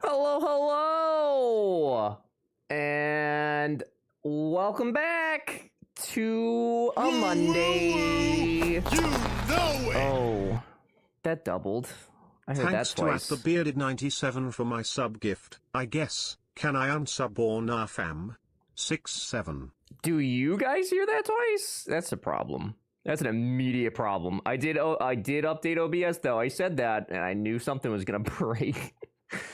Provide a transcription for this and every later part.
Hello, hello, and welcome back to a Monday. You know it. Oh, that doubled. I heard Thanks that to twice. at the bearded 97 for my sub gift. I guess. Can I unsub or nah fam? 6-7. Do you guys hear that twice? That's a problem. That's an immediate problem. I did update OBS though. I said that, and I knew something was gonna break.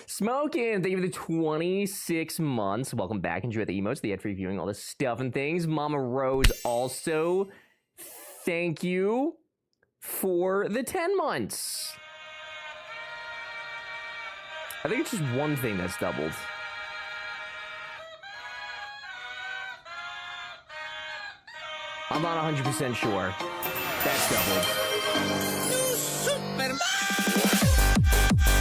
Smoking, thank you for the 26 months. Welcome back. Enjoy the emotes, the ad free viewing, all this stuff and things. Mama Rose also, thank you for the 10 months. I think it's just one thing that's doubled. I'm not 100% sure. That's doubled.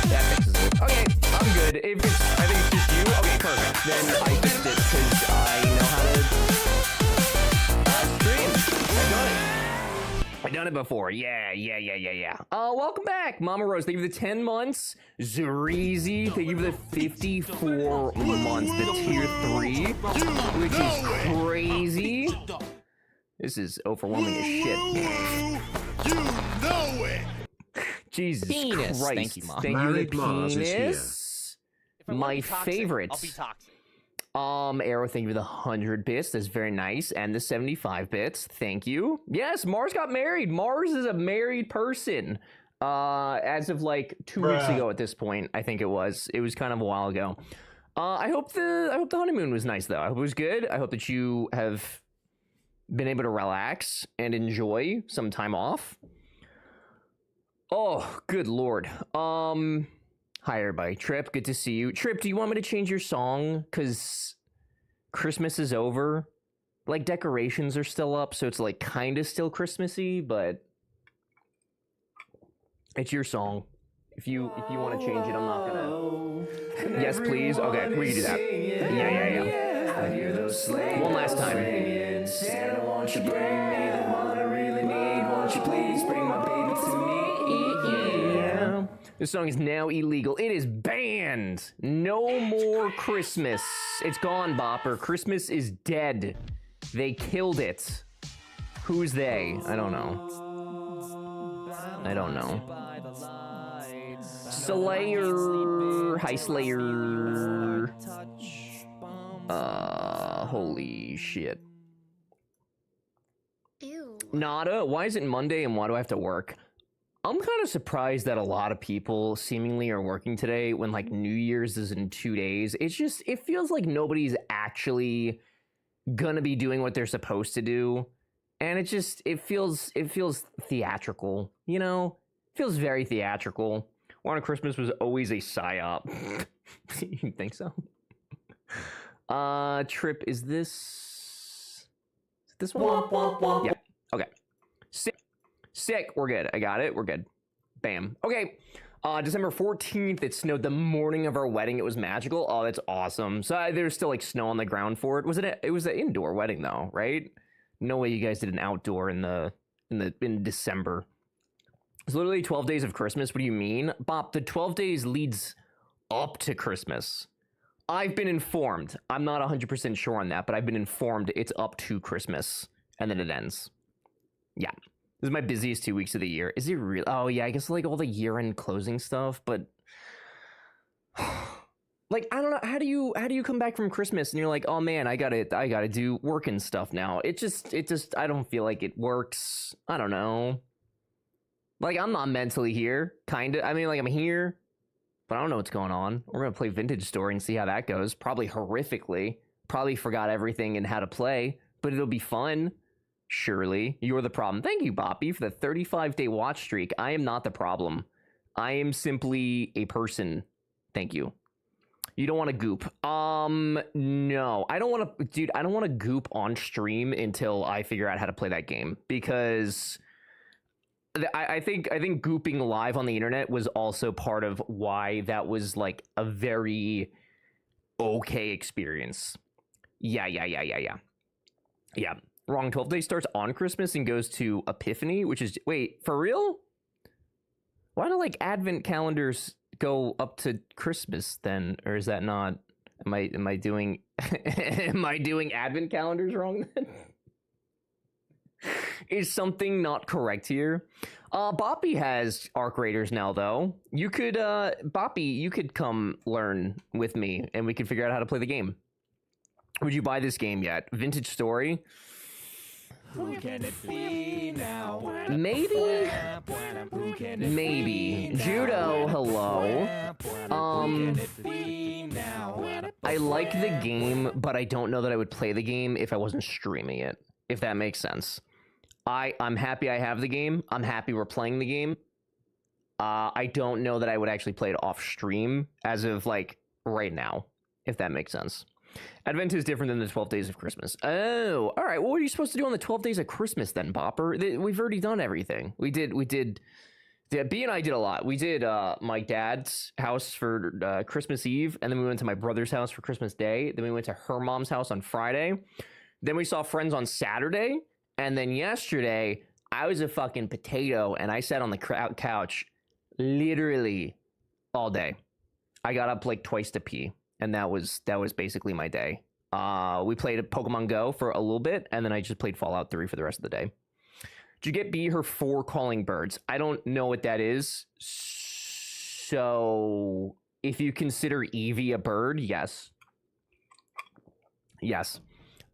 That fixes it. Okay, I'm good. If it's, I think it's just you. Okay, perfect. Then I fixed it because I know how to stream. I've done it before. Yeah. Welcome back, Mama Rose. Thank you for the 10 months. Zreezy, thank you for the 54 months. The tier 3, which is crazy. This is overwhelming as shit. You know it. Jesus Penis. Christ. Thank you, Mom. Thank you, Married the Mars is here. penis. If I want to My be toxic, favorite. I'll be toxic. Arrow, thank you for the 100 bits. That's very nice. And the 75 bits. Thank you. Yes, Mars got married. Mars is a married person. As of like 2 weeks ago at this point, I think it was. It was kind of a while ago. I hope the honeymoon was nice though. I hope it was good. I hope that you have been able to relax and enjoy some time off. Oh, good lord. Hi everybody. Trip, good to see you. Trip, do you want me to change your song? Cause Christmas is over. Like decorations are still up, so it's like kind of still Christmassy, but it's your song. If you want to change it, I'm not gonna. Yes, please. Okay, we can do that. Yeah. I hear those sleigh One last time. ringing. Santa, won't you bring me the one I really need? Won't you please bring my baby to me? Yeah. This song is now illegal. It is banned. No more Christmas. It's gone, Bopper. Christmas is dead. They killed it. Who's they? I don't know. Slayer. Hi, Slayer. Holy shit. Ew. Nada, why is it Monday and why do I have to work? I'm kind of surprised that a lot of people seemingly are working today when like New Year's is in 2 days. It feels like nobody's actually gonna be doing what they're supposed to do. And it feels theatrical, you know? It feels very theatrical. Warren Christmas was always a psyop. You think so? Trip, is this one? Yeah. Okay. Sick. We're good. I got it. We're good. Bam. Okay. December 14th, it snowed the morning of our wedding. It was magical. Oh, that's awesome. So there's still like snow on the ground for it. It was an indoor wedding though, right? No way you guys did an outdoor in December. It's literally 12 days of Christmas. What do you mean? Bop, the 12 days leads up to Christmas. I've been informed. I'm not 100% sure on that, but I've been informed it's up to Christmas and then it ends. Yeah. This is my busiest 2 weeks of the year. Is it real? Oh yeah, I guess like all the year-end closing stuff, but like I don't know, how do you come back from Christmas and you're like, "Oh man, I got to do work and stuff now." It just I don't feel like it works. I don't know. Like I'm not mentally here, kind of. I mean, like I'm here, but I don't know what's going on. We're going to play Vintage Story and see how that goes. Probably horrifically. Probably forgot everything and how to play, but it'll be fun. Surely. You're the problem. Thank you, Boppy, for the 35-day watch streak. I am not the problem. I am simply a person. Thank you. You don't want to goop. No. I don't want to... Dude, I don't want to goop on stream until I figure out how to play that game. Because... I think gooping live on the internet was also part of why that was like a very okay experience. Yeah. Wrong. 12 Days starts on Christmas and goes to Epiphany, which is... Wait, for real? Why do like advent calendars go up to Christmas then, or is that not? Am I doing am I doing advent calendars wrong then? Is something not correct here? Boppy has Arc Raiders now though. You could Boppy, you could come learn with me and we could figure out how to play the game. Would you buy this game yet? Vintage Story? Who can it be now? Maybe? Who can it Maybe. Judo, hello. be now? I like the game, but I don't know that I would play the game if I wasn't streaming it, if that makes sense. I'm happy I have the game. I'm happy we're playing the game. I don't know that I would actually play it off stream as of like right now, if that makes sense. Advent is different than the 12 days of Christmas. Oh, all right. Well, what are you supposed to do on the 12 days of Christmas then, Bopper? We've already done everything. We did. Yeah, B and I did a lot. We did my dad's house for Christmas Eve, and then we went to my brother's house for Christmas Day. Then we went to her mom's house on Friday. Then we saw friends on Saturday. And then yesterday, I was a fucking potato, and I sat on the couch literally all day. I got up like twice to pee, and that was basically my day. We played Pokemon Go for a little bit, and then I just played Fallout 3 for the rest of the day. Did you get B her 4 calling birds? I don't know what that is. So if you consider Eevee a bird, yes. Yes.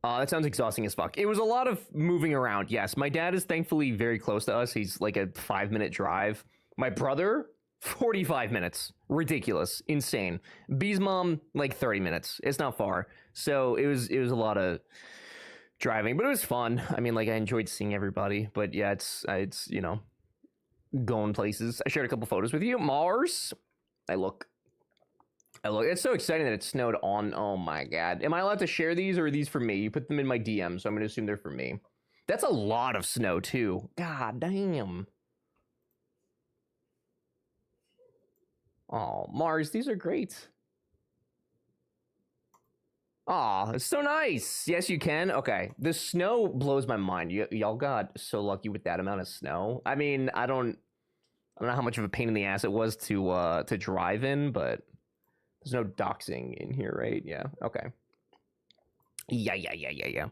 That sounds exhausting as fuck. It was a lot of moving around. Yes, my dad is thankfully very close to us. He's like a 5-minute drive. My brother, 45 minutes. Ridiculous. Insane. B's mom, like 30 minutes. It's not far. So it was a lot of driving, but it was fun. I mean, like I enjoyed seeing everybody, but yeah, it's you know, going places. I shared a couple photos with you. Mars. I look. It's so exciting that it snowed on. Oh my god. Am I allowed to share these, or are these for me? You put them in my DM, so I'm gonna assume they're for me. That's a lot of snow too. God damn. Oh, Mars, these are great. Aw, it's so nice. Yes, you can. Okay. The snow blows my mind. Y'all got so lucky with that amount of snow. I mean, I don't know how much of a pain in the ass it was to drive in, but there's no doxing in here, right? Yeah. Okay. Yeah.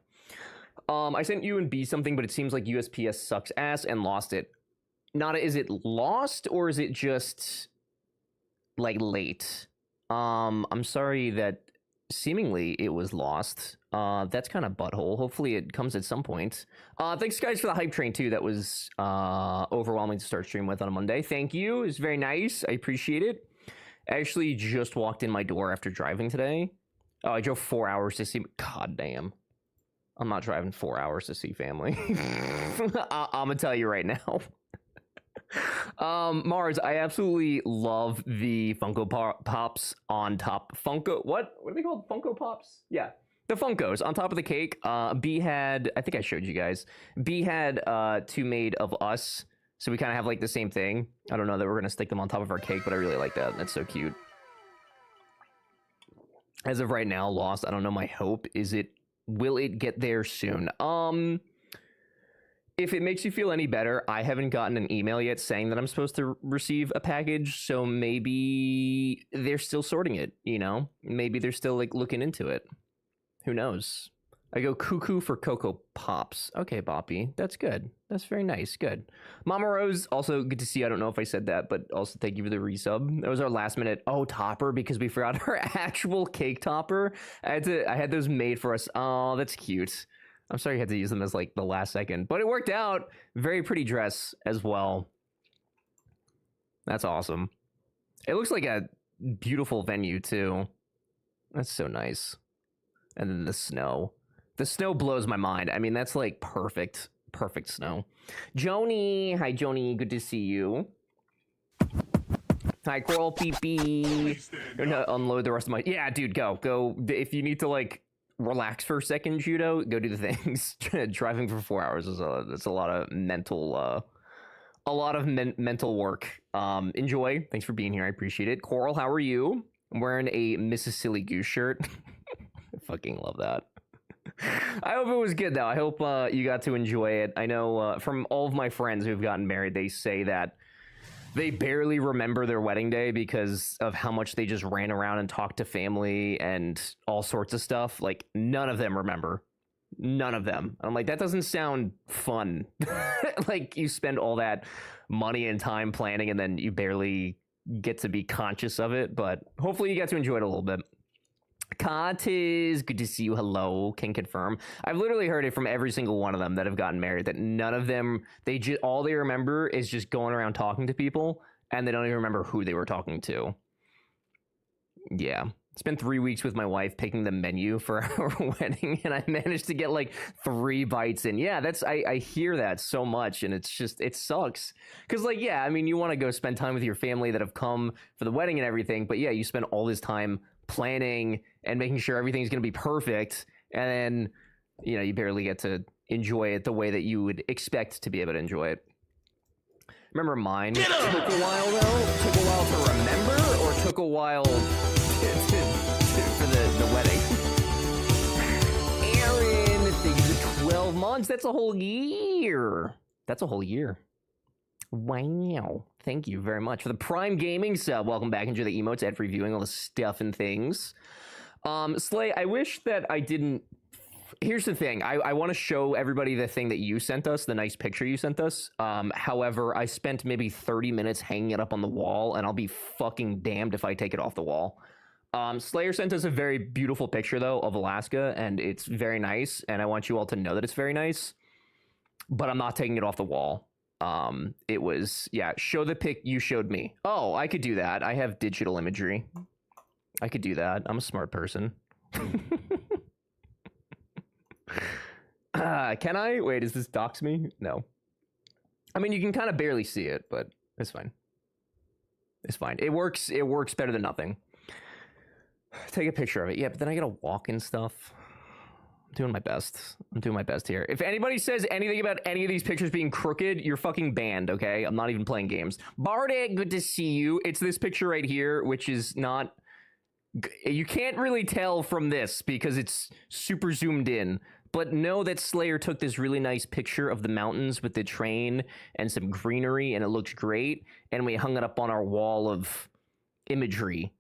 I sent you and B something, but it seems like USPS sucks ass and lost it. Nada, is it lost or is it just like late? I'm sorry that seemingly it was lost. That's kind of butthole. Hopefully it comes at some point. Thanks guys for the hype train too. That was overwhelming to start stream with on a Monday. Thank you. It's very nice. I appreciate it. I actually just walked in my door after driving today. Oh, I drove 4 hours to see. God damn. I'm not driving 4 hours to see family. I'm gonna tell you right now. Mars, I absolutely love the Funko Pops on top. What are they called? Funko Pops? Yeah, the Funkos on top of the cake. B had, I think I showed you guys. B had 2 made of us, so we kind of have like the same thing. I don't know that we're gonna stick them on top of our cake, but I really like that. That's so cute. As of right now, lost. I don't know. My hope is will it get there soon? If it makes you feel any better, I haven't gotten an email yet saying that I'm supposed to receive a package, so maybe they're still sorting it, you know? Maybe they're still, like, looking into it. Who knows? I go cuckoo for Cocoa Pops. Okay, Boppy. That's good. That's very nice. Good. Mama Rose, also good to see you. I don't know if I said that, but also thank you for the resub. That was our last minute, topper, because we forgot our actual cake topper. I had those made for us. Oh, that's cute. I'm sorry you had to use them as like the last second, but it worked out. Very pretty dress as well. That's awesome. It looks like a beautiful venue too. That's so nice. And then the snow. The snow blows my mind. I mean, that's like perfect snow. Joni. Hi, Joni. Good to see you. Hi, Coral Pee-Pee. I'm gonna unload the rest of my... Yeah, dude, go. If you need to like relax for a second, Judo, go do the things. Driving for 4 hours is a lot of mental mental work. Enjoy. Thanks for being here. I appreciate it. Coral, how are you? I'm wearing a Mrs. Silly Goose shirt. I fucking love that. I hope it was good though. I hope you got to enjoy it. I know from all of my friends who've gotten married, they say that they barely remember their wedding day because of how much they just ran around and talked to family and all sorts of stuff. Like, none of them remember. None of them. I'm like, that doesn't sound fun. Like, you spend all that money and time planning and then you barely get to be conscious of it. But hopefully you get to enjoy it a little bit. Katis, good to see you. Hello, can confirm. I've literally heard it from every single one of them that have gotten married that none of them, all they remember is just going around talking to people and they don't even remember who they were talking to. Yeah. Spent 3 weeks with my wife picking the menu for our wedding and I managed to get like 3 bites in. Yeah, I hear that so much and it's just, it sucks. Cause like, yeah, I mean, you want to go spend time with your family that have come for the wedding and everything, but yeah, you spend all this time planning and making sure everything's going to be perfect, and then you barely get to enjoy it the way that you would expect to be able to enjoy it. Remember mine took a while though? Took a while to remember, or took a while for the wedding? Aaron, thank you for 12 months. That's a whole year. That's a whole year. Wow. Thank you very much for the Prime Gaming sub. Welcome back. Enjoy the emotes, ad free viewing, all the stuff and things. Slay, I wish that I didn't. Here's the thing. I want to show everybody the thing that you sent us, the nice picture you sent us. However, I spent maybe 30 minutes hanging it up on the wall, and I'll be fucking damned if I take it off the wall. Slayer sent us a very beautiful picture, though, of Alaska, and it's very nice, and I want you all to know that it's very nice. But I'm not taking it off the wall. It was, yeah, show the pic you showed me. Oh, I could do that. I have digital imagery. I could do that. I'm a smart person. Can I? Wait, does this dox me? No. I mean, you can kind of barely see it, but it's fine. It's fine. It works better than nothing. Take a picture of it. Yeah, but then I gotta walk and stuff. I'm doing my best. I'm doing my best here. If anybody says anything about any of these pictures being crooked, you're fucking banned, okay? I'm not even playing games. Bardic, good to see you. It's this picture right here, which is not... You can't really tell from this because it's super zoomed in. But know that Slayer took this really nice picture of the mountains with the train and some greenery, and it looked great. And we hung it up on our wall of imagery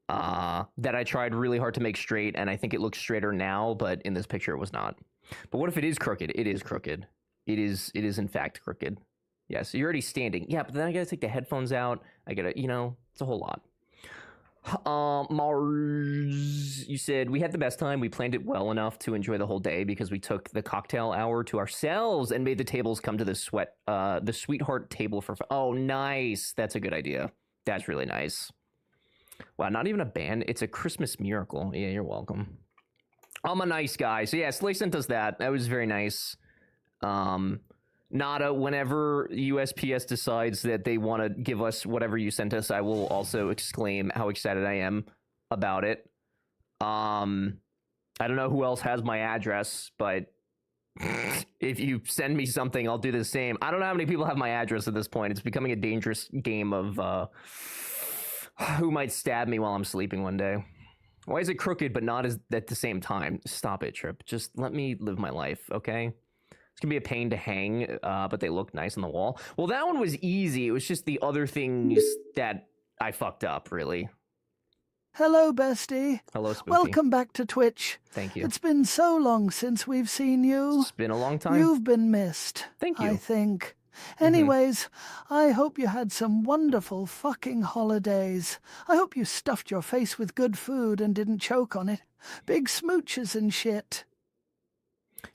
that I tried really hard to make straight, and I think it looks straighter now, but in this picture it was not. But what if it is crooked? It is crooked. It is in fact crooked. Yeah, so you're already standing. Yeah, but then I gotta take the headphones out. I gotta, it's a whole lot. Mars, you said we had the best time. We planned it well enough to enjoy the whole day because we took the cocktail hour to ourselves and made the tables come to the sweetheart table for. Oh, nice. That's a good idea. That's really nice. Wow, not even a band. It's a Christmas miracle. Yeah, you're welcome. I'm a nice guy. So yeah, Slay sent us that. That was very nice. Nada, whenever USPS decides that they want to give us whatever you sent us, I will also exclaim how excited I am about it. I don't know who else has my address, but if you send me something, I'll do the same. I don't know how many people have my address at this point. It's becoming a dangerous game of who might stab me while I'm sleeping one day. Why is it crooked but not at the same time? Stop it, Trip. Just let me live my life, okay? It's gonna be a pain to hang, but they look nice on the wall. Well, that one was easy. It was just the other things that I fucked up, really. Hello, bestie. Hello, Spooky. Welcome back to Twitch. Thank you. It's been so long since we've seen you. It's been a long time. You've been missed. Thank you. I think. Anyways, I hope you had some wonderful fucking holidays. I hope you stuffed your face with good food and didn't choke on it. Big smooches and shit.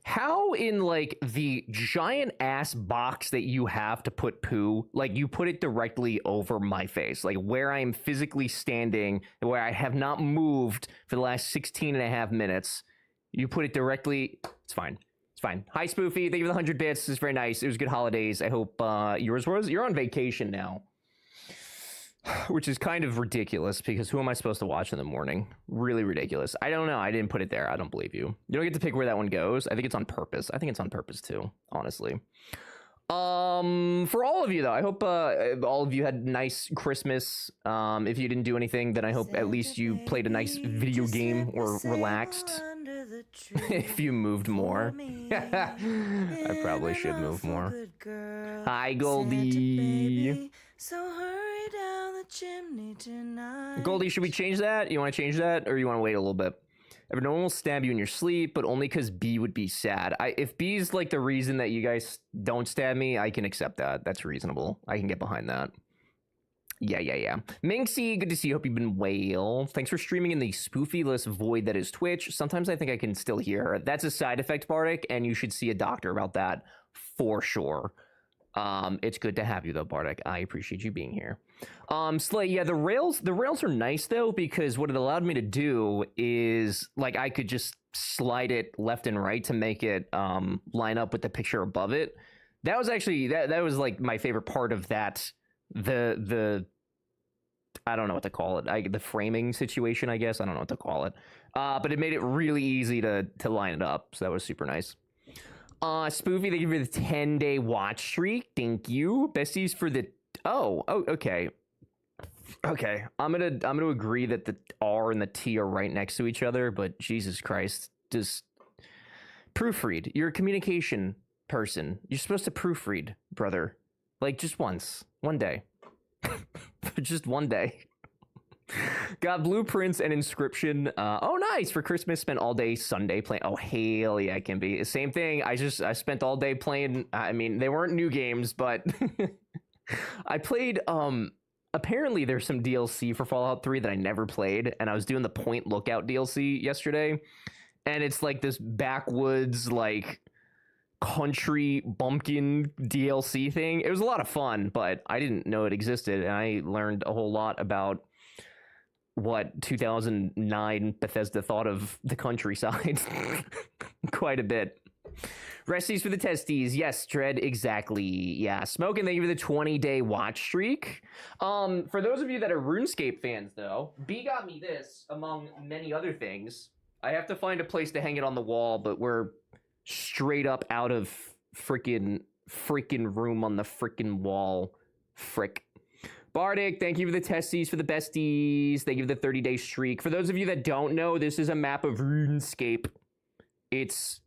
How in, like, the giant ass box that you have to put poo, like, you put it directly over my face, like, where I am physically standing, where I have not moved for the last 16 and a half minutes, you put it directly, it's fine. It's fine. Hi, Spoofy. Thank you for the 100 bits. It's very nice. It was good holidays. I hope yours was. You're on vacation now. Which is kind of ridiculous because who am I supposed to watch in the morning? Really ridiculous. I don't know. I didn't put it there. I don't believe you. You don't get to pick where that one goes. I think it's on purpose. I think it's on purpose too, honestly. For all of you though, I hope all of you had a nice Christmas. If you didn't do anything, then I hope at least you played a nice video game or relaxed. If you moved more. I probably should move more. Hi, Goldie. So hurry down the chimney tonight. Goldie, should we change that? You want to change that, or you want to wait a little bit? If no one will stab you in your sleep, but only because B would be sad. If B's like the reason that you guys don't stab me, I can accept that. That's reasonable. I can get behind that. Yeah. Minxie, good to see you. Hope you've been well. Thanks for streaming in the spoofy-less void that is Twitch. Sometimes I think I can still hear her. That's a side effect, Bardic, and you should see a doctor about that for sure. It's good to have you though, Bardic. I appreciate you being here. Slay, yeah, the rails are nice though, because what it allowed me to do is like I could just slide it left and right to make it line up with the picture above it. That was actually that was like my favorite part of that. The I don't know what to call it. The framing situation, I guess. I don't know what to call it. But it made it really easy to line it up. So that was super nice. Spoofy, thank you for the 10-day watch streak. Thank you. Besties for the okay. Okay. I'm gonna agree that the R and the T are right next to each other, but Jesus Christ, just proofread. You're a communication person. You're supposed to proofread, brother. Like just once. One day. Just one day. Got blueprints and inscription. Oh, nice. For Christmas, spent all day Sunday playing. Oh, hell yeah, it can be. Same thing. I spent all day playing. I mean, they weren't new games, but I played. Apparently, there's some DLC for Fallout 3 that I never played, and I was doing the Point Lookout DLC yesterday, and it's like this backwoods, like country bumpkin DLC thing. It was a lot of fun, but I didn't know it existed, and I learned a whole lot about what 2009 Bethesda thought of the countryside. Quite a bit. Resties for the testes. Yes, Dread, exactly. Yeah, Smoking, thank you for the 20-day watch streak. For those of you that are RuneScape fans, though, B got me this, among many other things. I have to find a place to hang it on the wall, but we're straight up out of freaking room on the freaking wall. Frick. Bardic, thank you for the testes for the besties. Thank you for the 30-day streak. For those of you that don't know, this is a map of RuneScape. It's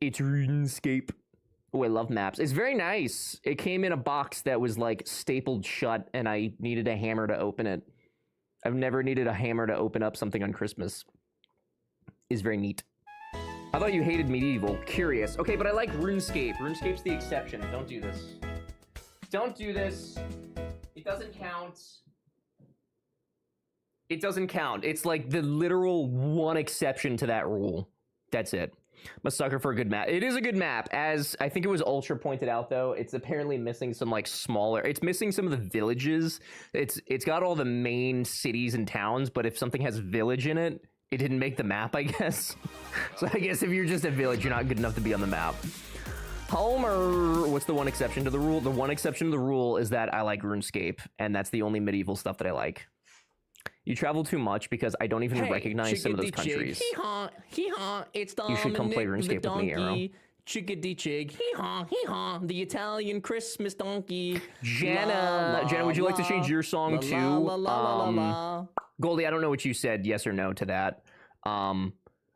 RuneScape. Oh, I love maps. It's very nice. It came in a box that was like stapled shut, and I needed a hammer to open it. I've never needed a hammer to open up something on Christmas. It's very neat. I thought you hated Medieval. Curious. Okay, but I like RuneScape. RuneScape's the exception. Don't do this. Don't do this. It doesn't count. It doesn't count. It's like the literal one exception to that rule. That's it. I'm a sucker for a good map. It is a good map. As I think it was Ultra pointed out, though, it's apparently missing some like smaller. It's missing some of the villages. It's got all the main cities and towns, but if something has village in it, it didn't make the map, I guess. So I guess if you're just a village, you're not good enough to be on the map. Homer, what's the one exception to the rule? The one exception to the rule is that I like RuneScape, and that's the only medieval stuff that I like. You travel too much because I don't even recognize some of those countries. Hee-haw, it's Dominic, you should come play RuneScape with me, Arrow. Chickadee chig, hee-haw, the Italian Christmas donkey. Jenna, would you like to change your song too? Goldie, I don't know what you said, yes or no to that.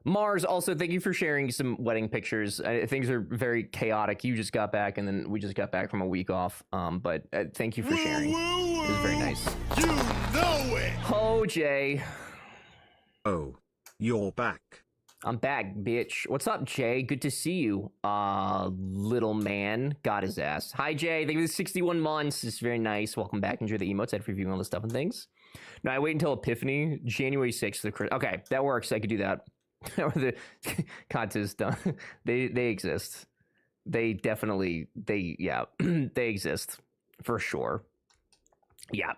Mars, also, thank you for sharing some wedding pictures. Things are very chaotic. You just got back, and then we just got back from a week off. But thank you for sharing. It was very nice. You know it! Oh, Jay. Oh, you're back. I'm back, bitch. What's up, Jay? Good to see you. Little man. Got his ass. Hi, Jay. Thank you for the 61 months. It's very nice. Welcome back. Enjoy the emotes. I'd reviewing all the stuff and things. No, I wait until Epiphany. January 6th. Okay, that works. I could do that. Or the contests done. They exist. They definitely they exist for sure. Yeah.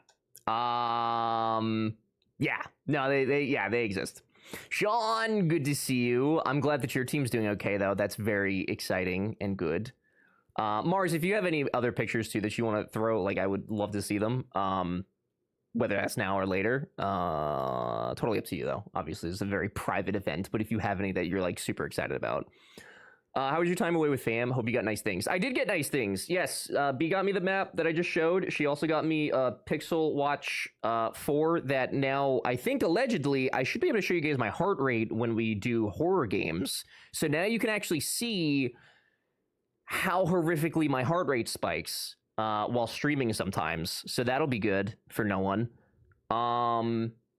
Yeah. No, they exist. Sean, good to see you. I'm glad that your team's doing okay though. That's very exciting and good. Mars, if you have any other pictures too that you want to throw, like I would love to see them. Whether that's now or later, totally up to you though. Obviously, it's a very private event, but if you have any that you're like super excited about. How was your time away with fam? Hope you got nice things. I did get nice things. Yes, B got me the map that I just showed. She also got me a Pixel Watch 4 that now I think allegedly I should be able to show you guys my heart rate when we do horror games. So now you can actually see how horrifically my heart rate spikes. while streaming sometimes. So that'll be good for no one.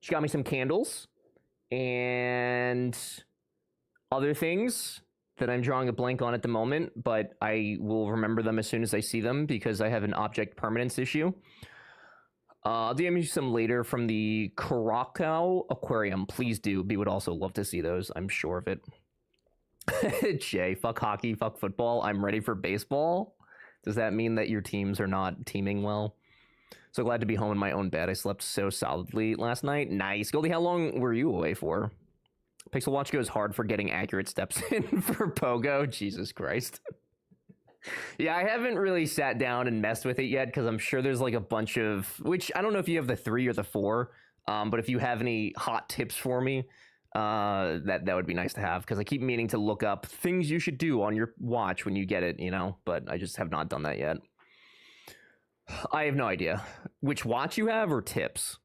She got me some candles and other things that I'm drawing a blank on at the moment, but I will remember them as soon as I see them because I have an object permanence issue. I'll DM you some later from the Curacao Aquarium. Please do. B would also love to see those. I'm sure of it. Jay, fuck hockey, fuck football. I'm ready for baseball. Does that mean that your teams are not teaming well? So glad to be home in my own bed. I slept so solidly last night. Nice. Goldie, how long were you away for? Pixel Watch goes hard for getting accurate steps in for Pogo. Jesus Christ. Yeah, I haven't really sat down and messed with it yet because I'm sure there's like a bunch of, which I don't know if you have the 3 or the 4, but if you have any hot tips for me, that would be nice to have because I keep meaning to look up things you should do on your watch when you get it, you know, but I just have not done that yet. I have no idea which watch you have or tips.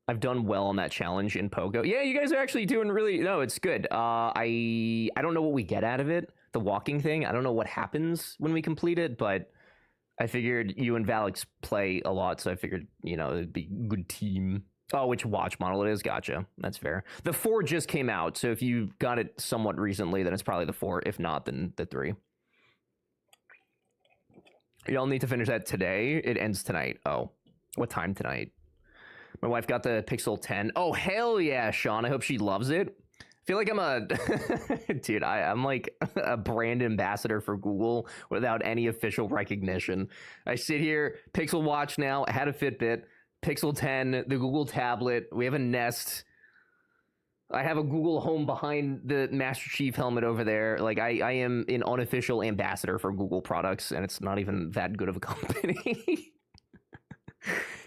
I've done well on that challenge in Pogo. Yeah, you guys are actually doing really, no, it's good. I don't know what we get out of it. The walking thing, I don't know what happens when we complete it, but I figured you and Valix play a lot, so I figured, you know, it'd be a good team. Oh, which watch model it is? Gotcha. That's fair. The 4 just came out, so if you got it somewhat recently, then it's probably the 4. If not, then the 3. Y'all need to finish that today. It ends tonight. Oh, what time tonight? My wife got the Pixel 10. Oh, hell yeah, Sean. I hope she loves it. I feel like I'm a dude. I'm like a brand ambassador for Google without any official recognition. I sit here, Pixel Watch now. I had a Fitbit, Pixel 10, the Google tablet. We have a Nest. I have a Google Home behind the Master Chief helmet over there. Like I am an unofficial ambassador for Google products, and it's not even that good of a company.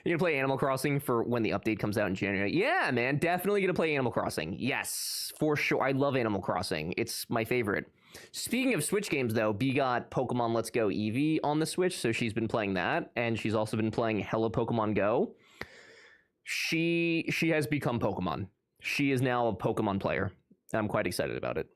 You gonna play Animal Crossing for when the update comes out in January? Yeah, man, definitely gonna play Animal Crossing. Yes, for sure. I love Animal Crossing. It's my favorite. Speaking of Switch games, though, B got Pokemon Let's Go Eevee on the Switch, so she's been playing that, and she's also been playing Hello Pokemon Go. She has become Pokemon. She is now a Pokemon player. I'm quite excited about it.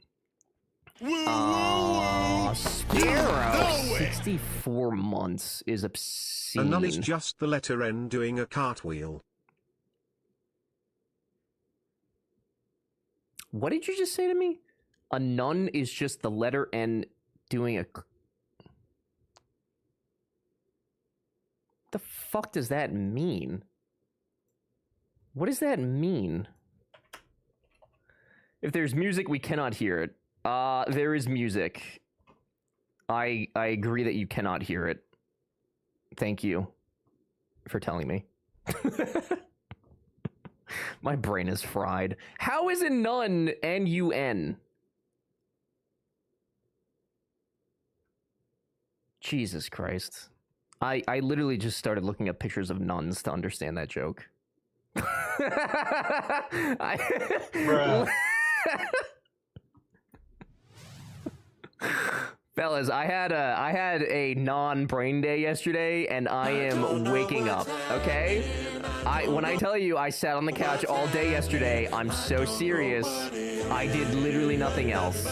Sparrow, 64 months is obscene. A nun is just the letter N doing a cartwheel. What did you just say to me? A nun is just the letter N doing a... The fuck does that mean? What does that mean? If there's music, we cannot hear it. There is music. I agree that you cannot hear it. Thank you for telling me. My brain is fried. How is a nun N-U-N? Jesus Christ. I literally just started looking at pictures of nuns to understand that joke. Bruh. Fellas, I had a non-brain day yesterday, and I am waking up. Okay, when I tell you I sat on the couch all day yesterday, I'm so serious. I did literally nothing else.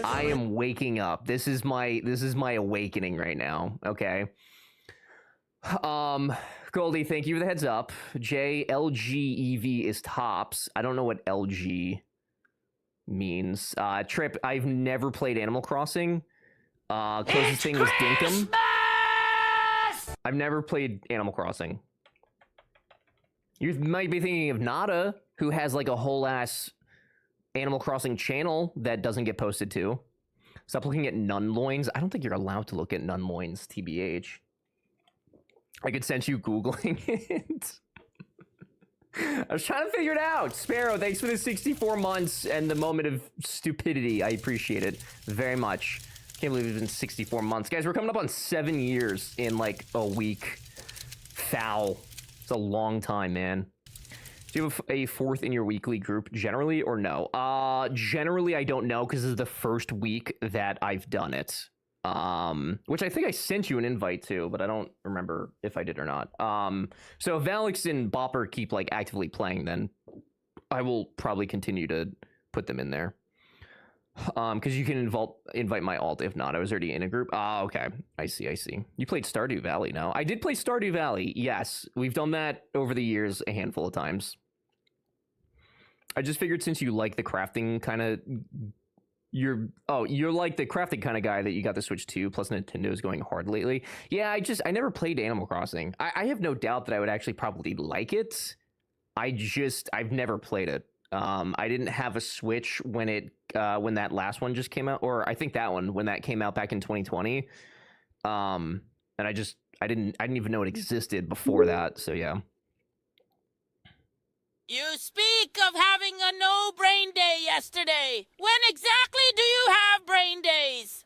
I am waking up. This is my awakening right now. Okay. Goldie, thank you for the heads up. LG is tops. I don't know what LG means. Trip, I've never played Animal Crossing. Closest thing was Dinkum. I've never played Animal Crossing. You might be thinking of Nada, who has like a whole ass Animal Crossing channel that doesn't get posted to. Stop looking at nun loins. I don't think you're allowed to look at nun loins, TBH. I could sense you Googling it. I was trying to figure it out. Sparrow, thanks for the 64 months and the moment of stupidity. I appreciate it very much. Can't believe it's been 64 months. Guys, we're coming up on 7 years in like a week. Foul. It's a long time, man. Do you have a 4th in your weekly group generally or no? Generally, I don't know because this is the first week that I've done it. Which I think I sent you an invite to, but I don't remember if I did or not. So if Valix and Bopper keep like actively playing, then I will probably continue to put them in there. Because you can invite my alt. If not, I was already in a group. Ah, okay. I see. You played Stardew Valley now. I did play Stardew Valley. Yes, we've done that over the years a handful of times. I just figured since you like the crafting kind of, you're like the crafting kind of guy that you got the Switch 2, plus Nintendo's going hard lately. Yeah, I never played Animal Crossing. I have no doubt that I would actually probably like it. I've never played it. I didn't have a Switch when that last one just came out, or I think that one when that came out back in 2020. And I didn't even know it existed before that. So yeah. You speak of having a no brain day yesterday. When exactly do you have brain days?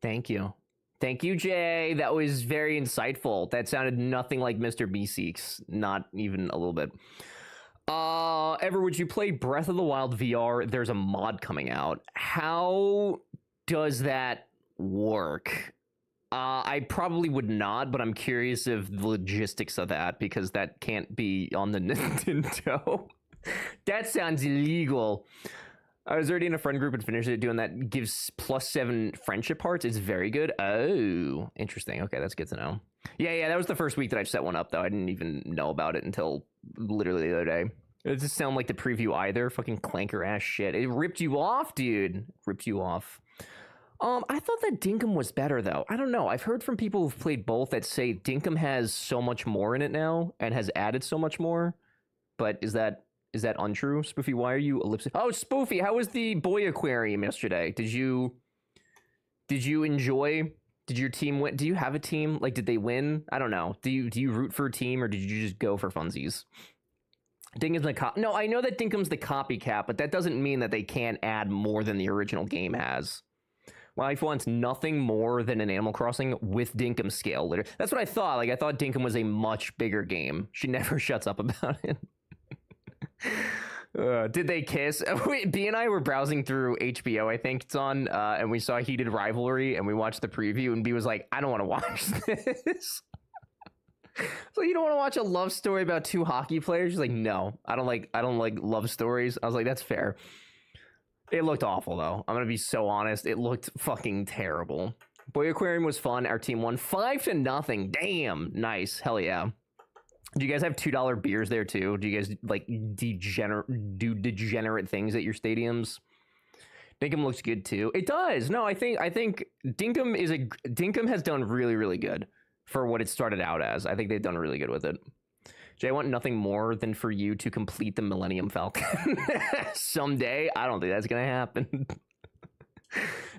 Thank you, Jay. That was very insightful. That sounded nothing like Mr. Meeseeks. Not even a little bit. Ever, would you play Breath of the Wild VR? There's a mod coming out. How does that work? I probably would not, but I'm curious of the logistics of that, because that can't be on the Nintendo. That sounds illegal. I was already in a friend group and finished it doing that. Gives +7 friendship hearts. It's very good. Oh, interesting. Okay, that's good to know. Yeah, that was the first week that I set one up, though. I didn't even know about it until literally the other day. It doesn't sound like the preview either. Fucking clanker ass shit. It ripped you off, dude. Ripped you off. I thought that Dinkum was better, though. I don't know. I've heard from people who've played both that say Dinkum has so much more in it now and has added so much more. But is that untrue? Spoofy, why are you ellipsing? Oh, Spoofy, how was the boy aquarium yesterday? Did you enjoy? Did your team win? Do you have a team? Like, did they win? I don't know. Do you root for a team, or did you just go for funsies? Dinkum's the No, I know that Dinkum's the copycat, but that doesn't mean that they can't add more than the original game has. Life wants nothing more than an Animal Crossing with Dinkum scale. That's what I thought. Like, I thought Dinkum was a much bigger game. She never shuts up about it. Did they kiss? B and I were browsing through HBO, I think it's on, and we saw Heated Rivalry, and we watched the preview, and B was like, I don't want to watch this. So you don't want to watch a love story about two hockey players? She's like, no, I don't like love stories. I was like, that's fair. It looked awful, though. I'm gonna be so honest. It looked fucking terrible. Boy Aquarium was fun. Our team won 5-0. Damn, nice. Hell yeah. Do you guys have $2 beers there too? Do you guys like degenerate things at your stadiums? Dinkum looks good too. It does. No, I think Dinkum has done really, really good for what it started out as. I think they've done really good with it. Jay, I want nothing more than for you to complete the Millennium Falcon someday. I don't think that's gonna happen.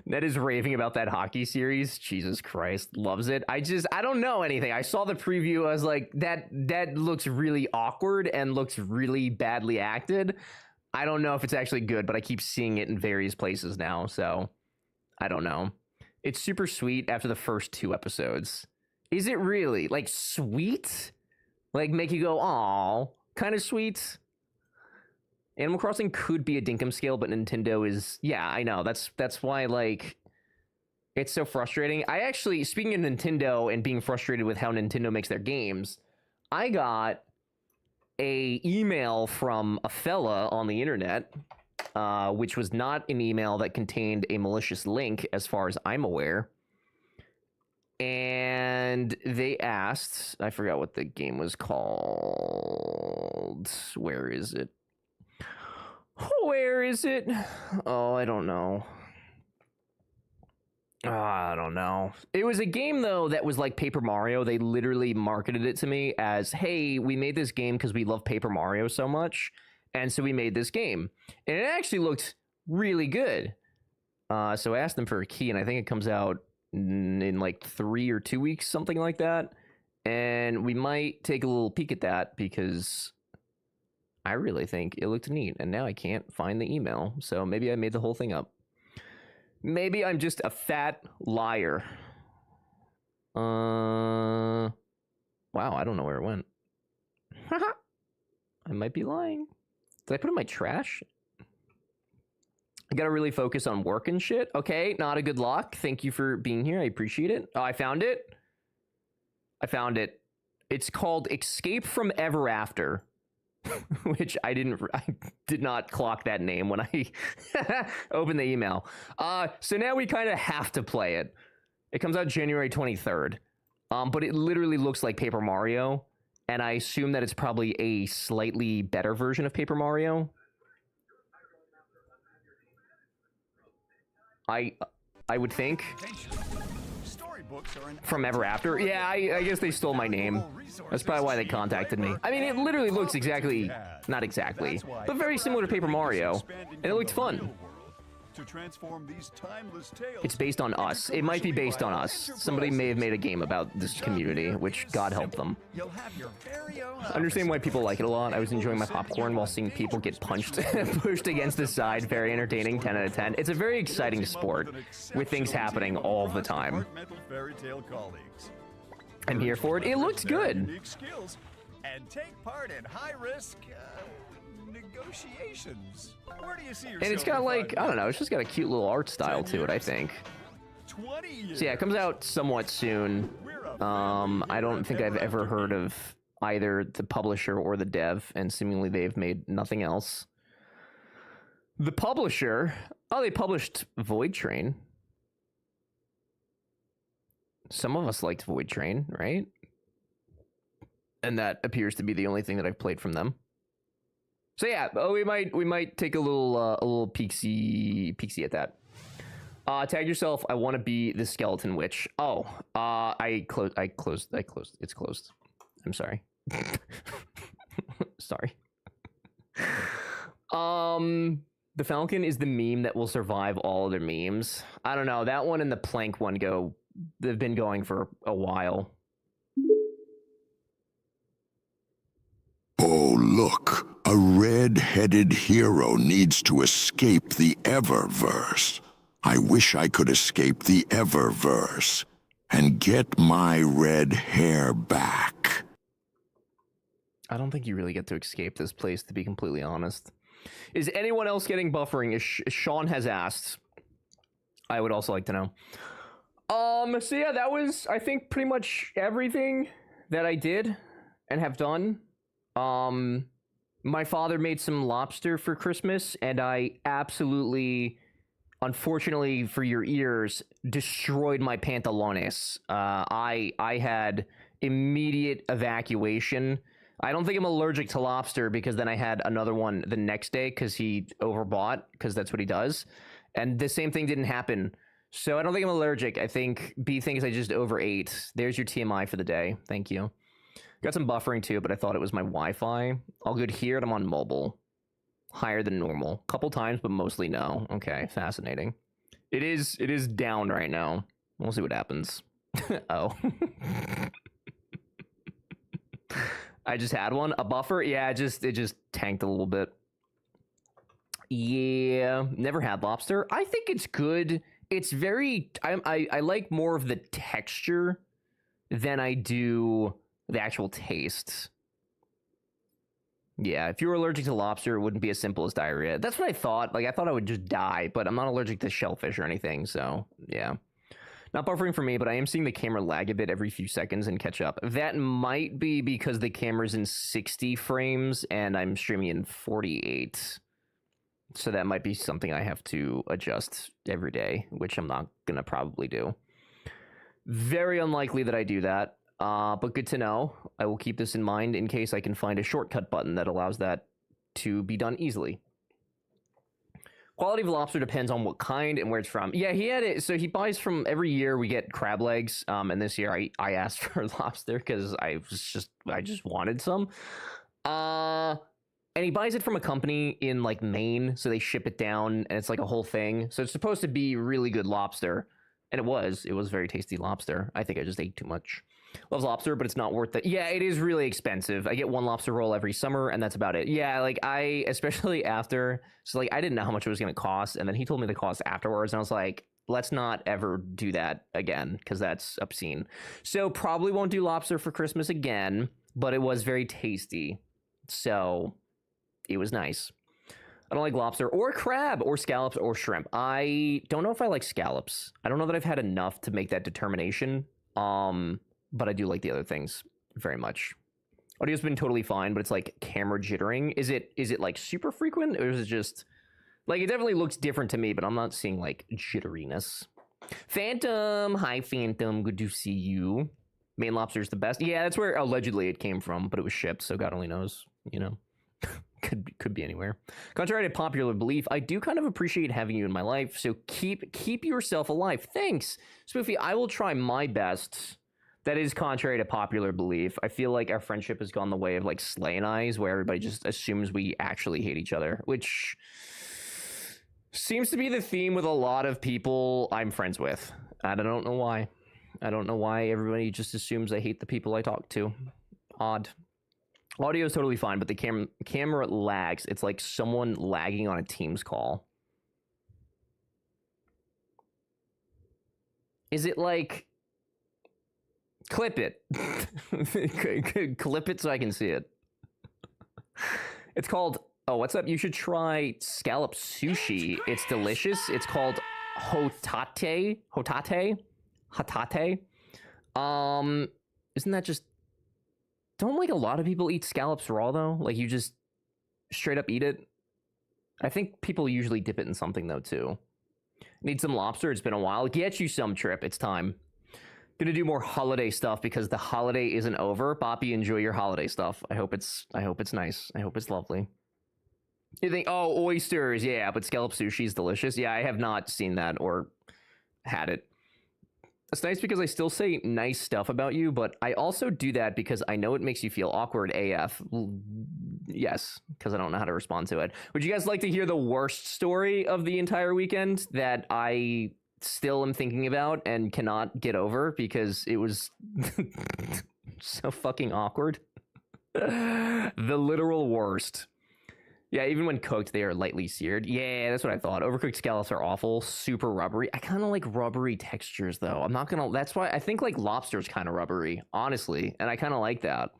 Ned is raving about that hockey series. Jesus Christ, loves it. I don't know anything. I saw the preview. I was like, that looks really awkward and looks really badly acted. I don't know if it's actually good, but I keep seeing it in various places now, so I don't know. It's super sweet after the first 2 episodes. Is it really? Like, sweet? Like, make you go, aw, kind of sweet? Animal Crossing could be a Dinkum scale, but Nintendo is... Yeah, I know. That's why, like, it's so frustrating. I actually, speaking of Nintendo and being frustrated with how Nintendo makes their games, I got a email from a fella on the internet, which was not an email that contained a malicious link, as far as I'm aware. And they asked... I forgot what the game was called. Where is it? Where is it? Oh, I don't know. I don't know. It was a game, though, that was like Paper Mario. They literally marketed it to me as, hey, we made this game because we love Paper Mario so much, and so we made this game. And it actually looked really good. So I asked them for a key, and I think it comes out in like 3 or 2 weeks, something like that. And we might take a little peek at that, because I really think it looked neat, and now I can't find the email, so maybe I made the whole thing up. Maybe I'm just a fat liar. Wow, I don't know where it went. I might be lying. Did I put it in my trash? I gotta really focus on work and shit. Okay, not a good luck. Thank you for being here. I appreciate it. Oh, I found it. I found it. It's called Escape from Ever After, which I did not clock that name when I opened the email. So now we kind of have to play it. It comes out January 23rd. But it literally looks like Paper Mario, and I assume that it's probably a slightly better version of Paper Mario. I would think. From Ever After. Yeah, I guess they stole my name. That's probably why they contacted me. I mean, it literally looks exactly, not exactly, but very similar to Paper Mario, and it looked fun. It's based on us. It might be based on us. Somebody may have made a game about this community, which God help them. I understand why people like it a lot. I was enjoying my popcorn while seeing people get punched, pushed against the side. Very entertaining, 10 out of 10. It's a very exciting sport with things happening all the time. I'm here for it. It looks good. And take part in high-risk negotiations. Where do you see yourself? And it's got like, I don't know, it's just got a cute little art style to it, I think. 20 years. So yeah, it comes out somewhat soon. I don't think I've ever heard of either the publisher or the dev, and seemingly they've made nothing else. The publisher, oh, they published Void Train. Some of us liked Void Train, right? And that appears to be the only thing that I've played from them. So yeah, we might take a little peeksy at that. Tag yourself. I want to be the skeleton witch. Oh, I closed. It's closed. I'm sorry. Sorry. The Falcon is the meme that will survive all other memes. I don't know. That one and the plank one they've been going for a while. Oh, look. A red-headed hero needs to escape the Eververse. I wish I could escape the Eververse and get my red hair back. I don't think you really get to escape this place, to be completely honest. Is anyone else getting buffering? Sean has asked. I would also like to know. So yeah, that was, I think, pretty much everything that I did and have done. My father made some lobster for Christmas, and I absolutely, unfortunately for your ears, destroyed my pantalones. I had immediate evacuation. I don't think I'm allergic to lobster, because then I had another one the next day because he overbought, because that's what he does. And the same thing didn't happen. So I don't think I'm allergic. I think B thinks I just overate. There's your TMI for the day. Thank you. Got some buffering too, but I thought it was my Wi-Fi. All good here, and I'm on mobile. Higher than normal. Couple times, but mostly no. Okay, fascinating. It is down right now. We'll see what happens. Oh. I just had one. A buffer? Yeah, it just tanked a little bit. Yeah, never had lobster. I think it's good. It's very... I like more of the texture than I do the actual taste. Yeah, if you were allergic to lobster, it wouldn't be as simple as diarrhea. That's what I thought. Like, I thought I would just die, but I'm not allergic to shellfish or anything, so yeah. Not buffering for me, but I am seeing the camera lag a bit every few seconds and catch up. That might be because the camera's in 60 frames and I'm streaming in 48. So that might be something I have to adjust every day, which I'm not gonna probably do. Very unlikely that I do that. But good to know. I will keep this in mind in case I can find a shortcut button that allows that to be done easily. Quality of lobster depends on what kind and where it's from. Yeah, he had it. So he buys from, every year we get crab legs. And this year I asked for lobster because I just wanted some. And he buys it from a company in like Maine. So they ship it down and it's like a whole thing. So it's supposed to be really good lobster. And it was very tasty lobster. I think I just ate too much. Loves lobster, but it's not worth it. Yeah, it is really expensive. I get one lobster roll every summer, and that's about it. Yeah, like especially after, so like I didn't know how much it was going to cost, and then he told me the cost afterwards, and I was like, let's not ever do that again, because that's obscene. So probably won't do lobster for Christmas again, but it was very tasty, so it was nice. I don't like lobster or crab or scallops or shrimp. I don't know if I like scallops. I don't know that I've had enough to make that determination. But I do like the other things very much. Audio's been totally fine, but it's like camera jittering. Is it like super frequent, or is it just like, it definitely looks different to me, but I'm not seeing like jitteriness. Phantom, hi Phantom, good to see you. Maine lobster's the best. Yeah, that's where allegedly it came from, but it was shipped, so God only knows, you know. could be anywhere. Contrary to popular belief, I do kind of appreciate having you in my life, so keep yourself alive. Thanks, Spoofy. I will try my best. That is contrary to popular belief. I feel like our friendship has gone the way of like Slay and I's, where everybody just assumes we actually hate each other, which seems to be the theme with a lot of people I'm friends with. I don't know why. I don't know why everybody just assumes I hate the people I talk to. Odd. Audio is totally fine, but the camera lags. It's like someone lagging on a Teams call. Is it like... Clip it. Clip it so I can see it. It's called... Oh, what's up? You should try scallop sushi. It's delicious. It's called hotate. Hotate? Hotate? Isn't that just... Don't like a lot of people eat scallops raw though? Like you just straight up eat it? I think people usually dip it in something though too. Need some lobster? It's been a while. Get you some, Trip. It's time. Gonna do more holiday stuff because the holiday isn't over. Boppy, enjoy your holiday stuff. I hope it's nice. I hope it's lovely. You think, oh, oysters, yeah, but scallop sushi is delicious. Yeah, I have not seen that or had it. It's nice because I still say nice stuff about you, but I also do that because I know it makes you feel awkward AF. Yes, because I don't know how to respond to it. Would you guys like to hear the worst story of the entire weekend that I still am thinking about and cannot get over because it was so fucking awkward? The literal worst. Yeah, even when cooked, they are lightly seared. Yeah, that's what I thought. Overcooked scallops are awful, super rubbery. I kind of like rubbery textures, though. I'm not gonna... That's why I think, like, lobster's kind of rubbery, honestly. And I kind of like that.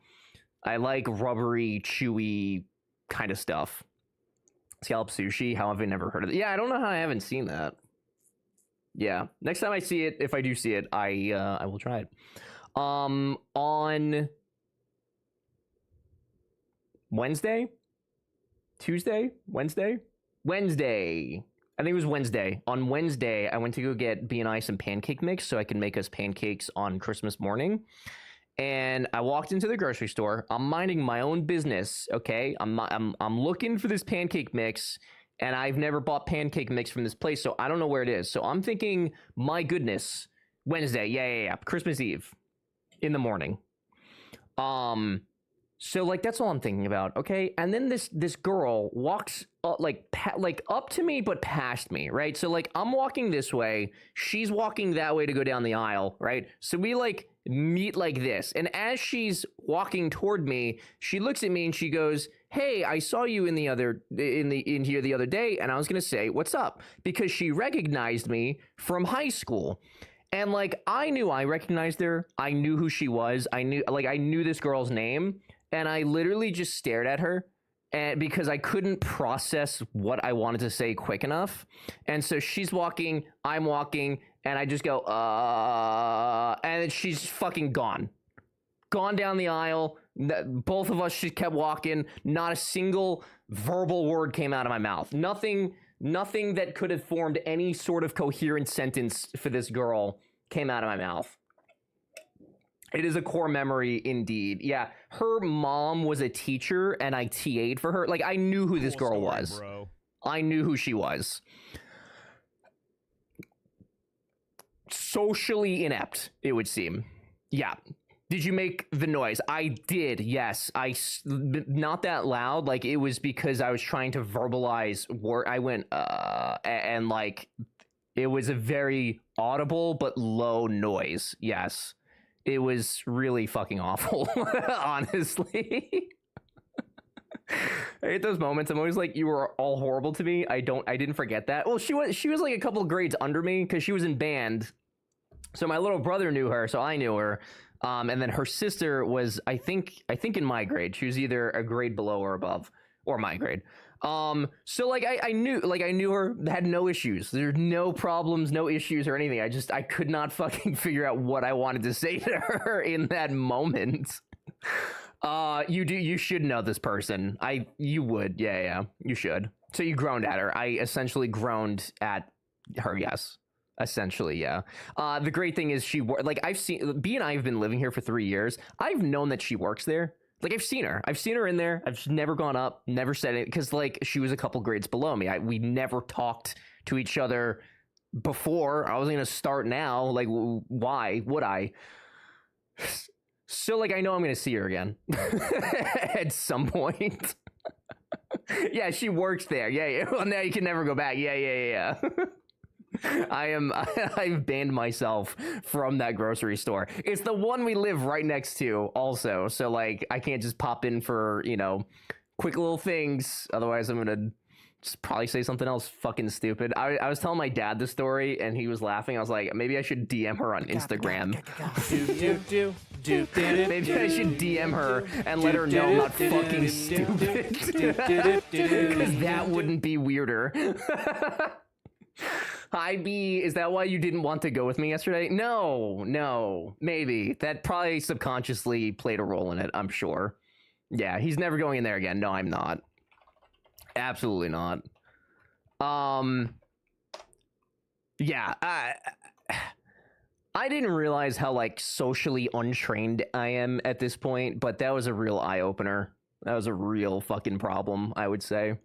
I like rubbery, chewy kind of stuff. Scallop sushi, how have I never heard of it? Yeah, I don't know how I haven't seen that. Yeah, next time I see it, if I do see it, I will try it. On Wednesday? Tuesday? Wednesday? Wednesday. I think it was Wednesday. On Wednesday, I went to go get B&I some pancake mix so I can make us pancakes on Christmas morning. And I walked into the grocery store. I'm minding my own business, okay? I'm looking for this pancake mix, and I've never bought pancake mix from this place, so I don't know where it is. So I'm thinking, my goodness, Wednesday, yeah, Christmas Eve in the morning. So, like, that's all I'm thinking about, okay? And then this girl walks, up to me, but past me, right? So, like, I'm walking this way. She's walking that way to go down the aisle, right? So we, like, meet like this. And as she's walking toward me, she looks at me and she goes, hey, I saw you in here the other day. And I was going to say, what's up? Because she recognized me from high school. And, like, I knew I recognized her. I knew who she was. I knew this girl's name. And I literally just stared at her, and because I couldn't process what I wanted to say quick enough. And so she's walking, I'm walking, and I just go, and then she's fucking gone down the aisle. Both of us just kept walking. Not a single verbal word came out of my mouth. Nothing that could have formed any sort of coherent sentence for this girl came out of my mouth. It is a core memory indeed. Yeah, her mom was a teacher and I TA'd for her. Like, I knew who this girl was. Bro. I knew who she was. Socially inept, it would seem. Yeah. Did you make the noise? I did, yes. Not that loud. Like, it was because I was trying to verbalize word. I went, and like, it was a very audible but low noise. Yes. It was really fucking awful, honestly. I hate those moments. I'm always like, you were all horrible to me. I didn't forget that. Well, she was like a couple of grades under me because she was in band. So my little brother knew her, so I knew her. And then her sister was, I think in my grade. She was either a grade below or above, or my grade. So like I knew her, had no issues. There's no problems, no issues or anything. I could not fucking figure out what I wanted to say to her in that moment. You should know this person. You would. Yeah, you should. So you groaned at her. I essentially groaned at her, yes. Essentially, yeah. The great thing is like I've seen, B and I have been living here for 3 years. I've known that she works there. Like I've seen her in there. I've just never gone up, never said it, because like she was a couple grades below me. We never talked to each other before. I wasn't gonna start now. Like why would I? So like I know I'm gonna see her again at some point. Yeah, she works there. Yeah. Well, now you can never go back. Yeah. I've banned myself from that grocery store. It's the one we live right next to also. So like I can't just pop in for, quick little things. Otherwise I'm gonna just probably say something else fucking stupid. I was telling my dad the story and he was laughing. I was like, maybe I should DM her on Instagram. Maybe I should DM her and let her know I'm not fucking stupid. Because that wouldn't be weirder. Hi, B. Is that why you didn't want to go with me yesterday? No. Maybe. That probably subconsciously played a role in it, I'm sure. Yeah, he's never going in there again. No, I'm not. Absolutely not. Yeah, I didn't realize how, like, socially untrained I am at this point, but that was a real eye-opener. That was a real fucking problem, I would say.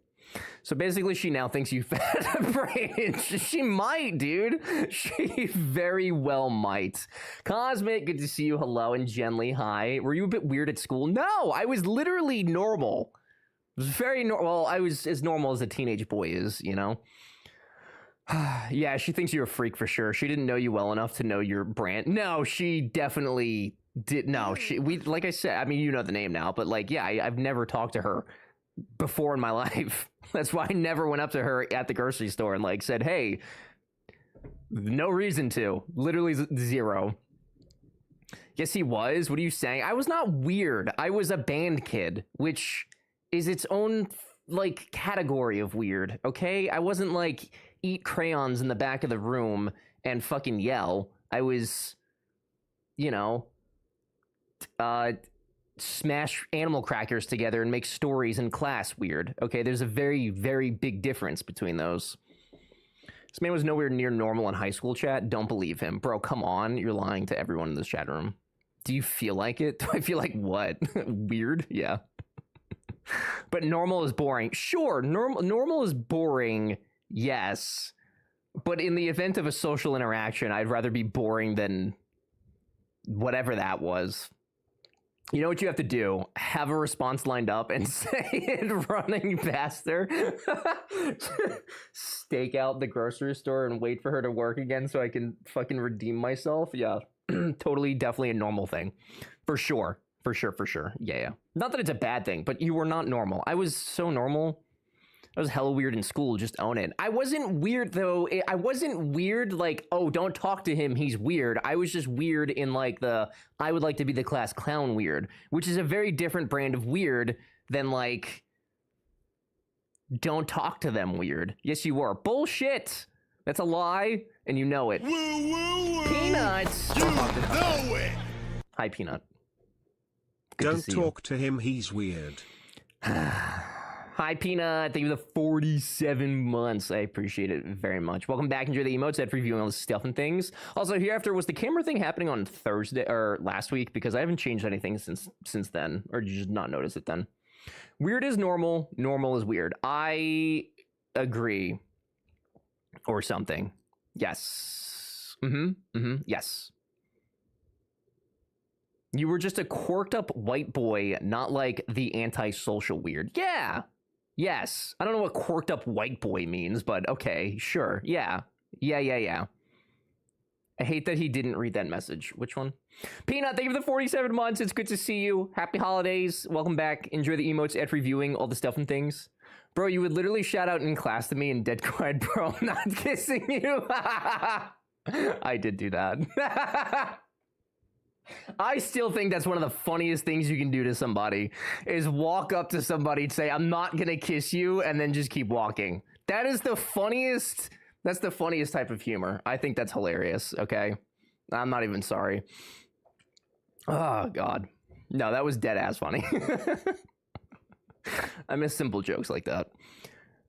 So basically, she now thinks you've had a brain. She might, dude. She very well might. Cosmic, good to see you. Hello. And Genly, hi. Were you a bit weird at school? No, I was literally normal. It was very normal. Well, I was as normal as a teenage boy is, Yeah, she thinks you're a freak for sure. She didn't know you well enough to know your brand. No, she definitely did. No, like I said, I mean, you know the name now, but like, yeah, I've never talked to her before in my life. That's why I never went up to her at the grocery store and like said, hey, no reason to. Literally zero. Yes, he was. What are you saying? I was not weird. I was a band kid, which is its own like category of weird. Okay, I wasn't like eat crayons in the back of the room and fucking yell. I was, smash animal crackers together and make stories in class weird. Okay, there's a very, very big difference between those. This man was nowhere near normal in high school, chat. Don't believe him. Bro, come on. You're lying to everyone in this chat room. Do you feel like it? Do I feel like what? Weird? Yeah. But normal is boring. Sure, normal is boring, yes. But in the event of a social interaction, I'd rather be boring than whatever that was. You know what you have to do? Have a response lined up and say it running past her. Stake out the grocery store and wait for her to work again so I can fucking redeem myself. Yeah, totally, definitely a normal thing. For sure. Yeah. Not that it's a bad thing, but you were not normal. I was so normal. I was hella weird in school. Just own it. I wasn't weird, though. I wasn't weird like, oh, don't talk to him. He's weird. I was just weird in like I would like to be the class clown weird, which is a very different brand of weird than like, don't talk to them weird. Yes, you were. Bullshit. That's a lie, and you know it. Peanuts. You know it. Hi, Peanut. Don't talk to him. He's weird. Hi, Peanut. Thank you for the 47 months. I appreciate it very much. Welcome back. Enjoy the emotes. Reviewing all the stuff and things. Also, hereafter, was the camera thing happening on Thursday or last week? Because I haven't changed anything since then. Or did you just not notice it then? Weird is normal. Normal is weird. I agree. Or something. Yes. Yes. You were just a quirked up white boy, not like the antisocial weird. Yeah. Yes. I don't know what quirked up white boy means, but okay, sure. Yeah. I hate that he didn't read that message. Which one? Peanut, thank you for the 47 months. It's good to see you. Happy holidays. Welcome back. Enjoy the emotes at reviewing all the stuff and things. Bro, you would literally shout out in class to me and dead quiet, bro. I'm not kissing you. I did do that. I still think that's one of the funniest things you can do to somebody is walk up to somebody and say, I'm not going to kiss you, and then just keep walking. That is the funniest. That's the funniest type of humor. I think that's hilarious. Okay. I'm not even sorry. Oh, God. No, that was dead ass funny. I miss simple jokes like that.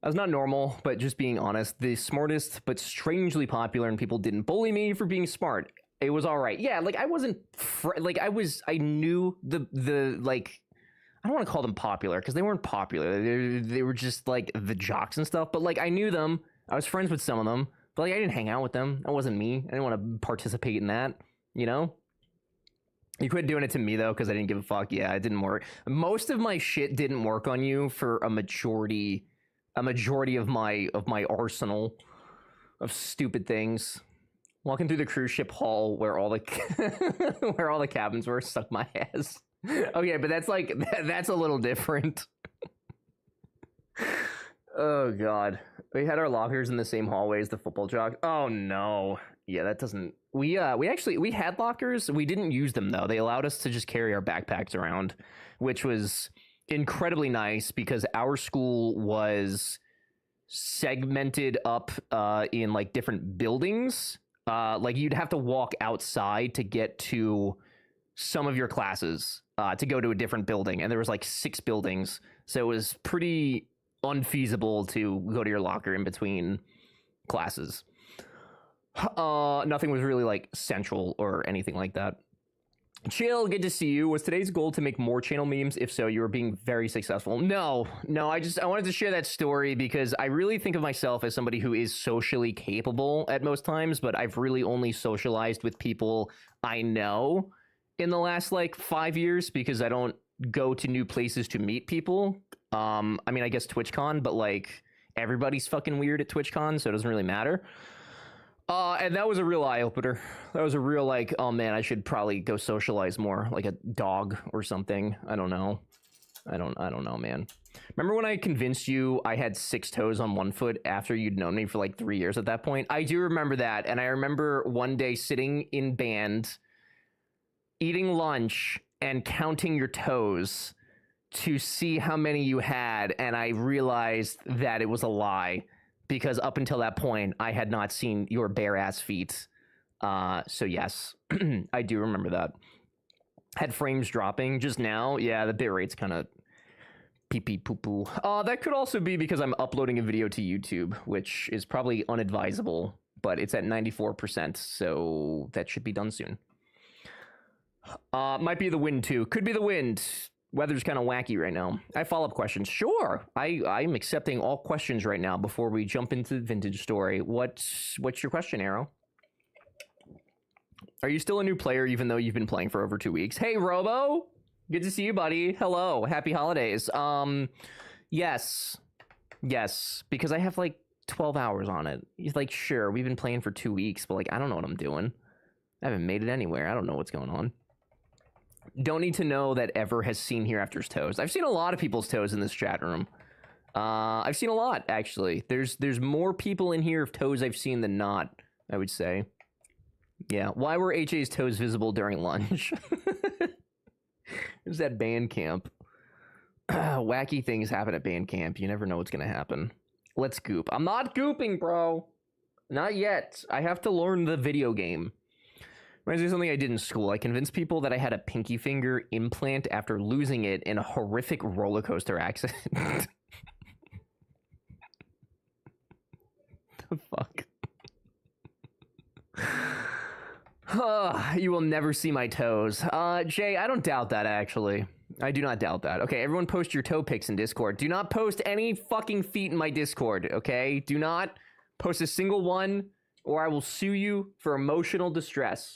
I was not normal, but just being honest, the smartest but strangely popular, and people didn't bully me for being smart. It was all right. Yeah, like I wasn't I knew the like, I don't want to call them popular because they weren't popular. They were just like the jocks and stuff, but like I knew them. I was friends with some of them, but like I didn't hang out with them. That wasn't me. I didn't want to participate in that, you know? You quit doing it to me though because I didn't give a fuck. Yeah, it didn't work. Most of my shit didn't work on you for a majority of my arsenal of stupid things. Walking through the cruise ship hall where all the where all the cabins were, suck my ass. Okay, but that's like that's a little different. Oh God, we had our lockers in the same hallway as the football jock. Oh no, yeah, that doesn't. We had lockers. We didn't use them though. They allowed us to just carry our backpacks around, which was incredibly nice because our school was segmented up in like different buildings. Like you'd have to walk outside to get to some of your classes to go to a different building, and there was like 6 buildings, so it was pretty unfeasible to go to your locker in between classes. Nothing was really like central or anything like that. Chill, good to see you. Was today's goal to make more channel memes? If so, you were being very successful. No, I wanted to share that story because I really think of myself as somebody who is socially capable at most times, but I've really only socialized with people I know in the last like 5 years because I don't go to new places to meet people. I mean, I guess TwitchCon, but like everybody's fucking weird at TwitchCon, so it doesn't really matter. And that was a real eye-opener. That was a real, like, oh man, I should probably go socialize more, like a dog or something. I don't know. I don't know, man. Remember when I convinced you I had 6 toes on one foot after you'd known me for like 3 years at that point? I do remember that, and I remember one day sitting in band, eating lunch, and counting your toes to see how many you had, and I realized that it was a lie. Because up until that point, I had not seen your bare ass feet. So yes, I do remember that. Had frames dropping just now. Yeah, the bit rate's kind of pee-pee poo-poo. That could also be because I'm uploading a video to YouTube, which is probably unadvisable, but it's at 94%, so that should be done soon. Might be the wind too. Could be the wind. Weather's kind of wacky right now. I have follow-up questions. Sure. I'm accepting all questions right now before we jump into the vintage story. What's your question, Arrow? Are you still a new player even though you've been playing for over 2 weeks? Hey, Robo. Good to see you, buddy. Hello. Happy holidays. Yes. Yes. Because I have like 12 hours on it. He's like, sure, we've been playing for 2 weeks, but like, I don't know what I'm doing. I haven't made it anywhere. I don't know what's going on. Don't need to know that Ever has seen Hereafter's toes. I've seen a lot of people's toes in this chat room. I've seen a lot, actually. There's more people in here of toes I've seen than not, I would say. Yeah, why were HA's toes visible during lunch? It was at band camp. Wacky things happen at band camp. You never know what's going to happen. Let's goop. I'm not gooping, bro. Not yet. I have to learn the video game. Reminds me of something I did in school. I convinced people that I had a pinky finger implant after losing it in a horrific roller coaster accident. The fuck? You will never see my toes. Jay, I don't doubt that, actually. I do not doubt that. Okay, everyone post your toe pics in Discord. Do not post any fucking feet in my Discord, okay? Do not post a single one, or I will sue you for emotional distress.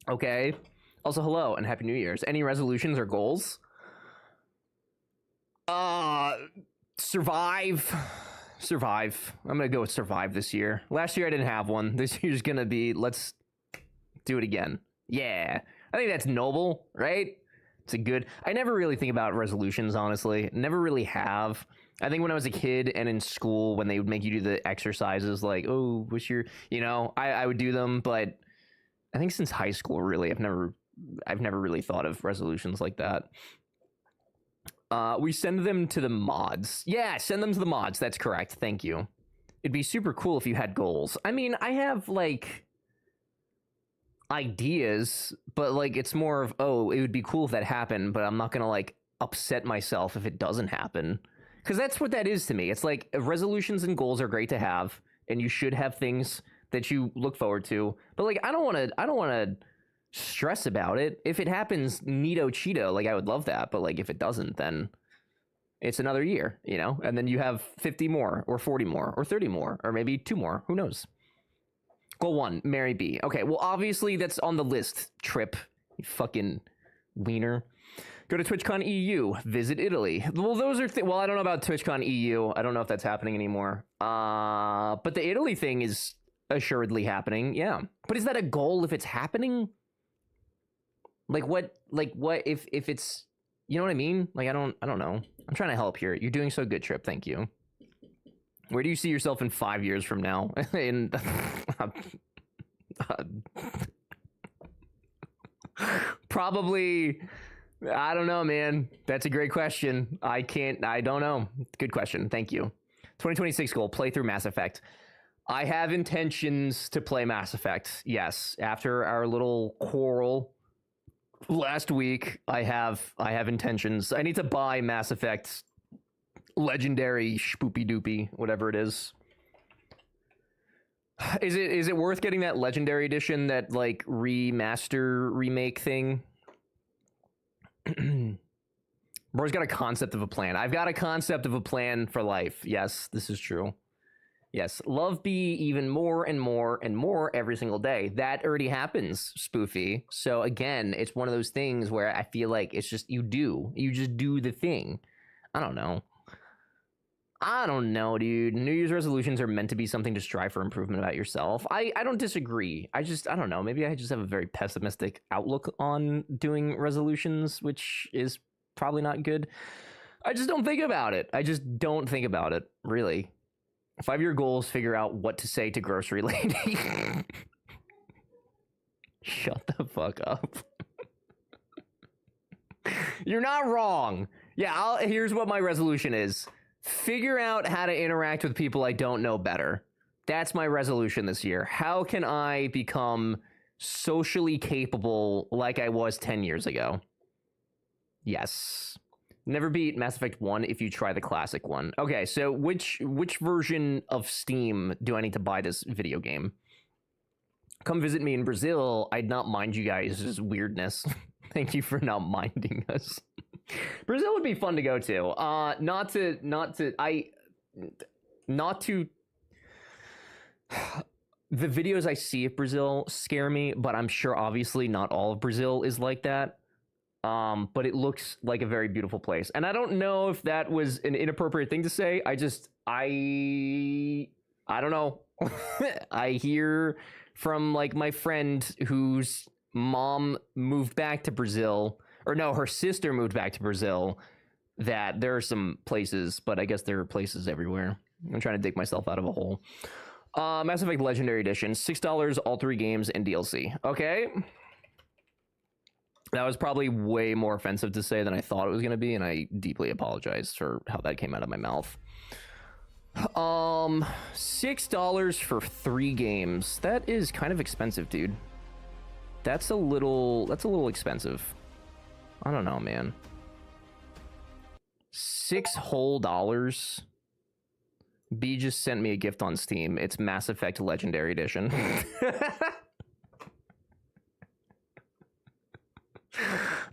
Okay. Also, hello and Happy New Year's. Any resolutions or goals? Survive. I'm gonna go with survive this year. Last year I didn't have one. This year's gonna be, let's do it again. Yeah. I think that's noble, right? It's a good... I never really think about resolutions, honestly. Never really have. I think when I was a kid and in school, when they would make you do the exercises, like, oh, what's your... You know, I would do them, but... I think since high school, really. I've never really thought of resolutions like that. We send them to the mods. Yeah, send them to the mods. That's correct. Thank you. It'd be super cool if you had goals. I mean, I have, like, ideas, but, like, it's more of, oh, it would be cool if that happened, but I'm not gonna, like, upset myself if it doesn't happen. Because that's what that is to me. It's like, resolutions and goals are great to have, and you should have things that you look forward to. But, like, I don't want to stress about it. If it happens, neato Cheeto, like, I would love that. But, like, if it doesn't, then it's another year, you know? And then you have 50 more, or 40 more, or 30 more, or maybe 2 more. Who knows? Goal 1, marry B. Okay, well, obviously that's on the list, Trip. You fucking wiener. Go to TwitchCon EU. Visit Italy. Well, those are... well, I don't know about TwitchCon EU. I don't know if that's happening anymore. But the Italy thing is assuredly happening, yeah. But is that a goal if it's happening? Like, what if it's... You know what I mean? Like, I don't know. I'm trying to help here. You're doing so good, Trip. Thank you. Where do you see yourself in 5 years from now? in probably, I don't know, man. That's a great question. I don't know. Good question. Thank you. 2026 goal, play through Mass Effect. I have intentions to play Mass Effect. Yes. After our little quarrel last week, I have intentions. I need to buy Mass Effect Legendary Spoopy Doopy, whatever it is. Is it worth getting that Legendary Edition, that like remake thing? Bro's got a concept of a plan. I've got a concept of a plan for life. Yes, this is true. Yes, love B even more and more and more every single day. That already happens, Spoofy. So again, it's one of those things where I feel like it's just you just do the thing. I don't know, dude. New Year's resolutions are meant to be something to strive for improvement about yourself. I don't disagree. I don't know. Maybe I just have a very pessimistic outlook on doing resolutions, which is probably not good. I just don't think about it. Really. 5-year goals, figure out what to say to grocery lady. Shut the fuck up. You're not wrong. Yeah, here's what my resolution is. Figure out how to interact with people I don't know better. That's my resolution this year. How can I become socially capable like I was 10 years ago? Yes. Never beat Mass Effect 1 if you try the classic one. Okay, so which version of Steam do I need to buy this video game? Come visit me in Brazil. I'd not mind you guys' weirdness. Thank you for not minding us. Brazil would be fun to go to. Not to the videos I see of Brazil scare me, but I'm sure obviously not all of Brazil is like that. But it looks like a very beautiful place. And I don't know if that was an inappropriate thing to say. I don't know. I hear from like my friend whose mom moved back to Brazil, or no, her sister moved back to Brazil, that there are some places, but I guess there are places everywhere. I'm trying to dig myself out of a hole. Mass Effect Legendary Edition, $6, all 3 games and DLC. Okay. That was probably way more offensive to say than I thought it was going to be, and I deeply apologize for how that came out of my mouth. $6 for 3 games. That is kind of expensive, dude. That's a little expensive. I don't know, man. $6 whole. B just sent me a gift on Steam. It's Mass Effect Legendary Edition.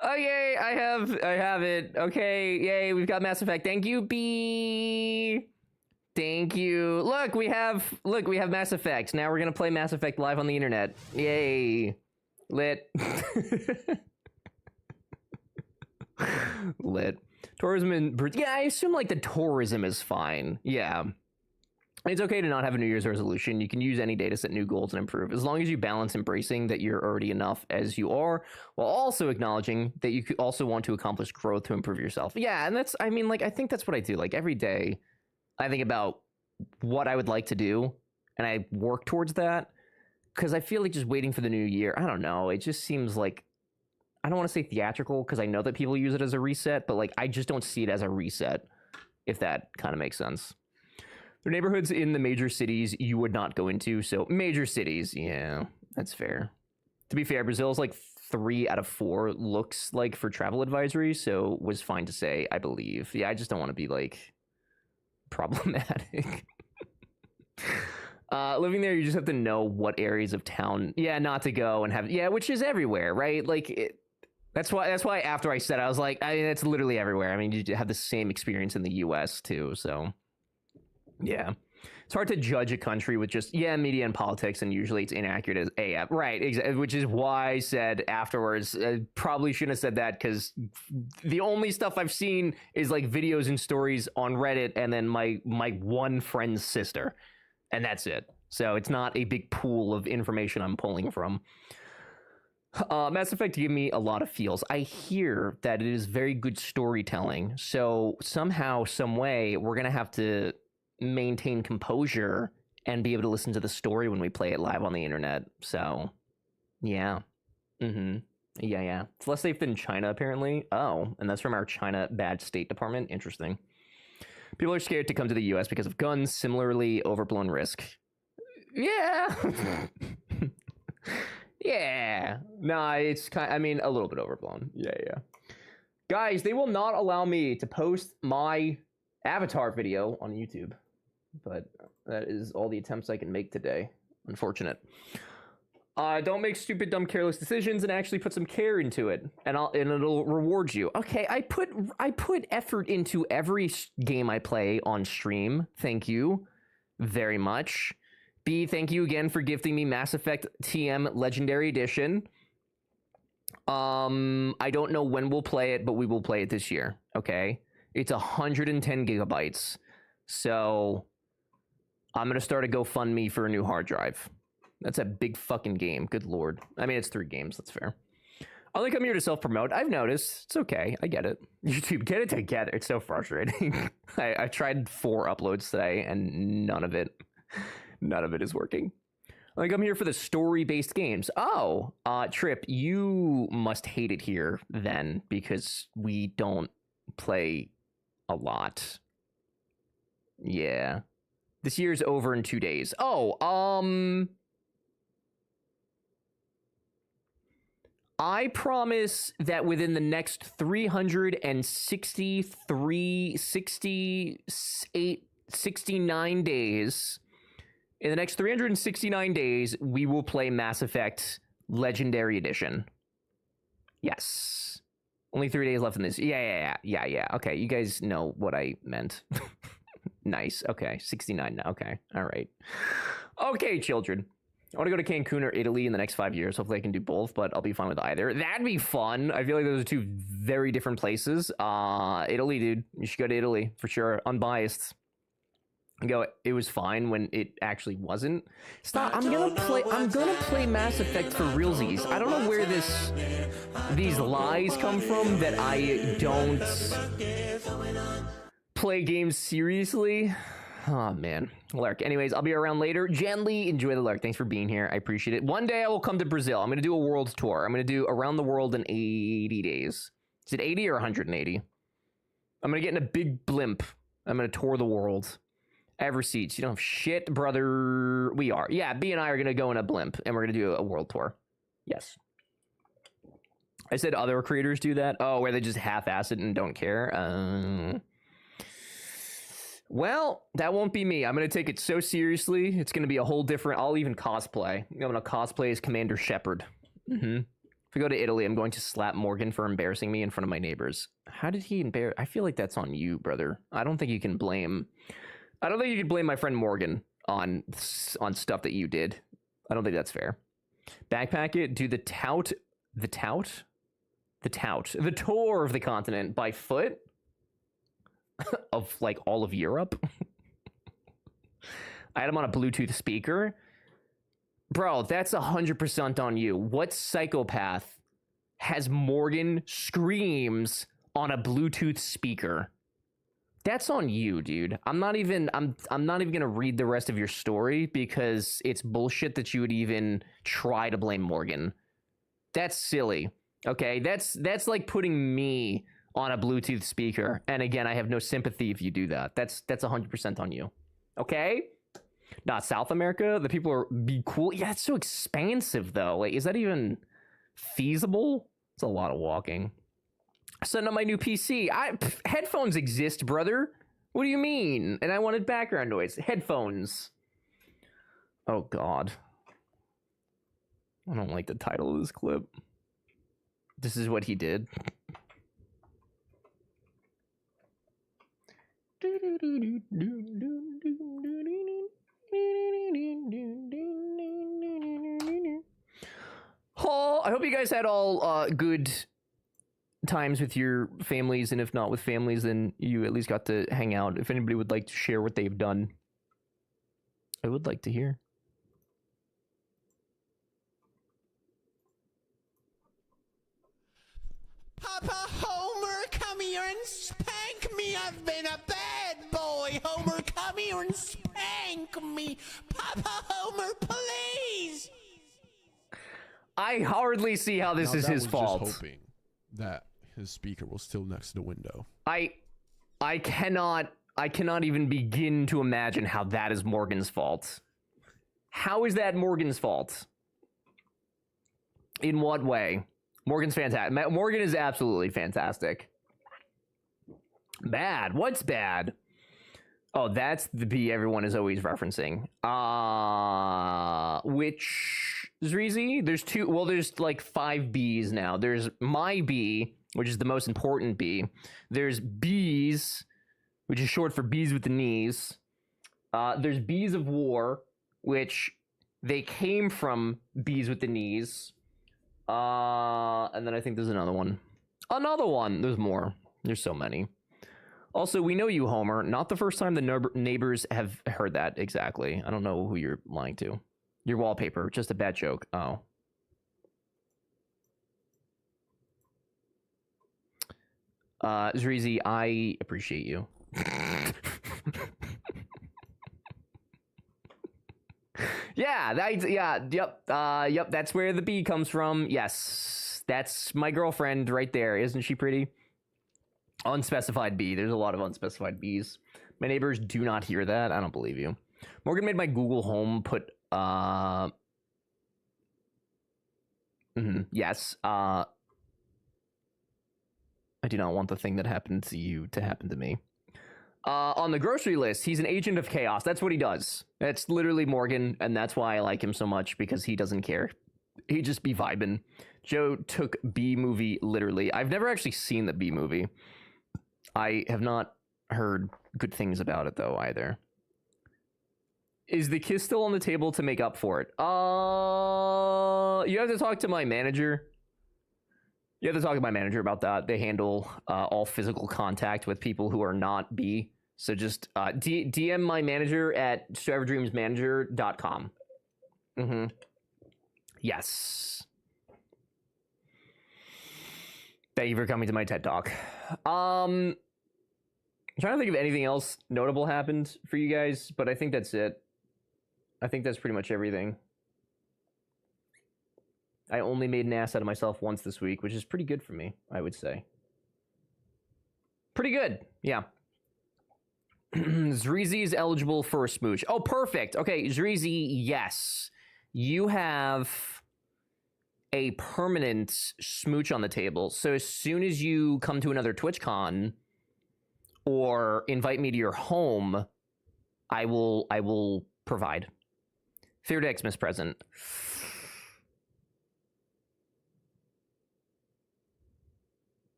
Oh yay, I have it. Okay, yay, we've got Mass Effect. Thank you, B. Thank you. Look, we have Mass Effect. Now we're gonna play Mass Effect live on the internet. Yay. Lit. Lit. Tourism in... Yeah, I assume like the tourism is fine. Yeah. It's okay to not have a New Year's resolution. You can use any day to set new goals and improve, as long as you balance embracing that you're already enough as you are, while also acknowledging that you could also want to accomplish growth to improve yourself. Yeah, and that's, I mean, like, I think that's what I do. Like, every day, I think about what I would like to do, and I work towards that. because I feel like just waiting for the new year, I don't know, it just seems like, I don't want to say theatrical because I know that people use it as a reset, but like I just don't see it as a reset, if that kind of makes sense. There are neighborhoods in the major cities you would not go into, so major cities, yeah, that's fair. To be fair, Brazil's like 3 out of 4 looks like for travel advisory, so was fine to say, I believe. Yeah, I just don't want to be like problematic. Living there, you just have to know what areas of town, not to go and have, which is everywhere, right? Like, that's why after I said, I was like, it's literally everywhere. I mean, you have the same experience in the US too, so yeah. It's hard to judge a country with just, media and politics, and usually it's inaccurate as AF. Right, which is why I said afterwards, probably shouldn't have said that, because the only stuff I've seen is like videos and stories on Reddit, and then my one friend's sister, and that's it. So it's not a big pool of information I'm pulling from. Mass Effect gave me a lot of feels. I hear that it is very good storytelling, so somehow, some way, we're going to have to maintain composure and be able to listen to the story when we play it live on the internet. So yeah. It's less safe than China, apparently. Oh, and that's from our China bad State Department. Interesting. People are scared to come to the US because of guns. Similarly, overblown risk. Yeah. Yeah. Nah, it's a little bit overblown. Yeah. Guys, they will not allow me to post my Avatar video on YouTube, but that is all the attempts I can make today. Unfortunate. Don't make stupid, dumb, careless decisions, and actually put some care into it, and it'll reward you. Okay, I put effort into every game I play on stream. Thank you very much. B, thank you again for gifting me Mass Effect TM Legendary Edition. I don't know when we'll play it, but we will play it this year. Okay. It's 110 gigabytes. So I'm going to start a GoFundMe for a new hard drive. That's a big fucking game. Good Lord. I mean, it's 3 games. That's fair. I only come here to self-promote. I've noticed. It's okay. I get it. YouTube, get it together. It's so frustrating. I tried 4 uploads today and none of it is working. Like, I'm here for the story-based games. Oh, Trip, you must hate it here then, because we don't play a lot. Yeah. This year's over in 2 days. Oh, I promise that within the next 369 days, in the next 369 days, we will play Mass Effect Legendary Edition. Yes. Only 3 days left in this. Yeah. Okay, you guys know what I meant. Nice. Okay, 69 now. Okay, all right. Okay, children. I want to go to Cancun or Italy in the next 5 years. Hopefully I can do both, but I'll be fine with either. That'd be fun. I feel like those are 2 very different places. Italy, dude. You should go to Italy for sure. Unbiased. It was fine when it actually wasn't. Stop. I'm gonna play Mass Effect for realsies. I don't know where these lies come from that I don't play games seriously. Oh man. Lurk. Anyways, I'll be around later. Gently enjoy the lurk. Thanks for being here. I appreciate it. One day I will come to Brazil. I'm gonna do a world tour. I'm gonna do around the world in 80 days. Is it 80 or 180? I'm gonna get in a big blimp. I'm gonna tour the world. I have receipts. You don't have shit, brother. We are. Yeah, B and I are going to go in a blimp, and we're going to do a world tour. Yes. I said other creators do that. Oh, where they just half-ass it and don't care. Well, that won't be me. I'm going to take it so seriously. It's going to be a whole different... I'll even cosplay. I'm going to cosplay as Commander Shepard. If we go to Italy, I'm going to slap Morgan for embarrassing me in front of my neighbors. How did he embarrass... I feel like that's on you, brother. I don't think you can blame... I don't think you can blame my friend Morgan on stuff that you did. I don't think that's fair. Backpack it, do the tour of the continent by foot of like all of Europe. I had him on a Bluetooth speaker. Bro, that's 100% on you. What psychopath has Morgan screams on a Bluetooth speaker? That's on you, dude. I'm not even gonna read the rest of your story because it's bullshit that you would even try to blame Morgan. That's silly. Okay, that's like putting me on a Bluetooth speaker. And again, I have no sympathy if you do that. That's 100% on you. Okay? Not South America. The people are be cool. Yeah, it's so expansive though. Like, is that even feasible? It's a lot of walking. Setting up my new PC. Headphones exist, brother. What do you mean? And I wanted background noise. Headphones. Oh God. I don't like the title of this clip. This is what he did. Oh, I hope you guys had all good times with your families, and if not with families, then you at least got to hang out. If anybody would like to share what they've done, I would like to hear. Papa Homer, come here and spank me. I've been a bad boy. Homer, come here and spank me. Papa Homer, please. I hardly see how this is his fault. Just hoping that his speaker was still next to the window. I cannot even begin to imagine how that is Morgan's fault. How is that Morgan's fault? In what way? Morgan's fantastic. Morgan is absolutely fantastic. Bad. What's bad? Oh, that's the bee everyone is always referencing. Which Zreezy? There's two. Well, there's like 5 bees now. There's my bee, which is the most important bee. There's bees, which is short for bees with the knees. There's bees of war, which they came from bees with the knees. And then I think there's another one. There's more. There's so many. Also, we know you, Homer. Not the first time the neighbors have heard that exactly. I don't know who you're lying to. Your wallpaper. Just a bad joke. Oh. Zreezy, I appreciate you. Yep, that's where the bee comes from. Yes, that's my girlfriend right there. Isn't she pretty? Unspecified bee. There's a lot of unspecified bees. My neighbors do not hear that. I don't believe you. Morgan made my Google Home put, yes, I do not want the thing that happened to you to happen to me. On the grocery list, he's an agent of chaos. That's what he does. That's literally Morgan, and that's why I like him so much, because he doesn't care. He just be vibing. Joe took Bee Movie literally. I've never actually seen the Bee Movie. I have not heard good things about it, though, either. Is the kiss still on the table to make up for it? You have to talk to my manager. You have to talk to my manager about that. They handle all physical contact with people who are not B. So just DM my manager at StriverdreamsManager.com. Yes. Thank you for coming to my TED Talk. I'm trying to think if anything else notable happened for you guys, but I think that's it. I think that's pretty much everything. I only made an ass out of myself once this week, which is pretty good for me, I would say. Pretty good, yeah. Zreezy is eligible for a smooch. Oh, perfect. Okay, Zreezy, yes. You have a permanent smooch on the table. So as soon as you come to another TwitchCon or invite me to your home, I will provide. Fair Xmas present.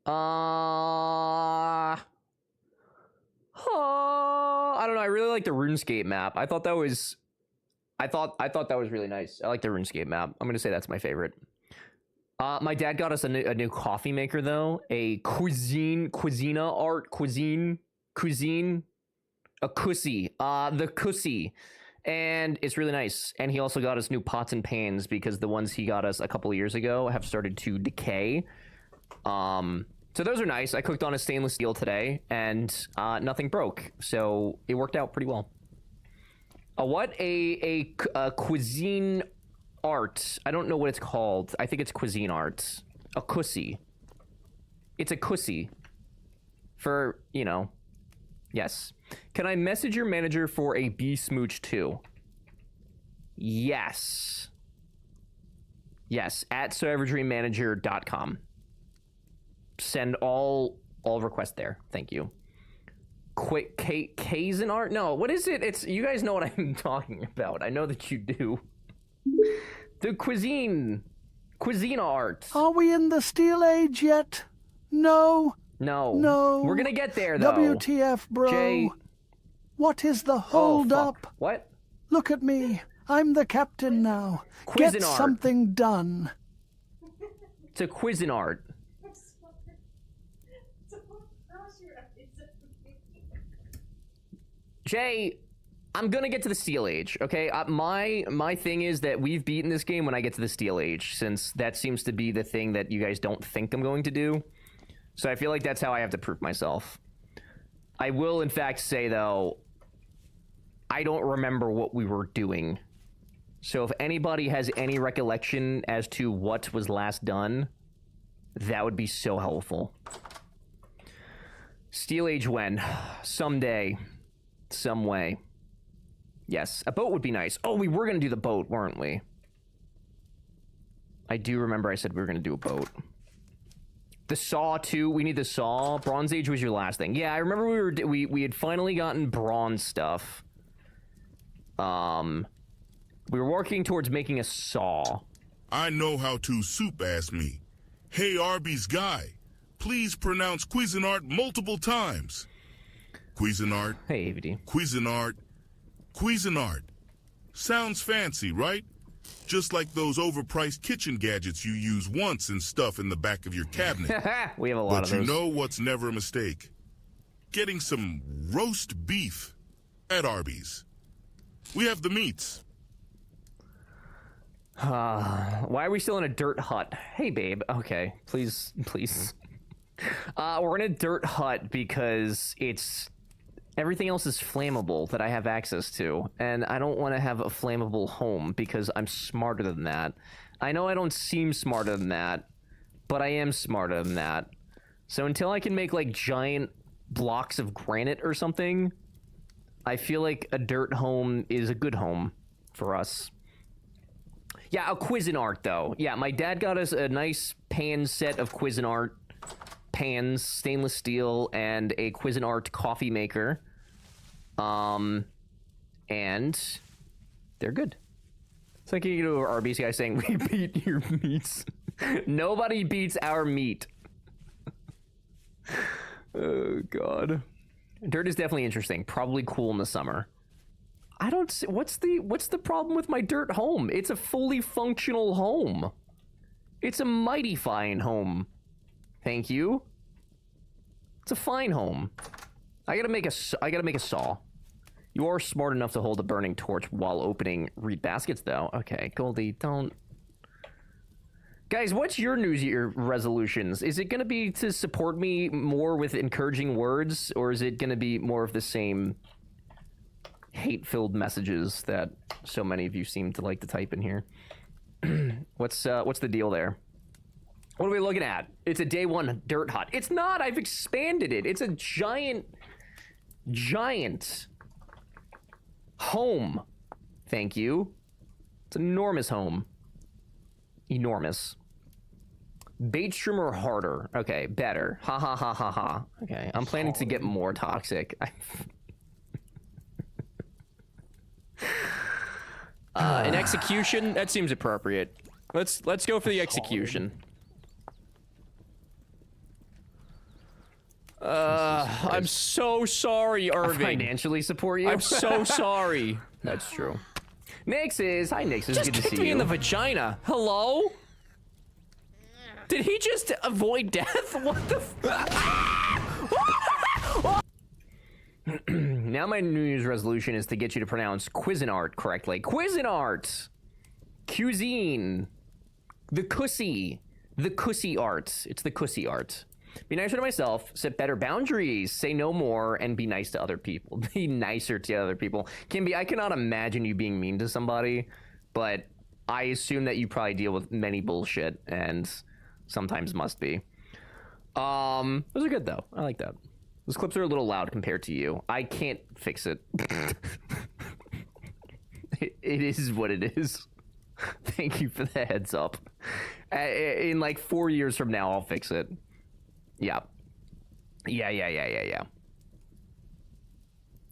I don't know. I really like the RuneScape map. I thought that was really nice. I like the RuneScape map. I'm gonna say that's my favorite. My dad got us a new coffee maker though, a cuisine, the Cussy, and it's really nice. And he also got us new pots and pans because the ones he got us a couple of years ago have started to decay. So those are nice. I cooked on a stainless steel today, and nothing broke, so it worked out pretty well. What? A cuisine art. I don't know what it's called. I think it's cuisine art. A cussy. It's a cussy. For, you know. Yes. Can I message your manager for a bee smooch too? Yes. Yes, at SoEverydreamManager.com. Send all requests there. Thank you. Quick Kaizen art? No, what is it? It's, you guys know what I'm talking about. I know that you do. The cuisine art. Are we in the Steel Age yet? No. No. We're gonna get there though. WTF, bro. Jay. What is the hold up? What? Look at me. I'm the captain now. Get Cuisinart. something done. It's a Cuisinart. Jay, I'm gonna get to the Steel Age, okay? My thing is that we've beaten this game when I get to the Steel Age, since that seems to be the thing that you guys don't think I'm going to do. So I feel like that's how I have to prove myself. I will, in fact, say, though, I don't remember what we were doing. So if anybody has any recollection as to what was last done, that would be so helpful. Steel Age when? Someday. Some way. Yes, a boat would be nice. Oh, we were going to do the boat, weren't we? I do remember I said we were going to do a boat. The saw, too. We need the saw. Bronze Age was your last thing. Yeah, I remember we had finally gotten bronze stuff. We were working towards making a saw. I know how to soup ask me. Hey, Arby's guy, please pronounce Cuisinart multiple times. Cuisinart. Hey, AVD. Cuisinart. Cuisinart. Sounds fancy, right? Just like those overpriced kitchen gadgets you use once and stuff in the back of your cabinet. We have a lot of those. But you know what's never a mistake? Getting some roast beef at Arby's. We have the meats. Why are we still in a dirt hut? Hey, babe. Okay, please. We're in a dirt hut because everything else is flammable that I have access to, and I don't want to have a flammable home because I'm smarter than that. I know I don't seem smarter than that, but I am smarter than that. So until I can make, like, giant blocks of granite or something, I feel like a dirt home is a good home for us. Yeah, a Cuisinart, though. Yeah, my dad got us a nice pan set of Cuisinart pans, stainless steel, and a Cuisinart coffee maker. And they're good. It's like you go to our RBC guy saying, we beat your meats. Nobody beats our meat. Oh, God. Dirt is definitely interesting. Probably cool in the summer. I don't see, what's the problem with my dirt home? It's a fully functional home. It's a mighty fine home. Thank you. It's a fine home. I gotta make a saw. You are smart enough to hold a burning torch while opening reed baskets, though. Okay, Goldie, don't. Guys, what's your New Year resolutions? Is it gonna be to support me more with encouraging words, or is it gonna be more of the same hate-filled messages that so many of you seem to like to type in here? What's the deal there? What are we looking at? It's a day one dirt hut. It's not. I've expanded it. It's a giant home. Thank you. It's an enormous home. Enormous. Bait streamer harder. Okay, better. Ha ha ha ha ha. Okay, I'm planning to get more toxic. An execution? That seems appropriate. Let's go for the execution. I'm so sorry, Irving. I financially support you. I'm so sorry. That's true. Nixes, hi Nixes. Just good to see you. Kicked me in the vagina. Hello? Did he just avoid death? What the? Now my New Year's resolution is to get you to pronounce Cuisinart correctly. Cuisinart, cuisine, the cussy, The Cussy art. It's the Cussy art. Be nicer to myself, set better boundaries, say no more, and be nice to other people. Be nicer to other people. Kimby, I cannot imagine you being mean to somebody, but I assume that you probably deal with many bullshit, and sometimes must be. Those are good, though. I like that. Those clips are a little loud compared to you. I can't fix it. It is what it is. Thank you for the heads up. In like 4 years from now, I'll fix it. Yeah. Yeah.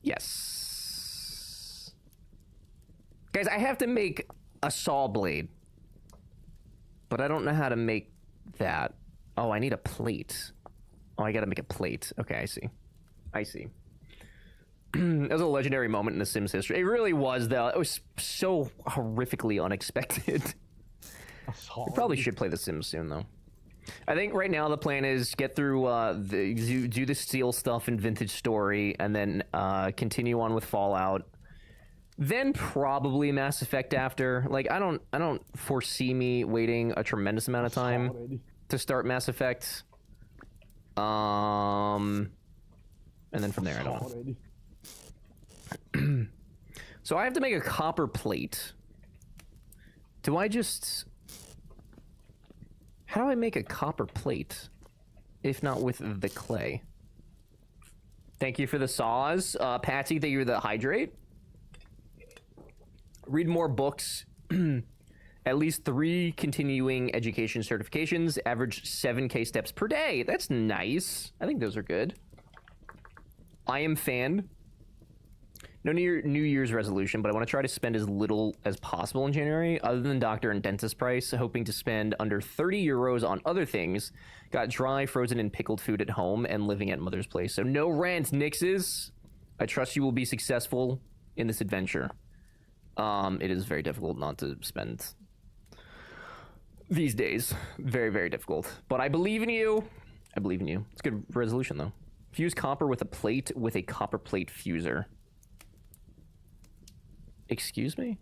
Yes. Guys, I have to make a saw blade. But I don't know how to make that. Oh, I need a plate. Oh, I gotta make a plate. Okay, I see. That was a legendary moment in The Sims history. It really was, though. It was so horrifically unexpected. I probably should play The Sims soon, though. I think right now the plan is get through do the Steel stuff in Vintage Story, and then continue on with Fallout. Then probably Mass Effect after. Like, I don't foresee me waiting a tremendous amount of time to start Mass Effect. And then from there, I don't know. So I have to make a copper plate. Do I just... How do I make a copper plate, if not with the clay? Thank you for the saws. Patsy, thank you for the hydrate. Read more books. At least 3 continuing education certifications. Average 7K steps per day. That's nice. I think those are good. I am fan. No New Year's resolution, but I want to try to spend as little as possible in January, other than doctor and dentist price, hoping to spend under 30 euros on other things. Got dry, frozen, and pickled food at home and living at mother's place. So no rant, Nixes. I trust you will be successful in this adventure. It is very difficult not to spend these days. Very, very difficult. But I believe in you. I believe in you. It's a good resolution, though. Fuse copper with a plate with a copper plate fuser. Excuse me?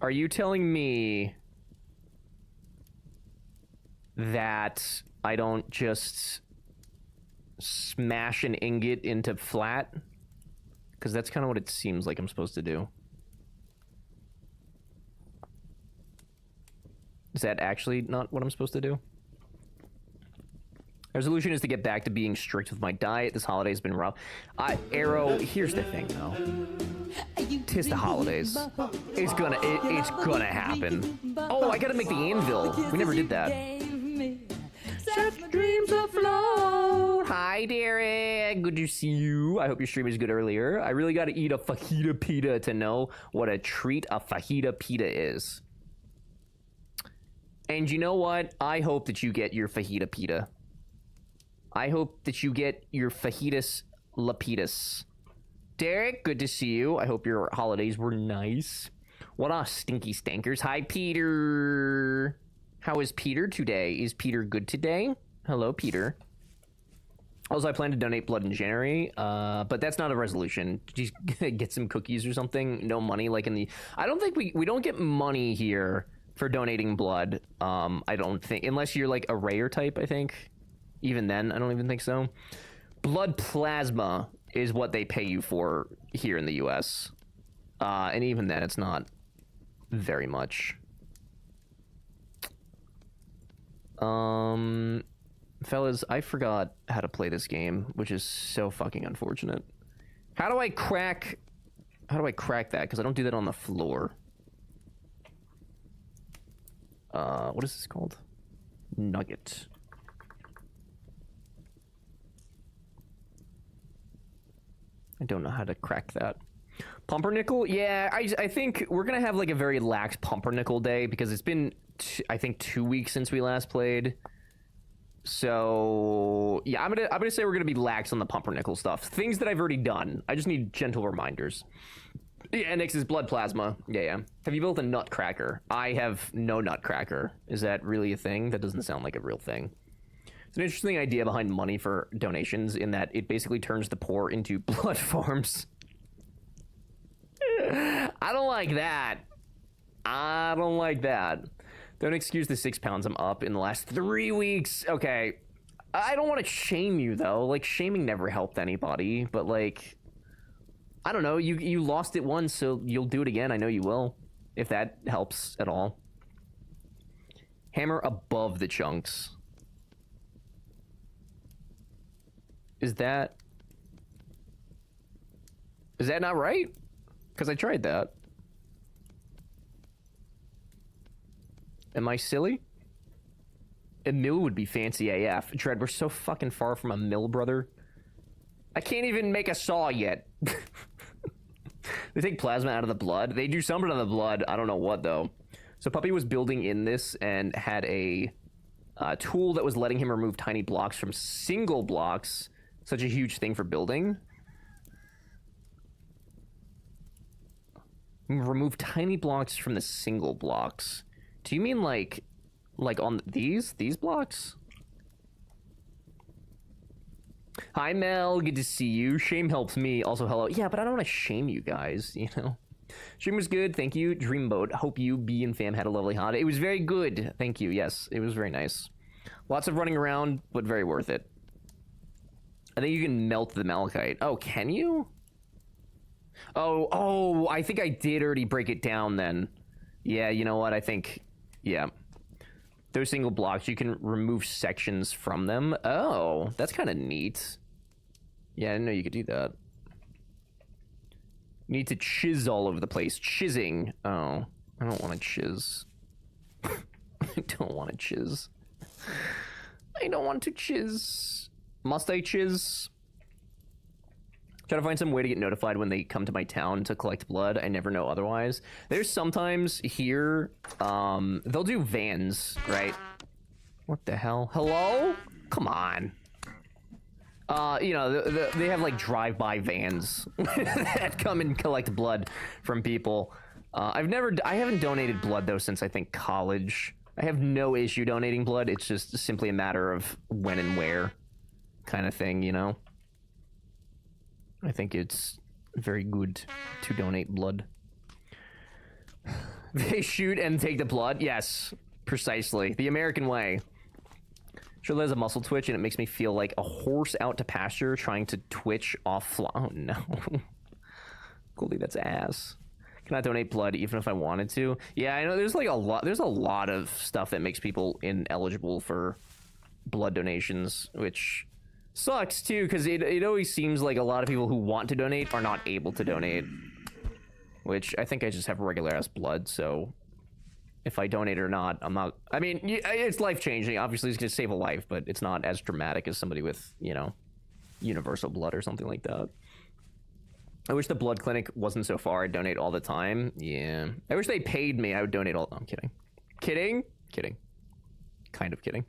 Are you telling me that I don't just smash an ingot into flat? Because that's kind of what it seems like I'm supposed to do. Is that actually not what I'm supposed to do? Resolution is to get back to being strict with my diet. This holiday has been rough. Arrow, here's the thing, though. 'Tis the holidays. It's gonna happen. Oh, I gotta make the anvil. We never did that. Set dreams afloat. Hi, Derek. Good to see you. I hope your stream is good earlier. I really gotta eat a fajita pita to know what a treat a fajita pita is. And you know what? I hope that you get your fajita pita. I hope that you get your fajitas lapitas. Derek, good to see you. I hope your holidays were nice. What a stinky stankers. Hi, Peter. How is Peter today? Is Peter good today? Hello, Peter. Also, I plan to donate blood in January, but that's not a resolution. Just get some cookies or something. No money, like in the... I don't think we don't get money here for donating blood. I don't think, unless you're like a rare type, I think. Even then, I don't even think so. Blood plasma is what they pay you for here in the US. And even then, it's not very much. Fellas, I forgot how to play this game, which is so fucking unfortunate. How do I crack that? Because I don't do that on the floor. What is this called? Nugget. I don't know how to crack that. Pumpernickel? Yeah, I think we're gonna have like a very lax pumpernickel day because it's been, I think, 2 weeks since we last played. So yeah, I'm gonna say we're gonna be lax on the pumpernickel stuff. Things that I've already done. I just need gentle reminders. Yeah, next is blood plasma. Yeah. Have you built a nutcracker? I have no nutcracker. Is that really a thing? That doesn't sound like a real thing. It's an interesting idea behind money for donations in that it basically turns the poor into blood farms. I don't like that. I don't like that. Don't excuse the 6 pounds I'm up in the last 3 weeks. Okay. I don't want to shame you, though. Like, shaming never helped anybody. But, like, I don't know. You lost it once, so you'll do it again. I know you will. If that helps at all. Hammer above the chunks. Is that not right? Because I tried that. Am I silly? A mill would be fancy AF. Dread, we're so fucking far from a mill, brother. I can't even make a saw yet. They take plasma out of the blood. They do something on the blood. I don't know what, though. So Puppy was building in this and had a tool that was letting him remove tiny blocks from single blocks. Such a huge thing for building. Remove tiny blocks from the single blocks. Do you mean like on these blocks? Hi Mel, good to see you. Shame helps me. Also hello. Yeah, but I don't want to shame you guys, you know. Stream was good, thank you. Dreamboat, hope you, B, and fam had a lovely holiday. It was very good, thank you. Yes, it was very nice. Lots of running around, but very worth it. I think you can melt the malachite. Oh, can you? Oh, I think I did already break it down then. Yeah, you know what? I think, yeah. Those single blocks, you can remove sections from them. Oh, that's kind of neat. Yeah, I didn't know you could do that. You need to chiz all over the place. Chizzing. Oh, I don't want to chiz. I don't want to chiz. I don't want to chiz. Must I chiz? Try to find some way to get notified when they come to my town to collect blood. I never know otherwise. There's sometimes here, they'll do vans, right? What the hell? Hello? Come on. You know, they have like drive-by vans that come and collect blood from people. I haven't donated blood though since I think college. I have no issue donating blood. It's just simply a matter of when and where kind of thing, you know? I think it's very good to donate blood. They shoot and take the blood? Yes, precisely. The American way. Sure, there's a muscle twitch and it makes me feel like a horse out to pasture trying to twitch off Oh no. Goldie, that's ass. Cannot donate blood even if I wanted to. Yeah, I know there's like there's a lot of stuff that makes people ineligible for blood donations, which sucks too, because it always seems like a lot of people who want to donate are not able to donate. Which I think I just have regular ass blood, so if I donate or not, I'm not. I mean, it's life changing. Obviously, it's gonna save a life, but it's not as dramatic as somebody with, you know, universal blood or something like that. I wish the blood clinic wasn't so far. I'd donate all the time. Yeah. I wish they paid me. I would donate all. I'm kidding. Kidding? Kidding. Kind of kidding.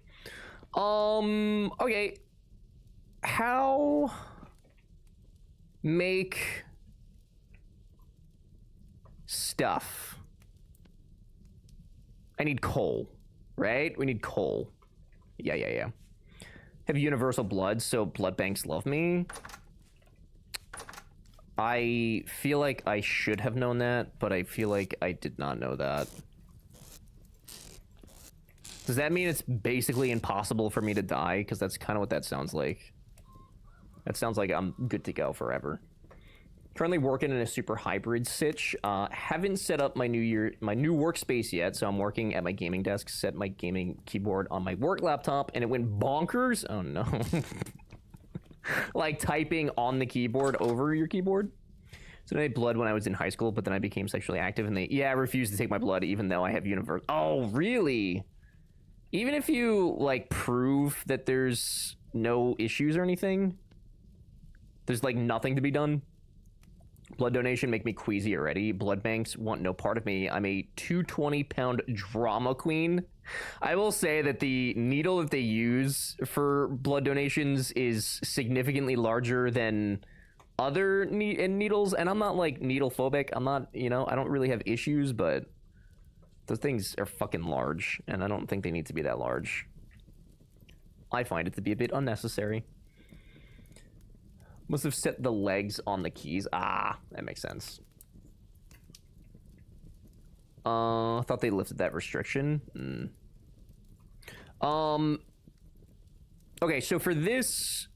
Okay. How make stuff? I need coal, right? We need coal. Yeah. Have universal blood, so blood banks love me. I feel like I should have known that, but I feel like I did not know that. Does that mean it's basically impossible for me to die? Because that's kind of what that sounds like. That sounds like I'm good to go forever. Currently working in a super hybrid sitch. Haven't set up my new workspace yet, so I'm working at my gaming desk, set my gaming keyboard on my work laptop, and it went bonkers. Oh no. Like typing on the keyboard over your keyboard. So I had blood when I was in high school, but then I became sexually active and they refused to take my blood even though I have universal. Oh, really? Even if you like prove that there's no issues or anything, there's like nothing to be done. Blood donation make me queasy already. Blood banks want no part of me. I'm a 220-pound drama queen. I will say that the needle that they use for blood donations is significantly larger than other needles, and I'm not like needle phobic. I'm not, you know, I don't really have issues, but those things are fucking large, and I don't think they need to be that large. I find it to be a bit unnecessary. Must have set the legs on the keys. Ah, that makes sense. Thought they lifted that restriction. Okay, so for this...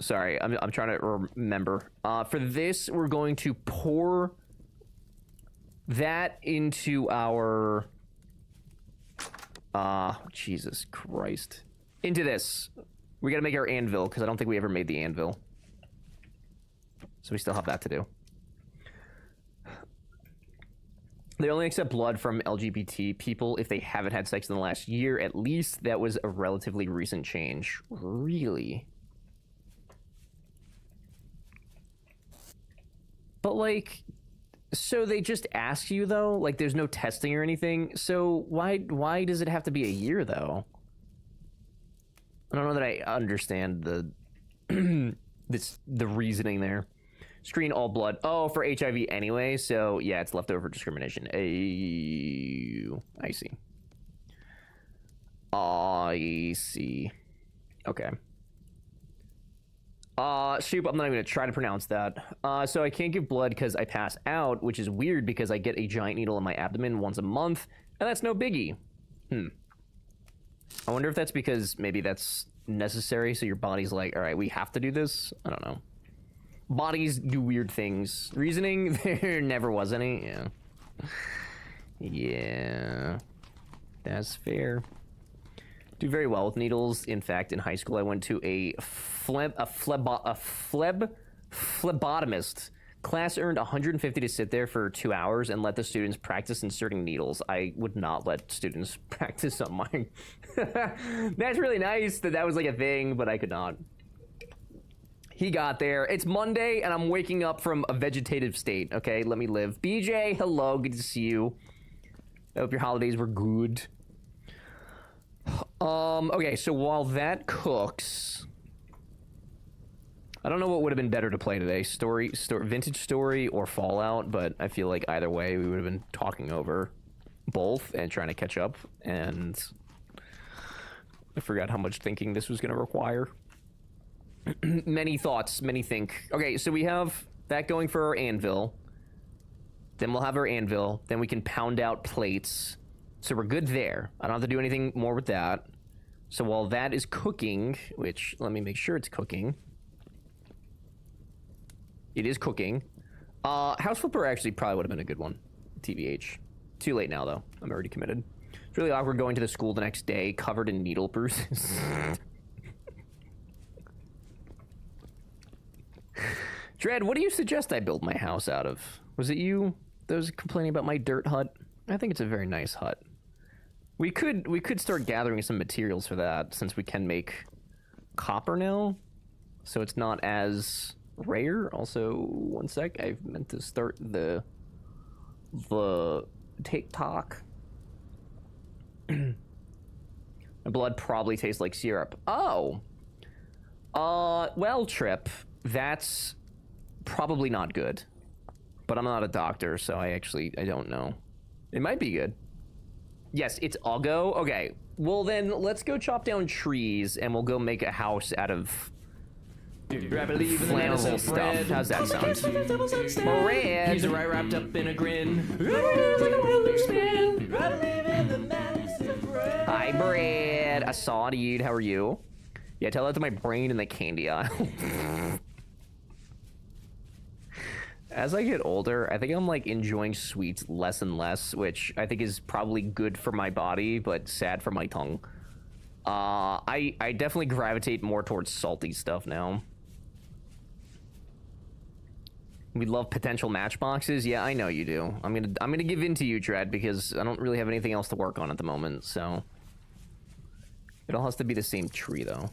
Sorry, I'm trying to remember. For this, we're going to pour that into our... Jesus Christ. Into this. We gotta make our anvil, because I don't think we ever made the anvil. So we still have that to do. They only accept blood from LGBT people if they haven't had sex in the last year. At least that was a relatively recent change. Really? But, like, so they just ask you, though? Like, there's no testing or anything? So why does it have to be a year, though? I don't know that I understand the the reasoning there. Screen all blood. Oh, for HIV anyway, so yeah, it's leftover discrimination. I see. I see. Okay. Soup, I'm not even gonna try to pronounce that. So I can't give blood because I pass out, which is weird because I get a giant needle in my abdomen once a month, and that's no biggie. I wonder if that's because maybe that's necessary, so your body's like, all right, we have to do this? I don't know. Bodies do weird things. Reasoning? There never was any. Yeah. Yeah. That's fair. Do very well with needles. In fact, in high school, I went to a phlebotomist. Class earned $150 to sit there for 2 hours and let the students practice inserting needles. I would not let students practice on mine. That's really nice that that was like a thing, but I could not. He got there. It's Monday, and I'm waking up from a vegetative state. Okay, let me live. BJ, hello. Good to see you. I hope your holidays were good. Okay, so while that cooks... I don't know what would have been better to play today. Vintage Story or Fallout, but I feel like either way, we would have been talking over both and trying to catch up, and I forgot how much thinking this was going to require. Many thoughts, many think. Okay, so we have that going for our anvil. Then we'll have our anvil. Then we can pound out plates. So we're good there. I don't have to do anything more with that. So while that is cooking, which, let me make sure it's cooking. It is cooking. House Flipper actually probably would have been a good one. TBH. Too late now, though. I'm already committed. It's really awkward going to the school the next day covered in needle bruises. Dread, what do you suggest I build my house out of? Was it you that was complaining about my dirt hut? I think it's a very nice hut. We could start gathering some materials for that, since we can make copper now, so it's not as rare. Also, one sec, I meant to start the TikTok. My blood probably tastes like syrup. Oh, well, Trip, that's probably not good, but I'm not a doctor, so I don't know. It might be good. Yes, it's Uggo. Okay, well then let's go chop down trees and we'll go make a house out of flammable stuff. How's that sound? Bread. He's right wrapped up in a grin. Hi, Bread. I saw it. How are you? Yeah, tell that to my brain in the candy aisle. As I get older, I think I'm like enjoying sweets less and less, which I think is probably good for my body, but sad for my tongue. I definitely gravitate more towards salty stuff now. We love potential matchboxes. Yeah, I know you do. I'm gonna give in to you, Dread, because I don't really have anything else to work on at the moment. So it all has to be the same tree, though.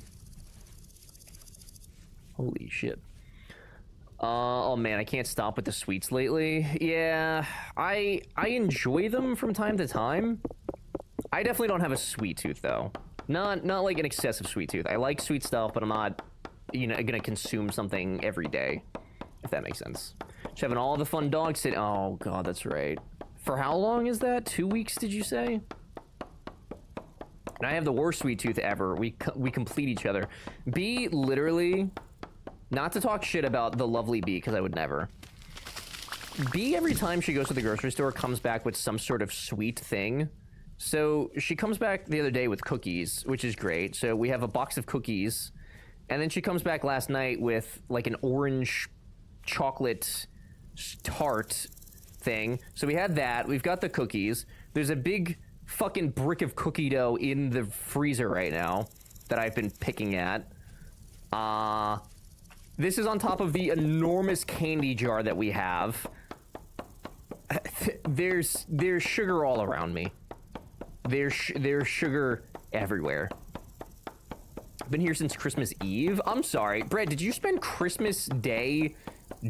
Holy shit. Oh man, I can't stop with the sweets lately. Yeah, I enjoy them from time to time. I definitely don't have a sweet tooth though. Not like an excessive sweet tooth. I like sweet stuff, but I'm not, gonna consume something every day, if that makes sense. Just having all the fun dog sit. Oh god, that's right. For how long is that? 2 weeks, did you say? And I have the worst sweet tooth ever. We complete each other. B literally. Not to talk shit about the lovely bee, because I would never. B, every time she goes to the grocery store, comes back with some sort of sweet thing. So she comes back the other day with cookies, which is great. So we have a box of cookies. And then she comes back last night with like an orange chocolate tart thing. So we had that. We've got the cookies. There's a big fucking brick of cookie dough in the freezer right now that I've been picking at. This is on top of the enormous candy jar that we have. There's sugar all around me. There's sugar everywhere. I've been here since Christmas Eve. I'm sorry. Brad, did you spend Christmas Day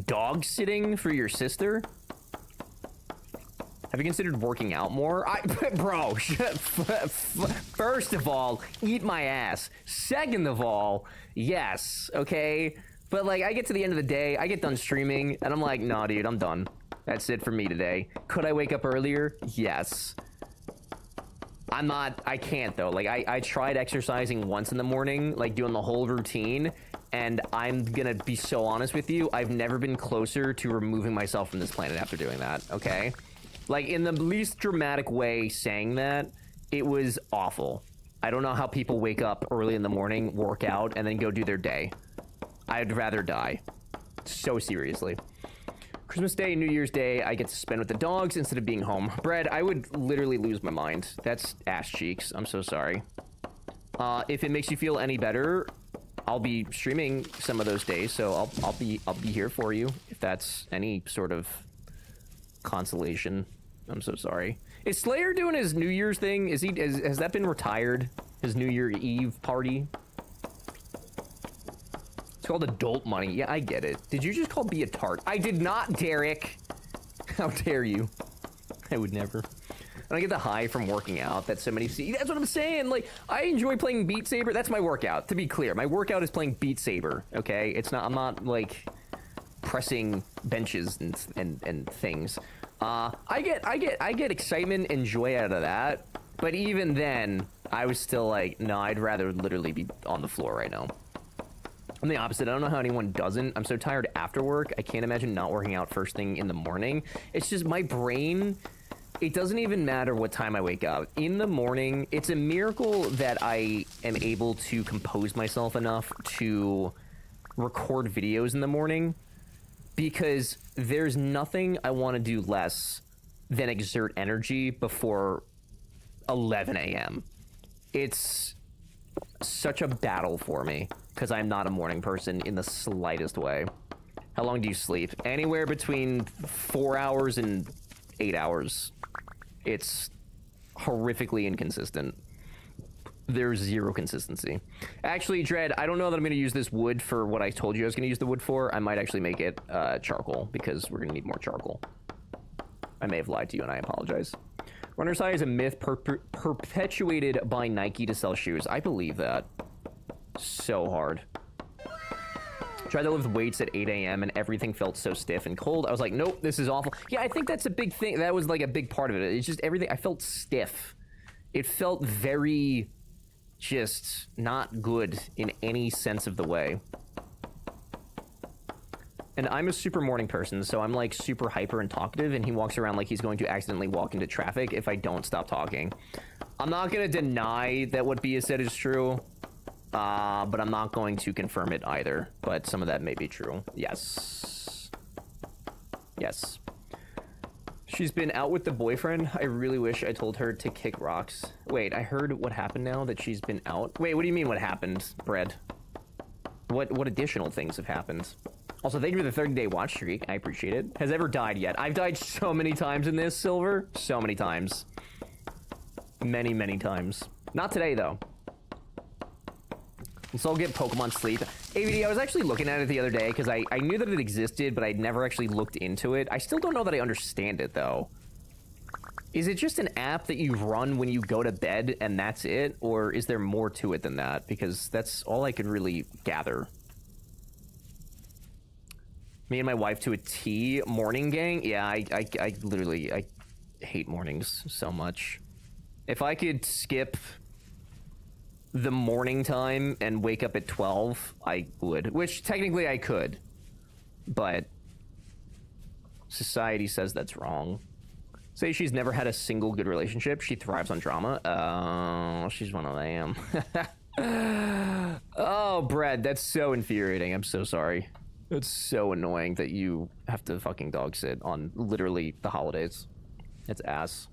dog sitting for your sister? Have you considered working out more? Bro, first of all, eat my ass. Second of all, yes, okay? But, like, I get to the end of the day, I get done streaming, and I'm like, nah, dude, I'm done. That's it for me today. Could I wake up earlier? Yes. I can't, though. Like, I tried exercising once in the morning, like, doing the whole routine, and I'm gonna be so honest with you, I've never been closer to removing myself from this planet after doing that, okay? Like, in the least dramatic way saying that, it was awful. I don't know how people wake up early in the morning, work out, and then go do their day. I'd rather die. So seriously. Christmas Day, New Year's Day, I get to spend with the dogs instead of being home. Brad, I would literally lose my mind. That's ass cheeks. I'm so sorry. If it makes you feel any better, I'll be streaming some of those days, so I'll be here for you if that's any sort of consolation. I'm so sorry. Is Slayer doing his New Year's thing? Has that been retired? His New Year Eve party? It's called adult money. Yeah, I get it. Did you just call B a tart? I did not, Derek. How dare you? I would never. And I get the high from working out. That's so many. See, that's what I'm saying. Like, I enjoy playing Beat Saber. That's my workout. To be clear, my workout is playing Beat Saber. Okay, it's not. I'm not like pressing benches and things. I get excitement and joy out of that. But even then, I was still like, no, I'd rather literally be on the floor right now. I'm the opposite. I don't know how anyone doesn't. I'm so tired after work. I can't imagine not working out first thing in the morning. It's just my brain, it doesn't even matter what time I wake up. In the morning, it's a miracle that I am able to compose myself enough to record videos in the morning, because there's nothing I want to do less than exert energy before 11 a.m. It's such a battle for me, because I'm not a morning person in the slightest way. How long do you sleep? Anywhere between 4 hours and 8 hours. It's horrifically inconsistent. There's zero consistency. Actually, Dread, I don't know that I'm going to use this wood for what I told you I was going to use the wood for. I might actually make it charcoal, because we're going to need more charcoal. I may have lied to you, and I apologize. Runner's high is a myth perpetuated by Nike to sell shoes. I believe that. So hard. Tried to lift weights at 8 a.m. and everything felt so stiff and cold. I was like, nope, this is awful. Yeah, I think that's a big thing. That was like a big part of it. It's just everything. I felt stiff. It felt very just not good in any sense of the way. And I'm a super morning person, so I'm like super hyper and talkative, and he walks around like he's going to accidentally walk into traffic if I don't stop talking. I'm not going to deny that what Bia said is true, but I'm not going to confirm it either. But some of that may be true. Yes. Yes. She's been out with the boyfriend. I really wish I told her to kick rocks. Wait, I heard what happened now that she's been out. Wait, what do you mean what happened, Brad? What additional things have happened? Also, thank you for the 30-day watch streak. I appreciate it. Has ever died yet? I've died so many times in this, Silver. So many times. Many, many times. Not today, though. So I'll get Pokemon Sleep. AVD, I was actually looking at it the other day because I knew that it existed, but I'd never actually looked into it. I still don't know that I understand it, though. Is it just an app that you run when you go to bed and that's it? Or is there more to it than that? Because that's all I could really gather. Me and my wife to a T. Morning gang? Yeah, I literally, I hate mornings so much. If I could skip the morning time and wake up at 12, I would. Which, technically, I could. But Society says that's wrong. Say she's never had a single good relationship. She thrives on drama. Oh, she's one of them. Oh, Brad, that's so infuriating. I'm so sorry. It's so annoying that you have to fucking dog sit on literally the holidays. It's ass.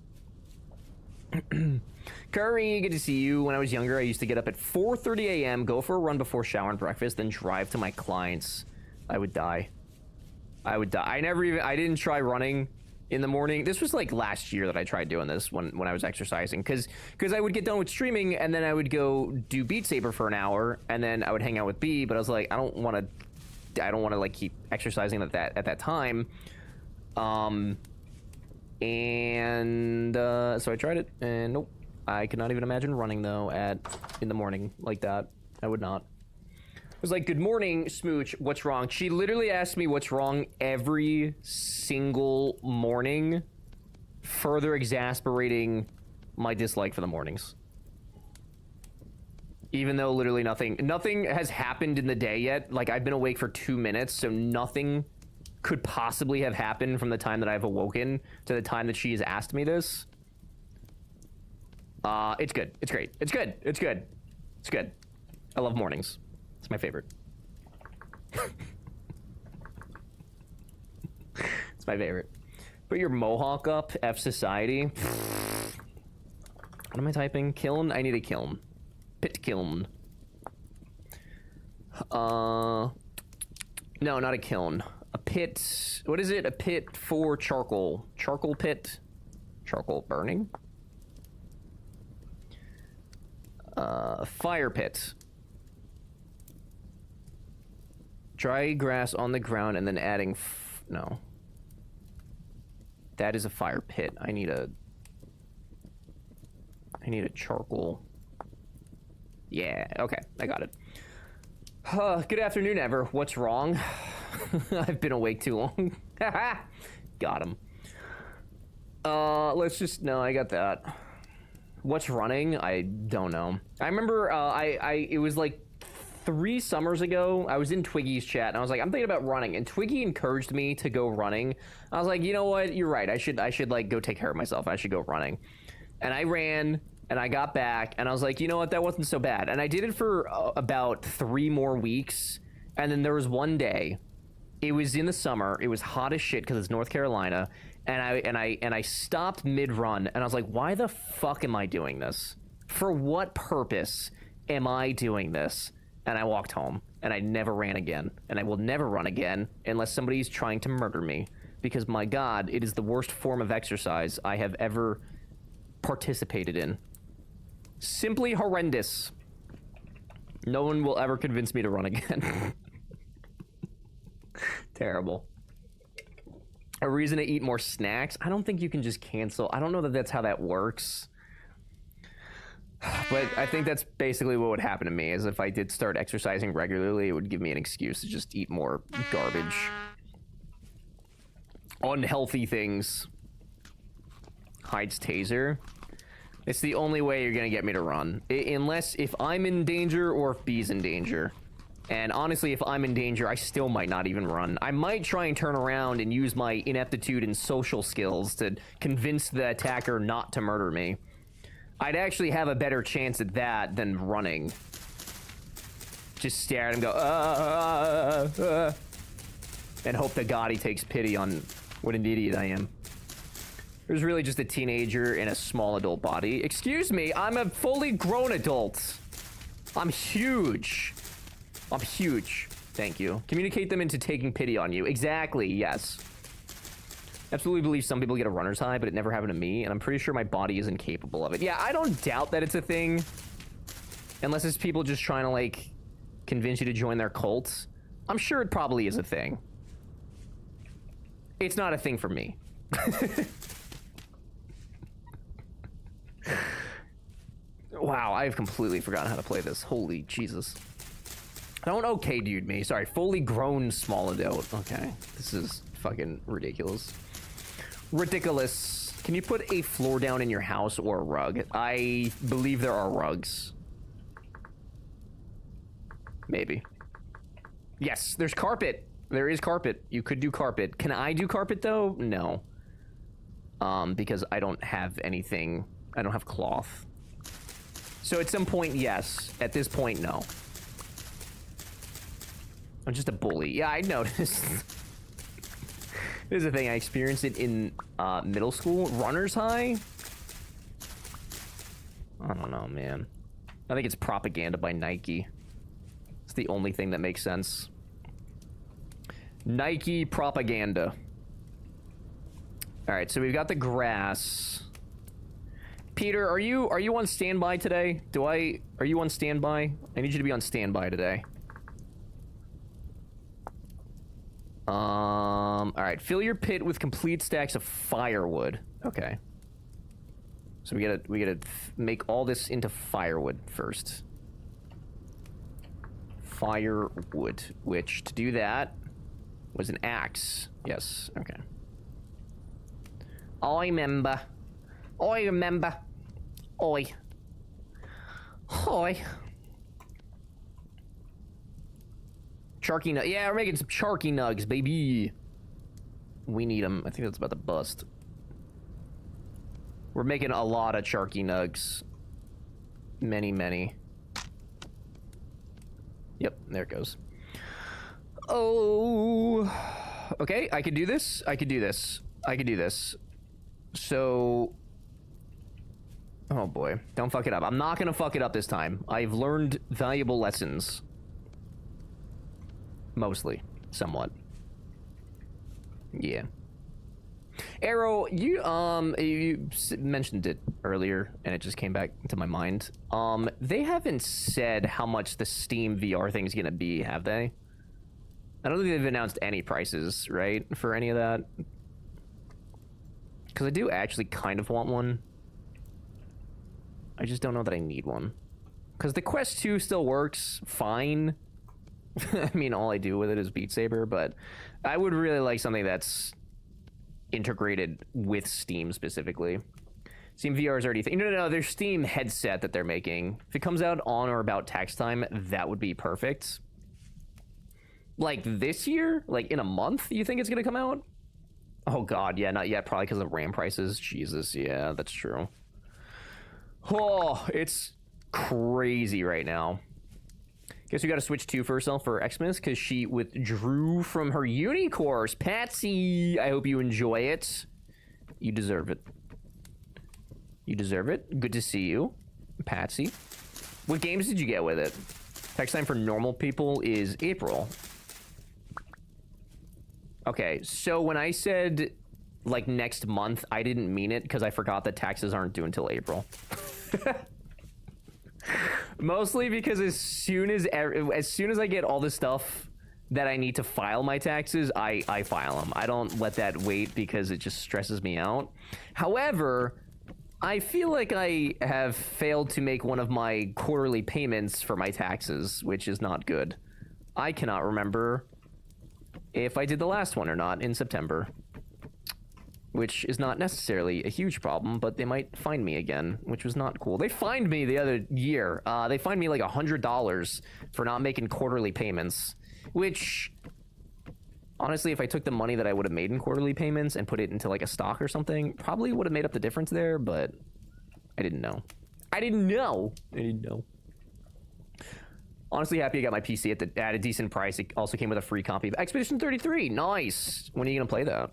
Curry, good to see you. When I was younger, I used to get up at 4:30 a.m., go for a run before shower and breakfast, then drive to my clients. I would die. I would die. I didn't try running in the morning. This was like last year that I tried doing this when I was exercising, because I would get done with streaming and then I would go do Beat Saber for an hour and then I would hang out with B, but I was like, I don't want to like keep exercising at that time. So I tried it and nope. I could not even imagine running though in the morning like that. I would not. It was like, good morning, Smooch, what's wrong? She literally asked me what's wrong every single morning, further exasperating my dislike for the mornings. Even though literally nothing has happened in the day yet. Like, I've been awake for 2 minutes, so nothing could possibly have happened from the time that I've awoken to the time that she has asked me this. It's good. It's great. It's good. It's good. It's good. I love mornings. It's my favorite. It's my favorite. Put your mohawk up, F Society. What am I typing? Kiln? I need a kiln. Pit kiln. No, not a kiln. A pit. What is it? A pit for charcoal. Charcoal pit. Charcoal burning. Fire pit. Dry grass on the ground and then adding no. That is a fire pit. I need a charcoal. Yeah, okay, I got it. Good afternoon, Ever. What's wrong? I've been awake too long. Got him. Let's just, no, I got that. What's running? I don't know. I remember, it was like 3 summers ago, I was in Twiggy's chat, and I was like, I'm thinking about running, and Twiggy encouraged me to go running. I was like, you know what? You're right. I should like, go take care of myself. I should go running. And I ran, and I got back, and I was like, you know what? That wasn't so bad. And I did it for about 3 more weeks, and then there was one day, it was in the summer, it was hot as shit because it's North Carolina, and I stopped mid-run, and I was like, why the fuck am I doing this? For what purpose am I doing this? And I walked home, and I never ran again, and I will never run again unless somebody's trying to murder me, because my God, it is the worst form of exercise I have ever participated in. Simply horrendous. No one will ever convince me to run again. Terrible. A reason to eat more snacks? I don't think you can just cancel. I don't know that that's how that works. But I think that's basically what would happen to me, is if I did start exercising regularly, it would give me an excuse to just eat more garbage. Unhealthy things. Hides taser. It's the only way you're gonna get me to run. Unless if I'm in danger or if B's in danger. And honestly, if I'm in danger, I still might not even run. I might try and turn around and use my ineptitude and social skills to convince the attacker not to murder me. I'd actually have a better chance at that than running. Just stare at him and go, and hope that God he takes pity on what an idiot I am. There's really just a teenager in a small adult body. Excuse me, I'm a fully grown adult. I'm huge. I'm huge. Thank you. Communicate them into taking pity on you. Exactly, yes. Absolutely believe some people get a runner's high, but it never happened to me, and I'm pretty sure my body is incapable of it. Yeah, I don't doubt that it's a thing. Unless it's people just trying to, like, convince you to join their cults. I'm sure it probably is a thing. It's not a thing for me. Wow, I've completely forgotten how to play this. Holy Jesus. Don't okay dude me. Sorry, fully grown small adult. Okay, this is fucking ridiculous. Ridiculous. Can you put a floor down in your house or a rug? I believe there are rugs. Maybe. Yes, there's carpet. There is carpet. You could do carpet. Can I do carpet though? No. Because I don't have anything. I don't have cloth. So at some point, yes. At this point, no. I'm just a bully. Yeah, I noticed. This is the thing. I experienced it in middle school. Runner's high? I don't know, man. I think it's propaganda by Nike. It's the only thing that makes sense. Nike propaganda. All right, so we've got the grass. Peter, are you on standby today? Are you on standby? I need you to be on standby today. All right, fill your pit with complete stacks of firewood. Okay. So we gotta make all this into firewood first. Firewood, which to do that was an axe. Yes, okay. I remember. Oi. Hi. Charky nug. Yeah, we're making some charky nugs, baby. We need them. I think that's about to bust. We're making a lot of charky nugs. Many. Yep, there it goes. Oh. Okay, I could do this. I could do this. So... Oh boy, don't fuck it up. I'm not gonna fuck it up this time. I've learned valuable lessons. Mostly. Somewhat. Yeah. Arrow, you mentioned it earlier, and it just came back to my mind. They haven't said how much the Steam VR thing's gonna be, have they? I don't think they've announced any prices, right, for any of that. Because I do actually kind of want one. I just don't know that I need one. Because the Quest 2 still works fine. I mean, all I do with it is Beat Saber, but I would really like something that's integrated with Steam specifically. Steam VR is already... No, there's Steam headset that they're making. If it comes out on or about tax time, that would be perfect. Like this year? Like in a month, you think it's going to come out? Oh god, yeah, not yet. Probably because of RAM prices. Jesus, yeah, that's true. Oh, it's crazy right now. Guess we got to switch to for herself for Xmas because she withdrew from her uni course. Patsy, I hope you enjoy it. You deserve it. You deserve it. Good to see you, Patsy. What games did you get with it? Tax time for normal people is April. Okay, so when I said like next month, I didn't mean it because I forgot that taxes aren't due until April. Mostly because as soon as I get all the stuff that I need to file my taxes, I file them. I don't let that wait because it just stresses me out. However, I feel like I have failed to make one of my quarterly payments for my taxes, which is not good. I cannot remember if I did the last one or not in September, which is not necessarily a huge problem, but they might find me again, which was not cool. They fined me the other year. They fined me like $100 for not making quarterly payments, which honestly, if I took the money that I would have made in quarterly payments and put it into like a stock or something, probably would have made up the difference there, but I didn't know. I didn't know. Honestly, happy I got my PC at a decent price. It also came with a free copy of Expedition 33. Nice. When are you gonna play that?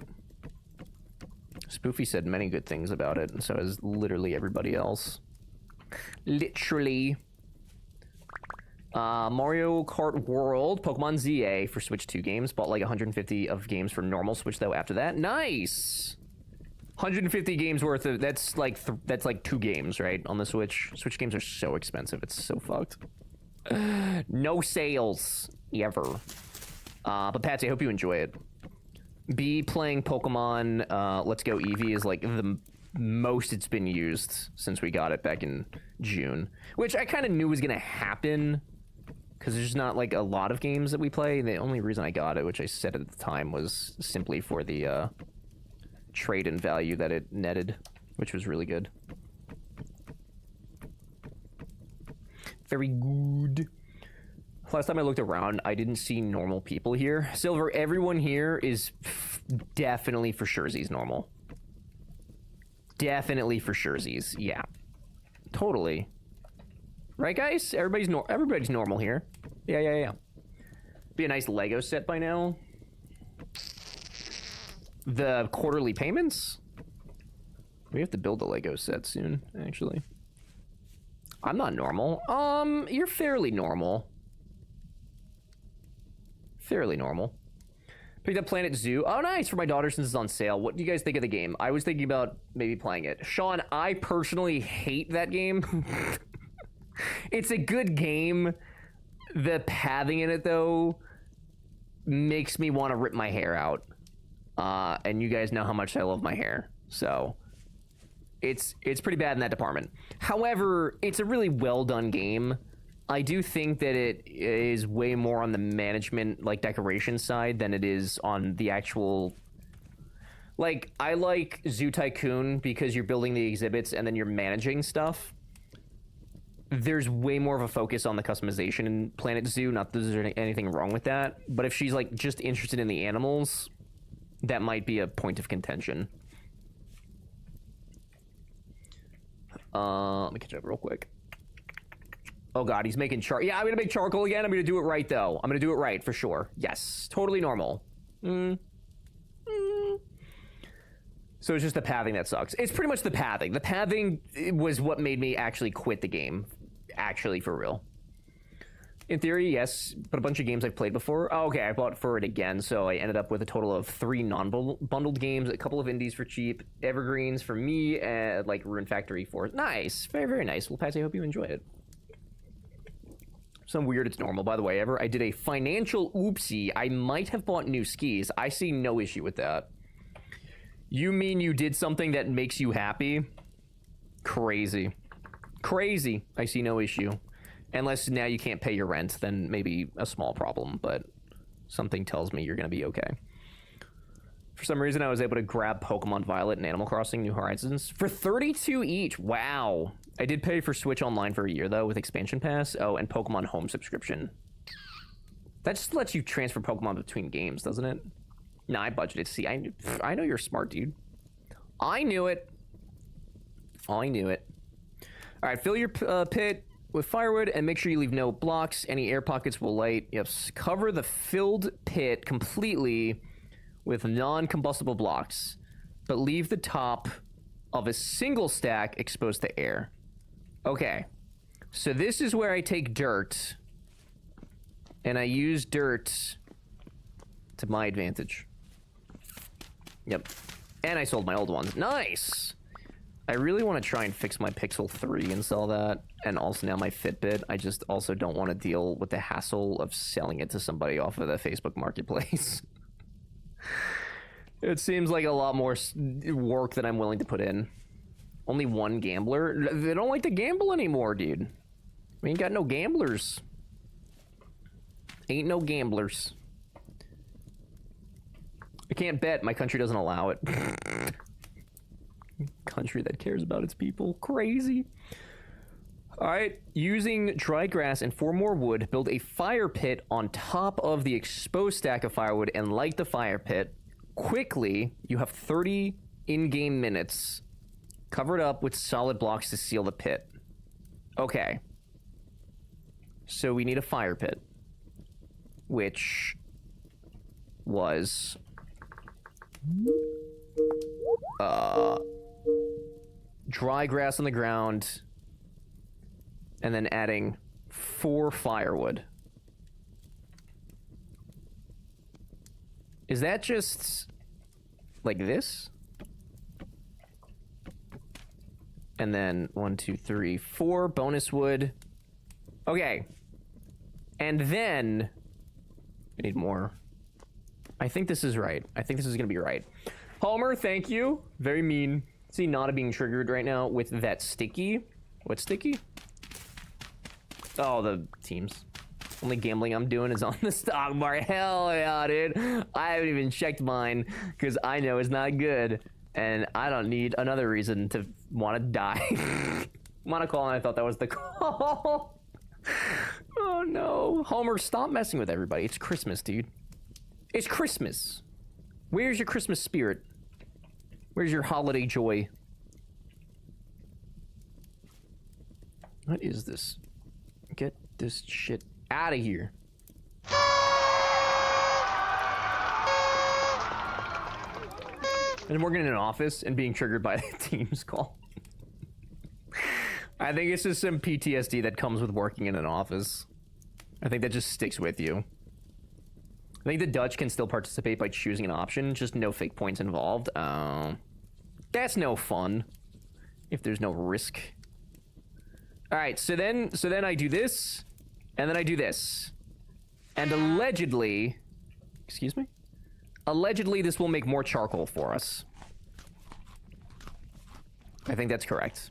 Spoofy said many good things about it, and so has literally everybody else. Literally. Mario Kart World, Pokemon ZA for Switch 2 games. Bought like 150 of games for normal Switch though after that. Nice. 150 games worth of that's like 2 games, right? On the Switch. Switch games are so expensive. It's so fucked. No sales ever. But Patsy, I hope you enjoy it. B, playing Pokemon Let's Go Eevee is like the most it's been used since we got it back in June, which I kind of knew was gonna happen because there's not like a lot of games that we play. The only reason I got it, which I said at the time, was simply for the trade-in value that it netted, which was really good. Very good. Last time I looked around, I didn't see normal people here. Silver, everyone here is definitely for surezies normal. Definitely for surezies, yeah. Totally. Right, guys? Everybody's normal here. Yeah. Be a nice Lego set by now. The quarterly payments? We have to build a Lego set soon, actually. I'm not normal. You're fairly normal. Fairly normal. Picked up Planet Zoo. Oh, nice, for my daughter since it's on sale. What do you guys think of the game? I was thinking about maybe playing it. Sean, I personally hate that game. It's a good game. The pathing in it, though, makes me want to rip my hair out. And you guys know how much I love my hair. So, it's pretty bad in that department. However, it's a really well-done game. I do think that it is way more on the management, like, decoration side than it is on the actual... Like, I like Zoo Tycoon because you're building the exhibits and then you're managing stuff. There's way more of a focus on the customization in Planet Zoo. Not that there's anything wrong with that. But if she's, like, just interested in the animals, that might be a point of contention. Let me catch up real quick. Oh god, he's making yeah, I'm gonna make charcoal again. I'm gonna do it right, though. I'm gonna do it right, for sure. Yes, totally normal. So it's just the pathing that sucks. It's pretty much the pathing. The pathing was what made me actually quit the game. Actually, for real. In theory, yes, but a bunch of games I've played before. Oh, okay, I bought for it again, so I ended up with a total of 3 non-bundled games, a couple of indies for cheap, evergreens for me, and like Rune Factory 4. Nice, very, very nice. Well, Patsy, I hope you enjoyed it. Some weird, it's normal. By the way, I did a financial oopsie. I might have bought new skis. I see no issue with that. You mean you did something that makes you happy? Crazy. Crazy. I see no issue. Unless now you can't pay your rent, then maybe a small problem, but something tells me you're going to be okay. For some reason, I was able to grab Pokemon Violet and Animal Crossing New Horizons for $32 each. Wow. I did pay for Switch Online for a year, though, with Expansion Pass. Oh, and Pokemon Home subscription. That just lets you transfer Pokemon between games, doesn't it? Nah, I budgeted. See, I know you're smart, dude. I knew it. I knew it. All right, fill your pit with firewood and make sure you leave no blocks. Any air pockets will light. Yep, cover the filled pit completely with non-combustible blocks, but leave the top of a single stack exposed to air. Okay, so this is where I take dirt, and I use dirt to my advantage. Yep, and I sold my old ones. Nice! I really want to try and fix my Pixel 3 and sell that, and also now my Fitbit. I just also don't want to deal with the hassle of selling it to somebody off of the Facebook Marketplace. It seems like a lot more work than I'm willing to put in. Only one gambler? They don't like to gamble anymore, dude. We ain't got no gamblers. Ain't no gamblers. I can't bet. My country doesn't allow it. Country that cares about its people. Crazy. All right. Using dry grass and 4 more wood, build a fire pit on top of the exposed stack of firewood and light the fire pit. Quickly, you have 30 in-game minutes. Cover it up with solid blocks to seal the pit. Okay. So we need a fire pit. Which was... dry grass on the ground, and then adding 4 firewood. Is that just like this? And then 1, 2, 3, 4 bonus wood. Okay. And then we need more. I think this is right. I think this is gonna be right. Homer, thank you. Very mean. See Nada being triggered right now with that sticky. What sticky? Oh, the teams. Only gambling I'm doing is on the stock market. Hell yeah, dude. I haven't even checked mine because I know it's not good. And I don't need another reason to want to die. Monocall, and I thought that was the call. Oh no. Homer, stop messing with everybody. It's Christmas, dude. It's Christmas. Where's your Christmas spirit? Where's your holiday joy? What is this? Get this shit out of here. And working in an office and being triggered by the Teams call. I think it's just some PTSD that comes with working in an office. I think that just sticks with you. I think the Dutch can still participate by choosing an option, just no fake points involved. That's no fun if there's no risk. All right, so then I do this, and then I do this, and allegedly, excuse me, allegedly this will make more charcoal for us. I think that's correct.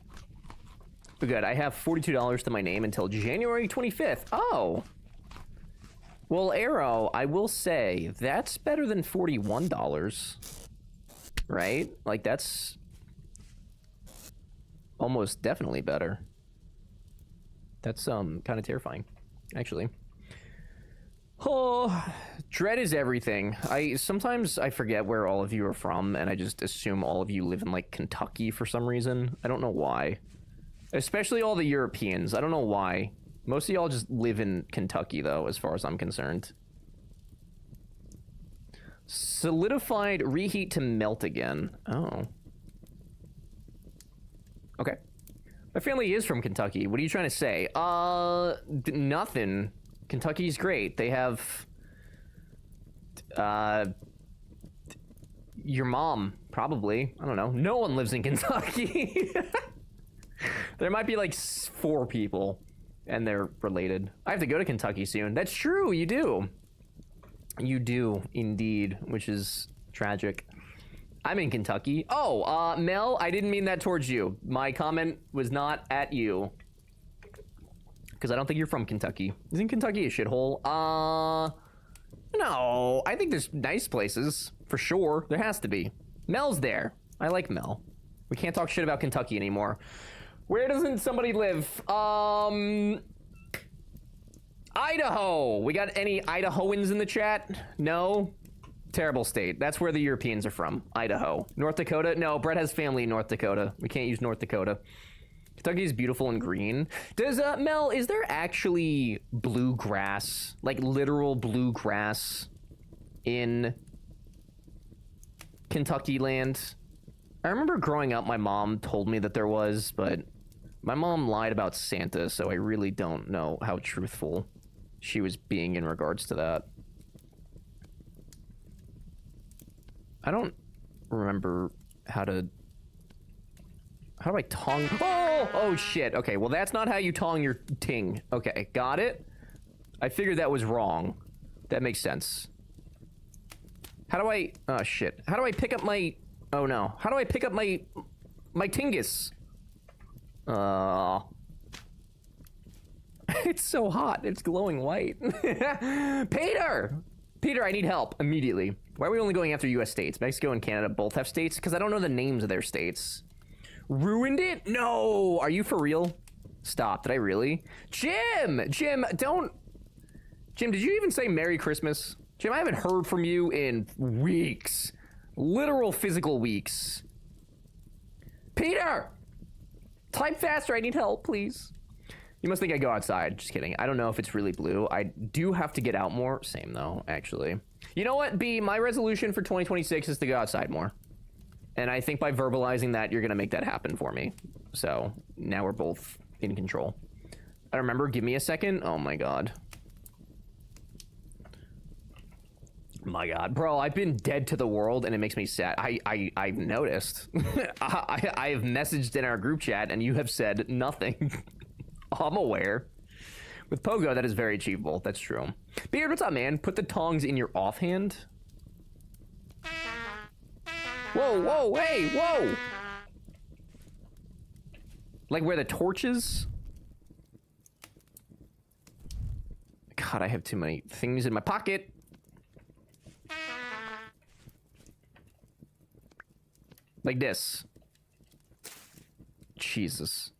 But good, I have $42 to my name until January 25th. Oh. Well, Arrow, I will say, that's better than $41. Right? Like, that's almost definitely better. That's, kind of terrifying, actually. Oh, dread is everything. Sometimes I forget where all of you are from, and I just assume all of you live in, like, Kentucky for some reason. I don't know why. Especially all the Europeans. I don't know why. Most of y'all just live in Kentucky, though, as far as I'm concerned. Solidified, reheat to melt again. Oh. Okay. My family is from Kentucky. What are you trying to say? Nothing. Kentucky's great. They have... your mom, probably. I don't know. No one lives in Kentucky. There might be like 4 people, and they're related. I have to go to Kentucky soon. That's true, you do. You do, indeed, which is tragic. I'm in Kentucky. Oh, Mel, I didn't mean that towards you. My comment was not at you. Because I don't think you're from Kentucky. Isn't Kentucky a shithole? No, I think there's nice places, for sure. There has to be. Mel's there. I like Mel. We can't talk shit about Kentucky anymore. Where doesn't somebody live? Idaho. We got any Idahoans in the chat? No? Terrible state. That's where the Europeans are from. Idaho. North Dakota? No, Brett has family in North Dakota. We can't use North Dakota. Kentucky is beautiful and green. Does, Mel, is there actually bluegrass? Like literal bluegrass in Kentucky land? I remember growing up, my mom told me that there was, but my mom lied about Santa, so I really don't know how truthful she was being in regards to that. I don't remember how do I tong? Oh shit. Okay, well that's not how you tong your ting. Okay, got it. I figured that was wrong. That makes sense. How do I? Oh shit. How do I pick up my? Oh no. How do I pick up my tingus? It's so hot. It's glowing white. Peter, I need help immediately. Why are we only going after U.S. states? Mexico and Canada both have states? Because I don't know the names of their states. Ruined it? No! Are you for real? Stop. Did I really? Jim, don't... Jim, did you even say Merry Christmas? Jim, I haven't heard from you in weeks. Literal physical weeks. Peter! Type faster. I need help, please. You must think I go outside. Just kidding. I don't know if it's really blue. I do have to get out more. Same, though, actually. You know what, B? My resolution for 2026 is to go outside more. And I think by verbalizing that, you're going to make that happen for me. So now we're both in control. I remember. Give me a second. Oh, my God. My God. Bro, I've been dead to the world, and it makes me sad. I've noticed. I have messaged in our group chat, and you have said nothing. I'm aware. With Pogo, that is very achievable. That's true. Beard, what's up, man? Put the tongs in your offhand. Whoa, hey, whoa! Like where the torch is? God, I have too many things in my pocket. Like this. Jesus.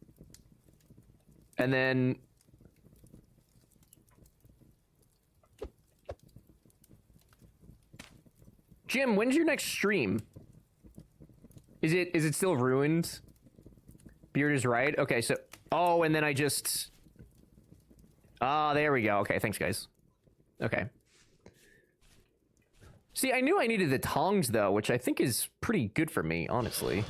And then Jim, when's your next stream? Is it still ruined? Beard is right. Okay, so oh, and then I just there we go. Okay, thanks guys. Okay. See, I knew I needed the tongs though, which I think is pretty good for me, honestly.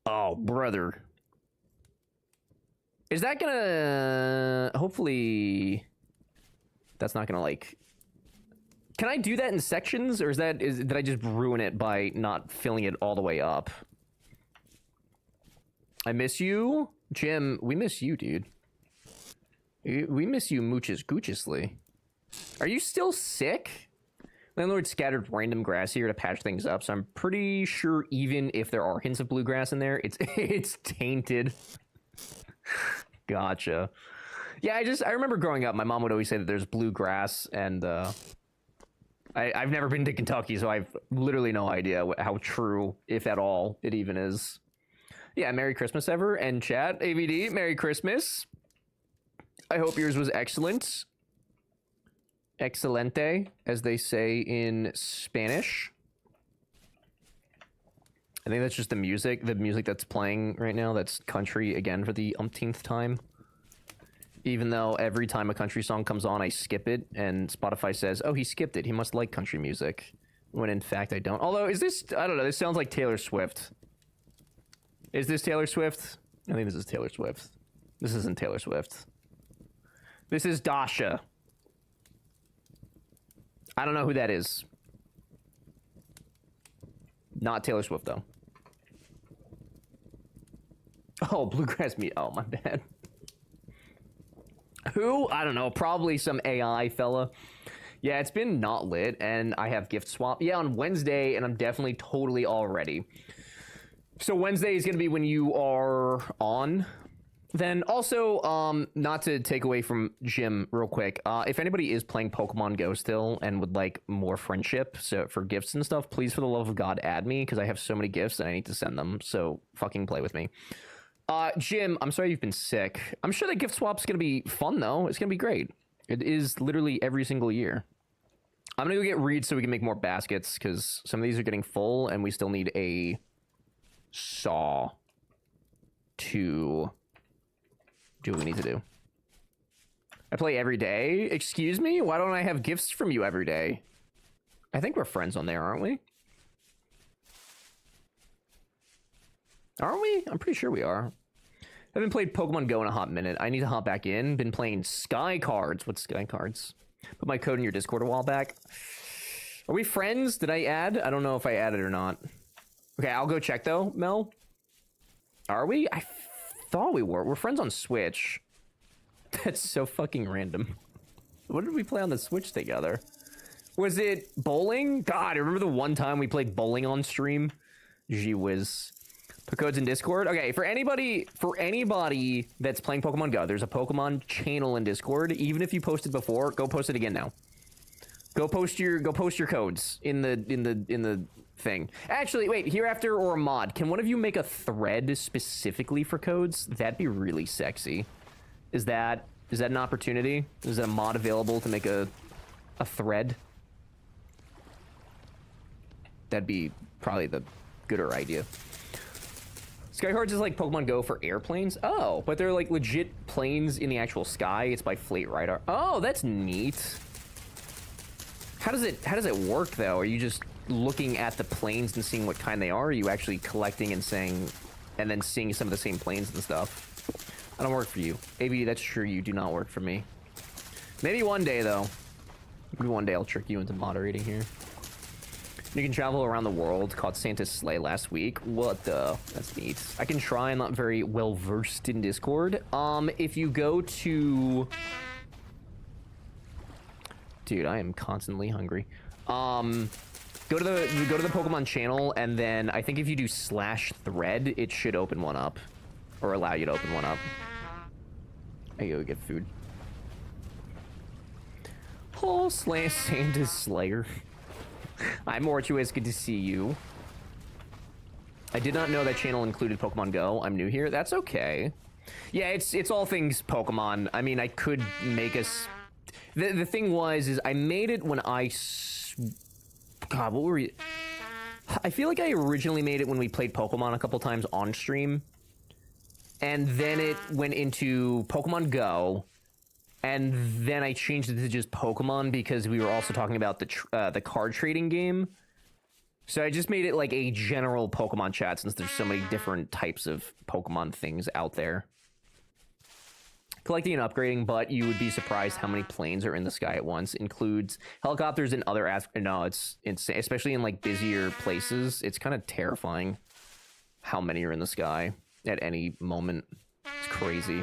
Oh, brother. Is that gonna... Hopefully... That's not gonna, like... Can I do that in sections, or did I just ruin it by not filling it all the way up? I miss you? Jim, we miss you, dude. We miss you mooches goochesly. Are you still sick? Landlord scattered random grass here to patch things up, so I'm pretty sure even if there are hints of bluegrass in there, it's tainted. Gotcha. Yeah, I remember growing up, my mom would always say that there's bluegrass, and I've never been to Kentucky, so I've literally no idea how true, if at all, it even is. Yeah, Merry Christmas ever, and chat, AVD, Merry Christmas. I hope yours was excellent. Excelente, as they say in Spanish. I think that's just the music that's playing right now. That's country again for the umpteenth time. Even though every time a country song comes on, I skip it, and Spotify says, oh, he skipped it. He must like country music. When in fact, I don't. Although, is this... I don't know. This sounds like Taylor Swift. Is this Taylor Swift? I think this is Taylor Swift. This isn't Taylor Swift. This is Dasha. I don't know who that is. Not Taylor Swift, though. Oh, bluegrass meat. Oh, my bad. Who? I don't know. Probably some AI fella. Yeah, it's been not lit, and I have gift swap. Yeah, on Wednesday, and I'm definitely totally all ready. So Wednesday is going to be when you are on. Then also, not to take away from Jim real quick, if anybody is playing Pokemon Go still and would like more friendship, so for gifts and stuff, please, for the love of God, add me, because I have so many gifts and I need to send them, so fucking play with me. Jim, I'm sorry you've been sick. I'm sure that gift swap's gonna be fun, though. It's gonna be great. It is literally every single year. I'm gonna go get reeds so we can make more baskets, because some of these are getting full, and we still need a saw to do what we need to do. I play every day? Excuse me? Why don't I have gifts from you every day? I think we're friends on there, aren't we? Aren't we? I'm pretty sure we are. I haven't played Pokemon Go in a hot minute. I need to hop back in. Been playing Sky Cards. What's Sky Cards? Put my code in your Discord a while back. Are we friends? Did I add? I don't know if I added or not. Okay, I'll go check though, Mel. Are we? I thought we were. We're friends on Switch. That's so fucking random. What did we play on the Switch together? Was it bowling? God, I remember the one time we played bowling on stream. Gee whiz. Put codes in Discord. Okay, for anybody that's playing Pokemon Go, there's a Pokemon channel in Discord. Even if you posted before, go post it again now. Go post your codes in the thing. Actually, wait, hereafter or a mod. Can one of you make a thread specifically for codes? That'd be really sexy. Is that an opportunity? Is that a mod available to make a thread? That'd be probably the gooder idea. Skycards is like Pokemon Go for airplanes. Oh, but they're like legit planes in the actual sky. It's by Fleet Radar. Oh, that's neat. How does it work though? Are you just looking at the planes and seeing what kind they are? Or are you actually collecting and saying, and then seeing some of the same planes and stuff? I don't work for you. AB, that's true. You do not work for me. Maybe one day though. Maybe one day I'll trick you into moderating here. You can travel around the world. Caught Santa's sleigh last week. What the? That's neat. I can try. I'm not very well versed in Discord. If you go to... Dude, I am constantly hungry. Go to the Pokemon channel, and then I think if you do /thread, it should open one up. Or allow you to open one up. I go get food. Oh, Santa's Slayer. I'm Mortuous, good to see you. I did not know that channel included Pokemon Go. I'm new here. That's okay. Yeah, it's all things Pokemon. I mean, I could make us. The thing is I made it when God, what were we? I feel like I originally made it when we played Pokemon a couple times on stream, and then it went into Pokemon Go, and then I changed it to just Pokemon because we were also talking about the card trading game. So I just made it like a general Pokemon chat since there's so many different types of Pokemon things out there. Collecting and upgrading, but you would be surprised how many planes are in the sky at once. Includes helicopters and other no, it's insane. Especially in like busier places. It's kind of terrifying how many are in the sky at any moment. It's crazy.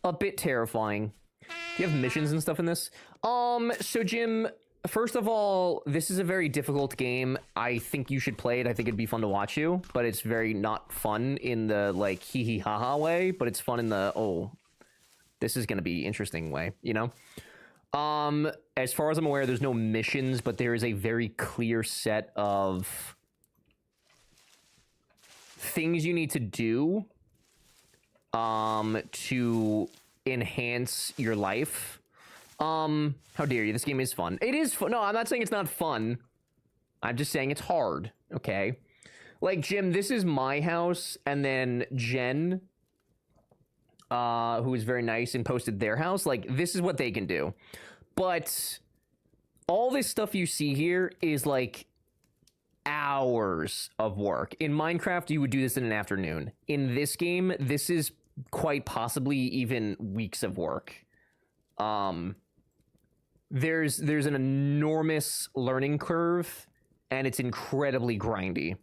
A bit terrifying. Do you have missions and stuff in this? So Jim, first of all, this is a very difficult game. I think you should play it. I think it'd be fun to watch you, but it's very not fun in the like hee hee ha ha way, but it's fun in the oh, this is gonna be interesting way, you know? As far as I'm aware, there's no missions, but there is a very clear set of things you need to do to enhance your life. How dare you? This game is fun. It is fun. No, I'm not saying it's not fun. I'm just saying it's hard, okay? Like, Jim, this is my house, and then Jen, who is very nice and posted their house, like, this is what they can do. But all this stuff you see here is, like, hours of work. In Minecraft, you would do this in an afternoon. In this game, this is quite possibly even weeks of work. There's an enormous learning curve, and it's incredibly grindy.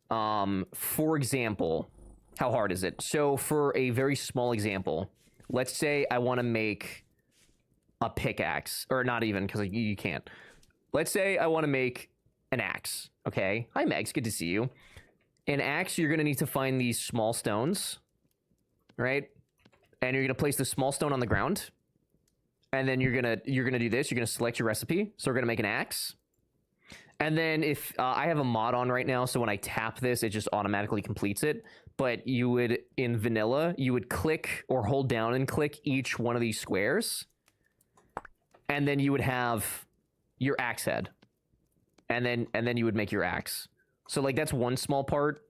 For example, how hard is it? So for a very small example, let's say I want to make a pickaxe, or not even, because you can't. Let's say I want to make an axe, okay? Hi, Megs, good to see you. An axe, you're going to need to find these small stones, right? And you're going to place the small stone on the ground. And then you're gonna do this. You're gonna select your recipe. So we're gonna make an axe. And then if I have a mod on right now, so when I tap this, it just automatically completes it. But you would, in vanilla, you would click or hold down and click each one of these squares, and then you would have your axe head, and then you would make your axe. So like that's one small part,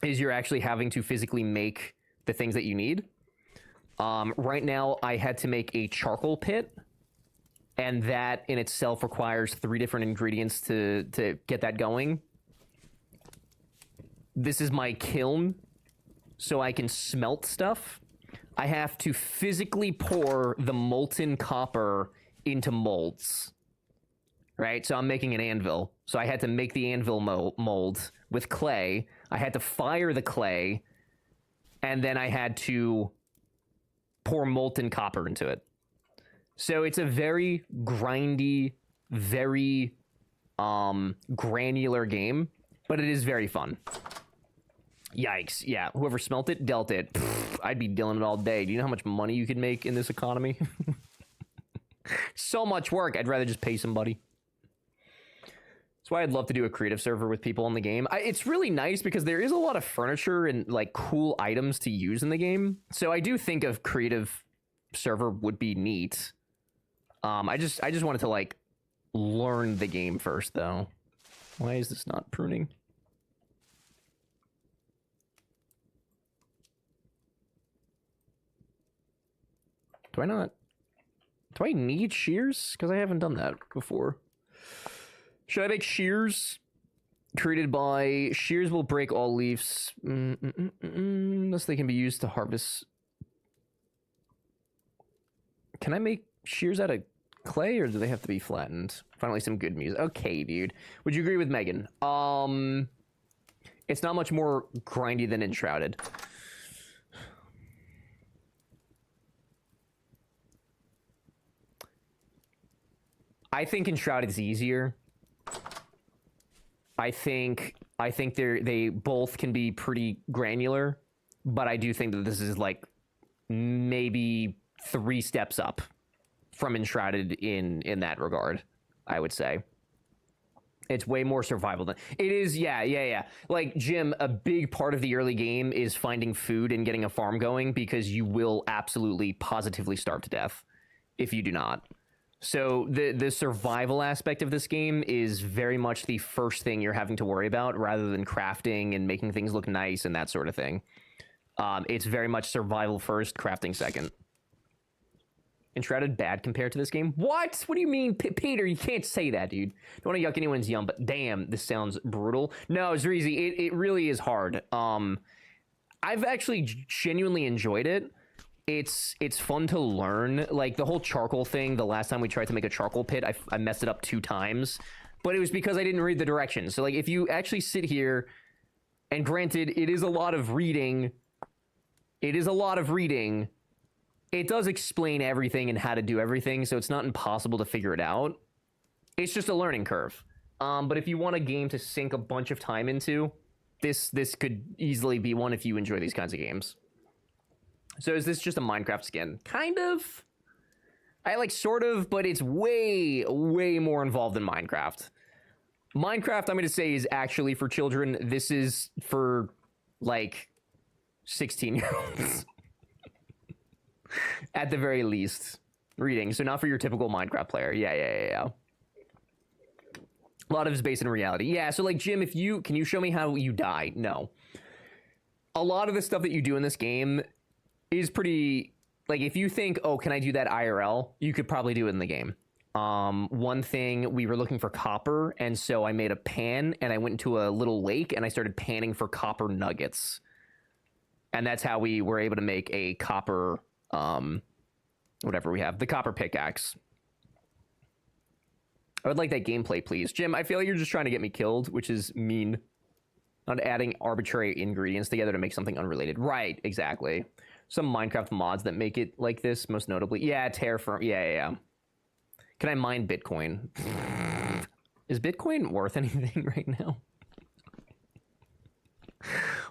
is you're actually having to physically make the things that you need. Right now, I had to make a charcoal pit, and that in itself requires 3 different ingredients to get that going. This is my kiln, so I can smelt stuff. I have to physically pour the molten copper into molds, right? So I'm making an anvil. So I had to make the anvil mold with clay. I had to fire the clay, and then I had to pour molten copper into it. So it's a very grindy, very granular game, but it is very fun. Yikes. Yeah, whoever smelt it, dealt it. Pfft, I'd be dealing it all day. Do you know how much money you could make in this economy? So much work. I'd rather just pay somebody. That's why I'd love to do a creative server with people in the game. It's really nice because there is a lot of furniture and like cool items to use in the game. So I do think a creative server would be neat. I just wanted to like learn the game first though. Why is this not pruning? Do I need shears? Because I haven't done that before. Should I make shears? Created by... Shears will break all leaves. Unless they can be used to harvest. Can I make shears out of clay, or do they have to be flattened? Finally, some good music. Okay, dude. Would you agree with Megan? It's not much more grindy than Enshrouded. I think Enshrouded is easier. I think they both can be pretty granular, but I do think that this is like maybe 3 steps up from Enshrouded in that regard, I would say. It's way more survival than it is. Yeah. Like, Jim, a big part of the early game is finding food and getting a farm going, because you will absolutely positively starve to death if you do not. So the survival aspect of this game is very much the first thing you're having to worry about, rather than crafting and making things look nice and that sort of thing. It's very much survival first, crafting second. Enshrouded bad compared to this game? What? What do you mean, Peter? You can't say that, dude. Don't want to yuck anyone's yum, but damn, this sounds brutal. No, Zreezy, it really is hard. I've actually genuinely enjoyed it. It's fun to learn. Like, the whole charcoal thing, the last time we tried to make a charcoal pit, I messed it up 2 times. But it was because I didn't read the directions. So, like, if you actually sit here, and granted, it is a lot of reading. It does explain everything and how to do everything, so it's not impossible to figure it out. It's just a learning curve. But if you want a game to sink a bunch of time into, this could easily be one if you enjoy these kinds of games. So is this just a Minecraft skin? Kind of. I like sort of, but it's way, way more involved than Minecraft. Minecraft, I'm going to say, is actually for children. This is for, like, 16-year-olds. At the very least. Reading. So not for your typical Minecraft player. Yeah. A lot of it's based in reality. Yeah, so, like, Jim, can you show me how you die? No. A lot of the stuff that you do in this game is pretty, like, if you think, oh, can I do that IRL? You could probably do it in the game. One thing, we were looking for copper, and so I made a pan, and I went into a little lake, and I started panning for copper nuggets. And that's how we were able to make a copper, whatever we have, the copper pickaxe. I would like that gameplay, please. Jim, I feel like you're just trying to get me killed, which is mean. Not adding arbitrary ingredients together to make something unrelated. Right, exactly. Some Minecraft mods that make it like this, most notably. Yeah, Terraform. Yeah. Can I mine Bitcoin? Is Bitcoin worth anything right now?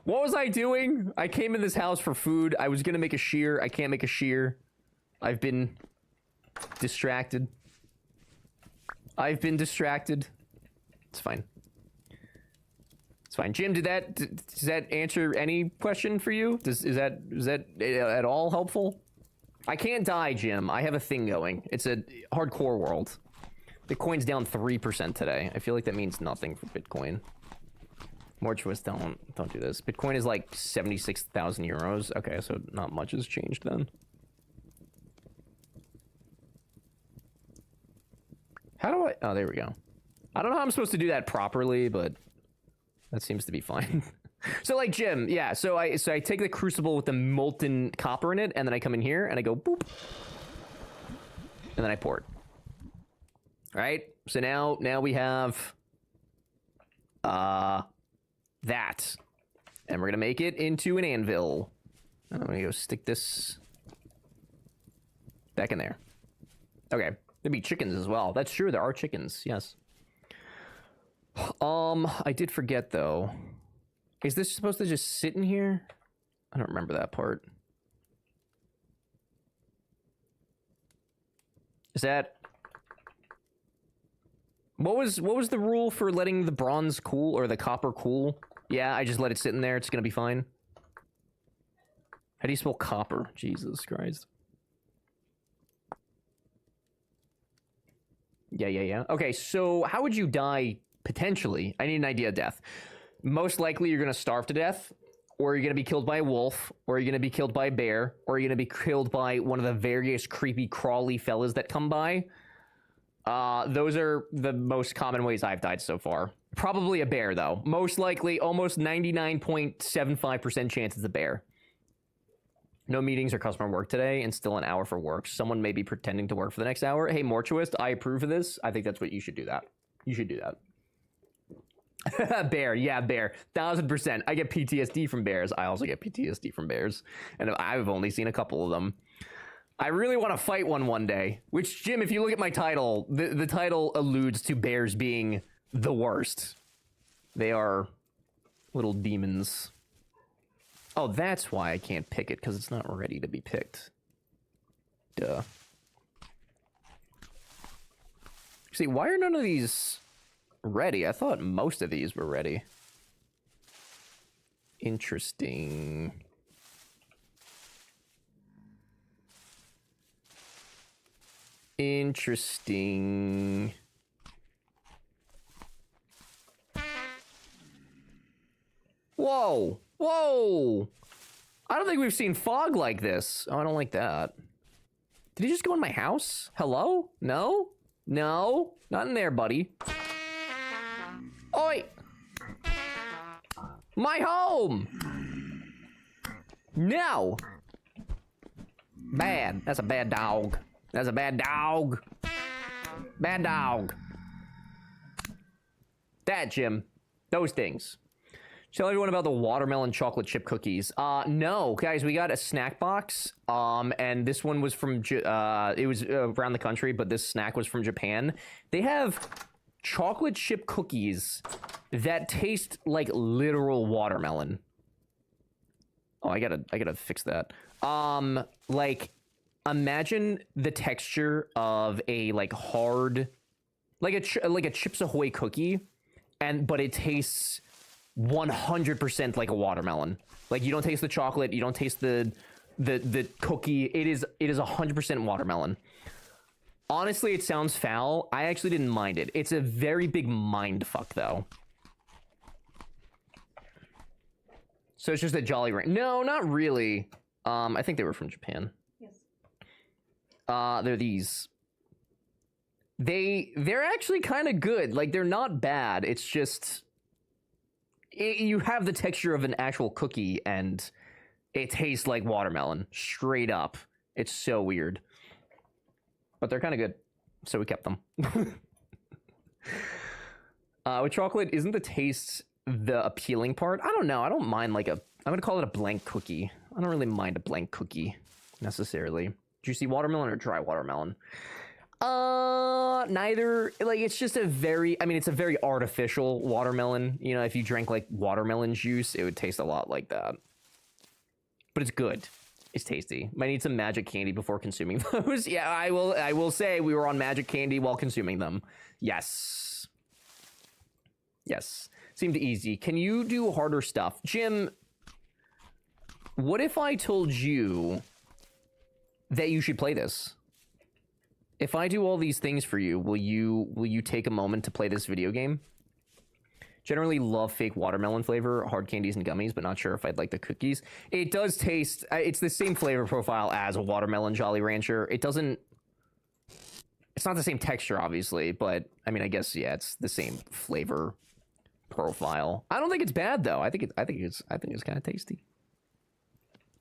What was I doing? I came in this house for food. I was gonna make a shear. I can't make a shear. I've been distracted. It's fine. It's fine. Jim, does that answer any question for you? Is that at all helpful? I can't die, Jim. I have a thing going. It's a hardcore world. Bitcoin's down 3% today. I feel like that means nothing for Bitcoin. More choice, don't do this. Bitcoin is like 76,000 euros. Okay, so not much has changed then. How do I... Oh, there we go. I don't know how I'm supposed to do that properly, but that seems to be fine. So, like, Jim, yeah, so I take the crucible with the molten copper in it, and then I come in here, and I go boop. And then I pour it. All right? So now we have... that. And we're gonna make it into an anvil. And I'm gonna go stick this back in there. Okay. There'd be chickens as well. That's true, there are chickens, yes. I did forget though. Is this supposed to just sit in here? I don't remember that part. Is that... What was the rule for letting the bronze cool or the copper cool? Yeah, I just let it sit in there. It's gonna be fine. How do you spell copper? Jesus Christ. Yeah. Okay, so how would you die potentially? I need an idea of death. Most likely you're gonna starve to death, or you're gonna be killed by a wolf, or you're gonna be killed by a bear, or you're gonna be killed by one of the various creepy crawly fellas that come by. Those are the most common ways I've died so far. Probably a bear, though. Most likely, almost 99.75% chance it's a bear. No meetings or customer work today, and still an hour for work. Someone may be pretending to work for the next hour. Hey, Mortuist, I approve of this. I think that's what you should do that. You should do that. Bear, yeah, bear. 1000%. I get PTSD from bears. I also get PTSD from bears. And I've only seen a couple of them. I really want to fight one day. Which, Jim, if you look at my title, the title alludes to bears being the worst. They are little demons. Oh, that's why I can't pick it, because it's not ready to be picked. Duh. See, why are none of these ready. I thought most of these were ready. Interesting. Interesting. Whoa! Whoa! I don't think we've seen fog like this. Oh, I don't like that. Did he just go in my house? Hello? No? No? Not in there, buddy. Oi! My home! No! Bad. That's a bad dog. That's a bad dog. Bad dog. That, Jim. Those things. Tell everyone about the watermelon chocolate chip cookies. No, guys, we got a snack box. And this one was from, it was around the country, but this snack was from Japan. They have chocolate chip cookies that taste like literal watermelon. Oh, I gotta fix that. Like, imagine the texture of a like hard, like a Chips Ahoy cookie, but it tastes 100% like a watermelon. Like, you don't taste the chocolate, you don't taste the cookie. It is 100% watermelon. Honestly, it sounds foul. I actually didn't mind it. It's a very big mind fuck, though. So it's just a Jolly Rancher. No, not really. I think they were from Japan. Yes. They're these. They're actually kind of good. Like, they're not bad. It's just you have the texture of an actual cookie, and it tastes like watermelon. Straight up. It's so weird. But they're kind of good, so we kept them. With chocolate, isn't the taste the appealing part? I don't know. I don't mind like I'm gonna call it a blank cookie. I don't really mind a blank cookie necessarily. Juicy watermelon or dry watermelon? Neither. Like, it's just a very artificial watermelon. You know, if you drank like watermelon juice, it would taste a lot like that. But it's good. It's tasty. Might need some magic candy before consuming those. Yeah, I will say we were on magic candy while consuming them. Yes. Yes. Seemed easy. Can you do harder stuff? Jim, what if I told you that you should play this? If I do all these things for you, will you take a moment to play this video game? Generally love fake watermelon flavor, hard candies and gummies, but not sure if I'd like the cookies. It does taste, it's the same flavor profile as a watermelon Jolly Rancher. It's not the same texture, obviously, but I mean, I guess, yeah, it's the same flavor profile. I don't think it's bad though. I think it's kind of tasty.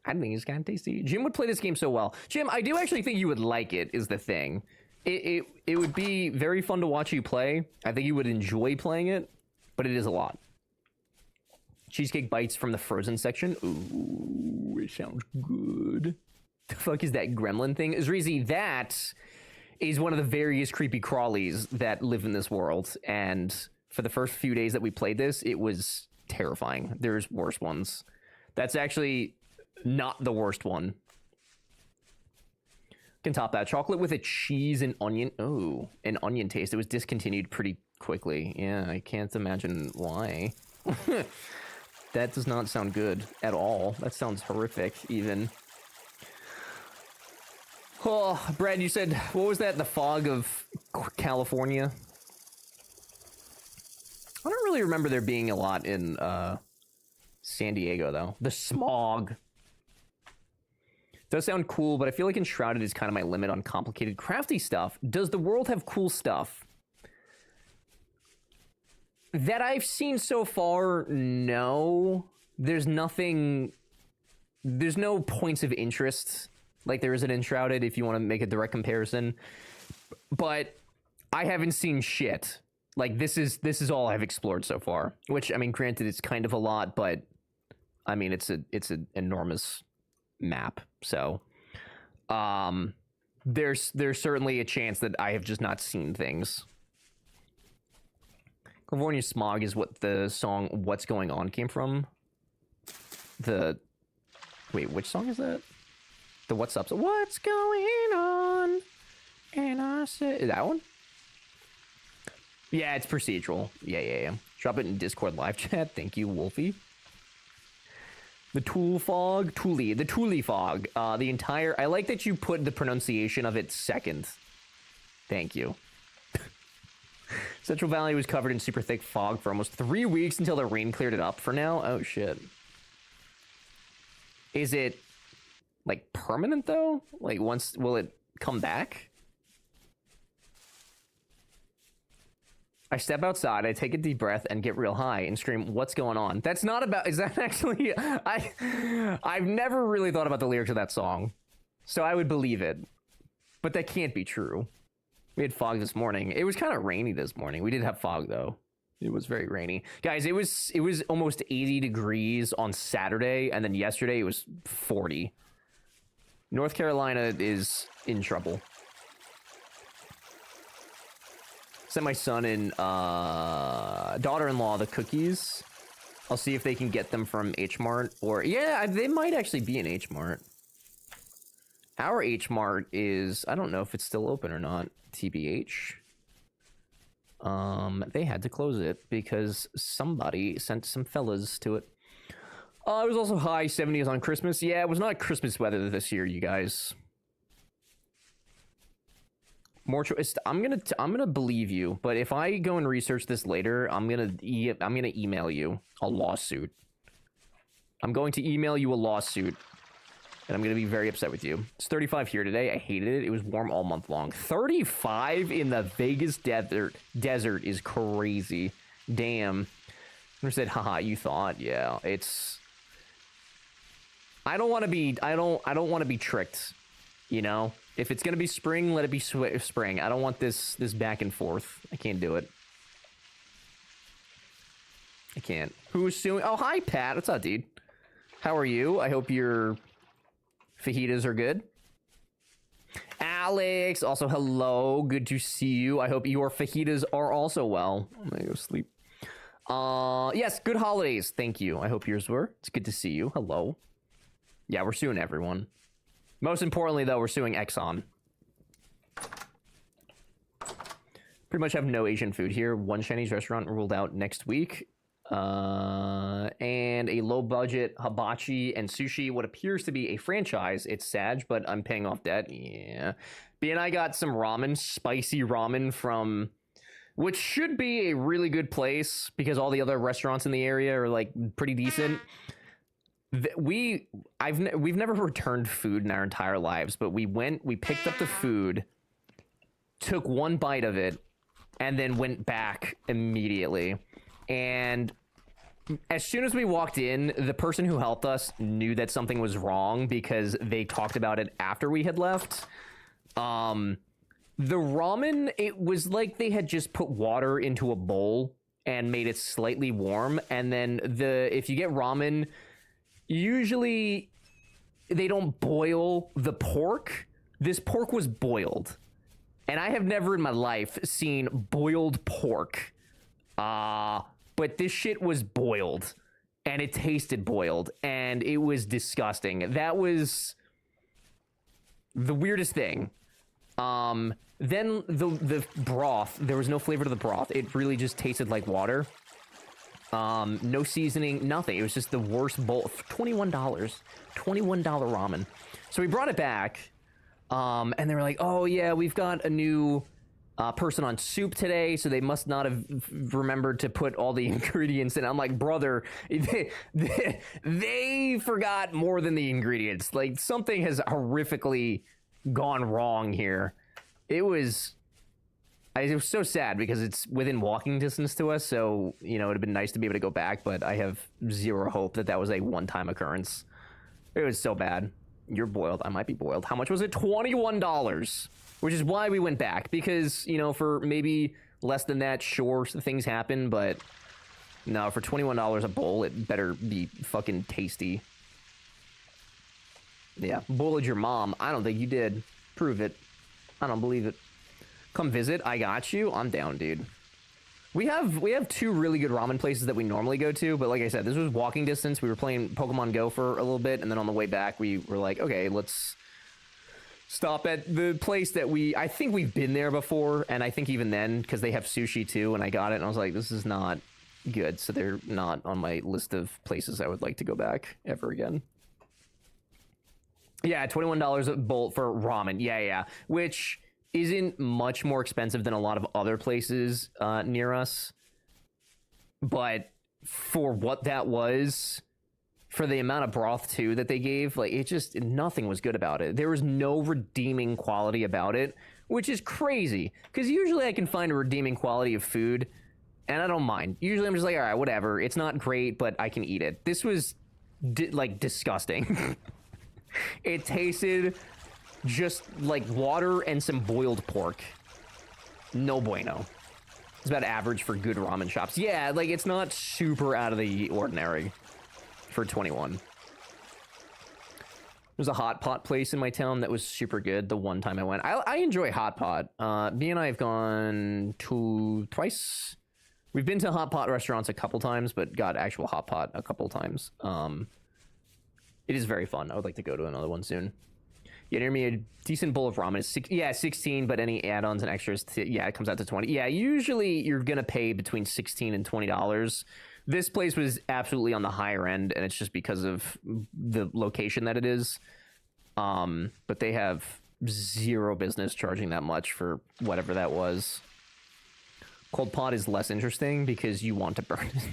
I think it's kind of tasty. Jim would play this game so well. Jim, I do actually think you would like it, is the thing. It would be very fun to watch you play. I think you would enjoy playing it. But it is a lot. Cheesecake bites from the frozen section. Ooh, it sounds good. The fuck is that gremlin thing? Zreezy, that is one of the various creepy crawlies that live in this world. And for the first few days that we played this, it was terrifying. There's worse ones. That's actually not the worst one. Can top that. Chocolate with a cheese and onion. Oh, an onion taste. It was discontinued pretty quickly. Yeah, I can't imagine why. That does not sound good at all. That sounds horrific, even. Oh, Brad, you said, what was that? The fog of California? I don't really remember there being a lot in San Diego, though. The smog. Does sound cool, but I feel like Enshrouded is kind of my limit on complicated, crafty stuff. Does the world have cool stuff? That I've seen so far, no. There's nothing... There's no points of interest like there is in Enshrouded, if you want to make a direct comparison. But I haven't seen shit. Like, this is all I've explored so far. Which, I mean, granted, it's kind of a lot, but... I mean, it's an enormous map, so... There's certainly a chance that I have just not seen things. California Smog is what the song What's Going On came from. Wait, which song is that? The What's Up? What's going on? And I said... Is that one? Yeah, it's procedural. Yeah. Drop it in Discord live chat. Thank you, Wolfie. The Thule fog, the Thule fog. The entire. I like that you put the pronunciation of it second. Thank you. Central Valley was covered in super thick fog for almost 3 weeks until the rain cleared it up for now. Oh shit. Is it like permanent though? Like will it come back? I step outside, I take a deep breath and get real high and scream, "What's going on?" That's not about, is that actually, I've never really thought about the lyrics of that song, so I would believe it, but that can't be true. We had fog this morning. It was kind of rainy this morning. We did have fog though. It was very rainy. Guys, it was almost 80 degrees on Saturday, and then yesterday it was 40. North Carolina is in trouble. Sent my son and daughter-in-law the cookies. I'll see if they can get them from H Mart, or yeah, they might actually be in H Mart. Our H Mart is, I don't know if it's still open or not. TBH. They had to close it because somebody sent some fellas to it. It was also high 70s on Christmas. Yeah, it was not Christmas weather this year, you guys. More choice. I'm gonna believe you, but if I go and research this later, I'm gonna email you a lawsuit. I'm going to email you a lawsuit, and I'm gonna be very upset with you. It's 35 here today. I hated it. It was warm all month long. 35 in the Vegas desert is crazy. Damn. I said, haha, you thought? Yeah, it's. I don't want to be. I don't want to be tricked. You know. If it's gonna be spring, let it be spring. I don't want this back and forth. I can't do it. I can't. Who's suing? Oh, hi, Pat. What's up, dude? How are you? I hope your fajitas are good. Alex, also hello. Good to see you. I hope your fajitas are also well. I'm gonna go sleep. Yes, good holidays. Thank you. I hope yours were. It's good to see you. Hello. Yeah, we're suing everyone. Most importantly, though, we're suing Exxon. Pretty much have no Asian food here. One Chinese restaurant ruled out next week. And a low-budget hibachi and sushi, what appears to be a franchise. It's Sag, but I'm paying off debt. Yeah. B and I got some ramen, spicy ramen from... which should be a really good place, because all the other restaurants in the area are, like, pretty decent. We've never returned food in our entire lives, but we picked up the food, took one bite of it, and then went back immediately. And as soon as we walked in, the person who helped us knew that something was wrong because they talked about it after we had left. The ramen, it was like they had just put water into a bowl and made it slightly warm, and then if you get ramen, usually they don't boil the pork. This pork was boiled. And I have never in my life seen boiled pork. But this shit was boiled. And it tasted boiled. And it was disgusting. That was the weirdest thing. Then the broth, there was no flavor to the broth. It really just tasted like water. No seasoning, nothing. It was just the worst bowl. $21 ramen. So we brought it back, and they were like, "Oh yeah, we've got a new person on soup today, so they must not have remembered to put all the ingredients in." I'm like, brother, they forgot more than the ingredients. Like, something has horrifically gone wrong here. It was so sad because it's within walking distance to us, so, you know, it would have been nice to be able to go back, but I have zero hope that that was a one-time occurrence. It was so bad. You're boiled. I might be boiled. How much was it? $21, which is why we went back, because, you know, for maybe less than that, sure, things happen, but no, for $21 a bowl, it better be fucking tasty. Yeah, bullied your mom. I don't think you did. Prove it. I don't believe it. Come visit. I got you. I'm down, dude. We have two really good ramen places that we normally go to, but like I said, this was walking distance. We were playing Pokemon Go for a little bit, and then on the way back, we were like, okay, let's stop at the place that I think we've been there before, and I think even then, because they have sushi too, and I got it, and I was like, this is not good, so they're not on my list of places I would like to go back ever again. Yeah, $21 a bowl for ramen. Yeah, which isn't much more expensive than a lot of other places near us. But for what that was, for the amount of broth too that they gave, like, it just, nothing was good about it. There was no redeeming quality about it, which is crazy. Because usually I can find a redeeming quality of food, and I don't mind. Usually I'm just like, all right, whatever. It's not great, but I can eat it. This was, like, disgusting. It tasted just like water and some boiled pork. No bueno. It's about average for good ramen shops. Yeah, like, it's not super out of the ordinary for 21. There's a hot pot place in my town that was super good the one time I went. I enjoy hot pot. B and I have gone twice. We've been to hot pot restaurants a couple times, but got actual hot pot a couple times. It is very fun. I would like to go to another one soon. Yeah, near me, a decent bowl of ramen is 16, but any add-ons and extras, it comes out to 20. Yeah, usually you're going to pay between $16 and $20. This place was absolutely on the higher end, and it's just because of the location that it is. But they have zero business charging that much for whatever that was. Cold pot is less interesting because you want to burn it.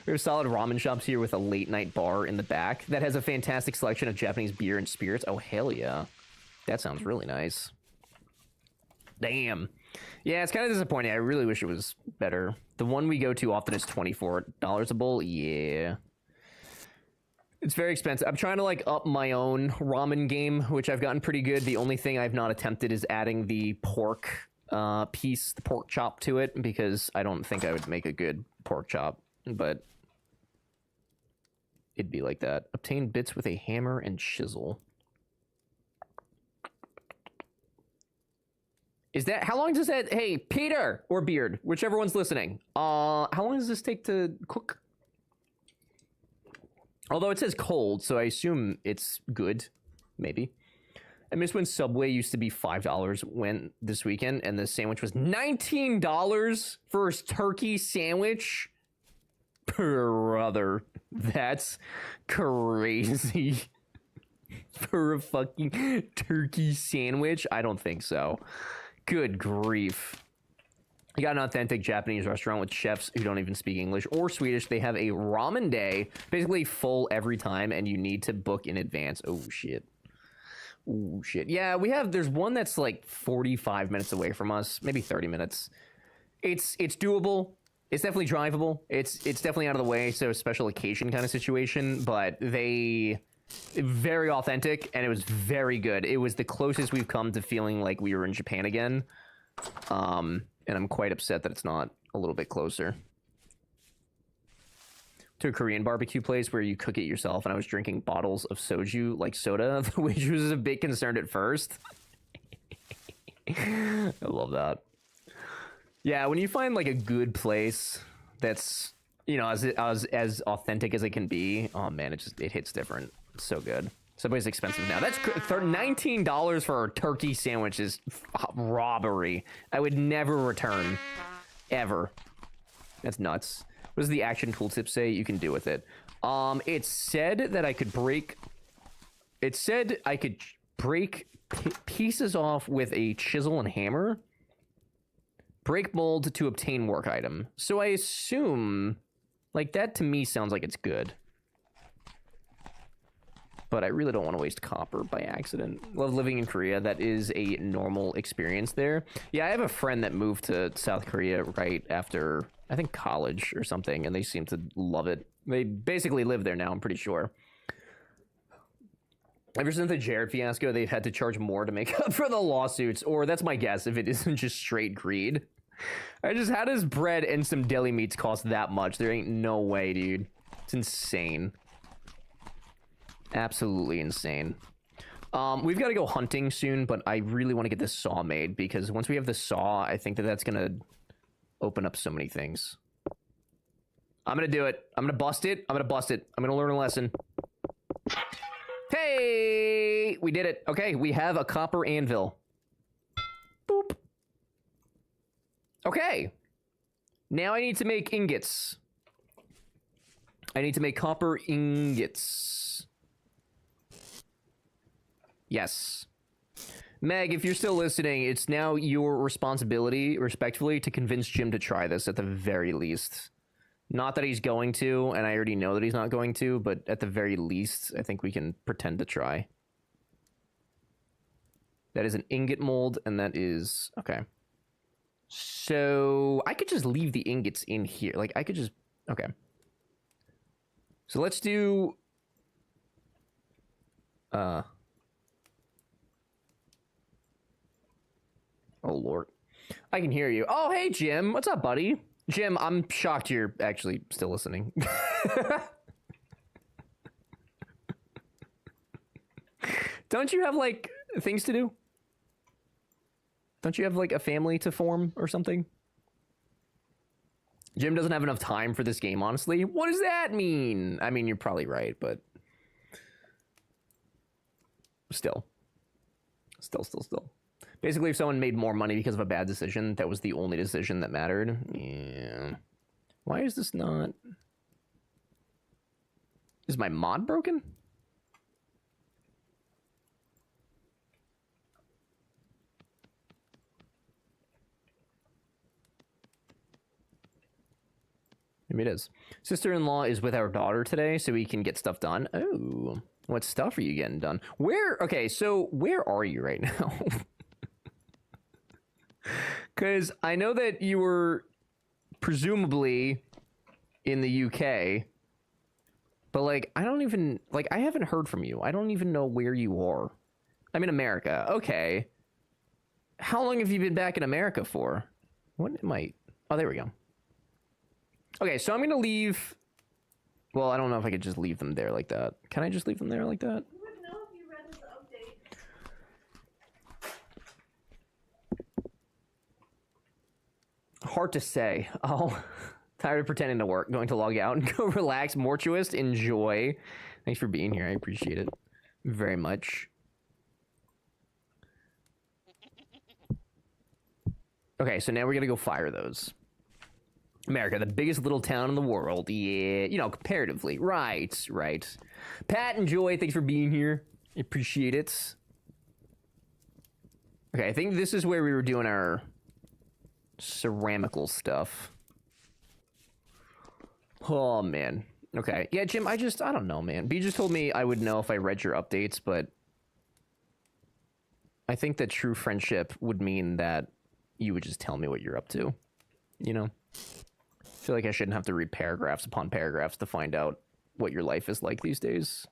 There's solid ramen shops here with a late night bar in the back that has a fantastic selection of Japanese beer and spirits. Oh, hell yeah. That sounds really nice. Damn. Yeah, it's kind of disappointing. I really wish it was better. The one we go to often is $24 a bowl. Yeah. It's very expensive. I'm trying to, like, up my own ramen game, which I've gotten pretty good. The only thing I've not attempted is adding the pork piece, the pork chop to it, because I don't think I would make a good pork chop. But it'd be like that. Obtain bits with a hammer and chisel. Is that, how long does that, hey, Peter or Beard, whichever one's listening, how long does this take to cook? Although it says cold, so I assume it's good, maybe. I miss when Subway used to be $5 this weekend, and the sandwich was $19 for a turkey sandwich. Brother, that's crazy. For a fucking turkey sandwich? I don't think so. Good grief. You got an authentic Japanese restaurant with chefs who don't even speak English or Swedish. They have a ramen day, basically full every time, and you need to book in advance. Oh, shit. Oh, shit. Yeah, there's one that's like 45 minutes away from us, maybe 30 minutes. It's doable. It's definitely drivable. It's definitely out of the way, so special occasion kind of situation, but very authentic, and it was very good. It was the closest we've come to feeling like we were in Japan again. And I'm quite upset that it's not a little bit closer. To a Korean barbecue place where you cook it yourself, and I was drinking bottles of soju, like soda, which was a bit concerned at first. I love that. Yeah, when you find like a good place that's, you know, as authentic as it can be, oh man, it hits different. It's so good. Subway's expensive now. That's $19 for a turkey sandwich is robbery. I would never return, ever. That's nuts. What does the action tooltip say you can do with it? It said that I could break. It said I could break pieces off with a chisel and hammer. Break mold to obtain work item. So I assume, like, that to me sounds like it's good. But I really don't want to waste copper by accident. Love living in Korea. That is a normal experience there. Yeah, I have a friend that moved to South Korea right after, I think, college or something, and they seem to love it. They basically live there now, I'm pretty sure. Ever since the Jared fiasco, they've had to charge more to make up for the lawsuits, or that's my guess, if it isn't just straight greed. How does bread and some deli meats cost that much? There ain't no way, dude. It's insane. Absolutely insane. We've got to go hunting soon, but I really want to get this saw made, because once we have the saw, I think that's going to open up so many things. I'm going to do it. I'm going to bust it. I'm going to learn a lesson. Hey! Hey, we did it. Okay, we have a copper anvil. Boop. Okay. Now I need to make ingots. I need to make copper ingots. Yes. Meg, if you're still listening, it's now your responsibility, respectfully, to convince Jim to try this at the very least. Not that he's going to, and I already know that he's not going to, but at the very least, I think we can pretend to try. That is an ingot mold, and that is... Okay. So, I could just leave the ingots in here. Like, I could just... Okay. So, let's do... Oh, Lord. I can hear you. Oh, hey, Jim. What's up, buddy? Jim, I'm shocked you're actually still listening. Don't you have, like, things to do? Don't you have, like, a family to form or something? Jim doesn't have enough time for this game, honestly. What does that mean? I mean, you're probably right, but... Still. Basically, if someone made more money because of a bad decision, that was the only decision that mattered. Yeah. Why is this not... Is my mod broken? Maybe it is. Sister-in-law is with our daughter today, so we can get stuff done. Oh, what stuff are you getting done? Where? Okay, so where are you right now? Because I know that you were presumably in the UK, but, like, I don't even, like, I haven't heard from you. I don't even know where you are. I'm in America. Okay. How long have you been back in America for? What am I... Oh, there we go. Okay, so I'm going to leave... Well, I don't know if I could just leave them there like that. Can I just leave them there like that? You wouldn't know if you read this update. Hard to say. Oh, tired of pretending to work. Going to log out and go relax. Mortuist, enjoy. Thanks for being here. I appreciate it very much. Okay, so now we're going to go fire those. America, the biggest little town in the world. Yeah, you know, comparatively. Right. Pat and Joy, thanks for being here. I appreciate it. Okay, I think this is where we were doing our ceramical stuff. Oh, man. Okay. Yeah, Jim, I don't know, man. B just told me I would know if I read your updates, but I think that true friendship would mean that you would just tell me what you're up to. You know? I feel like I shouldn't have to read paragraphs upon paragraphs to find out what your life is like these days.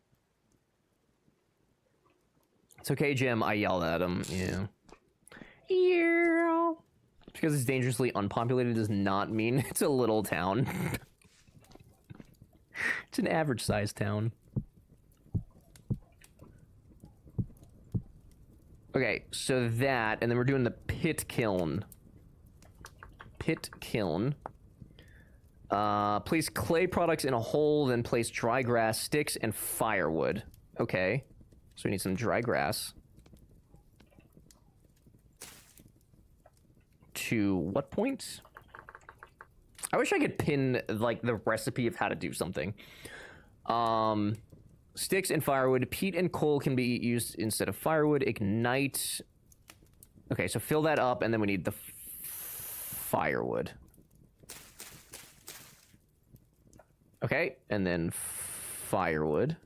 It's okay, Jim. I yelled at him. Yeah. Yeah. Because it's dangerously unpopulated does not mean it's a little town. It's an average-sized town. Okay, so that, and then we're doing the pit kiln. Pit kiln. Place clay products in a hole, then place dry grass, sticks, and firewood. Okay. So we need some dry grass. To what point? I wish I could pin, like, the recipe of how to do something. Sticks and firewood. Peat and coal can be used instead of firewood. Ignite. Okay, so fill that up, and then we need the firewood. Okay, and then firewood.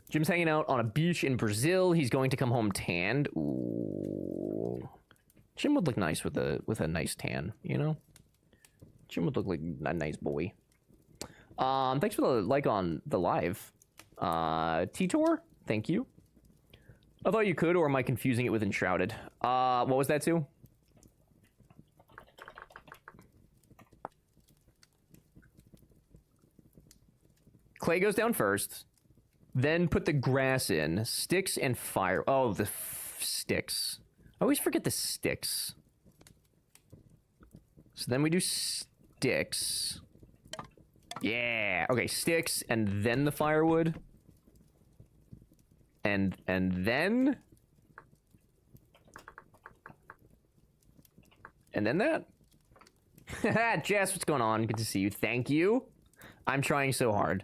Jim's hanging out on a beach in Brazil. He's going to come home tanned. Ooh. Jim would look nice with a nice tan, you know? Jim would look like a nice boy. Thanks for the like on the live. Titor, thank you. I thought you could, or am I confusing it with Enshrouded? What was that too? Clay goes down first. Then put the grass in. Sticks and fire. Oh, the sticks. I always forget the sticks. So then we do sticks. Yeah. Okay, sticks and then the firewood. And then that. Jess, what's going on? Good to see you. Thank you. I'm trying so hard.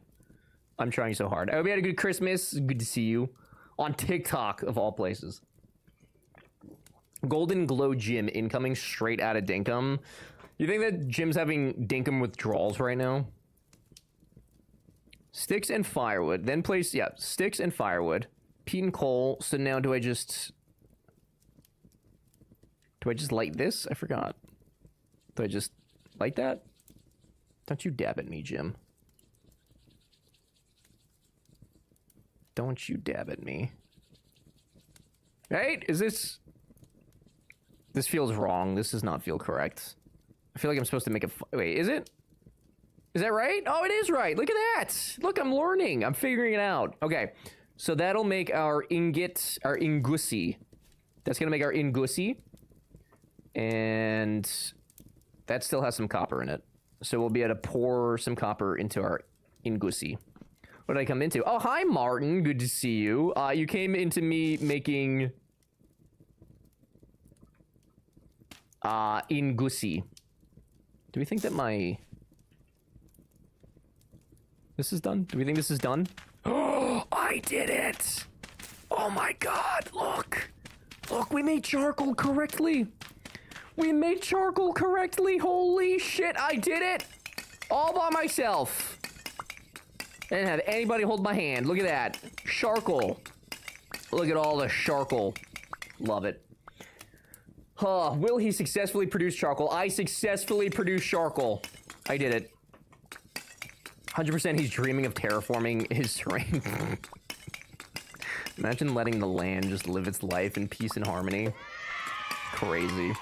I hope you had a good Christmas. Good to see you. On TikTok, of all places. Golden Glow Gym incoming straight out of Dinkum. You think that Jim's having Dinkum withdrawals right now? Sticks and firewood. Then place, yeah, sticks and firewood. Peat and coal. So now do I just light this? I forgot. Do I just light that? Don't you dab at me, Jim. Don't you dab at me. Right? Is this... This feels wrong. This does not feel correct. I feel like I'm supposed to make a... Wait, is it? Is that right? Oh, it is right. Look at that. Look, I'm learning. I'm figuring it out. Okay. So that'll make our ingot, our ingusi. That's going to make our ingusi. And that still has some copper in it. So we'll be able to pour some copper into our ingusi. What did I come into? Oh, hi, Martin. Good to see you. You came into me making... ingusi. Do we think that my... This is done? Do we think this is done? Oh, I did it! Oh my god, look! Look, we made charcoal correctly! We made charcoal correctly! Holy shit, I did it! All by myself! I didn't have anybody hold my hand. Look at that. Charcoal. Look at all the charcoal. Love it. Huh, will he successfully produce charcoal? I successfully produced charcoal. I did it. 100% he's dreaming of terraforming his terrain. Imagine letting the land just live its life in peace and harmony. Crazy.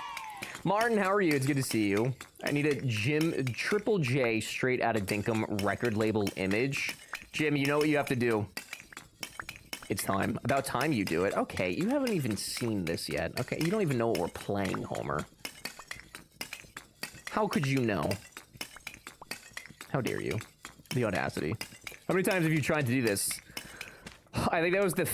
Martin, how are you? It's good to see you. I need a Jim Triple J straight out of Dinkum record label image. Jim, you know what you have to do. It's time. About time you do it. Okay, you haven't even seen this yet. Okay, you don't even know what we're playing, Homer. How could you know? How dare you? The audacity. How many times have you tried to do this? I think that was the...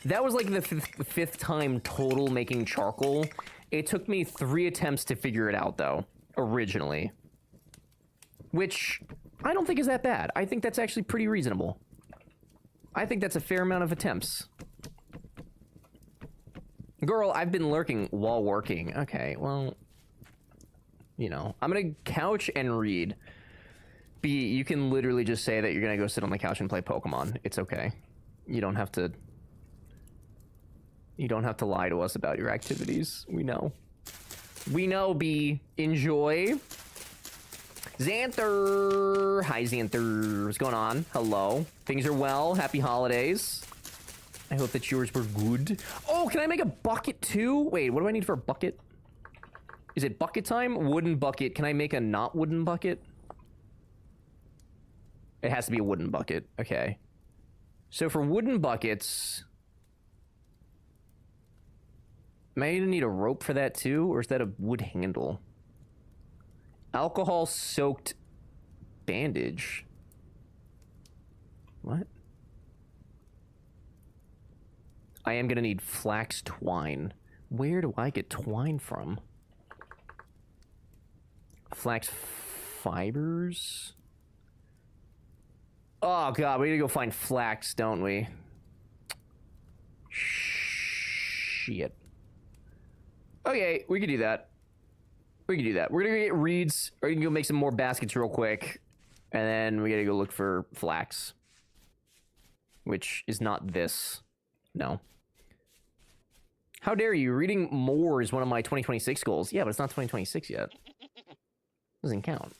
That was like the fifth time total making charcoal. It took me 3 attempts to figure it out, though. Originally. Which, I don't think is that bad. I think that's actually pretty reasonable. I think that's a fair amount of attempts. Girl, I've been lurking while working. Okay, well... You know, I'm gonna couch and read. B, you can literally just say that you're gonna go sit on the couch and play Pokemon. It's okay. You don't have to... You don't have to lie to us about your activities. We know. We know, B. Enjoy. Xanther! Hi, Xanther. What's going on? Hello. Things are well. Happy holidays. I hope that yours were good. Oh, can I make a bucket too? Wait, what do I need for a bucket? Is it bucket time? Wooden bucket. Can I make a not wooden bucket? It has to be a wooden bucket. Okay. So for wooden buckets... Am I gonna need a rope for that too? Or is that a wood handle? Alcohol-soaked bandage. What? I am gonna need flax twine. Where do I get twine from? Flax fibers? Oh god, we need to go find flax, don't we? Shit. Okay, we can do that. We can do that. We're gonna get reeds, or you can go make some more baskets real quick. And then we gotta go look for flax. Which is not this. No. How dare you? Reading more is one of my 2026 goals. Yeah, but it's not 2026 yet. Doesn't count.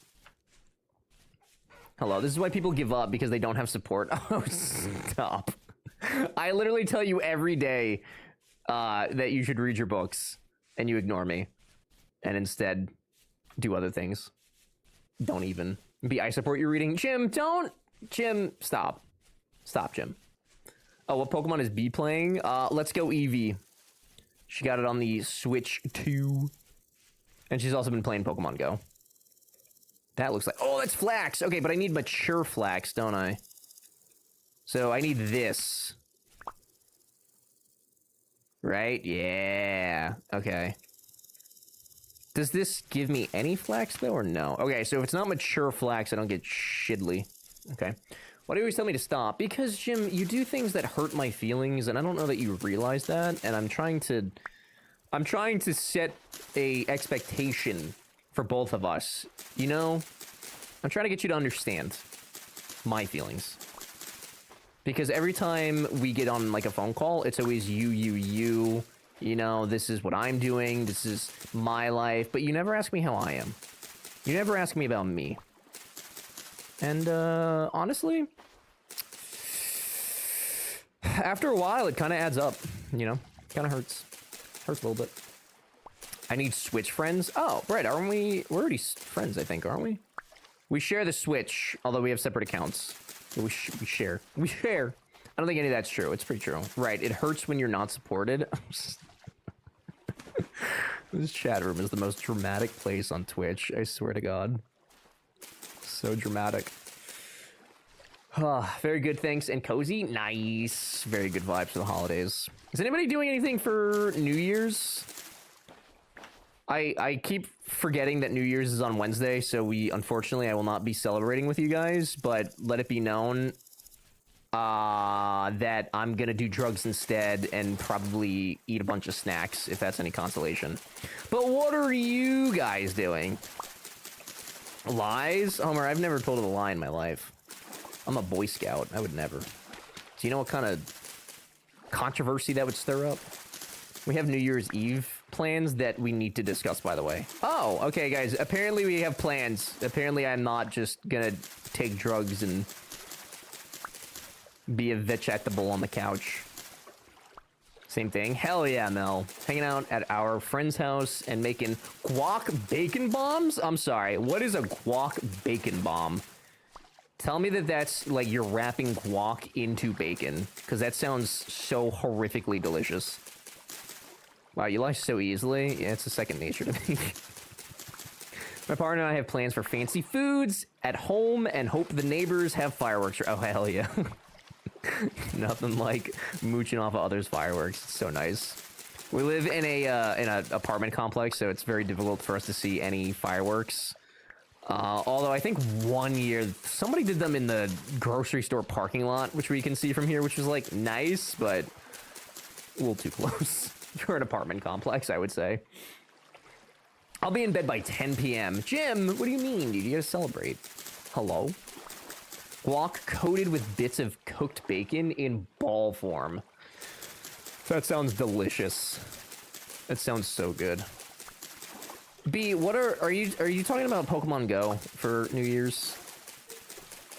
Hello, this is why people give up, because they don't have support. Oh, stop. I literally tell you every day that you should read your books, and you ignore me. And instead, do other things. Don't even. B, I support your reading. Jim, don't! Jim, stop. Stop, Jim. Oh, what Pokemon is B playing? Let's Go Eevee. She got it on the Switch 2. And she's also been playing Pokemon Go. That looks like... Oh, that's flax! Okay, but I need mature flax, don't I? So I need this. Right? Yeah. Okay. Does this give me any flax, though, or no? Okay, so if it's not mature flax, I don't get shiddly. Okay. Why do you always tell me to stop? Because, Jim, you do things that hurt my feelings, and I don't know that you realize that, and I'm trying to set a expectation for both of us, you know? I'm trying to get you to understand my feelings. Because every time we get on, like, a phone call, it's always you, you know, this is what I'm doing, this is my life, but you never ask me how I am. You never ask me about me. And, honestly, after a while, it kind of adds up, you know? Kind of hurts. Hurts a little bit. I need Switch friends. Oh, right, aren't we? We're already friends, I think, aren't we? We share the Switch, although we have separate accounts. We share. We share. I don't think any of that's true. It's pretty true. Right, it hurts when you're not supported. This chat room is the most dramatic place on Twitch, I swear to God. So dramatic. Very good, thanks. And cozy? Nice. Very good vibes for the holidays. Is anybody doing anything for New Year's? I keep forgetting that New Year's is on Wednesday, so unfortunately, I will not be celebrating with you guys, but let it be known that I'm gonna do drugs instead and probably eat a bunch of snacks, if that's any consolation. But what are you guys doing? Lies? Homer, I've never told a lie in my life. I'm a Boy Scout. I would never. Do you know what kind of controversy that would stir up? We have New Year's Eve plans that we need to discuss, by the way. Oh, okay, guys. Apparently we have plans. Apparently I'm not just gonna take drugs and be a vegetable on the couch. Same thing. Hell yeah, Mel. Hanging out at our friend's house and making guac bacon bombs? I'm sorry. What is a guac bacon bomb? Tell me that that's like you're wrapping guac into bacon, because that sounds so horrifically delicious. Wow, you lie so easily. Yeah, it's a second nature to me. My partner and I have plans for fancy foods at home and hope the neighbors have fireworks. Oh, hell yeah. Nothing like mooching off of others' fireworks. It's so nice. We live in an apartment complex, so it's very difficult for us to see any fireworks. Although I think one year somebody did them in the grocery store parking lot, which we can see from here, which was like nice, but a little too close for an apartment complex, I would say. I'll be in bed by 10 p.m. Jim, what do you mean, dude? You gotta celebrate. Hello? Guac coated with bits of cooked bacon in ball form. That sounds delicious. That sounds so good. B, what are you talking about Pokemon Go for New Year's?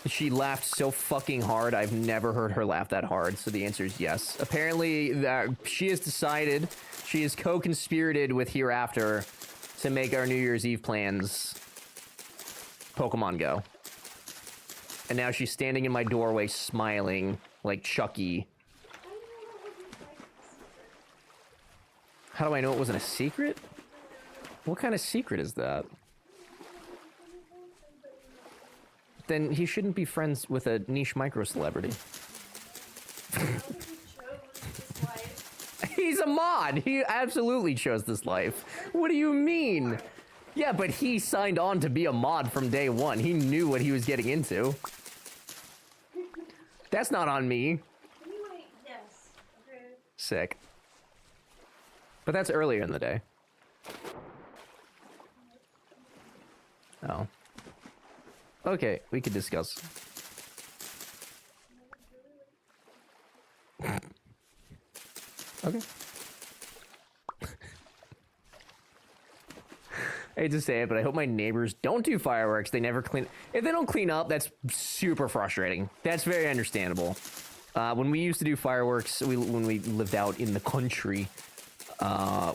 She laughed so fucking hard, I've never heard her laugh that hard, so the answer is yes. Apparently, she has decided, she has co-conspirated with Hereafter to make our New Year's Eve plans Pokemon Go. And now she's standing in my doorway smiling like Chucky. How do I know it wasn't a secret? What kind of secret is that? Then he shouldn't be friends with a niche micro-celebrity. He's a mod! He absolutely chose this life. What do you mean? Yeah, but he signed on to be a mod from day one. He knew what he was getting into. That's not on me. Yes. Okay. Sick. But that's earlier in the day. Oh. Okay, we could discuss. Okay. I hate to say it, but I hope my neighbors don't do fireworks. They never clean. If they don't clean up, that's super frustrating. That's very understandable. When we used to do fireworks, when we lived out in the country,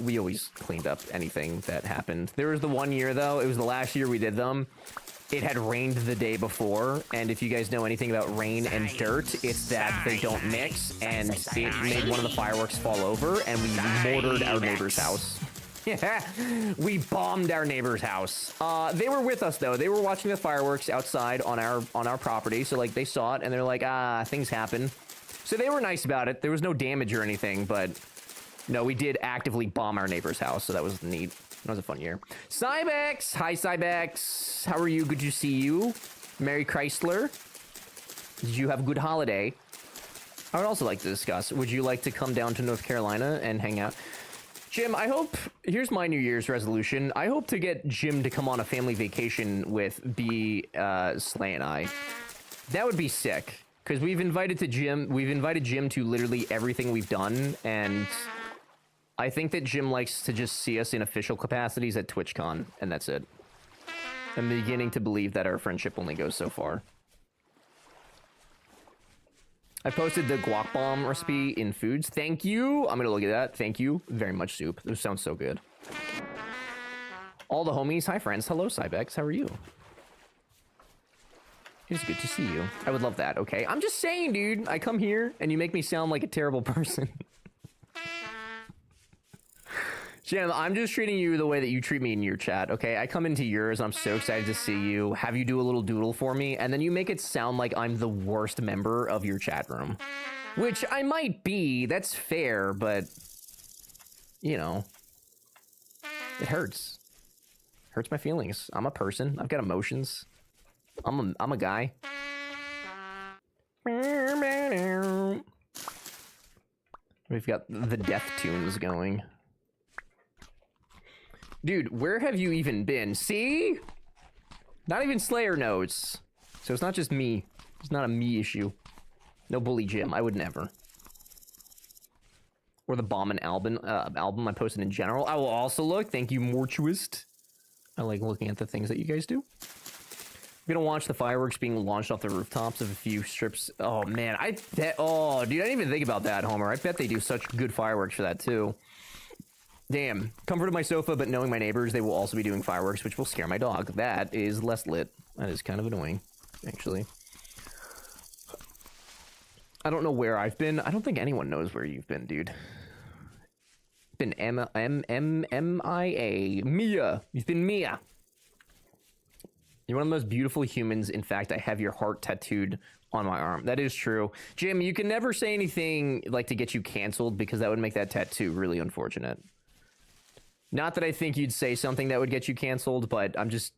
we always cleaned up anything that happened. There was the one year, though, it was the last year we did them. It had rained the day before, and if you guys know anything about rain and dirt, it's that they don't mix, and it made one of the fireworks fall over, and we mortared our neighbor's house. We bombed our neighbor's house. They were with us though. They were watching the fireworks outside on our property. So like they saw it and they're like, things happen. So they were nice about it. There was no damage or anything, but no, we did actively bomb our neighbor's house. So that was neat. That was a fun year. Cybex! Hi, Cybex. How are you? Good to see you. Merry Chrysler. Did you have a good holiday? I would also like to discuss, would you like to come down to North Carolina and hang out? Jim, I hope, here's my New Year's resolution. I hope to get Jim to come on a family vacation with Slay and I. That would be sick. Because we've invited Jim to literally everything we've done, and I think that Jim likes to just see us in official capacities at TwitchCon, and that's it. I'm beginning to believe that our friendship only goes so far. I posted the guac bomb recipe in foods. Thank you. I'm gonna look at that. Thank you very much, Soup. Those sound so good. All the homies. Hi, friends. Hello, Cybex. How are you? It's good to see you. I would love that. Okay. I'm just saying, dude. I come here and you make me sound like a terrible person. Jim, I'm just treating you the way that you treat me in your chat, okay? I come into yours, I'm so excited to see you, have you do a little doodle for me, and then you make it sound like I'm the worst member of your chat room. Which I might be, that's fair, but, you know, it hurts. Hurts my feelings. I'm a person, I've got emotions. I'm a guy. We've got the death tunes going. Dude, where have you even been? See? Not even Slayer knows. So it's not just me. It's not a me issue. No bully Jim. I would never. Or the Bomb and album I posted in general. I will also look. Thank you, Mortuist. I like looking at the things that you guys do. I'm gonna watch the fireworks being launched off the rooftops of a few strips. Oh, man. I bet... Oh, dude, I didn't even think about that, Homer. I bet they do such good fireworks for that, too. Damn. Comfort of my sofa, but knowing my neighbors, they will also be doing fireworks, which will scare my dog. That is less lit. That is kind of annoying, actually. I don't know where I've been. I don't think anyone knows where you've been, dude. Been M-I-A. Mia. You've been Mia. You're one of the most beautiful humans. In fact, I have your heart tattooed on my arm. That is true. Jim, you can never say anything like to get you canceled because that would make that tattoo really unfortunate. Not that I think you'd say something that would get you canceled, but I'm just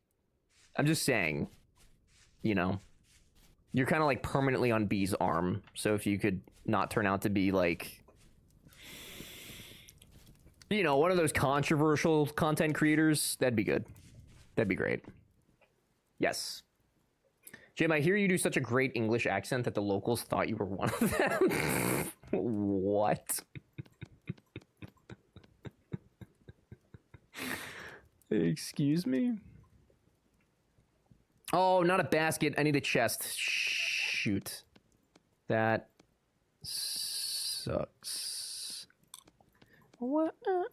saying, you know, you're kind of like permanently on B's arm. So if you could not turn out to be like, you know, one of those controversial content creators, that'd be good. That'd be great. Yes. Jim, I hear you do such a great English accent that the locals thought you were one of them. What? Excuse me? Oh, not a basket. I need a chest. Shoot. That sucks. What? I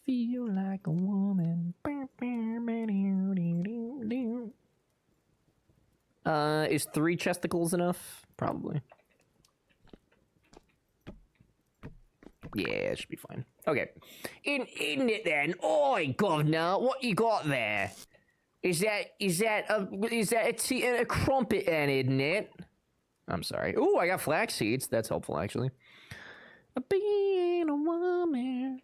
feel like a woman. Is 3 chesticles enough? Probably. Yeah, it should be fine. Okay. In it then. Oi, governor, what you got there? Is that a crumpet then, isn't it? I'm sorry. Ooh, I got flax seeds. That's helpful, actually. Being a woman.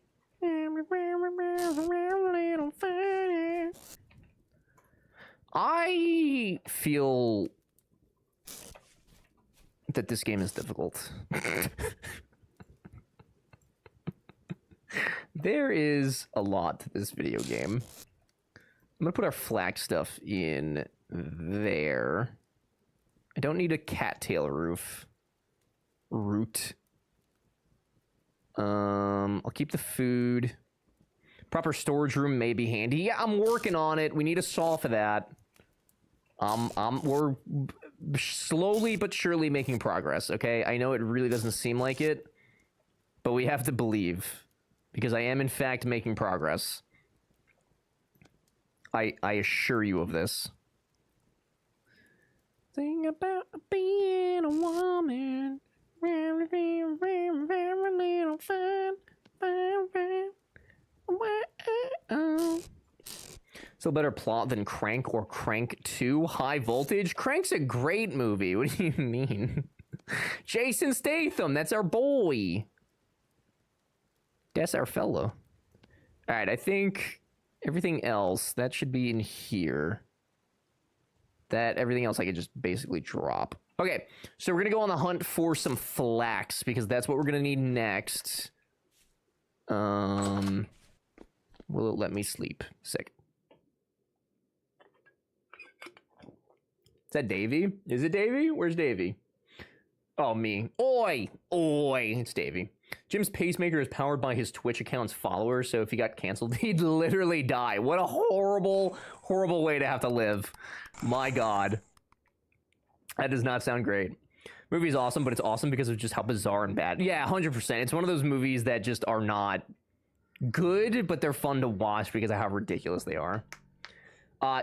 I feel that this game is difficult. There is a lot to this video game. I'm gonna put our flax stuff in there. I don't need a cattail root. I'll keep the food. Proper storage room may be handy. Yeah, I'm working on it. We need a saw for that. We're slowly but surely making progress, okay? I know it really doesn't seem like it, but we have to believe. Because I am, in fact, making progress. I assure you of this. Sing about being a woman. Very little fun. Still better plot than Crank or Crank 2 High Voltage. Crank's a great movie. What do you mean? Jason Statham, that's our boy. That's our fellow. All right, I think everything else that should be in here. That everything else I could just basically drop. Okay, so we're gonna go on the hunt for some flax because that's what we're gonna need next. Will it let me sleep? Sick. Is that Davey? Is it Davey? Where's Davey? Oh, me. Oi! Oi! It's Davey. Jim's pacemaker is powered by his Twitch account's followers, so if he got canceled, he'd literally die. What a horrible, horrible way to have to live. My God. That does not sound great. Movie's awesome, but it's awesome because of just how bizarre and bad. Yeah, 100%. It's one of those movies that just are not good, but they're fun to watch because of how ridiculous they are.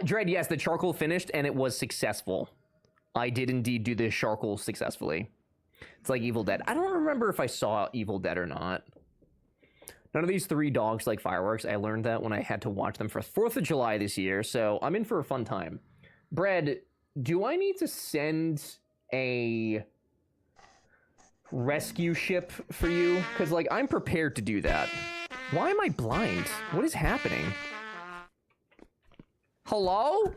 Dread, yes, the charcoal finished, and it was successful. I did indeed do the charcoal successfully. It's like Evil Dead. I don't remember if I saw Evil Dead or not. None of these 3 dogs like fireworks. I learned that when I had to watch them for 4th of July this year, so I'm in for a fun time. Bread, do I need to send a rescue ship for you? Because, like, I'm prepared to do that. Why am I blind? What is happening? Hello?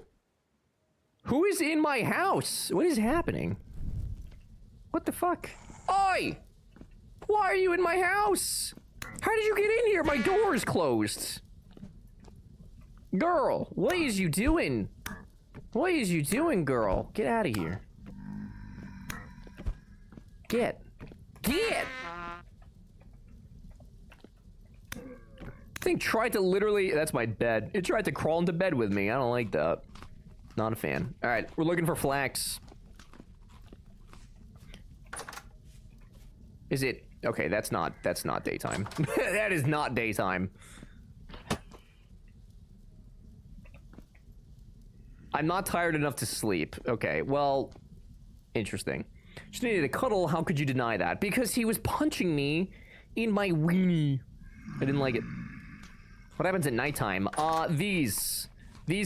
Who is in my house? What is happening? What the fuck? Oi! Why are you in my house? How did you get in here? My door is closed. Girl, what is you doing? What is you doing, girl? Get out of here. Get. Get! Thing tried to literally, that's my bed. It tried to crawl into bed with me. I don't like that. Not a fan. All right, we're looking for flax. Is it okay? That's not daytime. That is not daytime. I'm not tired enough to sleep. Okay, well, interesting. Just needed a cuddle. How could you deny that? Because he was punching me in my weenie. I didn't like it. What happens at nighttime? These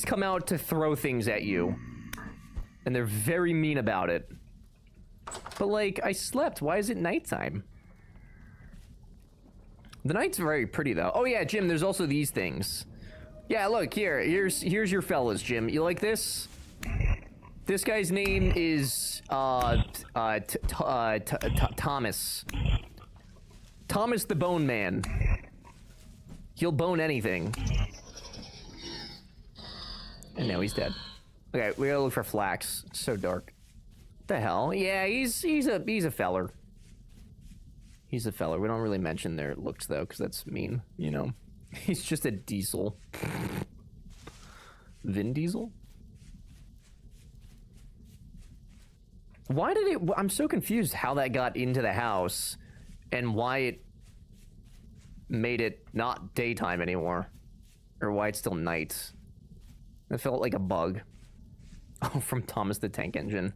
come out to throw things at you. And they're very mean about it. But, like, I slept. Why is it nighttime? The night's very pretty, though. Oh, yeah, Jim, there's also these things. Yeah, look, here's your fellas, Jim. You like this? This guy's name is, Thomas. Thomas the Bone Man. He'll bone anything. And now he's dead. Okay, we gotta look for flax. It's so dark. What the hell? Yeah, he's a feller. He's a feller. We don't really mention their looks though, because that's mean, you know. He's just a diesel. Vin Diesel? Why did it... I'm so confused how that got into the house and why it made it not daytime anymore. Or why it's still night. It felt like a bug. Oh, from Thomas the Tank Engine.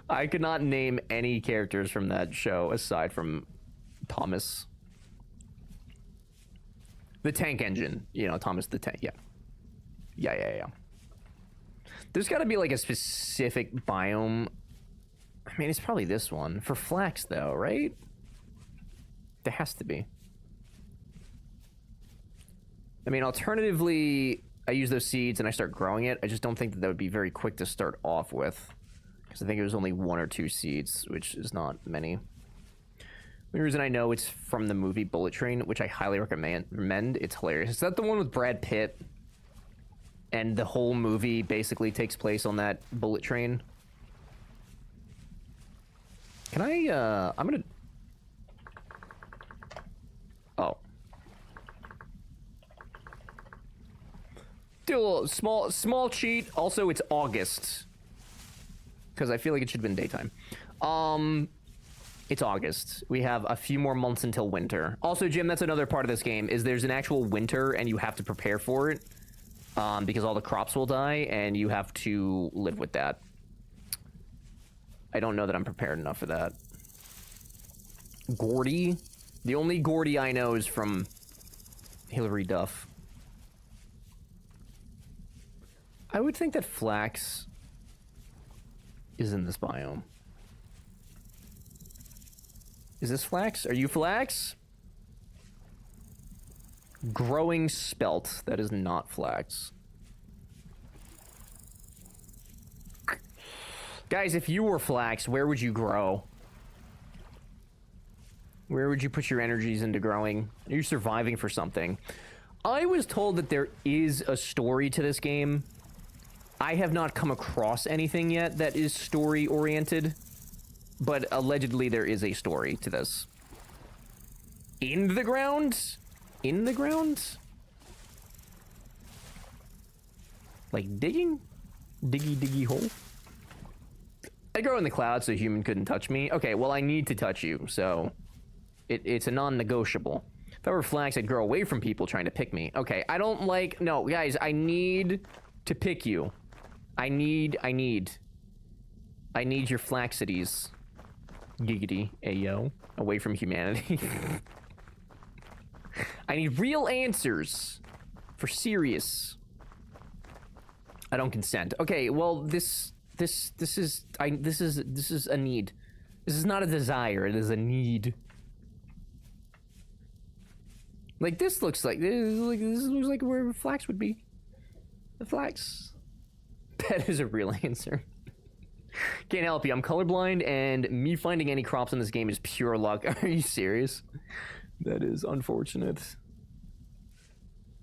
I could not name any characters from that show aside from Thomas. The Tank Engine. You know, Thomas the Tank. Yeah. Yeah. There's got to be like a specific biome. I mean, it's probably this one. For flax, though, right? There has to be. I mean, alternatively, I use those seeds and I start growing it. I just don't think that would be very quick to start off with. Because I think it was only 1 or 2 seeds, which is not many. The reason I know it's from the movie Bullet Train, which I highly recommend. It's hilarious. Is that the one with Brad Pitt? And the whole movie basically takes place on that bullet train. Can I, I'm gonna... Oh. Do a little small cheat. Also, it's August. Because I feel like it should have been daytime. It's August. We have a few more months until winter. Also, Jim, that's another part of this game, is there's an actual winter and you have to prepare for it. Because all the crops will die, and you have to live with that. I don't know that I'm prepared enough for that. Gordy? The only Gordy I know is from Hillary Duff. I would think that flax is in this biome. Is this flax? Are you flax? Growing spelt. That is not flax. Guys, if you were flax, where would you grow? Where would you put your energies into growing? Are you surviving for something? I was told that there is a story to this game. I have not come across anything yet that is story-oriented, but allegedly there is a story to this. In the ground? In the ground? Like digging? Diggy hole? I grow in the clouds so a human couldn't touch me. Okay, well I need to touch you, so... It's a non-negotiable. If I were flax, I'd grow away from people trying to pick me. Okay, I don't like... No, guys, I need to pick you. I need your flaxities. Giggity, ayo. Away from humanity. I need real answers. For serious. I don't consent. Okay, well, this is a need. This is not a desire, it is a need. Like this looks like this looks like where flax would be. The flax. That is a real answer. Can't help you. I'm colorblind, and me finding any crops in this game is pure luck. Are you serious? That is unfortunate.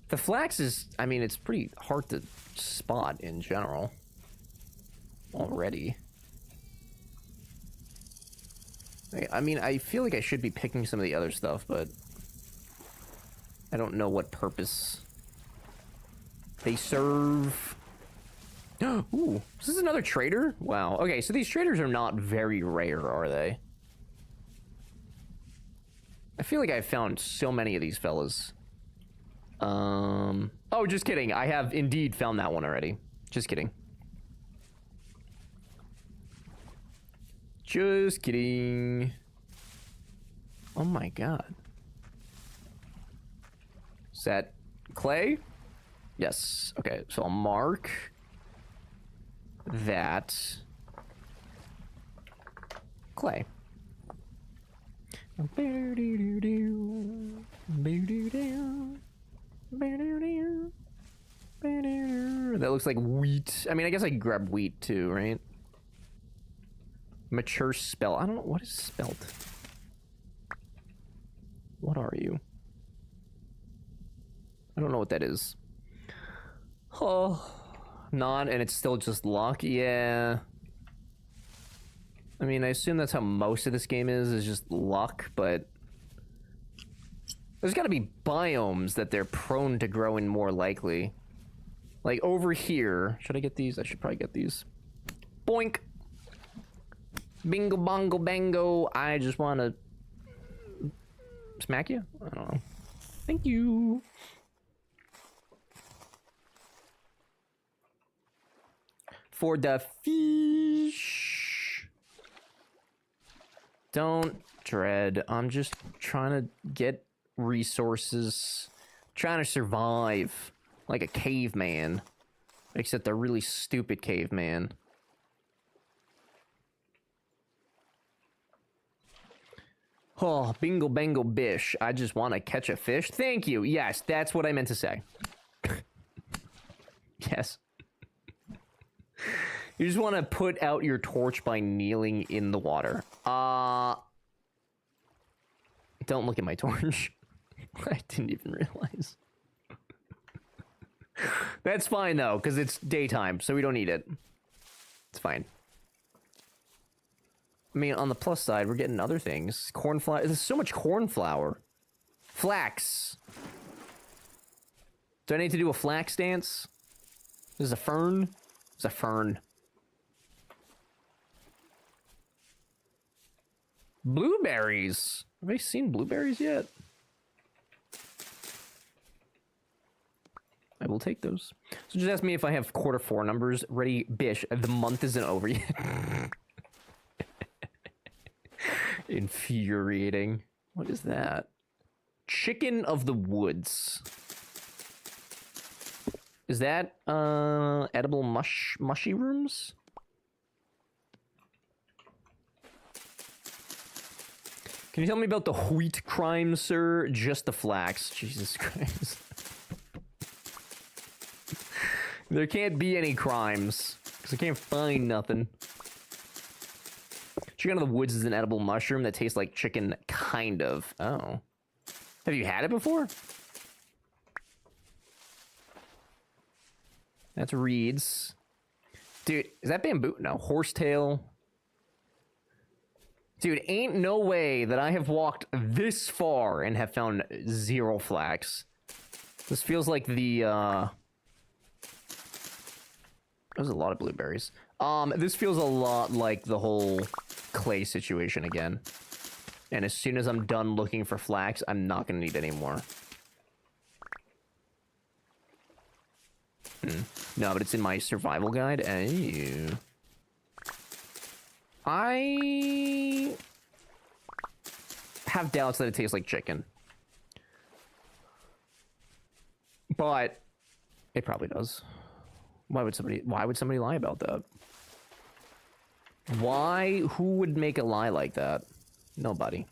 The flax is, I mean, it's pretty hard to spot in general. Already. I mean, I feel like I should be picking some of the other stuff, but I don't know what purpose they serve. Ooh, is this another trader? Wow. Okay, so these traders are not very rare, are they? I feel like I've found so many of these fellas. Oh, just kidding. I have indeed found that one already. Just kidding. Just kidding. Oh my god. Is that clay? Yes. Okay, so I'll mark that clay. That looks like wheat. I mean, I guess I could grab wheat too, right? Mature spell. I don't know. What is spelt? What are you? I don't know what that is. Oh. Non, and it's still just luck? Yeah. I mean, I assume that's how most of this game is just luck, but... There's gotta be biomes that they're prone to growing more likely. Like, over here... Should I get these? I should probably get these. Boink! Bingo bongo bango. I just wanna... smack you? I don't know. Thank you! For the fish. Don't dread. I'm just trying to get resources. Trying to survive like a caveman. Except a really stupid caveman. Oh, bingo bango bish. I just want to catch a fish. Thank you. Yes, that's what I meant to say. Yes. You just want to put out your torch by kneeling in the water. Don't look at my torch. I didn't even realize. That's fine, though, because it's daytime, so we don't need it. It's fine. I mean, on the plus side, we're getting other things. Cornflower. There's so much cornflower. Flax. Do I need to do a flax dance? There's a fern. There's a fern. Blueberries. Have I seen blueberries yet? I will take those. So just ask me if I have quarter 4 numbers ready. Bish, the month isn't over yet. Infuriating. What is that? Chicken of the woods. Is that edible mushrooms? Can you tell me about the wheat crime, sir? Just the flax. Jesus Christ. There can't be any crimes, because I can't find nothing. Chicken of the woods is an edible mushroom that tastes like chicken, kind of. Oh. Have you had it before? That's reeds. Dude, is that bamboo? No, horsetail. Dude, ain't no way that I have walked this far and have found 0 flax. This feels like the, There's a lot of blueberries. This feels a lot like the whole clay situation again. And as soon as I'm done looking for flax, I'm not gonna need any more. No, but it's in my survival guide. I have doubts that it tastes like chicken. But it probably does. Why would somebody lie about that? Who would make a lie like that? Nobody.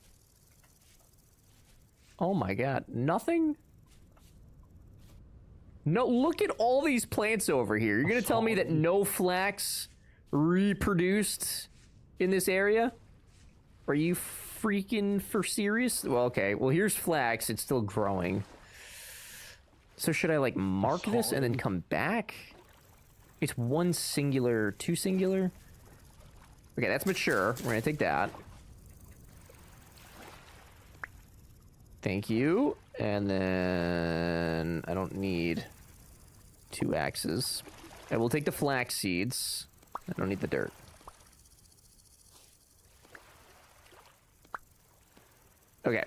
Oh my god, nothing? No, look at all these plants over here. You're gonna tell me that no flax reproduced in this area? Are you freaking for serious? Well, okay. Well, here's flax. It's still growing. So should I, like, mark this and then come back? It's 1 singular, 2 singular? Okay, that's mature. We're gonna take that. Thank you. And then I don't need 2 axes. I will take the flax seeds. I don't need the dirt. Okay.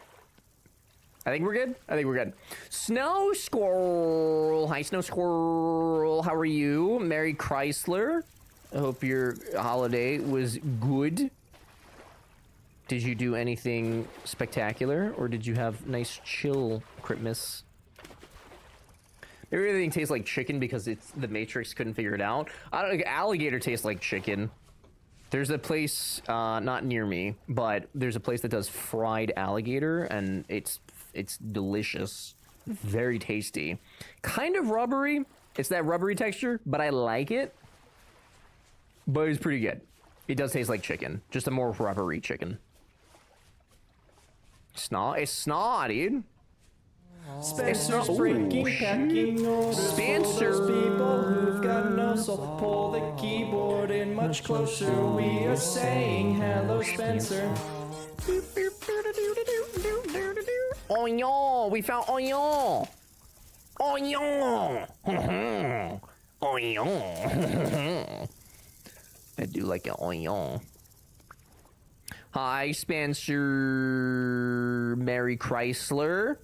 I think we're good. I think we're good. Snow Squirrel. Hi, Snow Squirrel. How are you? Merry Chrysler. I hope your holiday was good. Did you do anything spectacular, or did you have nice chill Christmas? Maybe everything tastes like chicken because it's the Matrix couldn't figure it out. I don't. Alligator tastes like chicken. There's a place not near me, but there's a place that does fried alligator, and it's delicious, very tasty, kind of rubbery. It's that rubbery texture, but I like it. But it's pretty good. It does taste like chicken, just a more rubbery chicken. It's snot, dude. Spencer's breaking packing orders Spencer. for those people who've got no soul. Pull the keyboard in much closer. We are saying hello, Spencer. Onion! We found onion! Onion! Onion! I do like an onion. Hi, Spencer. Merry Chrysler.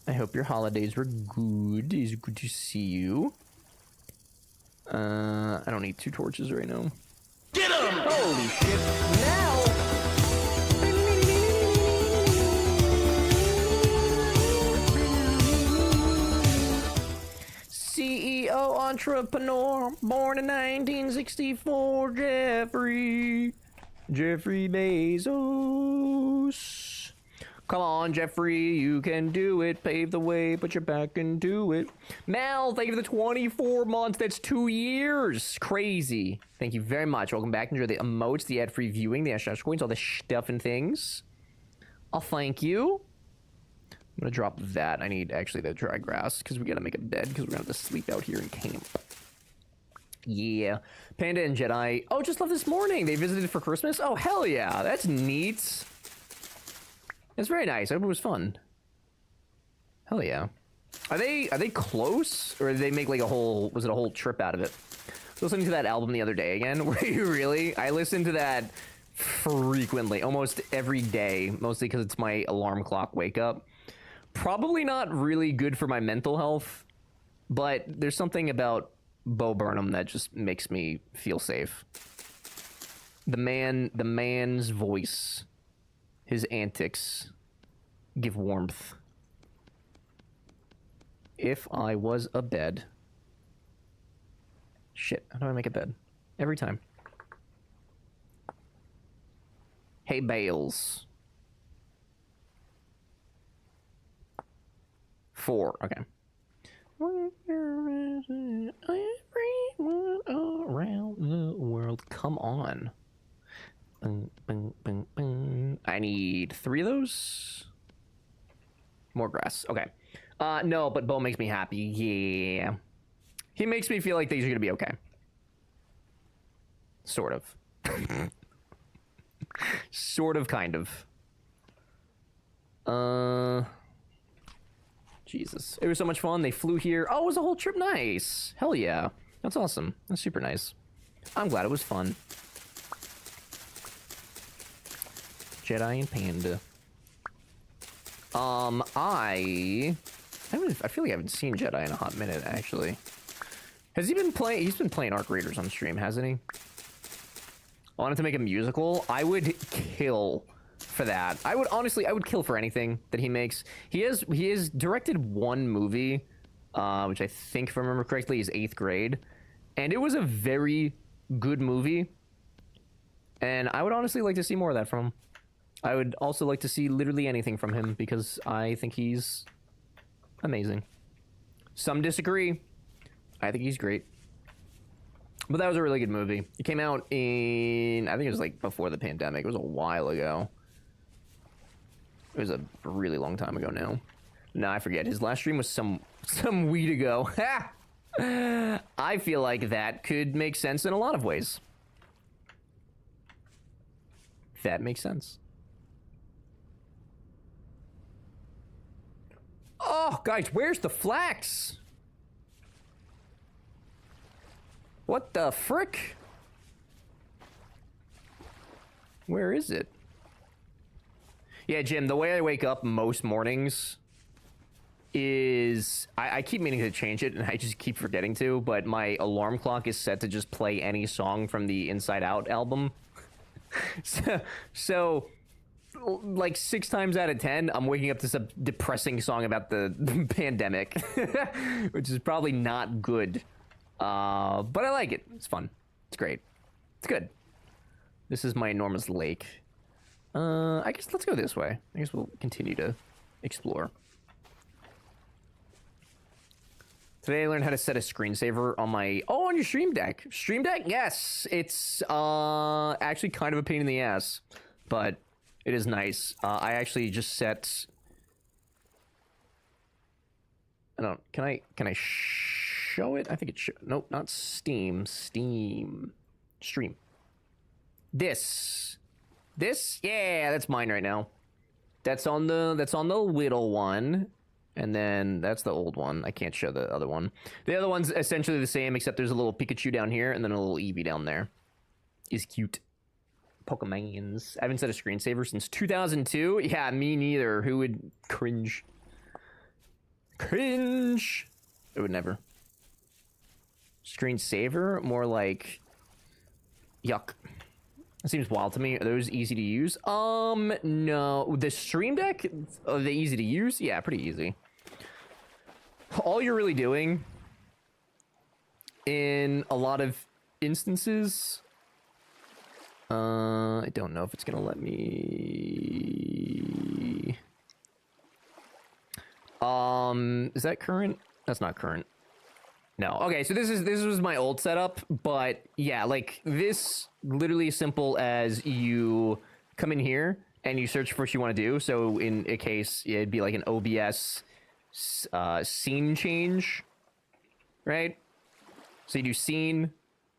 I hope your holidays were good. It's good to see you. I don't need 2 torches right now. Get him! Holy shit. Now! CEO entrepreneur, born in 1964, Jeffrey Bezos. Come on, Jeffrey, you can do it. Pave the way, put your back into it. Mel, thank you for the 24 months. That's 2 years. Crazy. Thank you very much. Welcome back. Enjoy the emotes, the ad-free viewing, the Ash coins, all the stuff and things. I'll thank you. I'm gonna drop that. I need actually the dry grass because we gotta make a bed because we're gonna have to sleep out here in camp. Yeah. Panda and Jedi. Oh, just left this morning. They visited for Christmas. Oh, hell yeah. That's neat. It's very nice. I hope it was fun. Hell yeah. Are they close? Or did they make like a whole, was it a whole trip out of it? Listening to that album the other day again. Were you really? I listen to that frequently, almost every day, mostly because it's my alarm clock wake up. Probably not really good for my mental health, but there's something about Bo Burnham that just makes me feel safe. The man's voice His antics give warmth. If I was a bed. Shit, how do I make a bed? Every time. Hey, Bales. 4, okay. Everyone around the world, come on. I need 3 of those. More grass, okay. No, but Bo makes me happy, yeah. He makes me feel like things are gonna be okay. Sort of. Sort of, kind of. Jesus. It was so much fun. They flew here. Oh, it was a whole trip. Nice. Hell yeah. That's awesome. That's super nice. I'm glad it was fun. Jedi and Panda. I feel like I haven't seen Jedi in a hot minute, actually. Has he been playing? He's been playing Arc Raiders on stream, hasn't he? I wanted to make a musical. I would kill for that. I would kill for anything that he makes. He has directed one movie, which I think, if I remember correctly, is 8th Grade, and it was a very good movie. And I would honestly like to see more of that from him. I would also like to see literally anything from him because I think he's amazing. Some disagree. I think he's great. But that was a really good movie. It came out in, I think it was like before the pandemic. It was a while ago. It was a really long time ago now. No, I forget. His last stream was some weed ago. I feel like that could make sense in a lot of ways. That makes sense. Oh, guys, where's the flax? What the frick? Where is it? Yeah, Jim, the way I wake up most mornings is... I keep meaning to change it, and I just keep forgetting to, but my alarm clock is set to just play any song from the Inside Out album. So, like 6 times out of 10, I'm waking up to some depressing song about the pandemic, which is probably not good. But I like it. It's fun. It's great. It's good. This is my enormous lake. I guess let's go this way. I guess we'll continue to explore. Today I learned how to set a screensaver on my... Oh, on your Stream Deck. Stream Deck? Yes. It's actually kind of a pain in the ass, but it is nice. I actually just set... I don't... Can I show it? I think it should... Nope, not Steam. Stream. This? Yeah, that's mine right now. That's on the little one. And then that's the old one. I can't show the other one. The other one's essentially the same, except there's a little Pikachu down here and then a little Eevee down there. Is cute. Pokemons. I haven't set a screensaver since 2002. Yeah, me neither. Who would cringe? Cringe. I would never. Screensaver? More like... Yuck. That seems wild to me. Are those easy to use? No. The Stream Deck? Are they easy to use? Yeah, pretty easy. All you're really doing in a lot of instances... I don't know if it's gonna let me... Is that current? That's not current. No. Okay, so this was my old setup, but yeah, like this literally as simple as you come in here and you search for what you want to do. So in a case, it'd be like an OBS scene change, right? So you do scene,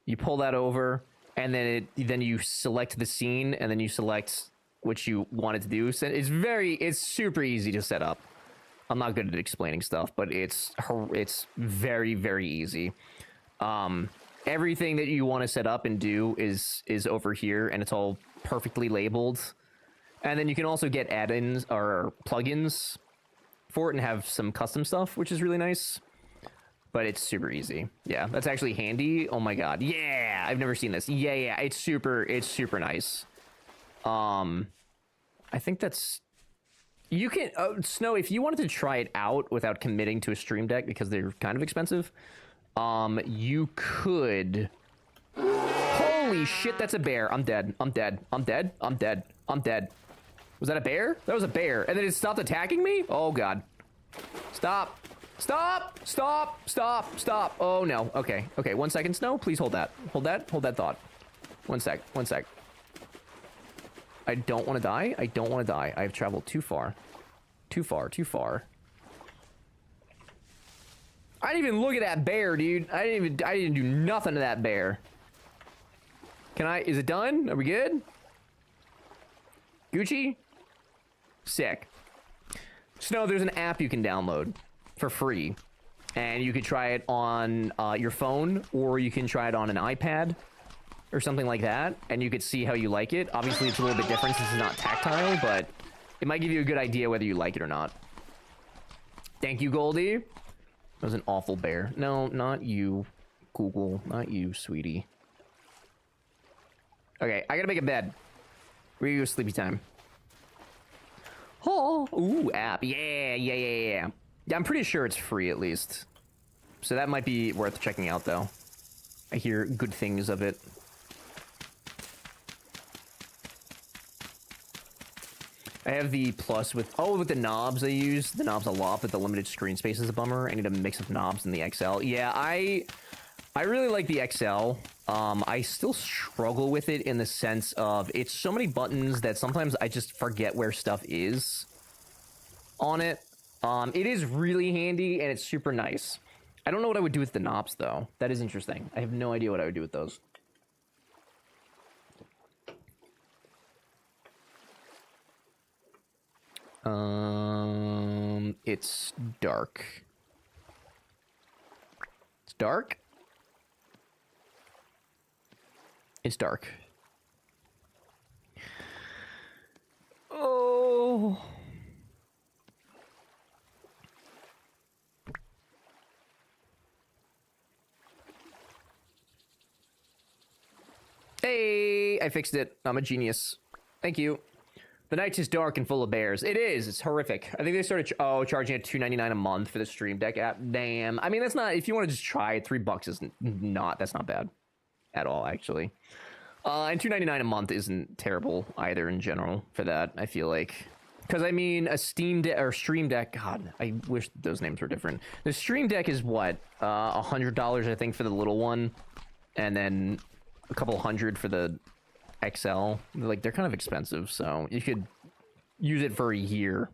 you pull that over, and then you select the scene, and then you select what you want it to do. So it's super easy to set up. I'm not good at explaining stuff, but it's very, very easy. Everything that you want to set up and do is over here, and it's all perfectly labeled. And then you can also get add-ins or plugins for it and have some custom stuff, which is really nice. But it's super easy. Yeah, that's actually handy. Oh my god. Yeah, I've never seen this. Yeah, it's super nice. I think that's... You can... Snow, if you wanted to try it out without committing to a stream deck because they're kind of expensive, you could... Holy shit, that's a bear. I'm dead. I'm dead. I'm dead. I'm dead. I'm dead. Was that a bear? That was a bear. And then it stopped attacking me? Oh, God. Stop. Stop. Stop. Stop. Stop. Oh, no. Okay. Okay. 1 second, Snow. Please hold that. Hold that. Hold that thought. 1 sec. 1 sec. I don't want to die. I don't want to die. I've traveled too far. Too far. Too far. I didn't even look at that bear, dude. I didn't do nothing to that bear. Can I... Is it done? Are we good? Gucci? Sick. Snow, there's an app you can download for free. And you could try it on your phone, or you can try it on an iPad or something like that, and you could see how you like it. Obviously, it's a little bit different since it's not tactile, but it might give you a good idea whether you like it or not. Thank you, Goldie. That was an awful bear. No, not you, Google. Not you, sweetie. Okay, I gotta make a bed. We're gonna go sleepy time. Oh, ooh, app. Yeah. Yeah, I'm pretty sure it's free, at least. So that might be worth checking out, though. I hear good things of it. I have the plus with the knobs I use. The knobs a lot, but the limited screen space is a bummer. I need a mix of knobs in the XL. Yeah, I really like the XL. I still struggle with it in the sense of it's so many buttons that sometimes I just forget where stuff is on it. It is really handy and it's super nice. I don't know what I would do with the knobs though. That is interesting. I have no idea what I would do with those. It's dark. It's dark? It's dark. Oh. Hey, I fixed it. I'm a genius. Thank you. The night is dark and full of bears. It is. It's horrific. I think they started charging it $2.99 a month for the Stream Deck app. Damn. I mean, that's not... If you want to just try it, $3 is not... That's not bad at all, actually. And $2.99 a month isn't terrible either in general for that, I feel like. Because, I mean, a Steam Deck or Stream Deck... God, I wish those names were different. The Stream Deck is what? $100, I think, for the little one. And then a couple hundred for the XL. Like, they're kind of expensive, so you could use it for a year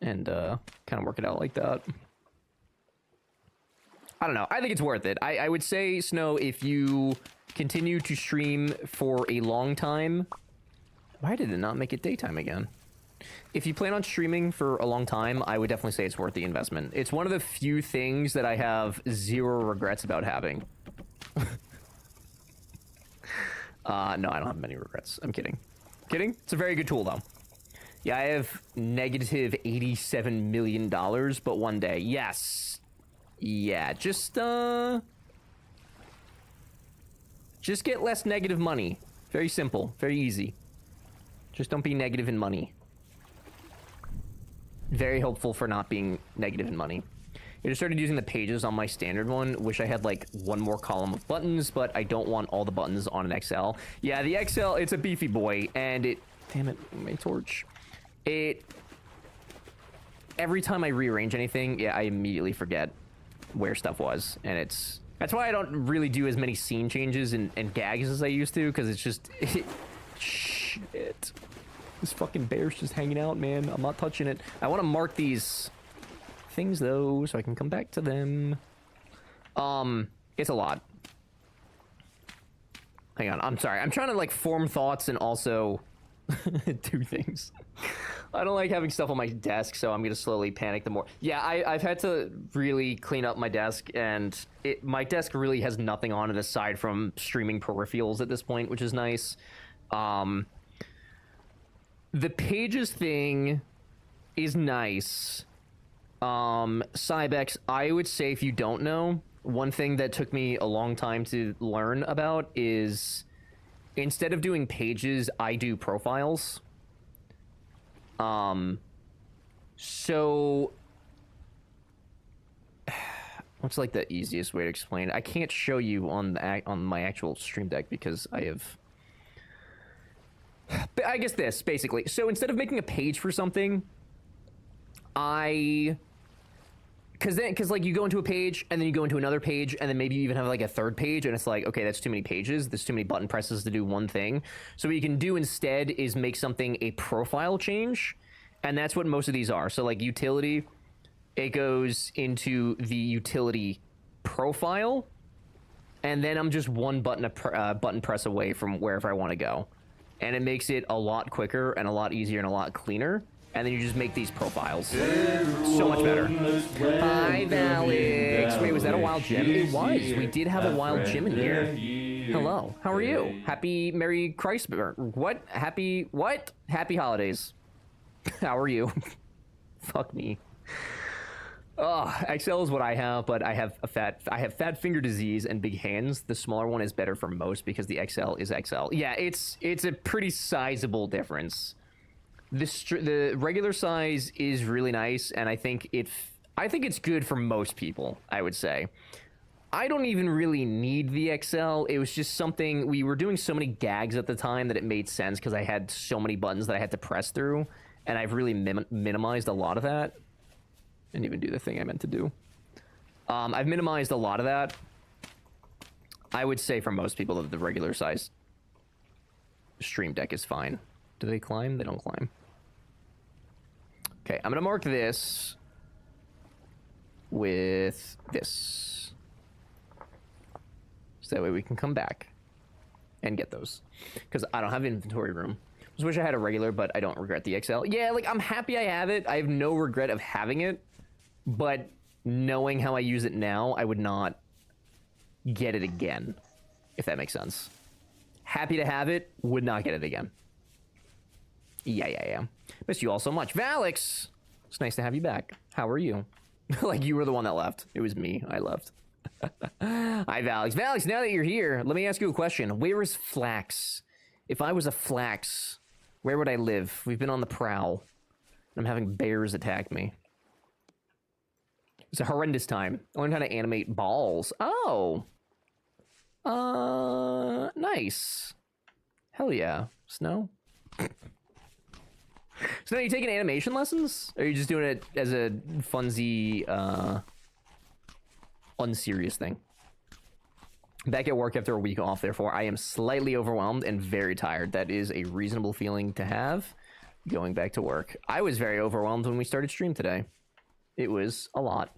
and kind of work it out like that. I don't know. I think it's worth it. I would say, Snow, if you continue to stream for a long time... Why did it not make it daytime again? If you plan on streaming for a long time, I would definitely say it's worth the investment. It's one of the few things that I have zero regrets about having. No, I don't have many regrets. I'm kidding. Kidding? It's a very good tool, though. Yeah, I have negative $87 million, but one day. Yes. Yeah, just get less negative money. Very simple. Very easy. Just don't be negative in money. Very helpful for not being negative in money. I just started using the pages on my standard one. Wish I had like one more column of buttons, but I don't want all the buttons on an XL. Yeah, the XL, it's a beefy boy, and it... Damn it, my torch. Every time I rearrange anything, yeah, I immediately forget where stuff was, and it's... That's why I don't really do as many scene changes and gags as I used to, because it's just... Shit. This fucking bear's just hanging out, man. I'm not touching it. I want to mark these things, though, so I can come back to them. It's a lot. Hang on, I'm sorry. I'm trying to, like, form thoughts and also do things. I don't like having stuff on my desk, so I'm gonna slowly panic the more. Yeah, I've had to really clean up my desk, and my desk really has nothing on it aside from streaming peripherals at this point, which is nice. The pages thing is nice. Cybex, I would say, if you don't know, one thing that took me a long time to learn about is instead of doing pages, I do profiles. So what's like the easiest way to explain it? I can't show you on my actual Stream Deck because I have. But I guess this basically. So instead of making a page for something, because like you go into a page and then you go into another page and then maybe you even have like a third page and it's like, okay, that's too many pages. There's too many button presses to do one thing. So what you can do instead is make something a profile change, and that's what most of these are. So like utility, it goes into the utility profile, and then I'm just one button press away from wherever I want to go, and it makes it a lot quicker and a lot easier and a lot cleaner. And then you just make these profiles. So much better. Hi, Alex. Wait, was that a wild gym? It was. We did have a wild gym in here. Hello. How are you? Happy Merry Christmas. What? Happy what? Happy holidays. How are you? Fuck me. XL is what I have, but I have fat finger disease and big hands. The smaller one is better for most because the XL is XL. Yeah, it's a pretty sizable difference. The regular size is really nice, and I think it's good for most people, I would say. I don't even really need the XL. It was just something, we were doing so many gags at the time that it made sense because I had so many buttons that I had to press through, and I've really minimized a lot of that. Didn't even do the thing I meant to do. I've minimized a lot of that. I would say for most people that the regular size Stream Deck is fine. Do they climb? They don't climb. Okay, I'm gonna mark this with this. So that way we can come back and get those. Because I don't have inventory room. Just wish I had a regular, but I don't regret the XL. Yeah, like, I'm happy I have it. I have no regret of having it. But knowing how I use it now, I would not get it again. If that makes sense. Happy to have it, would not get it again. Yeah. Miss you all so much. Valix! It's nice to have you back. How are you? Like, you were the one that left. It was me. I left. Hi, Valix. Valix, now that you're here, let me ask you a question. Where is Flax? If I was a Flax, where would I live? We've been on the prowl. I'm having bears attack me. It's a horrendous time. I learned how to animate balls. Oh! Nice. Hell yeah. Snow? So now you taking animation lessons? Or are you just doing it as a funsy, unserious thing? Back at work after a week off, therefore, I am slightly overwhelmed and very tired. That is a reasonable feeling to have going back to work. I was very overwhelmed when we started stream today. It was a lot.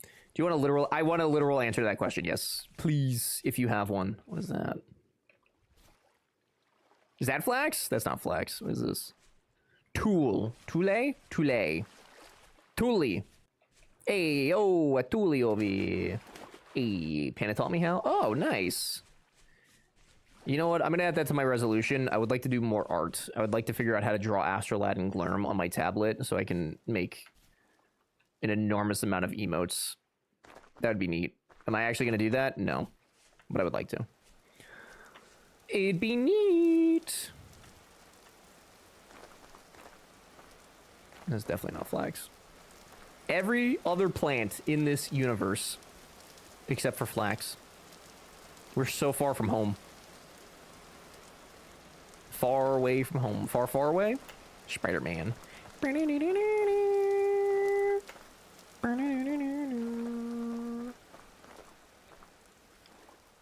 Do you want a literal... I want a literal answer to that question, yes. Please, if you have one. What is that? Is that Flax? That's not Flax. What is this? Tool. Tule? Tule. Tule. Hey, oh, a Tule over here. Hey, Panda taught me how? Oh, nice. You know what? I'm going to add that to my resolution. I would like to do more art. I would like to figure out how to draw Astrolad and Glurm on my tablet so I can make an enormous amount of emotes. That would be neat. Am I actually going to do that? No. But I would like to. It'd be neat. That's definitely not Flax. Every other plant in this universe, except for Flax. We're so far from home. Far away from home. Far, far away? Spider-Man.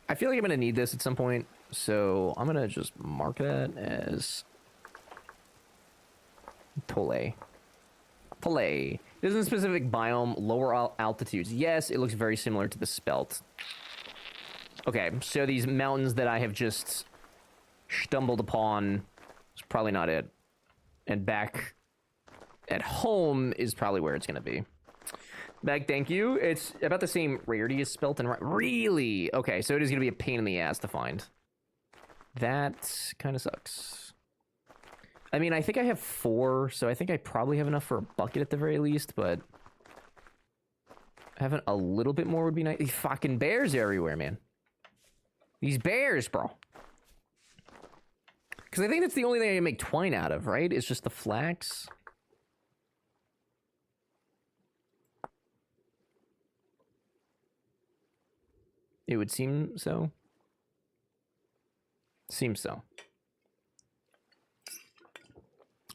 I feel like I'm going to need this at some point, so I'm going to just mark that as Tole. Tole. It is a specific biome, lower altitudes. Yes, it looks very similar to the Spelt. Okay, so these mountains that I have just stumbled upon is probably not it. And back at home is probably where it's going to be. Back, thank you. It's about the same rarity as Spelt and... Really? Okay, so it is going to be a pain in the ass to find. That kind of sucks. I mean, I think I have 4, so I think I probably have enough for a bucket at the very least, but... having a little bit more would be nice. These fucking bears everywhere, man. These bears, bro. Because I think that's the only thing I can make twine out of, right? It's just the flax. It would seem so. Seems so.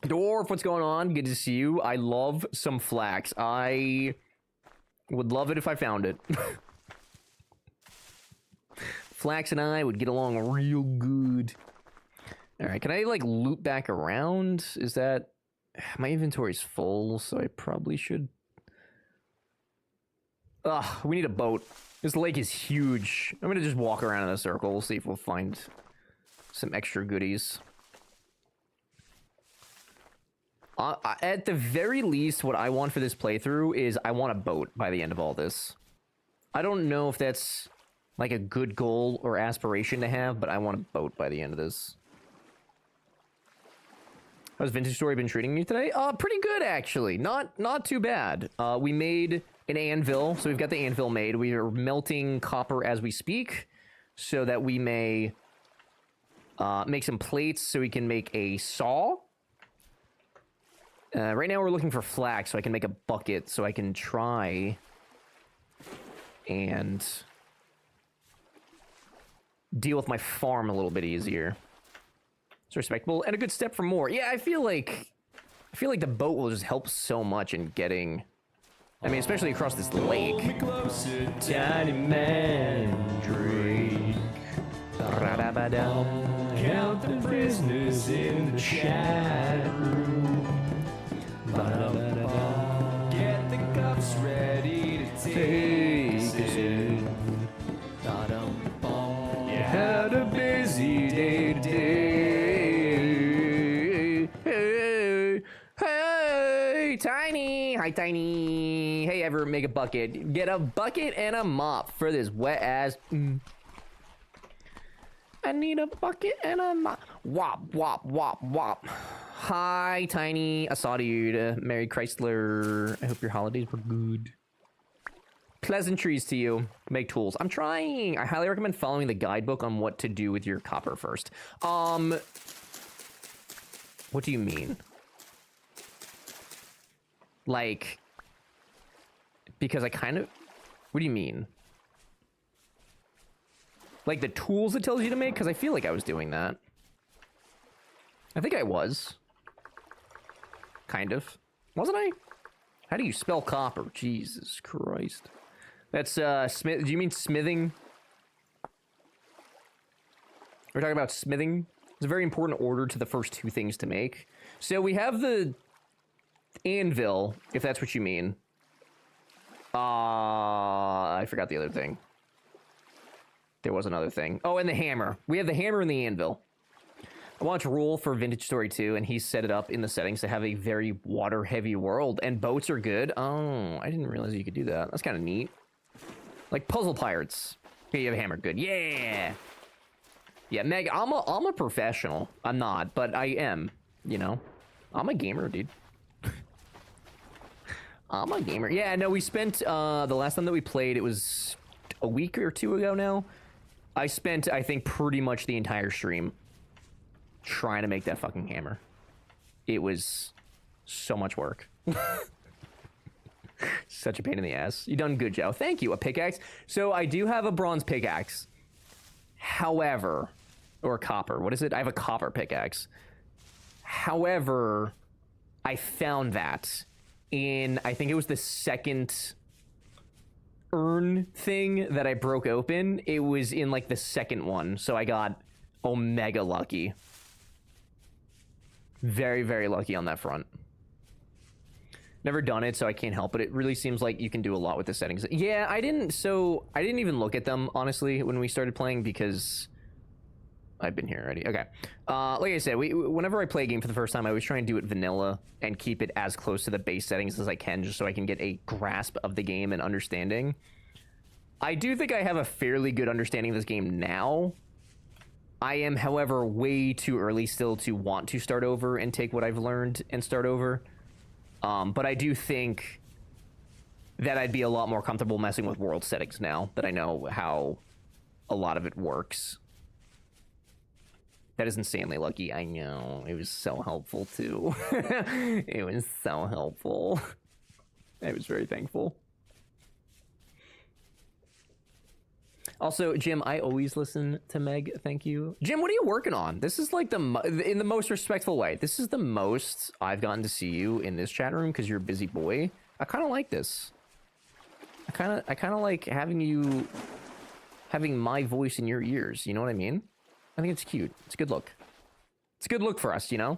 Dwarf, what's going on? Good to see you. I love some flax. I would love it if I found it. Flax and I would get along real good. All right, can I like loop back around? Is that... My inventory's full, so I probably should... Ugh, we need a boat. This lake is huge. I'm gonna just walk around in a circle. We'll see if we'll find some extra goodies. At the very least, what I want for this playthrough is I want a boat by the end of all this. I don't know if that's like a good goal or aspiration to have, but I want a boat by the end of this. How's Vintage Story been treating you today? Pretty good, actually. Not too bad. We made an anvil, so we've got the anvil made. We are melting copper as we speak, so that we may make some plates so we can make a saw. Right now we're looking for flax, so I can make a bucket, so I can try and deal with my farm a little bit easier. It's respectable and a good step for more. Yeah, I feel like the boat will just help so much in getting... I mean, especially across this lake. Hold me closer, tiny mandrake. Count the prisoners in the chat room. Get the cups ready to take it. You had a busy day today. Hey, Tiny. Hi, Tiny. Hey, ever make a bucket? Get a bucket and a mop for this wet ass. I need a bucket and a mop. Wop, wop, wop, wop. Hi, Tiny. I saw you. Merry Chrysler. I hope your holidays were good. Pleasantries to you. Make tools. I'm trying. I highly recommend following the guidebook on what to do with your copper first. What do you mean? Like, because I kind of... What do you mean? Like the tools it tells you to make? Because I feel like I was doing that. I think I was. Kind of. Wasn't I? How do you spell copper? Jesus Christ. That's, smith. Do you mean smithing? We're talking about smithing. It's a very important order to the first two things to make. So we have the anvil, if that's what you mean. I forgot the other thing. There was another thing. Oh, and the hammer. We have the hammer and the anvil. I watched Rule for Vintage Story 2, and he set it up in the settings to have a very water-heavy world, and boats are good. Oh, I didn't realize you could do that. That's kind of neat. Like Puzzle Pirates. Okay, you have a hammer. Good. Yeah! Yeah, Meg, I'm a professional. I'm not, but I am, you know. I'm a gamer, dude. I'm a gamer. Yeah, no, we spent, the last time that we played, it was a week or two ago now. I spent, I think, pretty much the entire stream trying to make that fucking hammer. It was so much work. Such a pain in the ass. You done good, Joe. Thank you. A pickaxe. So I do have a bronze pickaxe. However, or copper. What is it? I have a copper pickaxe. However, I found that in, I think it was the second urn thing that I broke open. It was in like the second one. So I got omega lucky. Very, very lucky on that front. Never done it, so I can't help it. It really seems like you can do a lot with the settings. Yeah, I didn't even look at them, honestly, when we started playing, because I've been here already. Okay. Like I said, whenever I play a game for the first time, I always try and do it vanilla and keep it as close to the base settings as I can, just so I can get a grasp of the game and understanding. I do think I have a fairly good understanding of this game now. I am, however, way too early still to want to start over and take what I've learned and start over. But I do think that I'd be a lot more comfortable messing with world settings now that I know how a lot of it works. That is insanely lucky. I know. It was so helpful, too. It was so helpful. I was very thankful. Also, Jim, I always listen to Meg. Thank you. Jim, what are you working on? This is like in the most respectful way. This is the most I've gotten to see you in this chat room because you're a busy boy. I kind of like this. I kind of like having my voice in your ears. You know what I mean? I think it's cute. It's a good look. It's a good look for us, you know?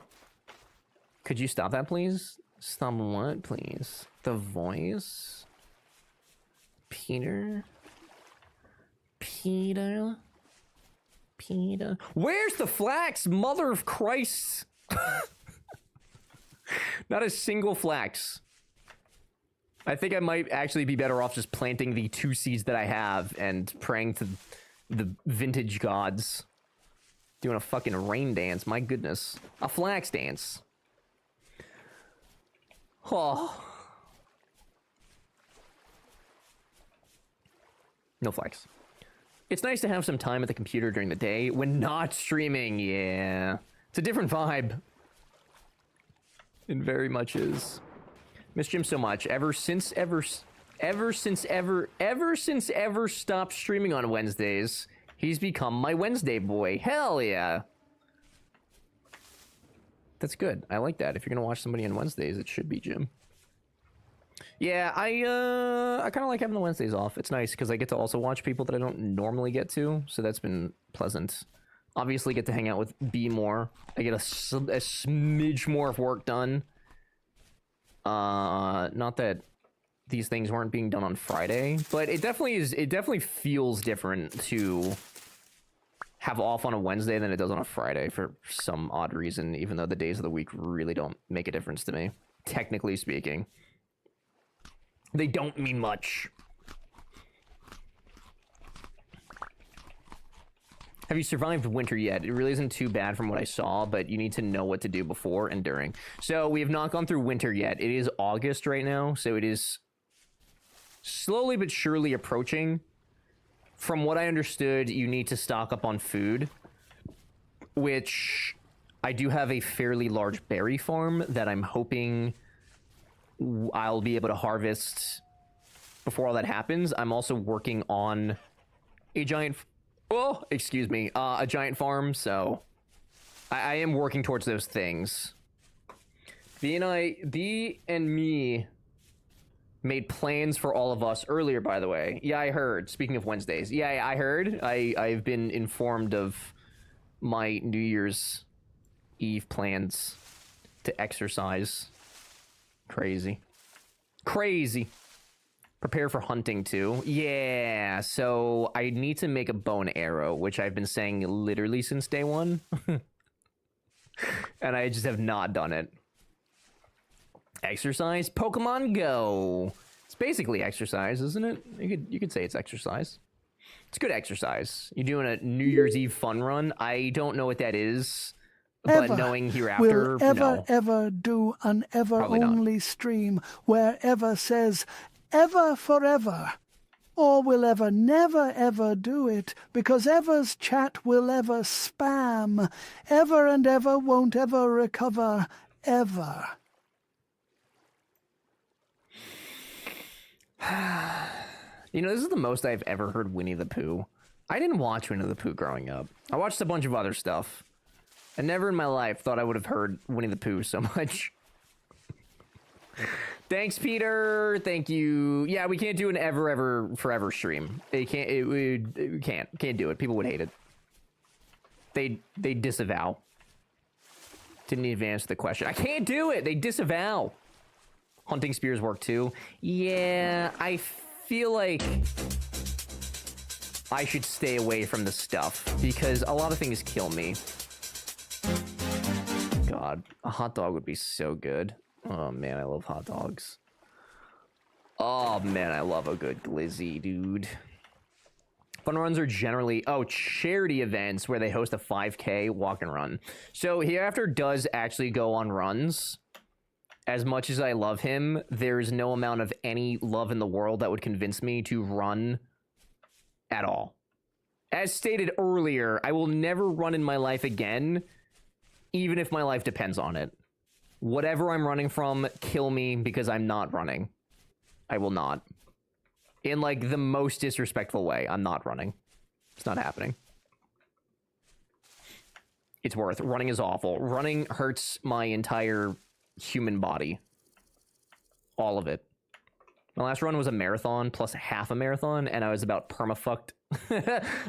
Could you stop that, please? Stop what, please? The voice? Peter? Where's the flax? Mother of Christ! Not a single flax. I think I might actually be better off just planting the 2 seeds that I have and praying to the vintage gods. Doing a fucking rain dance, my goodness. A flax dance. Oh. No flax. It's nice to have some time at the computer during the day when not streaming, yeah. It's a different vibe. It very much is. Miss Jim so much. Ever since ever stopped streaming on Wednesdays, he's become my Wednesday boy. Hell yeah. That's good. I like that. If you're gonna watch somebody on Wednesdays, it should be Jim. Yeah, I kind of like having the Wednesdays off. It's nice because I get to also watch people that I don't normally get to, so that's been pleasant. Obviously, get to hang out with B more. I get a smidge more of work done. Not that these things weren't being done on Friday, but it definitely is. It definitely feels different to have off on a Wednesday than it does on a Friday for some odd reason, even though the days of the week really don't make a difference to me, technically speaking. They don't mean much. Have you survived winter yet? It really isn't too bad from what I saw, but you need to know what to do before and during. So we have not gone through winter yet. It is August right now, so it is slowly but surely approaching. From what I understood, you need to stock up on food, which I do have a fairly large berry farm that I'm hoping I'll be able to harvest before all that happens. I'm also working on a giant farm, so I am working towards those things. B and me made plans for all of us earlier, by the way. Yeah, I heard. Speaking of Wednesdays. Yeah, I heard. I've been informed of my New Year's Eve plans to exercise. Crazy. Prepare for hunting too. Yeah, so I need to make a bow and arrow, which I've been saying literally since day one. And I just have not done it. Exercise? Pokemon Go. It's basically exercise, isn't it? You could say it's exercise. It's good exercise. You're doing a New Year's Eve fun run. I don't know what that is. But knowing hereafter, will ever do an ever-only stream where ever says ever forever, or will ever never ever do it, because ever's chat will ever spam, ever and ever won't ever recover, ever. You know, this is the most I've ever heard Winnie the Pooh. I didn't watch Winnie the Pooh growing up. I watched a bunch of other stuff. I never in my life thought I would have heard Winnie the Pooh so much. Thanks, Peter. Thank you. Yeah, we can't do an ever forever stream. We can't do it. People would hate it. They disavow. Didn't even answer the question. I can't do it. They disavow. Hunting spears work too. Yeah, I feel like I should stay away from the stuff because a lot of things kill me. God, a hot dog would be so good. Oh man, I love hot dogs. Oh man, I love a good glizzy, dude. Fun runs are generally, charity events where they host a 5K walk and run. So Hereafter does actually go on runs. As much as I love him, there's no amount of any love in the world that would convince me to run at all. As stated earlier, I will never run in my life again, even if my life depends on it. Whatever I'm running from, kill me because I'm not running. I will not. In, like, the most disrespectful way, I'm not running. It's not happening. It's worth. Running is awful. Running hurts my entire human body. All of it. My last run was a marathon plus half a marathon, and I was about perma-fucked.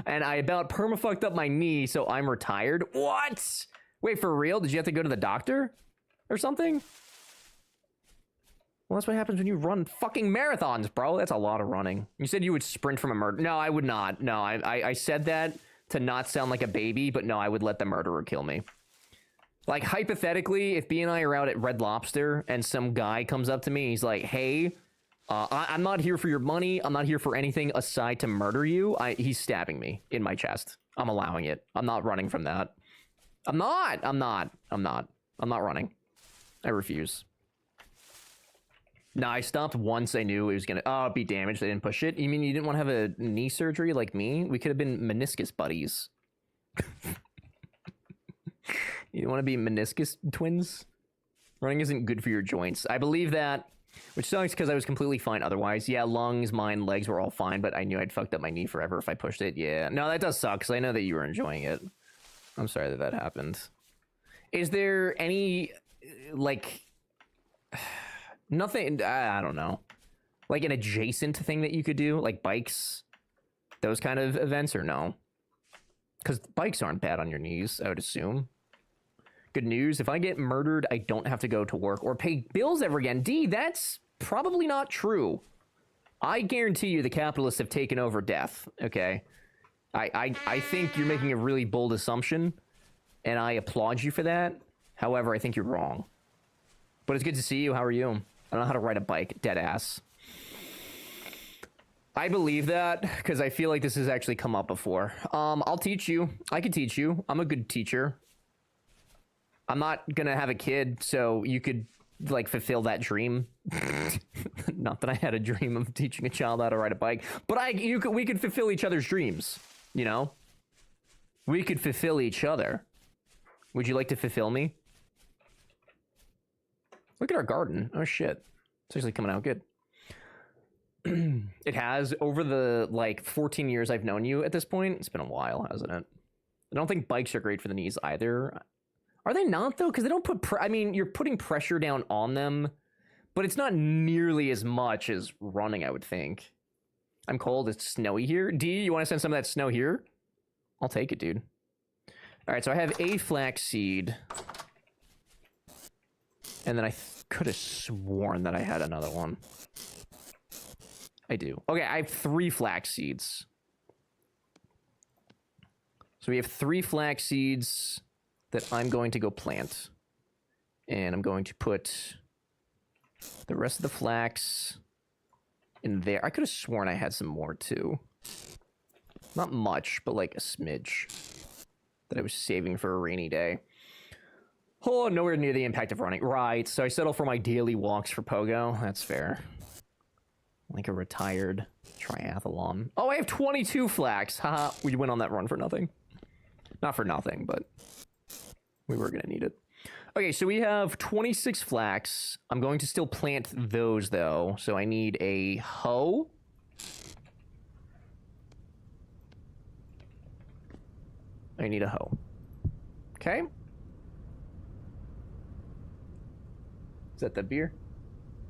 And I about perma-fucked up my knee, so I'm retired. What? Wait, for real? Did you have to go to the doctor? Or something? Well, that's what happens when you run fucking marathons, bro. That's a lot of running. You said you would sprint from a murder. No, I would not. No, I said that to not sound like a baby, but no, I would let the murderer kill me. Like, hypothetically, if B and I are out at Red Lobster and some guy comes up to me, he's like, hey, I'm not here for your money. I'm not here for anything aside to murder you. He's stabbing me in my chest. I'm allowing it. I'm not running from that. I'm not running. I refuse. No, I stopped once I knew it was gonna be damaged. I didn't push it. You mean you didn't want to have a knee surgery like me? We could have been meniscus buddies. You want to be meniscus twins? Running isn't good for your joints. I believe that, which sucks because I was completely fine otherwise. Yeah, lungs, mine, legs were all fine, but I knew I'd fucked up my knee forever if I pushed it. Yeah, no, that does suck because I know that you were enjoying it. I'm sorry that happened. Is there any... like, nothing, I don't know, like an adjacent thing that you could do, like bikes, those kind of events, or no? Because bikes aren't bad on your knees, I would assume. Good news, if I get murdered, I don't have to go to work or pay bills ever again. D, that's probably not true. I guarantee you the capitalists have taken over death, okay? I think you're making a really bold assumption, and I applaud you for that. However, I think you're wrong. But it's good to see you. How are you? I don't know how to ride a bike. Dead ass. I believe that because I feel like this has actually come up before. I'll teach you. I can teach you. I'm a good teacher. I'm not gonna have a kid, so you could, like, fulfill that dream. Not that I had a dream of teaching a child how to ride a bike, but we could fulfill each other's dreams. You know? We could fulfill each other. Would you like to fulfill me? Look at our garden. Oh, shit. It's actually coming out good. It has, over the, like, 14 years I've known you at this point. It's been a while, hasn't it? I don't think bikes are great for the knees either. Are they not, though? Because they don't put... I mean, you're putting pressure down on them, but it's not nearly as much as running, I would think. I'm cold. It's snowy here. D, you want to send some of that snow here? I'll take it, dude. All right, so I have a flax seed. And then I could have sworn that I had another one. I do. Okay, I have 3 flax seeds. So we have 3 flax seeds that I'm going to go plant. And I'm going to put the rest of the flax in there. I could have sworn I had some more too. Not much, but like a smidge that I was saving for a rainy day. Oh, nowhere near the impact of running. Right, so I settle for my daily walks for Pogo. That's fair. Like a retired triathlon. Oh, I have 22 flax. Haha, we went on that run for nothing. Not for nothing, but we were going to need it. Okay, so we have 26 flax. I'm going to still plant those, though. So I need a hoe. I need a hoe. Okay. Is that the beer?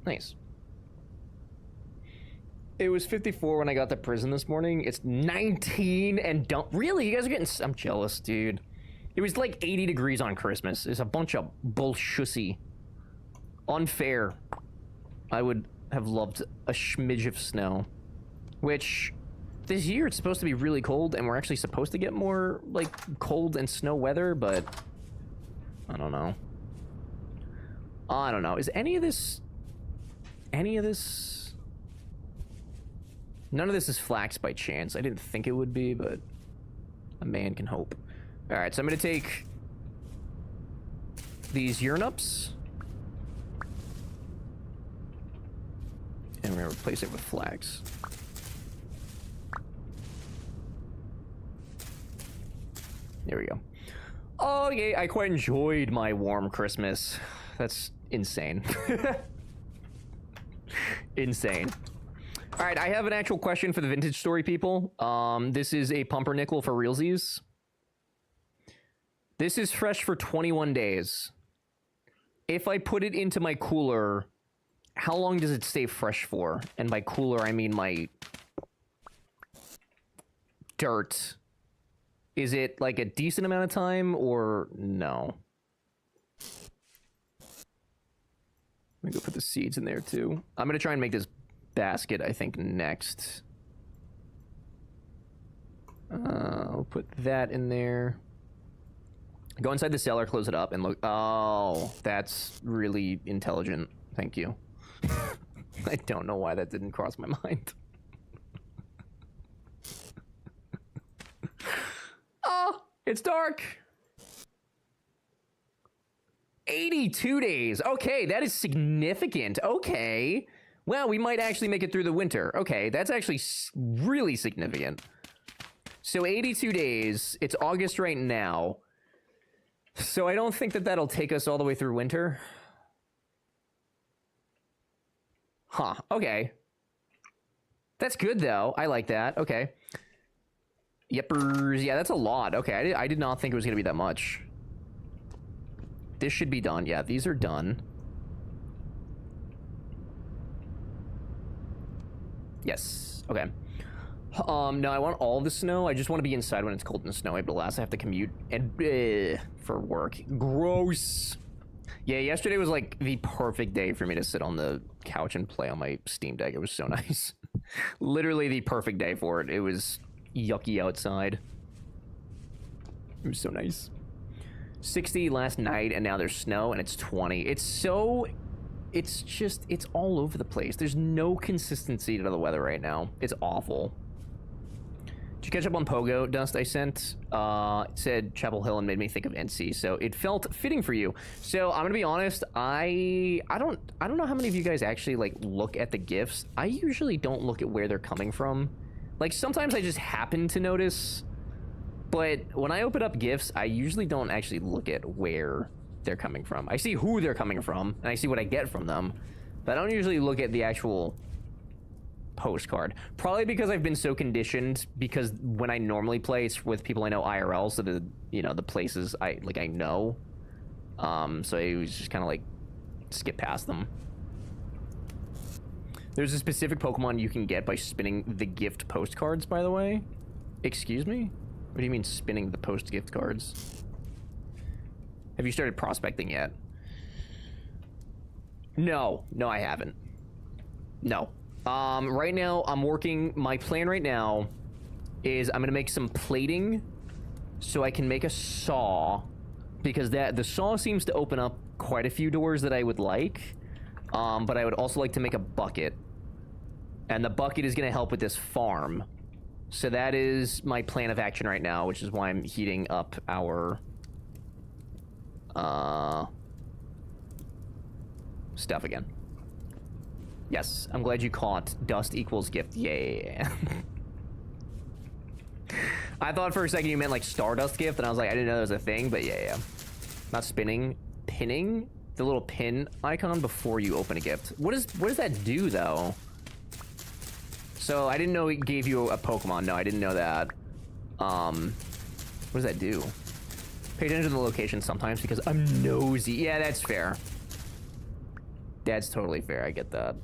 Nice. It was 54 when I got to prison this morning. It's 19 and don't... Really? You guys are getting... I'm jealous, dude. It was like 80 degrees on Christmas. It's a bunch of bullshussy. Unfair. I would have loved a smidge of snow. Which, this year it's supposed to be really cold, and we're actually supposed to get more, like, cold and snow weather, but... I don't know. I don't know. Is any of this... None of this is flax by chance. I didn't think it would be, but a man can hope. Alright, so I'm going to take these urnups. And we're going to replace it with flax. There we go. Okay, I quite enjoyed my warm Christmas. That's insane. Insane. All right, I have an actual question for the Vintage Story people. This is a pumpernickel for realsies. This is fresh for 21 days. If I put it into my cooler, how long does it stay fresh for? And by cooler, I mean my dirt. Is it like a decent amount of time or no? Let me go put the seeds in there too. I'm gonna try and make this basket, I think, next. I'll put that in there. Go inside the cellar, close it up, and look. Oh, that's really intelligent. Thank you. I don't know why that didn't cross my mind. Oh, it's dark. 82 days. Okay, that is significant. Okay. Well, we might actually make it through the winter. Okay, that's actually really significant. So 82 days. It's August right now. So I don't think that that'll take us all the way through winter. Huh, okay. That's good, though. I like that. Okay. Yepers. Yeah, that's a lot. Okay, I did not think it was going to be that much. This should be done. Yeah, these are done. Yes. Okay. No, I want all the snow. I just want to be inside when it's cold and snowy, but alas, I have to commute and for work. Gross. Yeah, yesterday was like the perfect day for me to sit on the couch and play on my Steam Deck. It was so nice. Literally the perfect day for it. It was yucky outside. It was so nice. 60 last night, and now there's snow, and it's 20. It's so... It's just... It's all over the place. There's no consistency to the weather right now. It's awful. Did you catch up on Pogo Dust I sent? It said Chapel Hill and made me think of NC, so it felt fitting for you. So I'm gonna be honest, I don't know how many of you guys actually like look at the GIFs. I usually don't look at where they're coming from. Like sometimes I just happen to notice, but when I open up GIFs, I usually don't actually look at where they're coming from. I see who they're coming from, and I see what I get from them, but I don't usually look at the actual postcard. Probably because I've been so conditioned, because when I normally play, it's with people I know IRL, so the, you know, the places I know. So I was just kind of like skip past them. There's a specific Pokemon you can get by spinning the gift postcards, by the way. Excuse me? What do you mean spinning the post gift cards? Have you started prospecting yet? No, I haven't. No. Right now, I'm working... My plan right now is I'm gonna make some plating so I can make a saw, because the saw seems to open up quite a few doors that I would like, but I would also like to make a bucket, and the bucket is gonna help with this farm. So that is my plan of action right now, which is why I'm heating up our stuff again. Yes, I'm glad you caught dust equals gift. Yeah. I thought for a second you meant like Stardust gift, and I was like, I didn't know there was a thing, but yeah. Not spinning, pinning the little pin icon before you open a gift. What does that do though? So I didn't know it gave you a Pokemon. No, I didn't know that. What does that do? Pay attention to the location sometimes because I'm nosy. Yeah, that's fair. That's totally fair. I get that.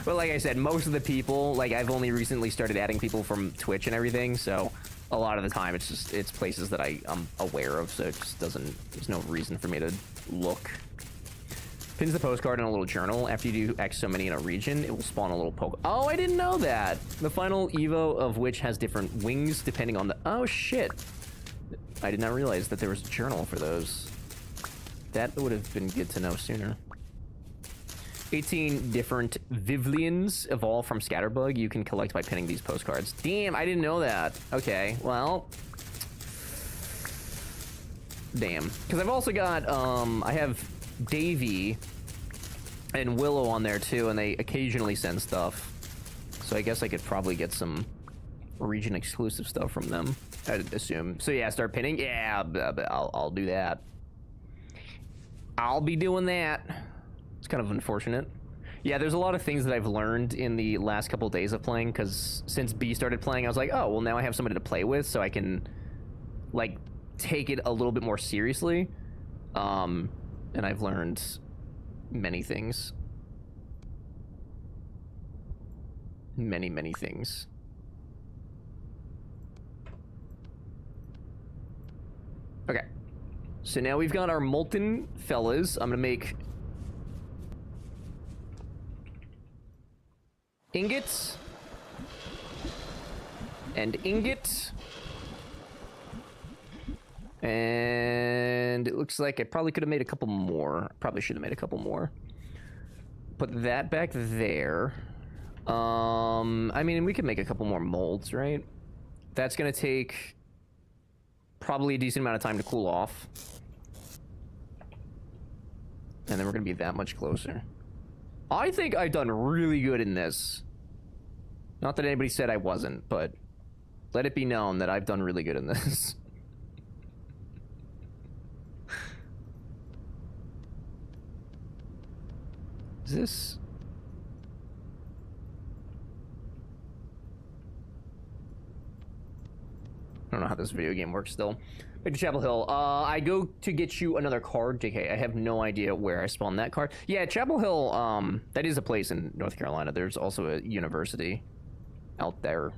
But like I said, most of the people, like I've only recently started adding people from Twitch and everything, so a lot of the time it's places that I'm aware of, so it just doesn't, there's no reason for me to look. Pins the postcard in a little journal. After you do X so many in a region, it will spawn a little poke. Oh, I didn't know that. The final Evo of which has different wings depending on the... Oh, shit. I did not realize that there was a journal for those. That would have been good to know sooner. 18 different Vivlions evolve from Scatterbug you can collect by pinning these postcards. Damn, I didn't know that. Okay, well... Damn. Because I've also got, I have Davy and Willow on there too, and they occasionally send stuff. So I guess I could probably get some region exclusive stuff from them, I'd assume. So yeah, start pinning. Yeah, I'll do that. I'll be doing that. It's kind of unfortunate. Yeah, there's a lot of things that I've learned in the last couple of days of playing, because since B started playing, I was like, oh, well, now I have somebody to play with, so I can, like, take it a little bit more seriously. And I've learned many things. Many things. Okay. So now we've got our molten fellas. I'm gonna make ingots and ingot, and it looks like I probably could have made a couple more. Probably should have made a couple more. Put that back there. I mean, we could make a couple more molds, right? That's gonna take probably a decent amount of time to cool off, and then we're gonna be that much closer. I think I've done really good in this. Not that anybody said I wasn't, but let it be known that I've done really good in this. Is this... I don't know how this video game works still. Back to Chapel Hill. I go to get you another card. JK, I have no idea where I spawned that card. Yeah, Chapel Hill, that is a place in North Carolina. There's also a university out there.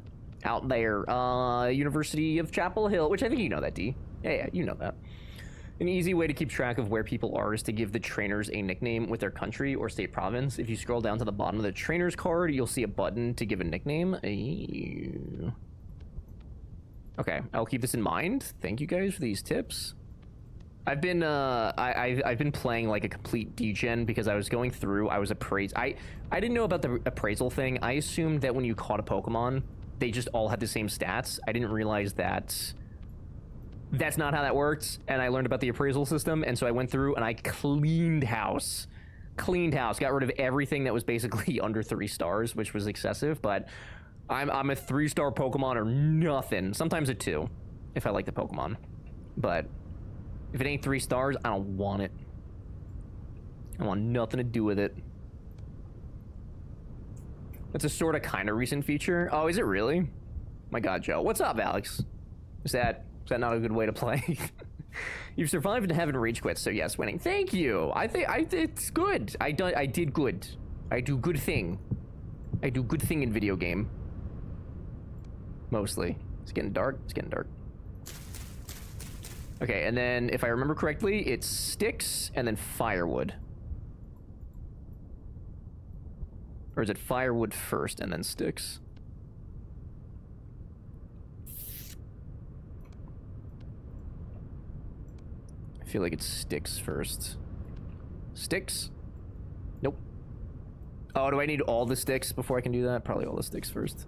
University of Chapel Hill, which I think you know that, D. Yeah, you know that. An easy way to keep track of where people are is to give the trainers a nickname with their country or state province. If you scroll down to the bottom of the trainer's card, you'll see a button to give a nickname. Okay, I'll keep this in mind. Thank you guys for these tips. I've been I've been playing like a complete degen because I was going through. I was appraised. I didn't know about the appraisal thing. I assumed that when you caught a Pokemon, they just all had the same stats. I didn't realize that that's not how that works. And I learned about the appraisal system, and so I went through and I cleaned house. Got rid of everything that was basically under 3 stars, which was excessive, but. I'm a 3-star Pokemon or nothing. Sometimes a 2, if I like the Pokemon. But if it ain't 3 stars, I don't want it. I want nothing to do with it. That's a sort of kind of recent feature. Oh, is it really? My God, Joe. What's up, Alex? Is that not a good way to play? You've survived and haven't rage quit, so yes, winning. Thank you. I think it's good. I did good. I do good thing. I do good thing in video game. Mostly. It's getting dark. It's getting dark. Okay, and then if I remember correctly, it's sticks and then firewood. Or is it firewood first and then sticks? I feel like it's sticks first. Sticks? Nope. Oh, do I need all the sticks before I can do that? Probably all the sticks first.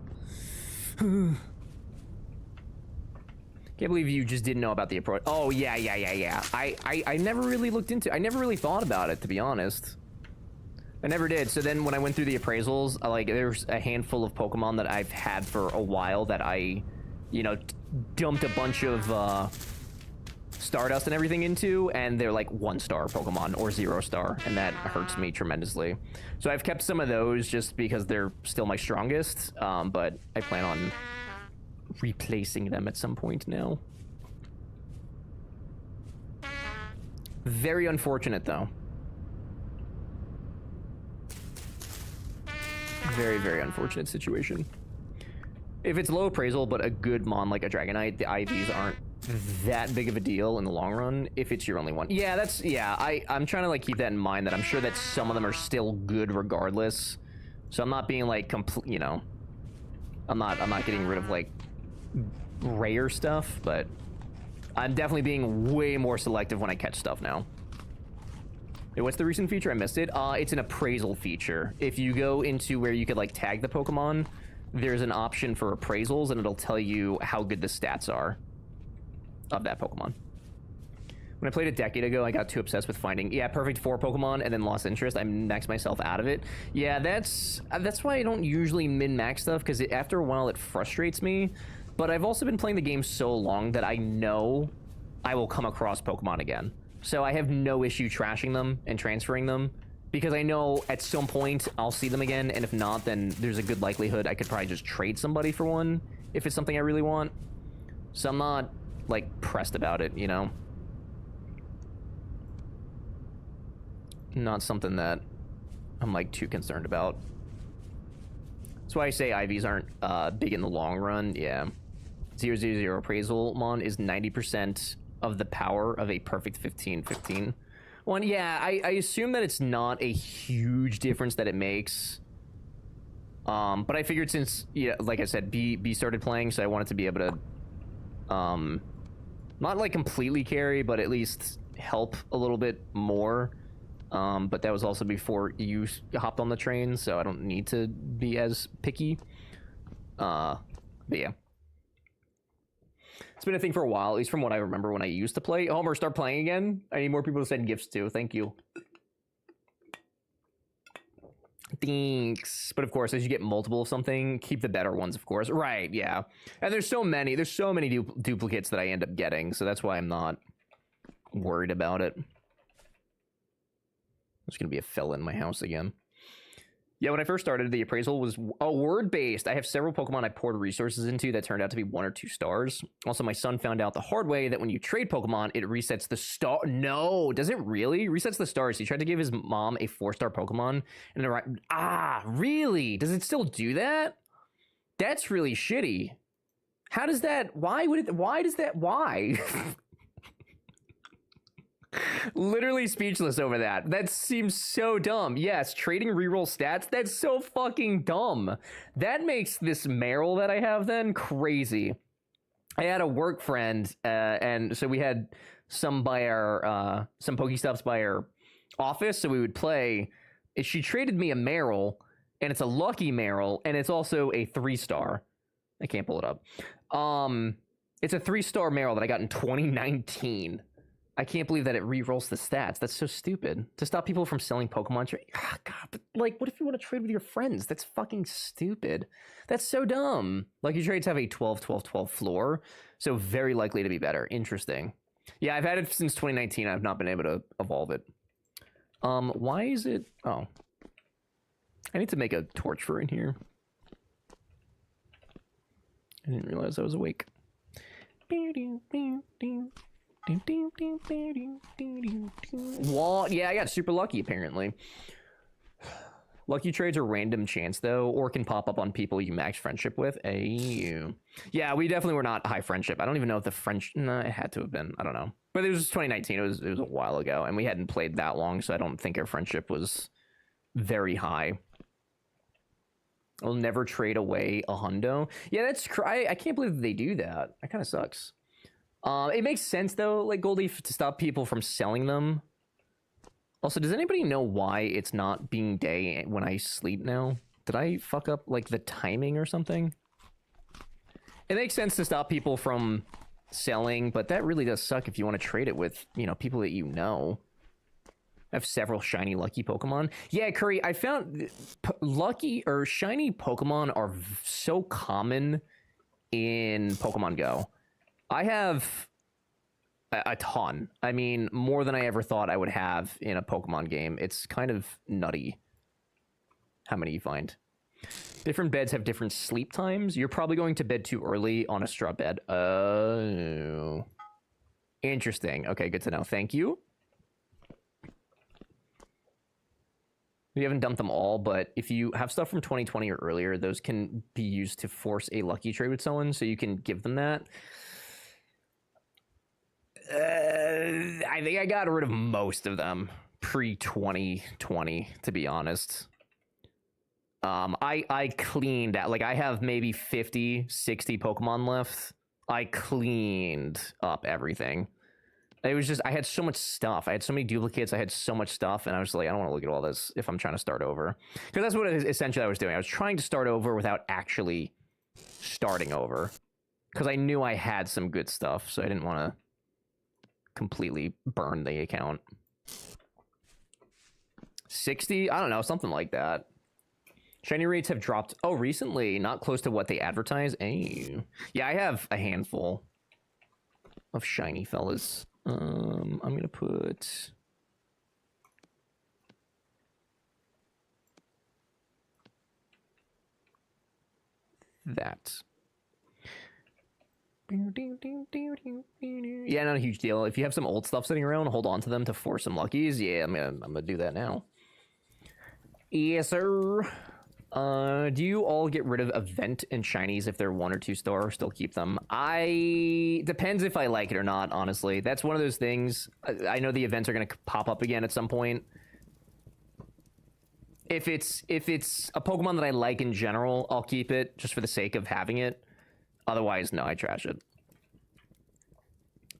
Can't believe you just didn't know about the approach. Oh, yeah. I never really looked into... I never really thought about it, to be honest. I never did. So then when I went through the appraisals, there's a handful of Pokemon that I've had for a while that I, you know, dumped a bunch of Stardust and everything into, and they're like 1-star Pokemon or 0-star, and that hurts me tremendously. So I've kept some of those just because they're still my strongest, but I plan on replacing them at some point now. Very unfortunate, though. Very, very unfortunate situation. If it's low appraisal, but a good mon like a Dragonite, the IVs aren't that big of a deal in the long run if it's your only one. Yeah, I'm trying to like keep that in mind, that I'm sure that some of them are still good regardless. So I'm not being like complete, you know, I'm not getting rid of like rare stuff, but I'm definitely being way more selective when I catch stuff now. Hey, what's the recent feature? I missed it. It's an appraisal feature. If you go into where you could like tag the Pokemon, there's an option for appraisals, and it'll tell you how good the stats are of that Pokemon. When I played a decade ago, I got too obsessed with finding, perfect 4 Pokemon and then lost interest. I maxed myself out of it. Yeah, that's why I don't usually min-max stuff, because after a while it frustrates me. But I've also been playing the game so long that I know I will come across Pokemon again. So I have no issue trashing them and transferring them, because I know at some point I'll see them again, and if not, then there's a good likelihood I could probably just trade somebody for one if it's something I really want. So I'm not, like, pressed about it, you know? Not something that I'm, like, too concerned about. That's why I say IVs aren't big in the long run. Yeah. 000 appraisal mon is 90% of the power of a perfect 15-15 one. Yeah, I assume that it's not a huge difference that it makes. But I figured since, like I said, B started playing, so I wanted to be able to, not like completely carry, but at least help a little bit more. But that was also before you hopped on the train, so I don't need to be as picky. But yeah. It's been a thing for a while, at least from what I remember when I used to play. Homer, start playing again. I need more people to send gifts to. Thank you. Thanks. But of course, as you get multiple of something, keep the better ones, of course. Right, yeah. And there's so many duplicates that I end up getting, so that's why I'm not worried about it. There's gonna be a fella in my house again. Yeah, when I first started, the appraisal was word-based. I have several Pokemon I poured resources into that turned out to be 1 or 2 stars. Also, my son found out the hard way that when you trade Pokemon, it resets the star. No, does it really? Resets the stars. He tried to give his mom a 4-star Pokemon. And really? Does it still do that? That's really shitty. How does that, why? Literally speechless over that. That seems so dumb. Yes, trading reroll stats, that's so fucking dumb. That makes this Meryl that I have then crazy. I had a work friend, and so we had some by our, some Pokestops by our office, so we would play. She traded me a Meryl, and it's a lucky Meryl, and it's also a 3-star. I can't pull it up. It's a 3-star Meryl that I got in 2019. I can't believe that it re-rolls the stats. That's so stupid. To stop people from selling Pokemon trade. God, but like, what if you want to trade with your friends? That's fucking stupid. That's so dumb. Lucky trades have a 12-12-12 floor, so very likely to be better. Interesting. Yeah, I've had it since 2019. I've not been able to evolve it. Why is it? Oh, I need to make a torch for in here. I didn't realize I was awake. Wall, yeah, I got super lucky apparently. Lucky trades are random chance though, or can pop up on people you max friendship with. Yeah, we definitely were not high friendship. I don't even know if the no, it had to have been. I don't know. But it was 2019. It was a while ago, and we hadn't played that long, so I don't think our friendship was very high. I'll never trade away a hundo. Yeah, that's I can't believe they do that. That kind of sucks. It makes sense though, like Goldie, to stop people from selling them. Also, does anybody know why it's not being day when I sleep now? Did I fuck up like the timing or something? It makes sense to stop people from selling, but that really does suck if you want to trade it with, you know, people that you know. I have several shiny lucky Pokemon. Yeah, Curry, I found lucky or shiny Pokemon are so common in Pokemon Go. I have a ton. I mean, more than I ever thought I would have in a Pokemon game. It's kind of nutty how many you find. Different beds have different sleep times. You're probably going to bed too early on a straw bed. Oh. Interesting. Okay, good to know. Thank you. We haven't dumped them all, but if you have stuff from 2020 or earlier, those can be used to force a lucky trade with someone, so you can give them that. I think I got rid of most of them pre-2020, to be honest. I cleaned out, like I have maybe 50, 60 Pokemon left. I cleaned up everything. It was just, I had so much stuff. I had so many duplicates. I had so much stuff, and I was like, I don't want to look at all this if I'm trying to start over. Because that's what essentially I was doing. I was trying to start over without actually starting over. Because I knew I had some good stuff, so I didn't want to completely burn the account. 60? I don't know, something like that. Shiny rates have dropped. Oh, recently, not close to what they advertise. Hey. Yeah, I have a handful of shiny fellas. I'm gonna put that. Yeah, not a huge deal. If you have some old stuff sitting around, hold on to them to force some luckies. Yeah, I'm gonna do that now. Yes, sir. Do you all get rid of event and shinies if they're 1 or 2 star, or still keep them? Depends if I like it or not, honestly. That's one of those things. I know the events are gonna pop up again at some point. If it's a Pokemon that I like in general, I'll keep it just for the sake of having it. Otherwise, no, I trash it.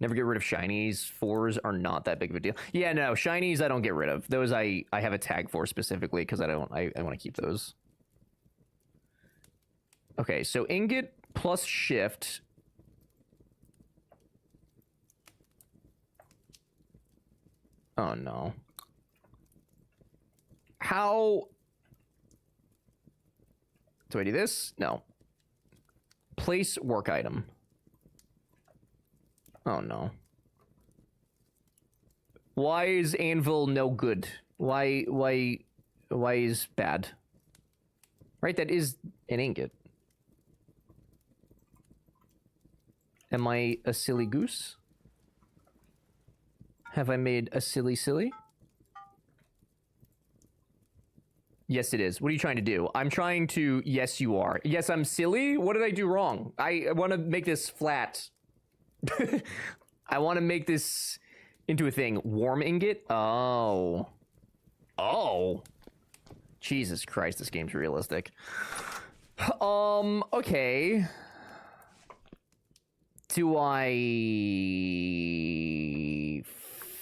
Never get rid of shinies. 4s are not that big of a deal. Yeah, no, shinies I don't get rid of. Those I have a tag for specifically because I want to keep those. Okay, so ingot plus shift. Oh no. How do I do this? No. Place work item. Oh no. Why is anvil no good? Why is bad? Right, that is an ingot. Am I a silly goose? Have I made a silly? Yes, it is. What are you trying to do? I'm trying to... Yes, you are. Yes, I'm silly? What did I do wrong? I want to make this flat. I want to make this into a thing. Warm ingot? Oh. Oh. Jesus Christ, this game's realistic. Okay. Do I...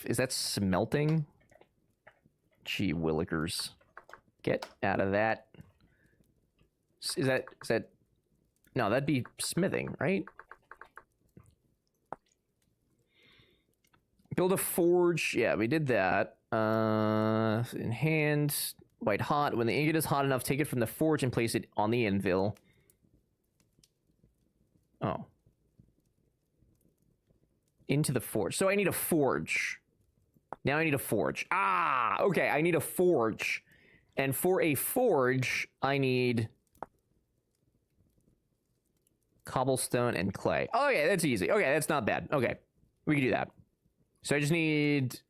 Is that smelting? Gee willikers. Get out of that. Is that... No, that'd be smithing, right? Build a forge. Yeah, we did that. In hand. White hot. When the ingot is hot enough, take it from the forge and place it on the anvil. Oh. Into the forge. So I need a forge. Now I need a forge. Ah! Okay, I need a forge. And for a forge, I need cobblestone and clay. Oh, yeah, that's easy. Okay, that's not bad. Okay, we can do that. So I just need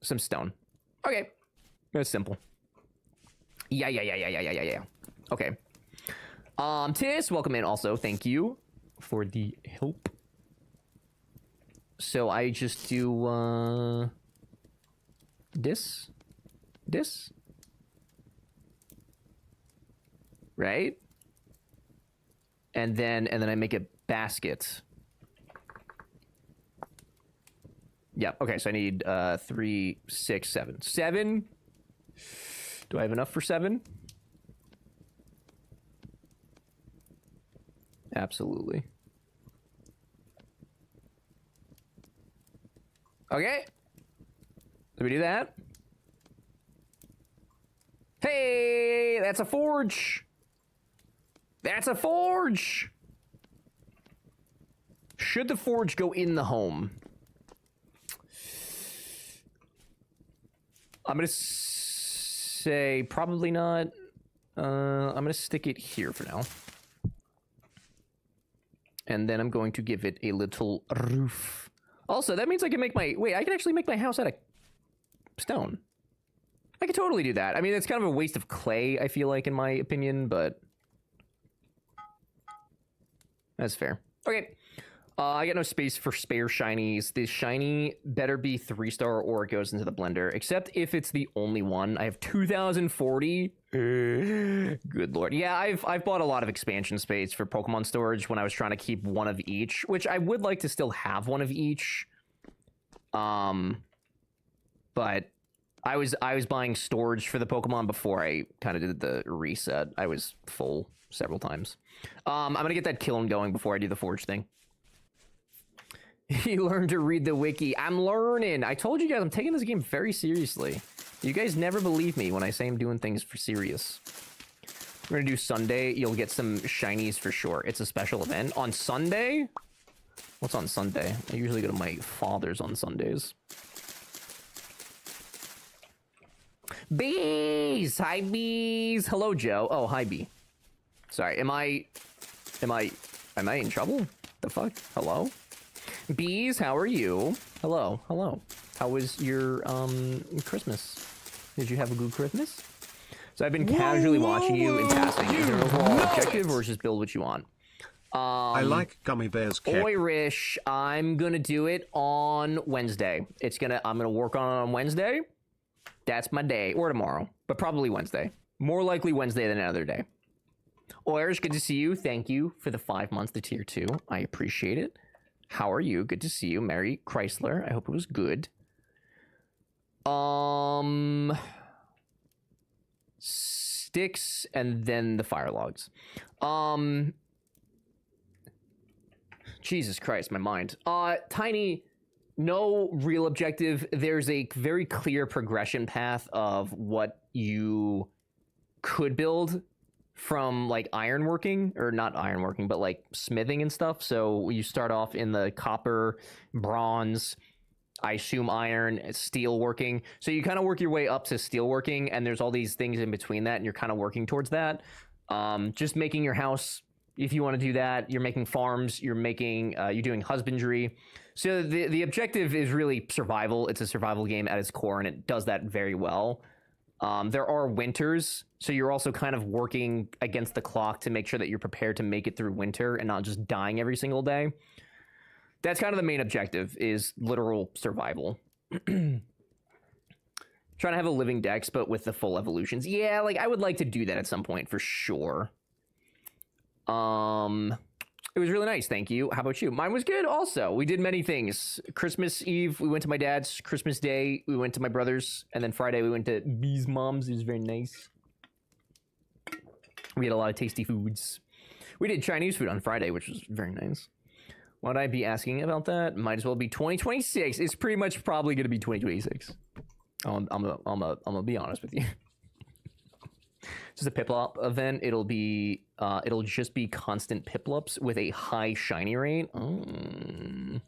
some stone. Okay, that's simple. Yeah. Okay. Tis, welcome in also. Thank you for the help. So I just do, this. Right? And then I make a basket. Yeah, okay, so I need 3, 6, 7. 7? Do I have enough for 7? Absolutely. Okay. Did we do that? Hey, that's a forge. That's a forge. Should the forge go in the home? I'm gonna say probably not. I'm gonna stick it here for now. And then I'm going to give it a little roof. Also, that means I can make my... Wait, I can actually make my house out of stone. I could totally do that. I mean, it's kind of a waste of clay, I feel like, in my opinion, but... That's fair. Okay. I got no space for spare shinies. The shiny better be 3-star or it goes into the blender. Except if it's the only one. I have 2040. Good lord. Yeah, I've bought a lot of expansion space for Pokemon storage when I was trying to keep one of each, which I would like to still have one of each. But I was buying storage for the Pokemon before I kind of did the reset. I was full several times. I'm gonna get that kiln going before I do the forge thing. You learn to read the wiki. I'm learning. I told you guys I'm taking this game very seriously. You guys never believe me when I say I'm doing things for serious. We're gonna do Sunday. You'll get some shinies for sure. It's a special event. On Sunday? What's on Sunday? I usually go to my father's on Sundays. Bees! Hi, Bees! Hello, Joe. Oh, hi, Bee. Sorry, am I in trouble? The fuck? Hello? Bees, how are you? Hello, hello. How was your, Christmas? Did you have a good Christmas? So I've been casually watching you in passing. Is there an overall objective or is just build what you want? I like gummy bears. Irish, I'm gonna do it on Wednesday. I'm gonna work on it on Wednesday. That's my day, or tomorrow, but probably Wednesday. More likely Wednesday than another day. Irish, good to see you. Thank you for the 5 months to tier 2. I appreciate it. How are you? Good to see you. Mary Chrysler, I hope it was good. Sticks and then the fire logs. Jesus Christ, my mind. Tiny, no real objective. There's a very clear progression path of what you could build from like ironworking, or not ironworking, but like smithing and stuff. So you start off in the copper, bronze, I assume iron, steel working. So you kind of work your way up to steel working, and there's all these things in between that, and you're kind of working towards that. Just making your house, if you want to do that. You're making farms, you're doing husbandry. So the objective is really survival. It's a survival game at its core, and it does that very well. There are winters, so you're also kind of working against the clock to make sure that you're prepared to make it through winter and not just dying every single day. That's kind of the main objective, is literal survival. Trying to have a living dex, but with the full evolutions. Yeah, like I would like to do that at some point for sure. It was really nice, thank you. How about you? Mine was good also. We did many things. Christmas Eve, we went to my dad's. Christmas Day, we went to my brother's. And then Friday, we went to Bee's mom's. It was very nice. We had a lot of tasty foods. We did Chinese food on Friday, which was very nice. Why'd I be asking about that? Might as well be 2026. It's pretty much probably going to be 2026. I'm gonna be honest with you. This is a Piplup event. It'll just be constant Piplups with a high shiny rate. On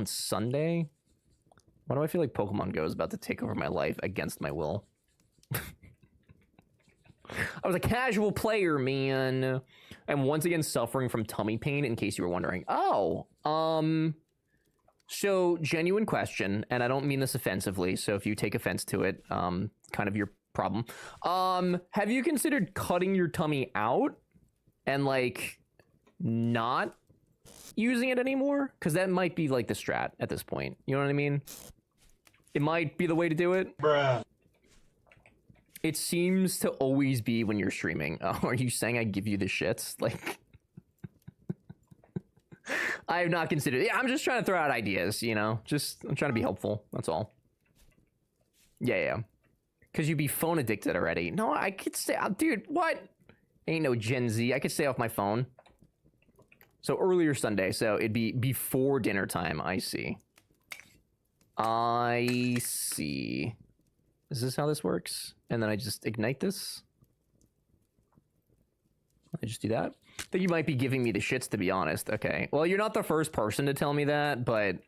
Sunday? Why do I feel like Pokemon Go is about to take over my life against my will? I was a casual player, man. I'm once again suffering from tummy pain, in case you were wondering. Oh, so genuine question, and I don't mean this offensively, so if you take offense to it, kind of your problem. Have you considered cutting your tummy out and like not using it anymore? Because that might be like the strat at this point. You know what I mean? It might be the way to do it. Bruh. It seems to always be when you're streaming. Oh, are you saying I give you the shits? Like, I have not considered. Yeah, I'm just trying to throw out ideas, you know? I'm trying to be helpful. That's all. Yeah. Because you'd be phone addicted already. No, I could stay. Dude, what? Ain't no Gen Z. I could stay off my phone. So earlier Sunday. So it'd be before dinner time. I see. Is this how this works? And then I just ignite this? I just do that? I think you might be giving me the shits, to be honest. Okay. Well, you're not the first person to tell me that, but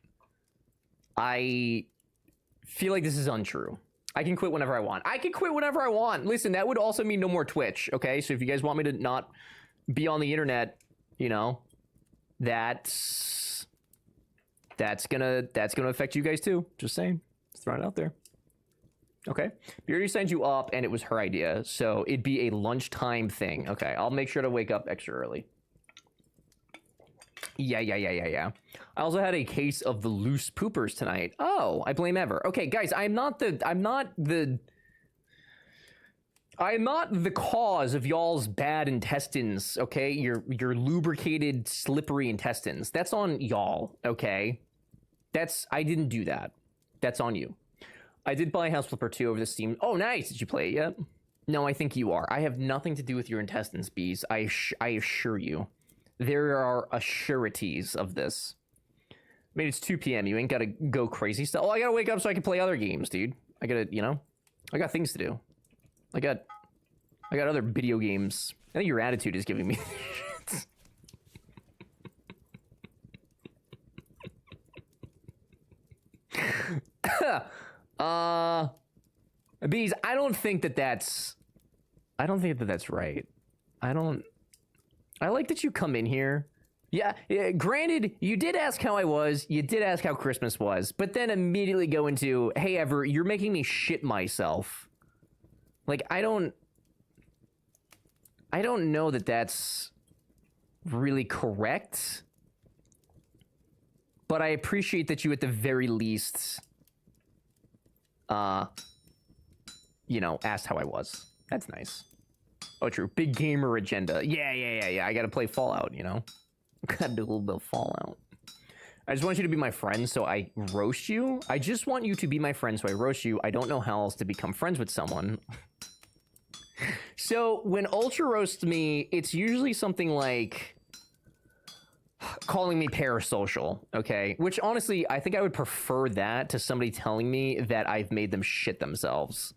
I feel like this is untrue. I can quit whenever I want. I can quit whenever I want. Listen, that would also mean no more Twitch, okay? So if you guys want me to not be on the internet, you know, that's gonna affect you guys too. Just saying. Just throwing it out there. Okay. Beardy signed you up, and it was her idea, so it'd be a lunchtime thing. Okay, I'll make sure to wake up extra early. Yeah. I also had a case of the loose poopers tonight. Oh, I blame Ever. Okay, guys, I'm not the cause of y'all's bad intestines, okay? Your lubricated, slippery intestines. That's on y'all, okay? I didn't do that. That's on you. I did buy House Flipper 2 over the Steam. Oh, nice. Did you play it yet? No, I think you are. I have nothing to do with your intestines, Bees. I assure you. There are assurities of this. mean, it's 2 p.m. You ain't gotta go crazy stuff. Oh, I gotta wake up so I can play other games, dude. I gotta, you know, I got things to do. I got other video games. I think your attitude is giving me Bees, I don't think that that's right. I like that you come in here. Yeah, granted, you did ask how I was, you did ask how Christmas was, but then immediately go into, hey, Ever, you're making me shit myself. Like, I don't know that that's really correct, but I appreciate that you at the very least, you know, asked how I was. That's nice. Oh, true. Big gamer agenda. Yeah. I gotta play Fallout, you know? Gotta do a little bit of Fallout. I just want you to be my friend, so I roast you. I just want you to be my friend, so I roast you. I don't know how else to become friends with someone. So, when Ultra roasts me, it's usually something like calling me parasocial, okay? Which, honestly, I think I would prefer that to somebody telling me that I've made them shit themselves.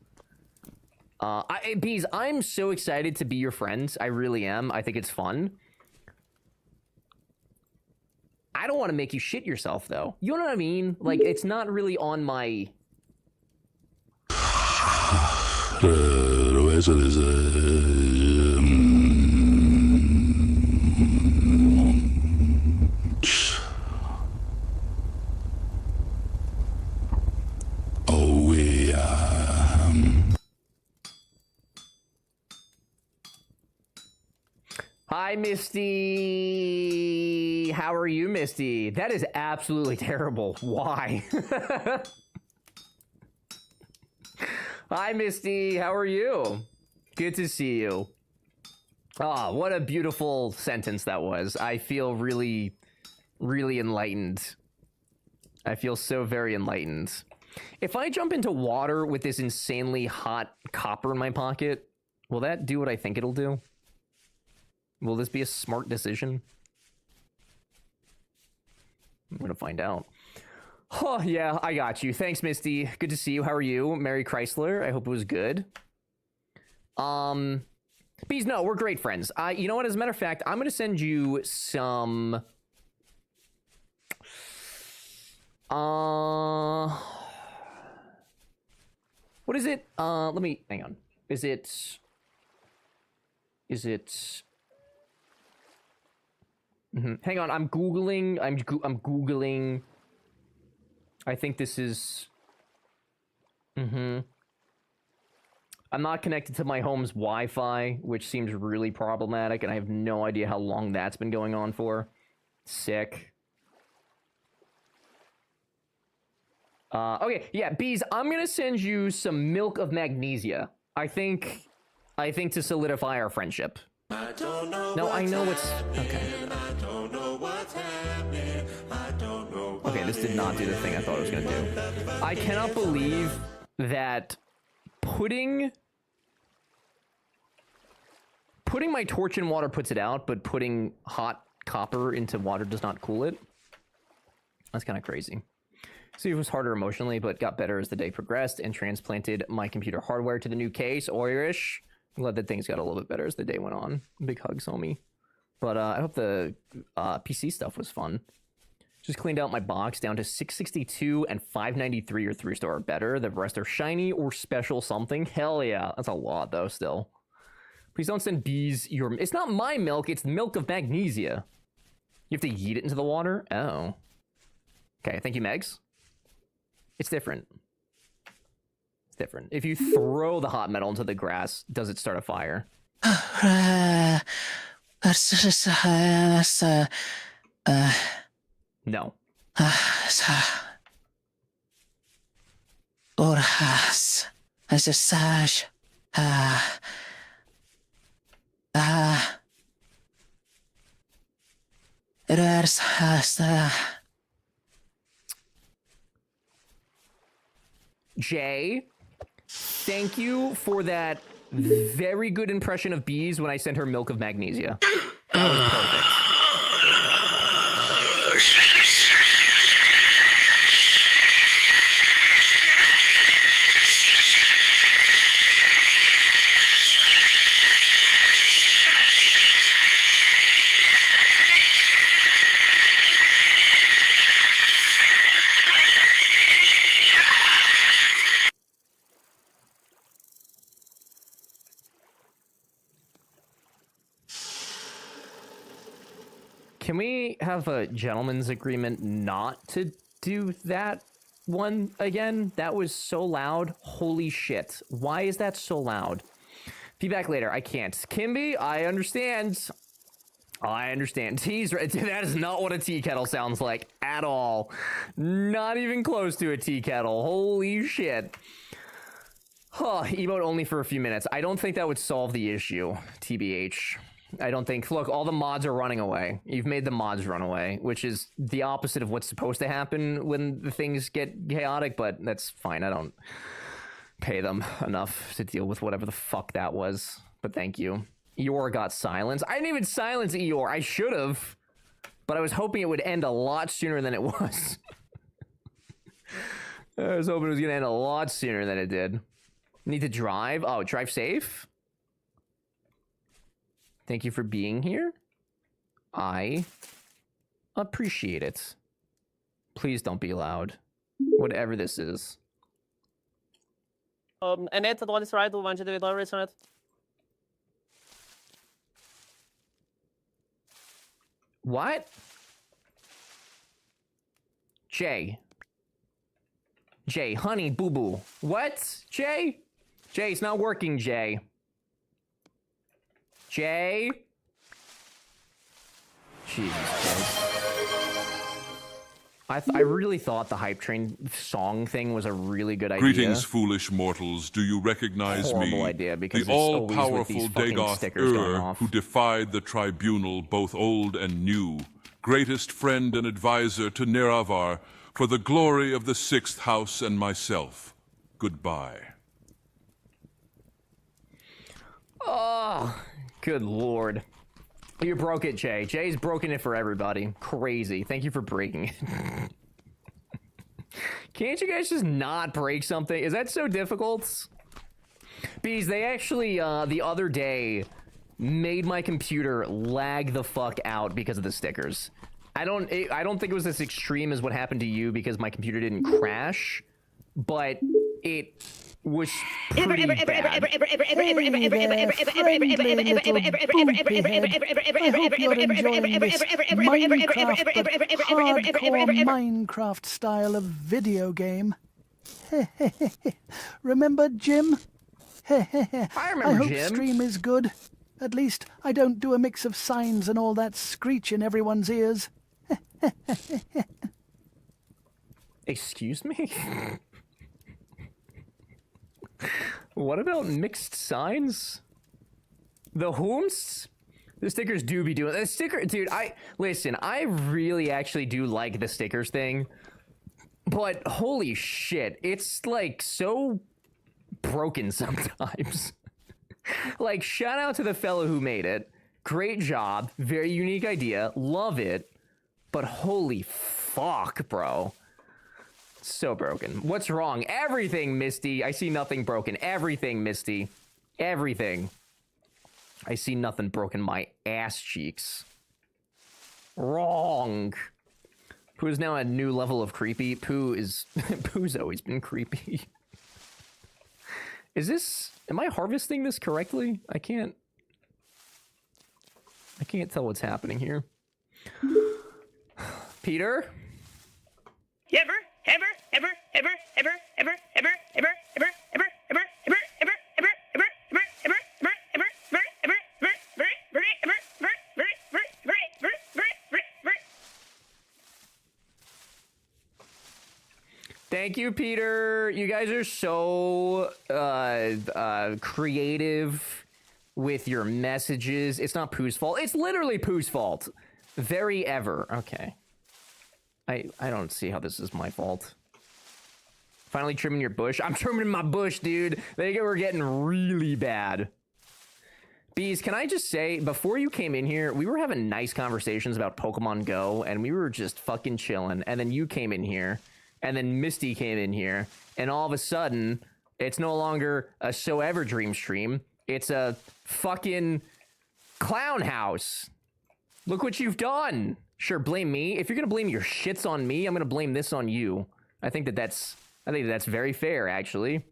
Bees, I'm so excited to be your friend. I really am. I think it's fun. I don't want to make you shit yourself, though. You know what I mean? Like, it's not really on my... Oh, Hi, Misty. How are you, Misty? That is absolutely terrible. Why? Hi, Misty. How are you? Good to see you. Ah, what a beautiful sentence that was. I feel really, really enlightened. I feel so very enlightened. If I jump into water with this insanely hot copper in my pocket, will that do what I think it'll do? Will this be a smart decision? I'm gonna find out. Oh, yeah, I got you. Thanks, Misty. Good to see you. How are you? Merry Chrysler. I hope it was good. Bees, no, we're great friends. You know what? As a matter of fact, I'm gonna send you some... What is it? Let me... Hang on. Is it... Hang on, I'm Googling... I'm Googling... I think this is... I'm not connected to my home's Wi-Fi, which seems really problematic, and I have no idea how long that's been going on for. Sick. Okay, yeah, Bees, I'm gonna send you some milk of magnesia. I think to solidify our friendship. No, I know what's... Okay. Okay, this did not do the thing I thought it was gonna do. I cannot believe that putting my torch in water puts it out, but putting hot copper into water does not cool it. That's kind of crazy. See, it was harder emotionally, but got better as the day progressed and transplanted my computer hardware to the new case. Irish. I'm glad that things got a little bit better as the day went on. Big hugs, homie. But I hope the PC stuff was fun. Just cleaned out my box down to 662 and 593 or 3-star or better. The rest are shiny or special something. Hell yeah. That's a lot, though, still. Please don't send Bees your... It's not my milk. It's milk of magnesia. You have to yeet it into the water? Oh. Okay, thank you, Megs. It's different. It's different. If you throw the hot metal into the grass, does it start a fire? No. Jay, thank you for that very good impression of Bees when I sent her milk of magnesia. That was perfect. Can we have a gentleman's agreement not to do that one again? That was so loud. Holy shit. Why is that so loud? Feedback later. I can't. Kimby, I understand. I understand. Tea's right. That is not what a tea kettle sounds like at all. Not even close to a tea kettle. Holy shit. Huh, emote only for a few minutes. I don't think that would solve the issue, TBH. I don't think. Look, all the mods are running away. You've made the mods run away, which is the opposite of what's supposed to happen when the things get chaotic, but that's fine. I don't pay them enough to deal with whatever the fuck that was, but thank you. Eeyore got silenced. I didn't even silence Eeyore. I should have, but I was hoping it would end a lot sooner than it was. I was hoping it was going to end a lot sooner than it did. Need to drive? Oh, drive safe? Thank you for being here. I appreciate it. Please don't be loud. Whatever this is. Annette, what is right? Want you to elaborate on it? What? Jay, honey, boo-boo. What? Jay? Jay, it's not working, Jay. Jay? Jesus Christ. I really thought the Hype Train song thing was a really good idea. Greetings, foolish mortals. Do you recognize Horrible me? idea, because the it's always with all-powerful these fucking Dagoth stickers going Ur, off. who defied the tribunal, both old and new. Greatest friend and advisor to Neravar, for the glory of the Sixth House and myself. Goodbye. Oh, good lord. You broke it, Jay. Jay's broken it for everybody. Crazy. Thank you for breaking it. Can't you guys just not break something? Is that so difficult? Bees, they actually, the other day, made my computer lag the fuck out because of the stickers. I don't think it was as extreme as what happened to you because my computer didn't crash, but it was pretty bad. Minecraft style of video game. Remember Jim? I remember I hope Jim. stream is good. At least I don't do a mix of signs and all that screech in everyone's ears. Excuse me? What about mixed signs? The whomst? The stickers do be doing the sticker, dude. Listen, I really actually do like the stickers thing, but holy shit, it's like so broken sometimes. Like, shout out to the fellow who made it. Great job, very unique idea, love it, but holy fuck, bro. So broken. What's wrong? Everything, Misty. I see nothing broken. Everything, Misty. Everything. I see nothing broken. My ass cheeks. Wrong. Pooh is now a new level of creepy. Pooh's always been creepy. Is this... Am I harvesting this correctly? I can't tell what's happening here. Peter? Thank you, Peter. You guys are so creative with your messages. It's not Pooh's fault. It's literally Pooh's fault. Very ever. Okay. I don't see how this is my fault. Finally trimming your bush. I'm trimming my bush, dude. They were getting really bad. Bees, can I just say, before you came in here, we were having nice conversations about Pokemon Go, and we were just fucking chilling. And then you came in here, and then Misty came in here, and all of a sudden, it's no longer a So Ever Dream stream. It's a fucking clown house. Look what you've done. Sure, blame me. If you're gonna blame your shits on me, I'm gonna blame this on you. I think that's very fair, actually.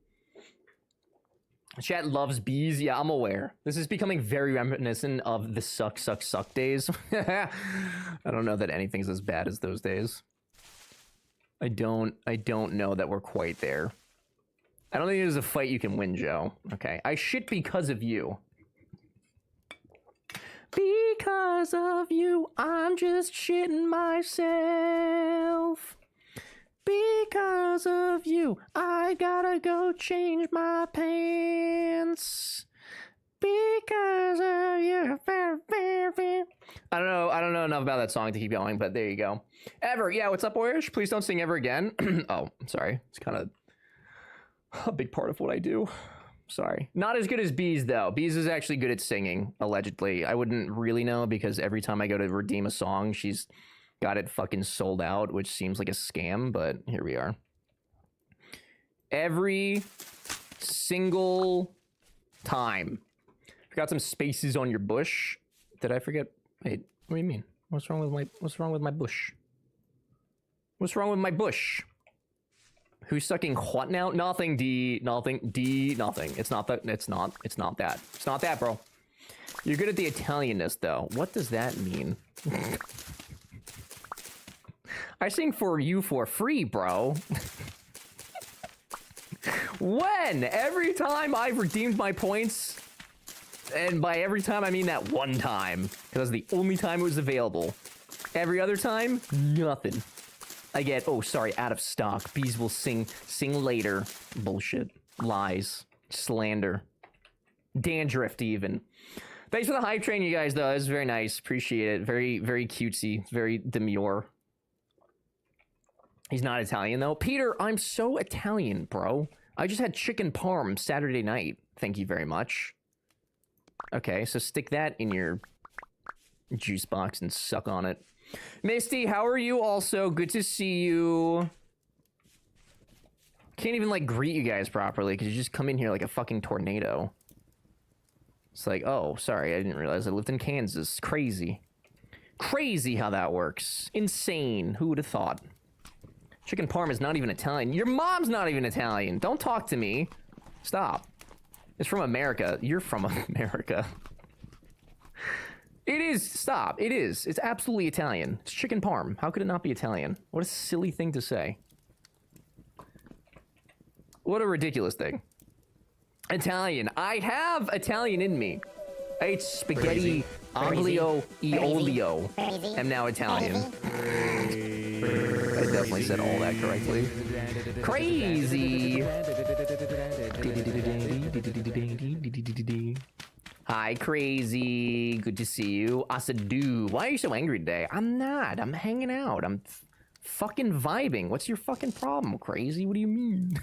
Chat loves bees. Yeah, I'm aware. This is becoming very reminiscent of the suck days. I don't know that anything's as bad as those days. I don't know that we're quite there. I don't think there's a fight you can win, Joe. Okay. I shit because of you. Because of you, I'm just shitting myself. Because of you, I gotta go change my pants. Because of you. I don't know enough about that song to keep going, but there you go. Ever, yeah, what's up, Boyish? Please don't sing ever again. Oh, sorry. It's kind of a big part of what I do. Sorry. Not as good as Bees, though. Bees is actually good at singing, allegedly. I wouldn't really know because every time I go to redeem a song, she's got it fucking sold out, which seems like a scam, but here we are. Every single time. Forgot some spaces on your bush. Did I forget? Wait, what do you mean? What's wrong with my bush? What's wrong with my bush? Who's sucking what now? Nothing, D. Nothing, D. Nothing. It's not that. It's not that. It's not that, bro. You're good at the Italianness, though. What does that mean? I sing for you for free, bro. When? Every time I've redeemed my points, and by every time I mean that one time, because that's the only time it was available. Every other time, nothing. I get, oh, sorry, out of stock. Bees will sing later. Bullshit. Lies. Slander. Dandrift, even. Thanks for the hype train, you guys, though. It's very nice. Appreciate it. Very, very cutesy. Very demure. He's not Italian, though. Peter, I'm so Italian, bro. I just had chicken parm Saturday night. Thank you very much. Okay, so stick that in your juice box and suck on it. Misty, how are you also? Good to see you. Can't even, like, greet you guys properly because you just come in here like a fucking tornado. It's like, oh, sorry, I didn't realize I lived in Kansas. Crazy. Crazy how that works. Insane. Who would have thought? Chicken parm is not even Italian. Your mom's not even Italian. Don't talk to me. Stop. It's from America. You're from America. It is. Stop. It is. It's absolutely Italian. It's chicken parm. How could it not be Italian? What a silly thing to say. What a ridiculous thing. Italian. I have Italian in me. I ate spaghetti, aglio e olio. I'm now Italian. I definitely said all that correctly. Crazy. Hi, Crazy. Good to see you. Asadu. Why are you so angry today? I'm not. I'm hanging out. I'm fucking vibing. What's your fucking problem, Crazy? What do you mean?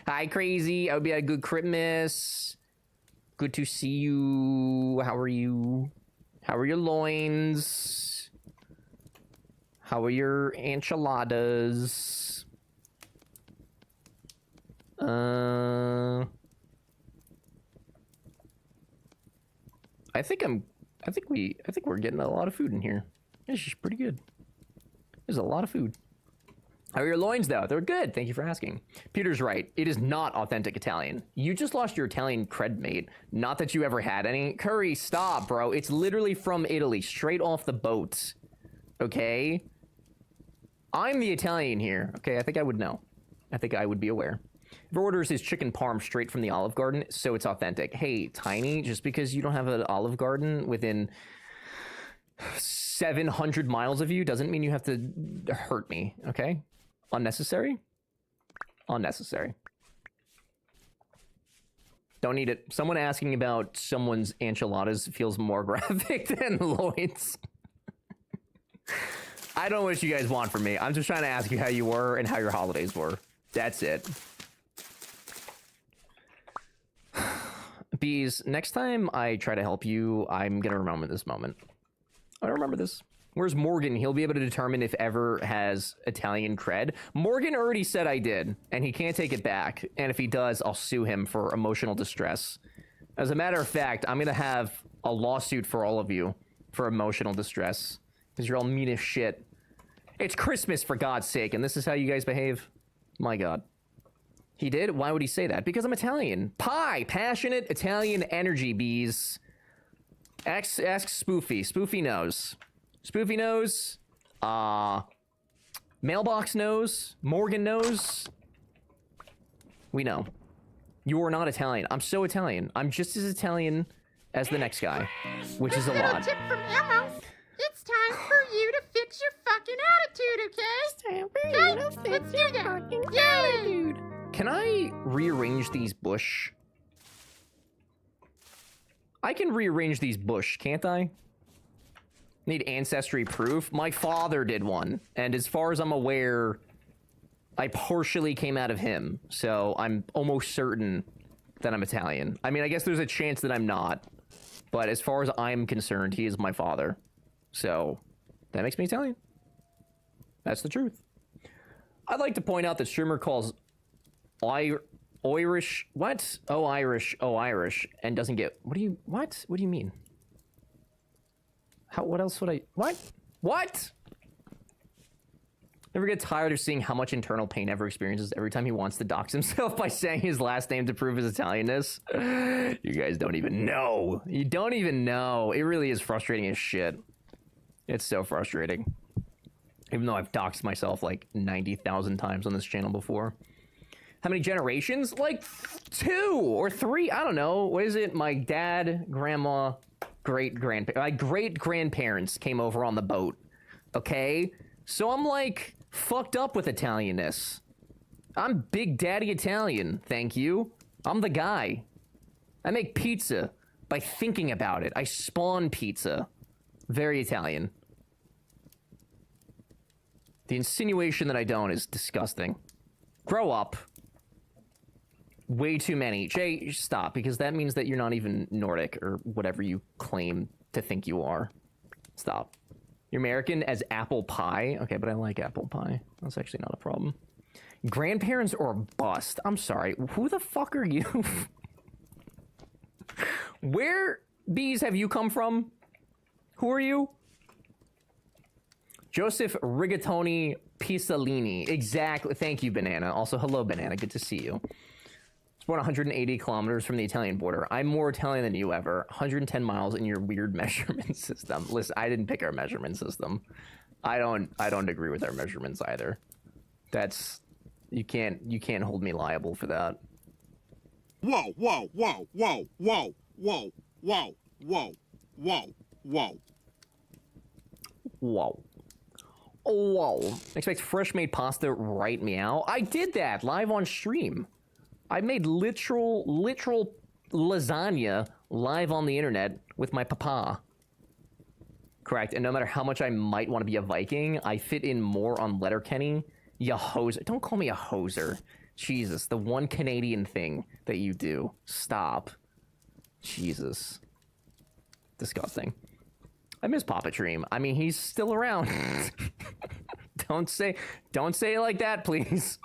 Hi, Crazy. I hope you had a good Christmas. Good to see you. How are you? How are your loins? How are your enchiladas? I think we're getting a lot of food in here. This is pretty good. There's a lot of food. How are your loins, though? They're good. Thank you for asking. Peter's right. It is not authentic Italian. You just lost your Italian cred, mate. Not that you ever had any. Curry, stop, bro. It's literally from Italy, straight off the boat. Okay? I'm the Italian here. Okay, I think I would know. I think I would be aware. If orders his chicken parm straight from the Olive Garden, so it's authentic. Hey, Tiny, just because you don't have an Olive Garden within 700 miles of you doesn't mean you have to hurt me, okay? Unnecessary? Unnecessary. Don't need it. Someone asking about someone's enchiladas feels more graphic than Lloyd's. I don't know what you guys want from me. I'm just trying to ask you how you were and how your holidays were. That's it. Bees, next time I try to help you, I'm gonna remember this moment. I remember this. Where's Morgan? He'll be able to determine if Ever has Italian cred. Morgan already said I did, and he can't take it back. And if he does, I'll sue him for emotional distress. As a matter of fact, I'm gonna have a lawsuit for all of you for emotional distress. Because you're all mean as shit. It's Christmas, for God's sake, and this is how you guys behave? My God. He did? Why would he say that? Because I'm Italian. Pie! Passionate Italian energy, bees. Ask Spoofy. Spoofy knows. Spoofy knows. Mailbox knows. Morgan knows. We know. You are not Italian. I'm so Italian. I'm just as Italian as the next guy, which is a lot. Tip from Elmo. It's time for you to fix your fucking attitude, okay? It's time for you to fix your fucking attitude. Can I rearrange these bush? I can rearrange these bush, can't I? Need ancestry proof? My father did one, and as far as I'm aware, I partially came out of him, so I'm almost certain that I'm Italian. I mean, I guess there's a chance that I'm not, but as far as I'm concerned, he is my father. So, that makes me Italian. That's the truth. I'd like to point out that streamer calls Irish, what? Oh, Irish, and doesn't get, what do you mean? What else would I, what? Never get tired of seeing how much internal pain Ever experiences every time he wants to dox himself by saying his last name to prove his Italianness. You guys don't even know. You don't even know. It really is frustrating as shit. It's so frustrating. Even though I've doxed myself like 90,000 times on this channel before. How many generations? Like 2 or 3. I don't know. What is it? My dad, grandma, my great-grandparents came over on the boat. Okay? So I'm like fucked up with Italianness. I'm Big Daddy Italian, thank you. I'm the guy. I make pizza by thinking about it. I spawn pizza. Very Italian. The insinuation that I don't is disgusting. Grow up. Way too many. Jay, stop, because that means that you're not even Nordic or whatever you claim to think you are. Stop. You're American as apple pie? Okay, but I like apple pie. That's actually not a problem. Grandparents or bust? I'm sorry. Who the fuck are you? Where, bees, have you come from? Who are you? Joseph Rigatoni Pisalini. Exactly. Thank you, Banana. Also, hello, Banana. Good to see you. It's about 180 kilometers from the Italian border. I'm more Italian than you ever. 110 miles in your weird measurement system. Listen, I didn't pick our measurement system. I don't agree with our measurements either. That's you can't hold me liable for that. Whoa, whoa, whoa, whoa, whoa, whoa, whoa, whoa, whoa, whoa. Whoa. Oh, whoa. Expect fresh made pasta right meow. I did that live on stream. I made literal lasagna live on the internet with my papa. Correct, and no matter how much I might want to be a Viking, I fit in more on Letterkenny. Ya hoser. Don't call me a hoser. Jesus, the one Canadian thing that you do. Stop. Jesus. Disgusting. I miss Papa Dream. I mean, he's still around. Don't say it like that, please.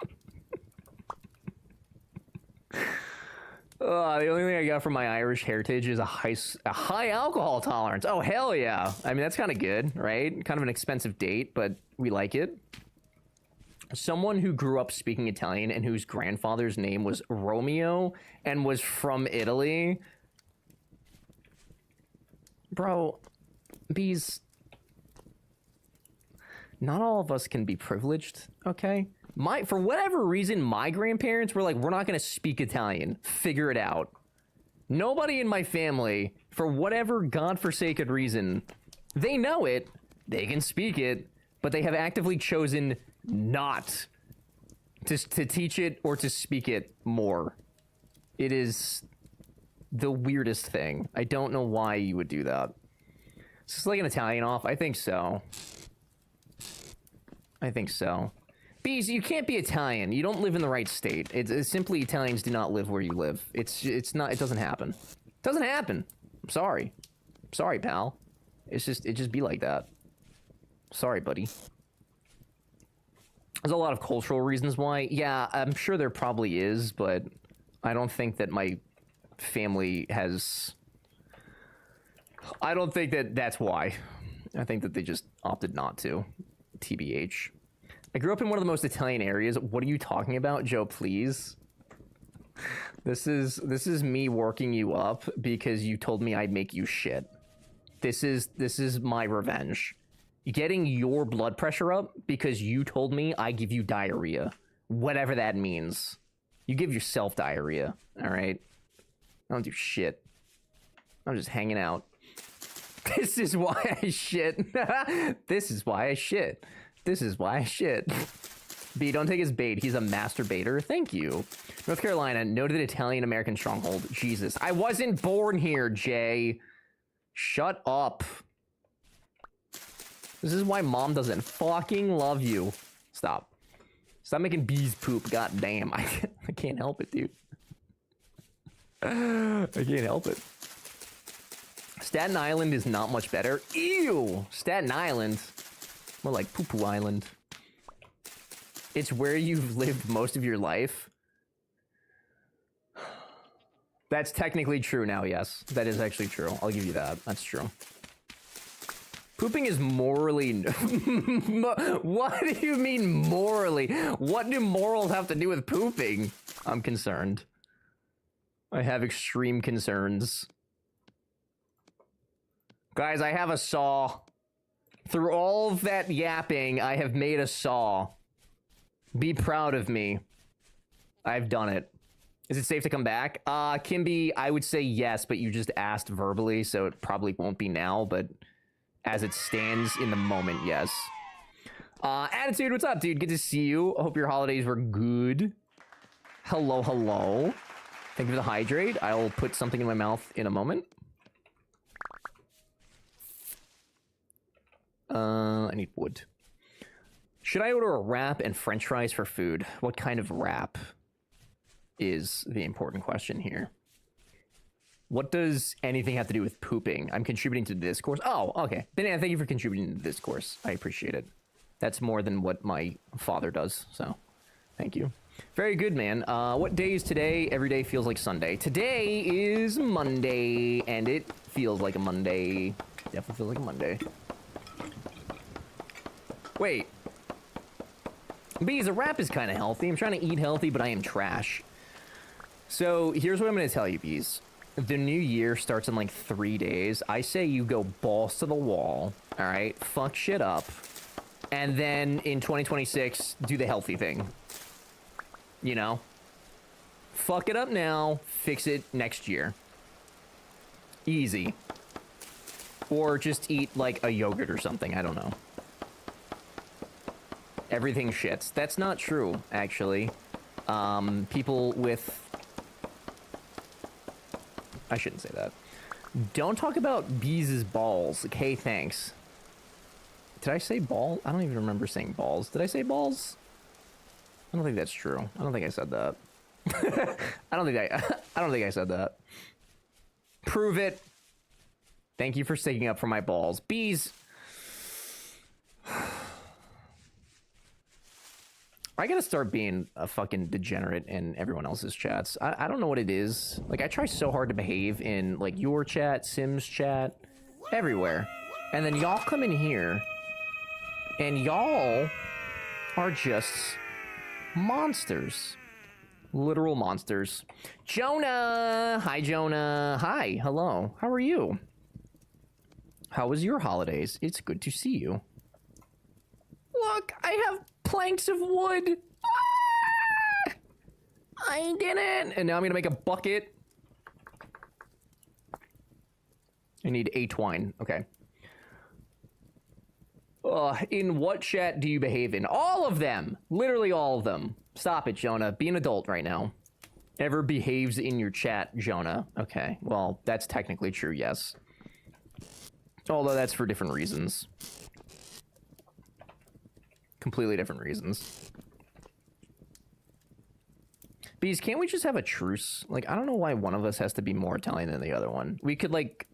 The only thing I got from my Irish heritage is a high alcohol tolerance. Oh, hell yeah. I mean, that's kind of good, right? Kind of an expensive date, but we like it. Someone who grew up speaking Italian and whose grandfather's name was Romeo and was from Italy. Bro, bees. Not all of us can be privileged, okay? For whatever reason, my grandparents were like, we're not going to speak Italian. Figure it out. Nobody in my family, for whatever godforsaken reason, they know it, they can speak it, but they have actively chosen not to teach it or to speak it more. It is the weirdest thing. I don't know why you would do that. Is this like an Italian off? I think so. I think so. Bees, you can't be Italian. You don't live in the right state. It's simply Italians do not live where you live. It's not. It doesn't happen. It doesn't happen. I'm sorry. I'm sorry, pal. It just be like that. Sorry, buddy. There's a lot of cultural reasons why. Yeah, I'm sure there probably is, but I don't think that my family has. I don't think that that's why. I think that they just opted not to. TBH. I grew up in one of the most Italian areas. What are you talking about, Joe, please? This is me working you up because you told me I'd make you shit. This is my revenge. Getting your blood pressure up because you told me I give you diarrhea. Whatever that means. You give yourself diarrhea, alright? I don't do shit. I'm just hanging out. This is why I shit. This is why I shit. This is why I shit. B, don't take his bait. He's a masturbator. Thank you. North Carolina, noted Italian-American stronghold. Jesus. I wasn't born here, Jay. Shut up. This is why mom doesn't fucking love you. Stop. Stop making bees poop. God damn. I can't help it, dude. I can't help it. Staten Island is not much better. Ew! Staten Island. More like poo-poo island. It's where you've lived most of your life. That's technically true now, yes. That is actually true. I'll give you that. That's true. Pooping is morally... What do you mean morally? What do morals have to do with pooping? I'm concerned. I have extreme concerns. Guys, I have a saw. Through all of that yapping, I have made a saw. Be proud of me. I've done it. Is it safe to come back? Kimby, I would say yes, but you just asked verbally, so it probably won't be now, but as it stands in the moment, yes. Attitude, what's up, dude? Good to see you. I hope your holidays were good. Hello, hello. Thank you for the hydrate. I'll put something in my mouth in a moment. I need wood. Should I order a wrap and french fries for food? What kind of wrap is the important question here. What does anything have to do with pooping? I'm contributing to the discourse. Oh, okay. Banana, thank you for contributing to the discourse. I appreciate it. That's more than what my father does, so thank you. Very good, man. What day is today? Every day feels like Sunday. Today is Monday, and it feels like a Monday. Definitely feels like a Monday. Wait. Bees, a wrap is kind of healthy. I'm trying to eat healthy, but I am trash. So here's what I'm going to tell you, Bees. The new year starts in like 3 days. I say you go balls to the wall, all right? Fuck shit up. And then in 2026, do the healthy thing. You know? Fuck it up now, fix it next year. Easy. Or just eat like a yogurt or something, I don't know. Everything shits. That's not true, actually. People with... I shouldn't say that. Don't talk about Bees' balls. Okay, thanks. Did I say ball? I don't even remember saying balls. Did I say balls? I don't think that's true. I don't think I said that. I don't think I said that. Prove it. Thank you for sticking up for my balls. Bees. I gotta start being a fucking degenerate in everyone else's chats. I don't know what it is. Like, I try so hard to behave in, like, your chat, Sims chat, everywhere. And then y'all come in here, and y'all are just monsters. Literal monsters. Jonah! Hi, Jonah. Hi, hello. How are you? How was your holidays? It's good to see you. Look, I have planks of wood. Ah! I did it. And now I'm gonna make a bucket. I need 8 twine. Okay. In what chat do you behave in? All of them. Literally all of them. Stop it, Jonah. Be an adult right now. Ever behaves in your chat, Jonah. Okay. Well, that's technically true, yes. Although that's for different reasons. Completely different reasons. Bees, can't we just have a truce? Like, I don't know why one of us has to be more Italian than the other one. We could, like...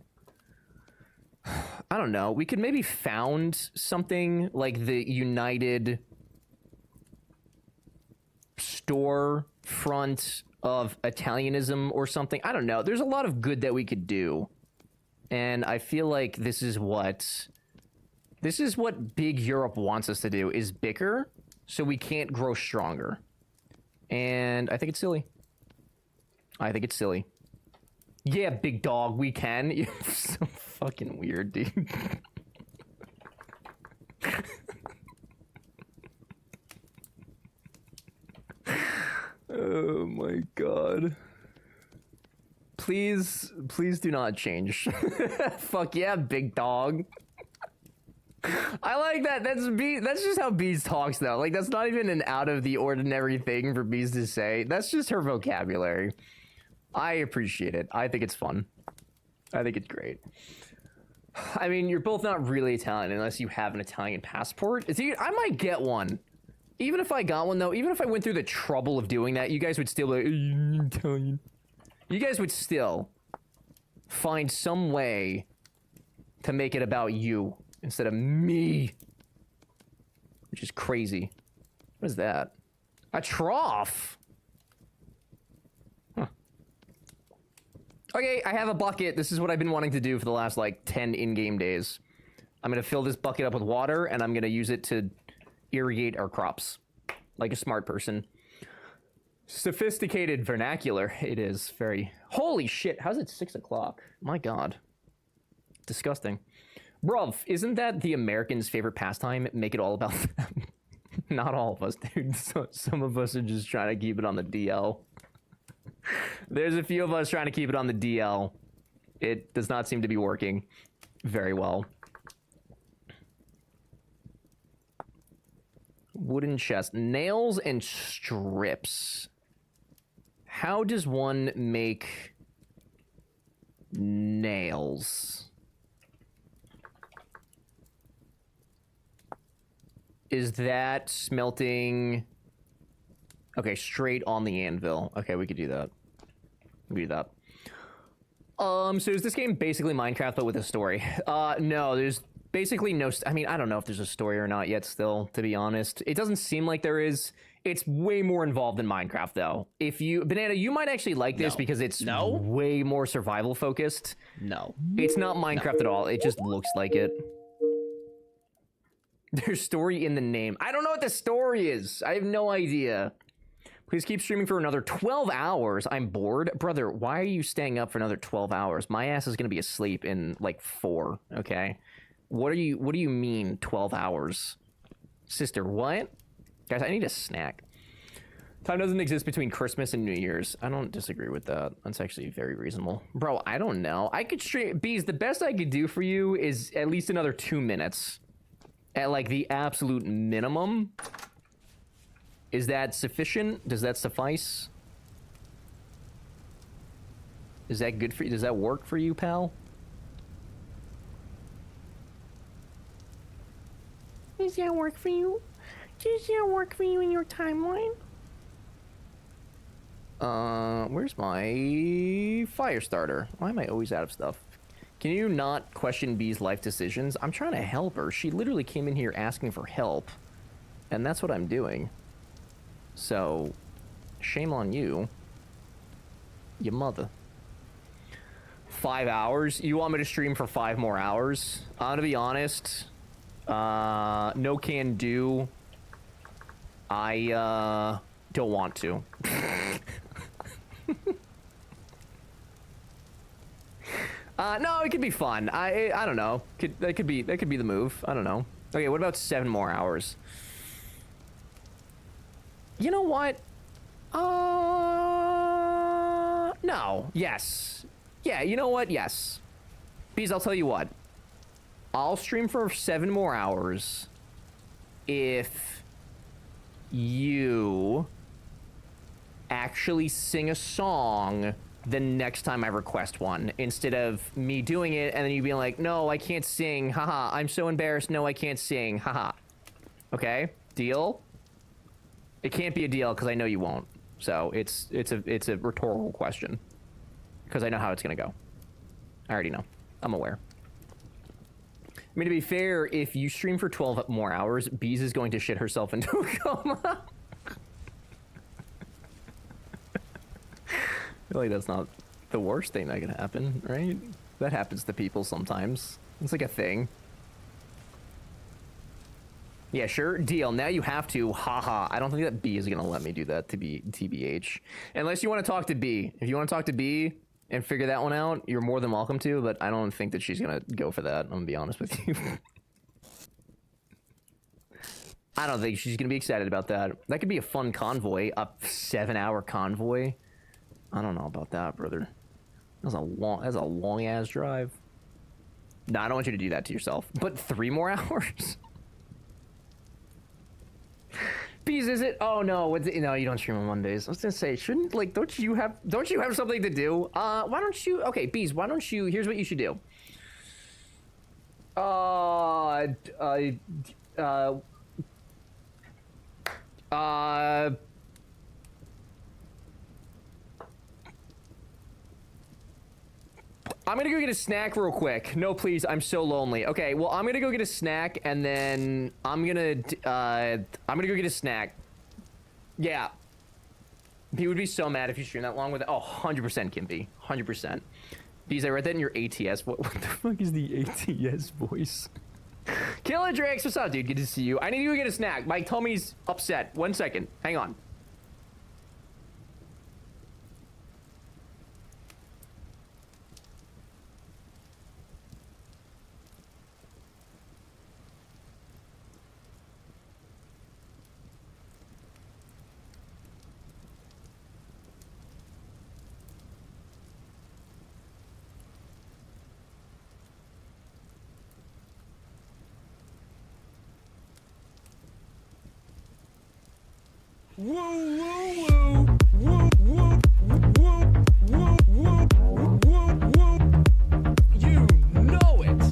I don't know. We could maybe found something like the United Storefront of Italianism or something. I don't know. There's a lot of good that we could do. And I feel like this is what Big Europe wants us to do, is bicker so we can't grow stronger. And I think it's silly. I think it's silly. Yeah, big dog, we can. You're so fucking weird, dude. Oh my god. Please do not change. Fuck yeah, big dog. I like that. That's just how Bees talks though. Like that's not even an out of the ordinary thing for Bees to say. That's just her vocabulary. I appreciate it. I think it's fun. I think it's great. I mean, you're both not really Italian unless you have an Italian passport. See, I might get one. Even if I got one though, even if I went through the trouble of doing that, you guys would still be like, "You're Italian." You guys would still find some way to make it about you instead of me. Which is crazy. What is that? A trough? Huh. Okay, I have a bucket. This is what I've been wanting to do for the last, like, 10 in-game days. I'm gonna fill this bucket up with water, and I'm gonna use it to irrigate our crops. Like a smart person. Sophisticated vernacular. It is very... Holy shit, how's it 6 o'clock? My god. Disgusting. Bruv, isn't that the Americans' favorite pastime? Make it all about them. Not all of us, dude. Some of us are just trying to keep it on the DL. There's a few of us trying to keep it on the DL. It does not seem to be working very well. Wooden chest. Nails and strips. How does one make nails? Is that smelting? Okay, straight on the anvil. Okay, we could do that. We could do that. So is this game basically Minecraft but with a story? No, there's basically no... I mean, I don't know if there's a story or not yet still, to be honest. It doesn't seem like there is. It's way more involved than Minecraft, though. If you... Banana, you might actually like this because it's way more survival focused. No. It's not Minecraft at all. It just looks like it. There's story in the name. I don't know what the story is. I have no idea. Please keep streaming for another 12 hours. I'm bored. Brother, why are you staying up for another 12 hours? My ass is going to be asleep in, like, 4, okay? What do you mean 12 hours? Sister, what? Guys, I need a snack. Time doesn't exist between Christmas and New Year's. I don't disagree with that. That's actually very reasonable. Bro, I don't know. I could stream... Bees, the best I could do for you is at least another 2 minutes. At, like, the absolute minimum. Is that sufficient? Does that suffice? Is that good for you? Does that work for you, pal? Does that work for you? Does that work for you in your timeline? Where's my fire starter? Why am I always out of stuff? Can you not question Bee's life decisions? I'm trying to help her. She literally came in here asking for help. And that's what I'm doing. So, shame on you. Your mother. 5 hours? You want me to stream for 5 more hours? To be honest... no can do. I, don't want to. No, it could be fun. I don't know. That could be the move. I don't know. Okay, what about 7 more hours? You know what? No. Yes. Yeah, you know what? Yes. Bees, I'll tell you what. I'll stream for 7 more hours if you actually sing a song the next time I request one, instead of me doing it and then you being like, no, I can't sing, haha, I'm so embarrassed, no, I can't sing, haha. Okay, deal? It can't be a deal because I know you won't. So it's a rhetorical question because I know how it's gonna go. I already know. I'm aware. I mean, to be fair, if you stream for 12 more hours, Bees is going to shit herself into a coma. I feel like that's not the worst thing that could happen, right? That happens to people sometimes. It's like a thing. Yeah, sure. Deal. Now you have to. Haha. I don't think that B is going to let me do that to be TBH. Unless you want to talk to B. If you want to talk to B and figure that one out, you're more than welcome to, but I don't think that she's going to go for that. I'm going to be honest with you. I don't think she's going to be excited about that. That could be a fun convoy. A 7-hour convoy. I don't know about that, brother. That's a long ass drive. No, I don't want you to do that to yourself. But 3 more hours? Bees, is it? Oh no, no, you don't stream on Mondays. I was gonna say, shouldn't, like, don't you have something to do? Why don't you, okay, Bees, why don't you, here's what you should do. I'm gonna go get a snack real quick. No, please, I'm so lonely. Okay, well, I'm gonna go get a snack, and then I'm gonna go get a snack. Yeah. He would be so mad if you stream that long with it. Oh, 100% Kimpy. 100%. Bees, I read that in your ATS. What the fuck is the ATS voice? Killer Drakes, what's up, dude? Good to see you. I need to go get a snack. My tummy's upset. 1 second. Hang on. Woo, woo, woo. Woo, woo, woo, woo, woo, woo, woo. You know it.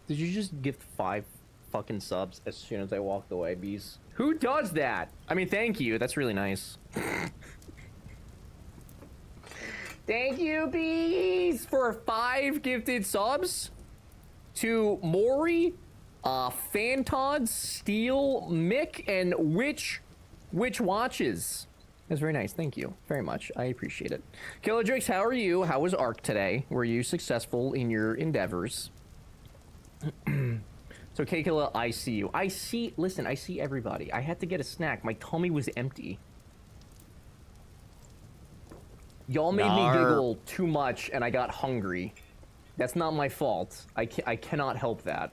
Did you just gift 5 fucking subs as soon as I walked away, Bees? Who does that? I mean, thank you. That's really nice. Thank you, Bees, for 5 gifted subs to Maury, Fantod, Steel, Mick, and Witch Watches. That's very nice. Thank you very much. I appreciate it. Killer Drakes, how are you? How was ARC today? Were you successful in your endeavors? So, K-Killa, I see you. Listen, I see everybody. I had to get a snack. My tummy was empty. Y'all made me giggle too much, and I got hungry. That's not my fault. I cannot help that.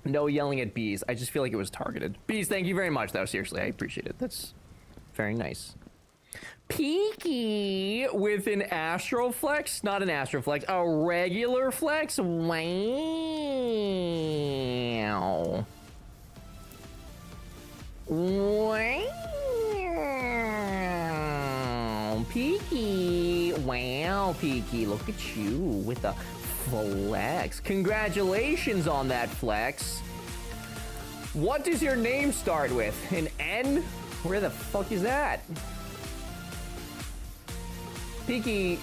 No yelling at Bees. I just feel like it was targeted. Bees, thank you very much, though. Seriously, I appreciate it. That's very nice. Peaky with an Astro Flex, not an Astro Flex, a regular flex. Wow. Wow. Peaky. Peaky. Wow, Peaky, look at you with a flex. Congratulations on that flex. What does your name start with? An N? Where the fuck is that? Peaky,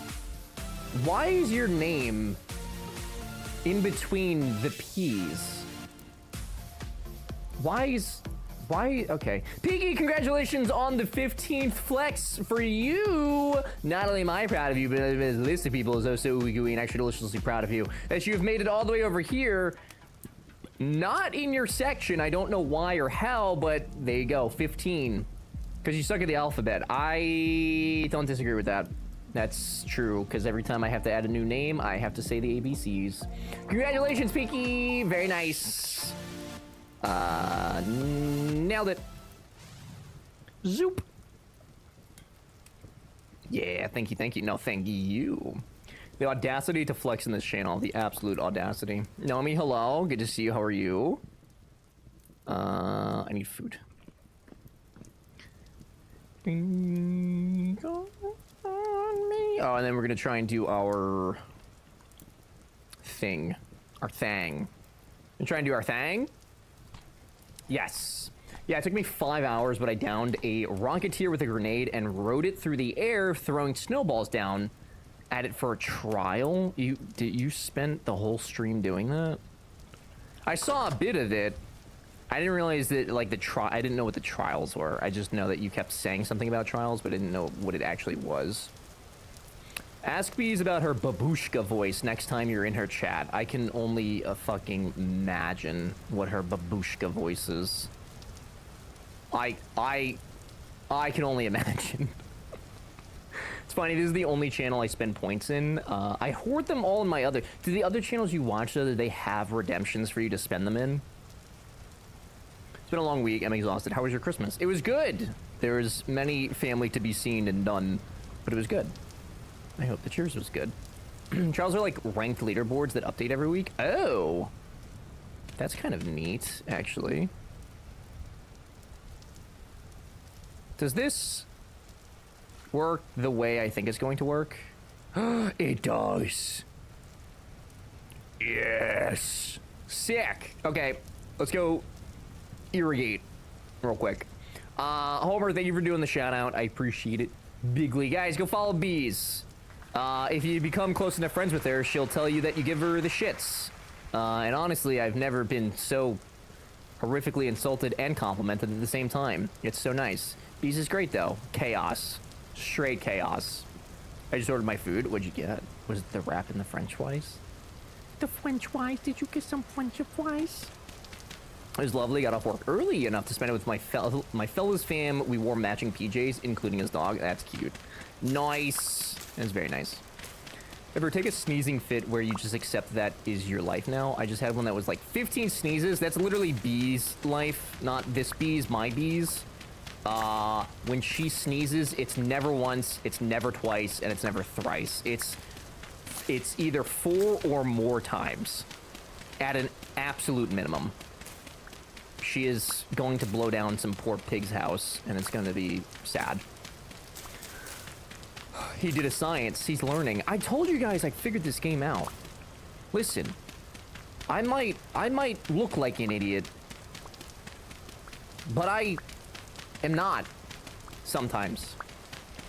why is your name in between the P's? Why? Okay. Peaky, congratulations on the 15th flex for you. Not only am I proud of you, but a list of people is also ooey and extra deliciously proud of you that you have made it all the way over here. Not in your section. I don't know why or how, but there you go. 15. Because you suck at the alphabet. I don't disagree with that. That's true, because every time I have to add a new name, I have to say the ABCs. Congratulations, Peaky! Very nice. Nailed it. Zoop. Yeah, thank you. No, thank you. The audacity to flex in this channel. The absolute audacity. Nomi, hello. Good to see you. How are you? I need food. Oh, and then we're gonna try and do our thing. Our thang. And try and do our thang? Yes. Yeah, it took me 5 hours, but I downed a Rocketeer with a grenade and rode it through the air, throwing snowballs down at it for a trial. You spent the whole stream doing that? I saw a bit of it. I didn't realize that, like, I didn't know what the trials were. I just know that you kept saying something about trials, but I didn't know what it actually was. Ask Bees about her babushka voice next time you're in her chat. I can only fucking imagine what her babushka voice is. I can only imagine. It's funny, this is the only channel I spend points in. I hoard them all in my other... Do the other channels you watch, though, do they have redemptions for you to spend them in? It's been a long week. I'm exhausted. How was your Christmas? It was good. There was many family to be seen and done, but it was good. I hope that yours was good. Trials are like ranked leaderboards that update every week. Oh! That's kind of neat, actually. Does this work the way I think it's going to work? It does. Yes. Sick. Okay, let's go irrigate real quick. Homer, thank you for doing the shout out. I appreciate it bigly. Guys, go follow Bees. If you become close enough friends with her, she'll tell you that you give her the shits. And honestly, I've never been so horrifically insulted and complimented at the same time. It's so nice. Bees is great, though. Chaos. Straight chaos. I just ordered my food. What'd you get? Was it the wrap and the French fries? The French fries? Did you get some French fries? It was lovely. Got off work early enough to spend it with my fellas fam. We wore matching PJs, including his dog. That's cute. Nice. That's very nice. Ever take a sneezing fit where you just accept that is your life now? I just had one that was like 15 sneezes. That's literally Bee's life, not this Bee's, my Bee's. When she sneezes, it's never once, it's never twice, and it's never thrice. It's either 4 or more times at an absolute minimum. She is going to blow down some poor pig's house, and it's going to be sad. He did a science. He's learning. I told you guys I figured this game out. Listen, I might look like an idiot, but I am not. Sometimes.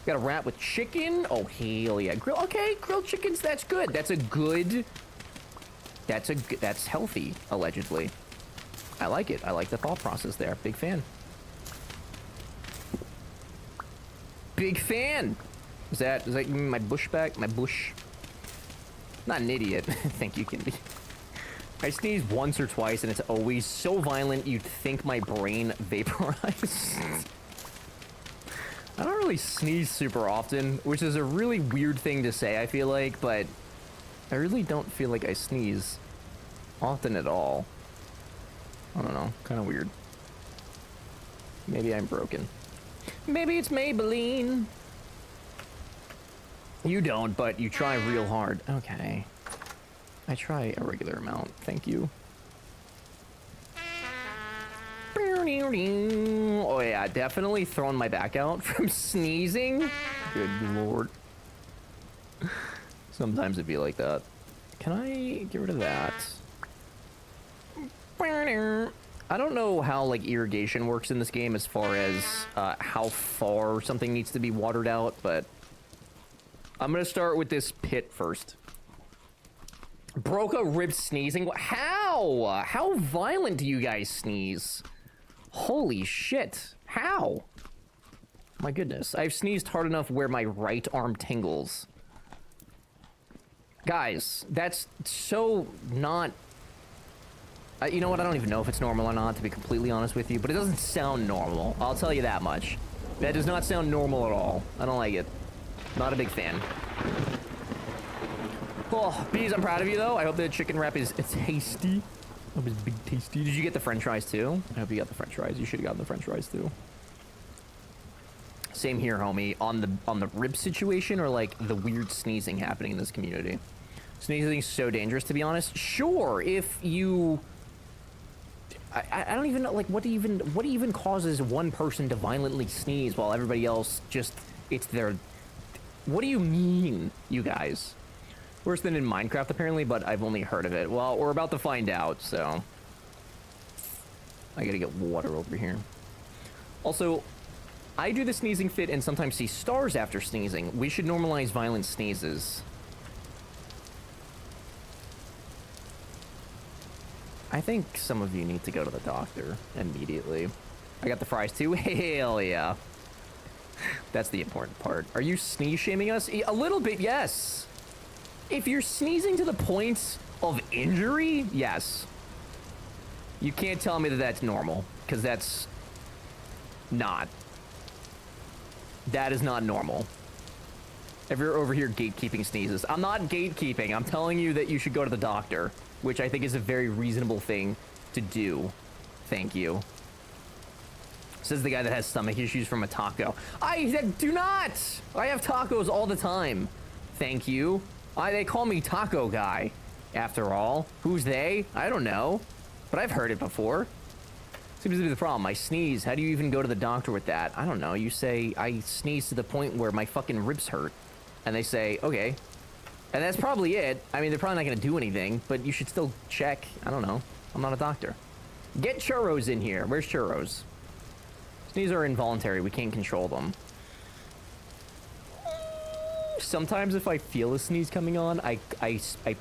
Got a wrap with chicken. Oh hell yeah! Okay, grilled chickens. That's good. That's healthy. Allegedly. I like it. I like the thought process there. Big fan. Big fan. Is that my bush back? My bush? Not an idiot. Thank you, Kindy. I sneeze once or twice and it's always so violent you'd think my brain vaporized. I don't really sneeze super often, which is a really weird thing to say, I feel like, but I really don't feel like I sneeze often at all. I don't know, kind of weird. Maybe I'm broken. Maybe it's Maybelline. You don't, but you try real hard. Okay. I try a regular amount, thank you. Oh yeah, definitely throwing my back out from sneezing. Good lord. Sometimes it'd be like that. Can I get rid of that? I don't know how like irrigation works in this game as far as how far something needs to be watered out, but I'm gonna start with this pit first. Broke a rib sneezing. How? How violent do you guys sneeze? Holy shit. How? My goodness. I've sneezed hard enough where my right arm tingles. Guys, that's so not... you know what? I don't even know if it's normal or not, to be completely honest with you, but it doesn't sound normal. I'll tell you that much. That does not sound normal at all. I don't like it. Not a big fan. Oh, Bees, I'm proud of you, though. I hope the chicken wrap is tasty. I hope it's big tasty. Did you get the french fries, too? I hope you got the french fries. You should have gotten the french fries, too. Same here, homie. On the rib situation, or, like, the weird sneezing happening in this community? Sneezing is so dangerous, to be honest. Sure, if you... I don't even know, like, what even causes one person to violently sneeze while everybody else just... It's their... What do you mean, you guys? Worse than in Minecraft, apparently, but I've only heard of it. Well, we're about to find out, so... I gotta get water over here. Also, I do the sneezing fit and sometimes see stars after sneezing. We should normalize violent sneezes. I think some of you need to go to the doctor immediately. I got the fries too. Hell yeah. That's the important part. Are you sneeze shaming us? A little bit, yes. If you're sneezing to the point of injury, yes. You can't tell me that that's normal, because that's not. That is not normal. If you're over here gatekeeping sneezes. I'm not gatekeeping. I'm telling you that you should go to the doctor, which I think is a very reasonable thing to do. Thank you. Says the guy that has stomach issues from a taco. I do not! I have tacos all the time. Thank you. They call me Taco Guy. After all. Who's they? I don't know. But I've heard it before. Seems to be the problem. I sneeze. How do you even go to the doctor with that? I don't know. You say, I sneeze to the point where my fucking ribs hurt. And they say, okay. And that's probably it. I mean, they're probably not going to do anything, but you should still check. I don't know. I'm not a doctor. Get Churros in here. Where's Churros? Sneezes are involuntary. We can't control them. Sometimes if I feel a sneeze coming on, I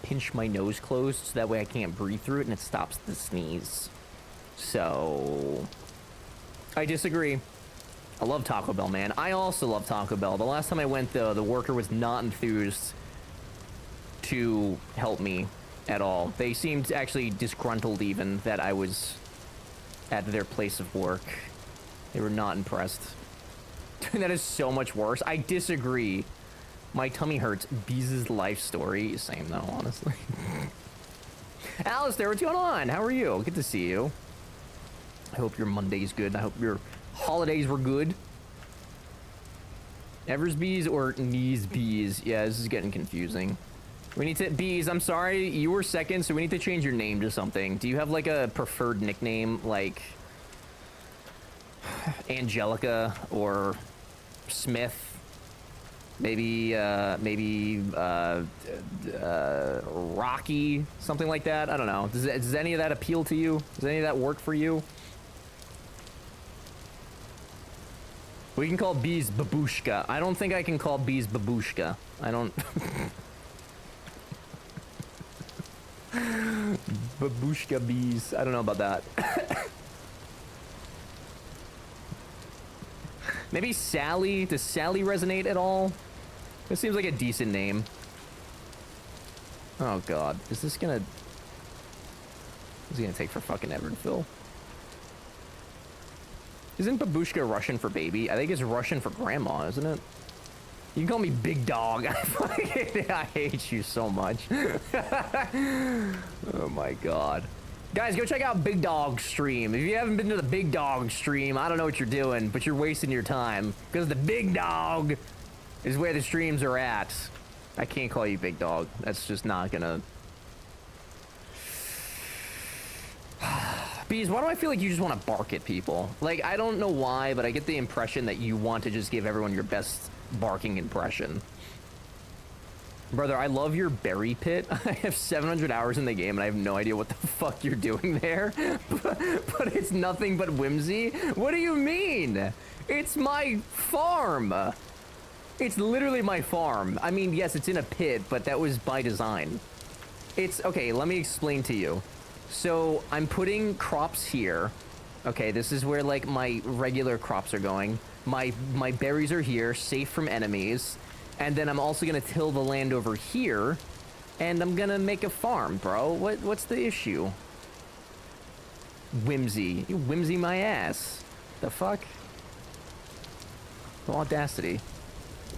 pinch my nose closed so that way I can't breathe through it and it stops the sneeze. So... I disagree. I love Taco Bell, man. I also love Taco Bell. The last time I went, though, the worker was not enthused to help me at all. They seemed actually disgruntled even that I was at their place of work. They were not impressed. That is so much worse. I disagree. My tummy hurts. Bees' life story. Same though, honestly. Alistair, what's going on? How are you? Good to see you. I hope your Monday's good. I hope your holidays were good. Evers Bees or Knees Bees? Yeah, this is getting confusing. We need to... Bees, I'm sorry. You were second, so we need to change your name to something. Do you have, like, a preferred nickname, like... Angelica or Smith? Maybe Rocky? Something like that? I don't know. Does any of that appeal to you? Does any of that work for you? We can call Bees Babushka. I don't think I can call Bees Babushka. I don't... Babushka Bees. I don't know about that. Maybe Sally? Does Sally resonate at all? This seems like a decent name. Oh god. Is this gonna... What's he gonna take for fucking Evertonville? Isn't Babushka Russian for baby? I think it's Russian for grandma, isn't it? You can call me Big Dog. I hate you so much. Oh my god. Guys, go check out Big Dog's stream. If you haven't been to the Big Dog stream, I don't know what you're doing, but you're wasting your time. Because the Big Dog is where the streams are at. I can't call you Big Dog. That's just not gonna... Bees, why do I feel like you just want to bark at people? Like, I don't know why, but I get the impression that you want to just give everyone your best barking impression. Brother, I love your berry pit. I have 700 hours in the game and I have no idea what the fuck you're doing there. but it's nothing but whimsy. What do you mean? It's my farm. It's literally my farm. I mean, yes, it's in a pit, but that was by design. It's, okay, let me explain to you. So, I'm putting crops here. Okay, this is where, like, my regular crops are going. My berries are here, safe from enemies. And then I'm also gonna till the land over here. And I'm gonna make a farm, bro. What's the issue? Whimsy. You whimsy my ass. The fuck? The audacity.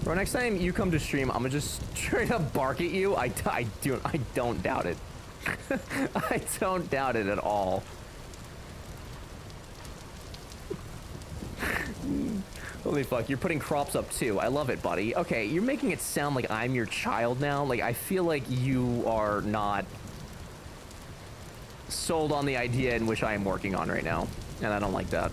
Bro, next time you come to stream, I'm gonna just straight up bark at you. I don't doubt it. I don't doubt it at all. Holy fuck, you're putting crops up too. I love it, buddy. Okay, you're making it sound like I'm your child now. Like, I feel like you are not sold on the idea in which I am working on right now. And I don't like that.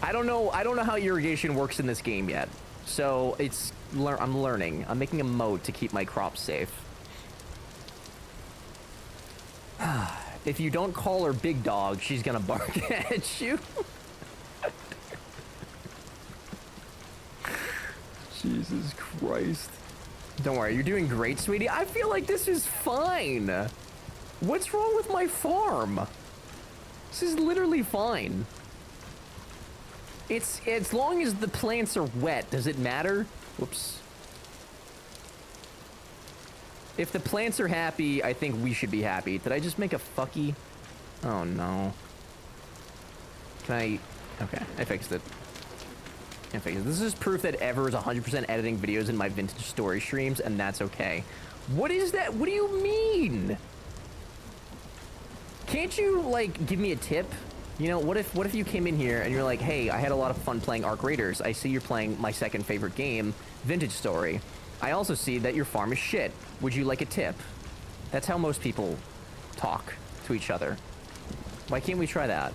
I don't know how irrigation works in this game yet. So, I'm learning. I'm making a moat to keep my crops safe. If you don't call her Big Dog, she's gonna bark at you. Jesus Christ. Don't worry, you're doing great, sweetie. I feel like this is fine. What's wrong with my farm? This is literally fine. It's as long as the plants are wet, does it matter? Whoops. If the plants are happy, I think we should be happy. Did I just make a fucky? Oh no. Can I? Okay, I fixed it. This is proof that Ever is 100% editing videos in my vintage story streams, and that's okay. What is that? What do you mean? Can't you, like, give me a tip? You know, what if you came in here and you're like, hey, I had a lot of fun playing Arc Raiders. I see you're playing my second favorite game, Vintage Story. I also see that your farm is shit. Would you like a tip? That's how most people talk to each other. Why can't we try that?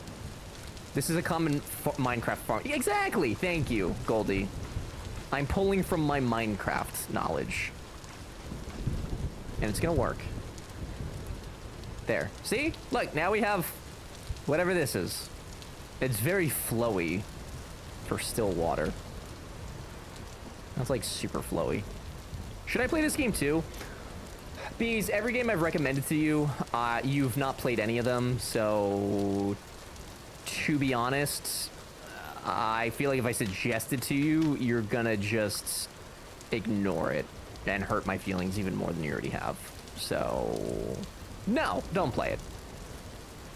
This is a common Minecraft farm. Exactly! Thank you, Goldie. I'm pulling from my Minecraft knowledge. And it's gonna work. There. See? Look, now we have whatever this is. It's very flowy for still water. That's like super flowy. Should I play this game too? Bees, every game I've recommended to you, you've not played any of them, so to be honest, I feel like if I suggest it to you, you're gonna just ignore it and hurt my feelings even more than you already have. So, no, don't play it.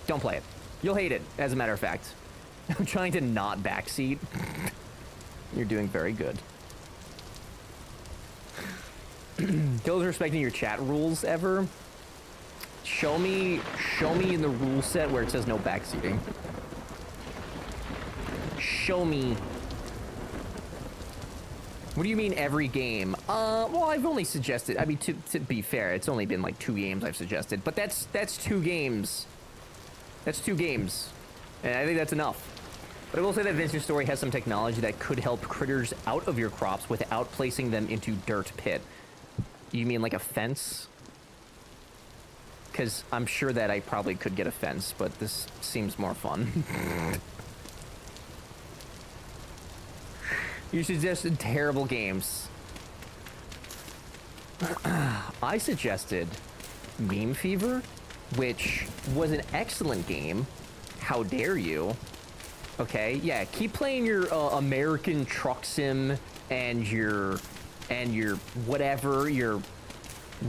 Don't play it. You'll hate it, as a matter of fact. I'm trying to not backseat. You're doing very good. Kills respecting your chat rules ever. Show me in the rule set where it says no backseating. Show me. What do you mean every game? Well, I've only suggested, I mean, to be fair, it's only been like 2 games I've suggested, but that's 2 games. That's 2 games. And I think that's enough. But I will say that Vintage Story has some technology that could help critters out of your crops without placing them into dirt pit. You mean like a fence? Because I'm sure that I probably could get a fence, but this seems more fun. You suggested terrible games. I suggested Meme Fever, which was an excellent game. How dare you? Okay, yeah, keep playing your American Truck Sim and your whatever, your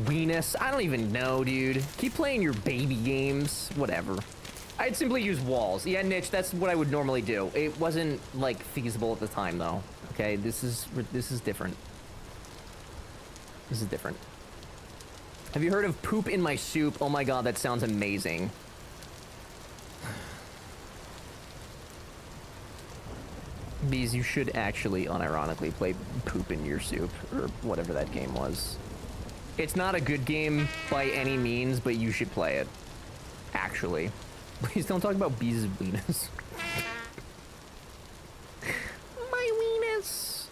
Weenus. I don't even know, dude. Keep playing your baby games, whatever. I'd simply use walls. Yeah, Nitch, that's what I would normally do. It wasn't, like, feasible at the time, though. Okay, this is different. This is different. Have you heard of Poop in My Soup? Oh my god, that sounds amazing. Bees, you should actually unironically play Poop in Your Soup, or whatever that game was. It's not a good game by any means, but you should play it. Actually. Please don't talk about Bees' weenus. My weenus.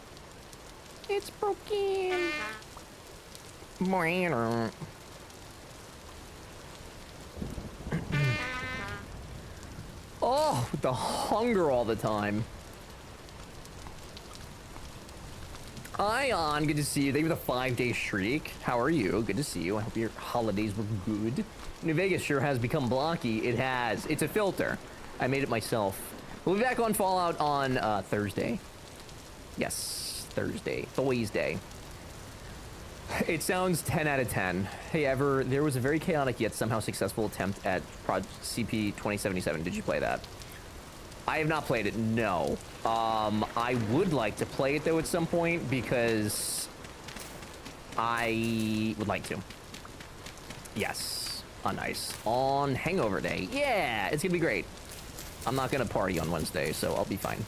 It's broken. Oh, with the hunger all the time. Ion, good to see you. Thank you for the 5-day streak. How are you? Good to see you. I hope your holidays were good. New Vegas sure has become blocky. It has. It's a filter. I made it myself. We'll be back on Fallout on Thursday. Yes, Thursday. Thursday. It sounds 10 out of 10. Hey, Ever, there was a very chaotic yet somehow successful attempt at CP 2077. Did you play that? I have not played it, no. I would like to play it, though, at some point, because I would like to. Yes. On ice. On Hangover Day. Yeah, it's gonna be great. I'm not gonna party on Wednesday, so I'll be fine.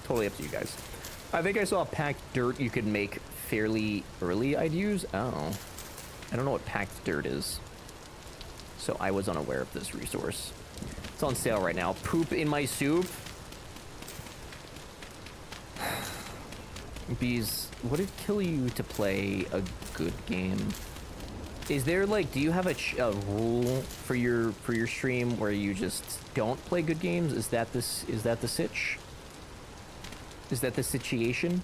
Totally up to you guys. I think I saw packed dirt you could make fairly early, I'd use. Oh. I don't know what packed dirt is. So I was unaware of this resource. It's on sale right now. Poop in my soup. Bees, would it kill you to play a good game? Is there like, do you have a rule for your stream where you just don't play good games? Is that the sitch? Is that the situation?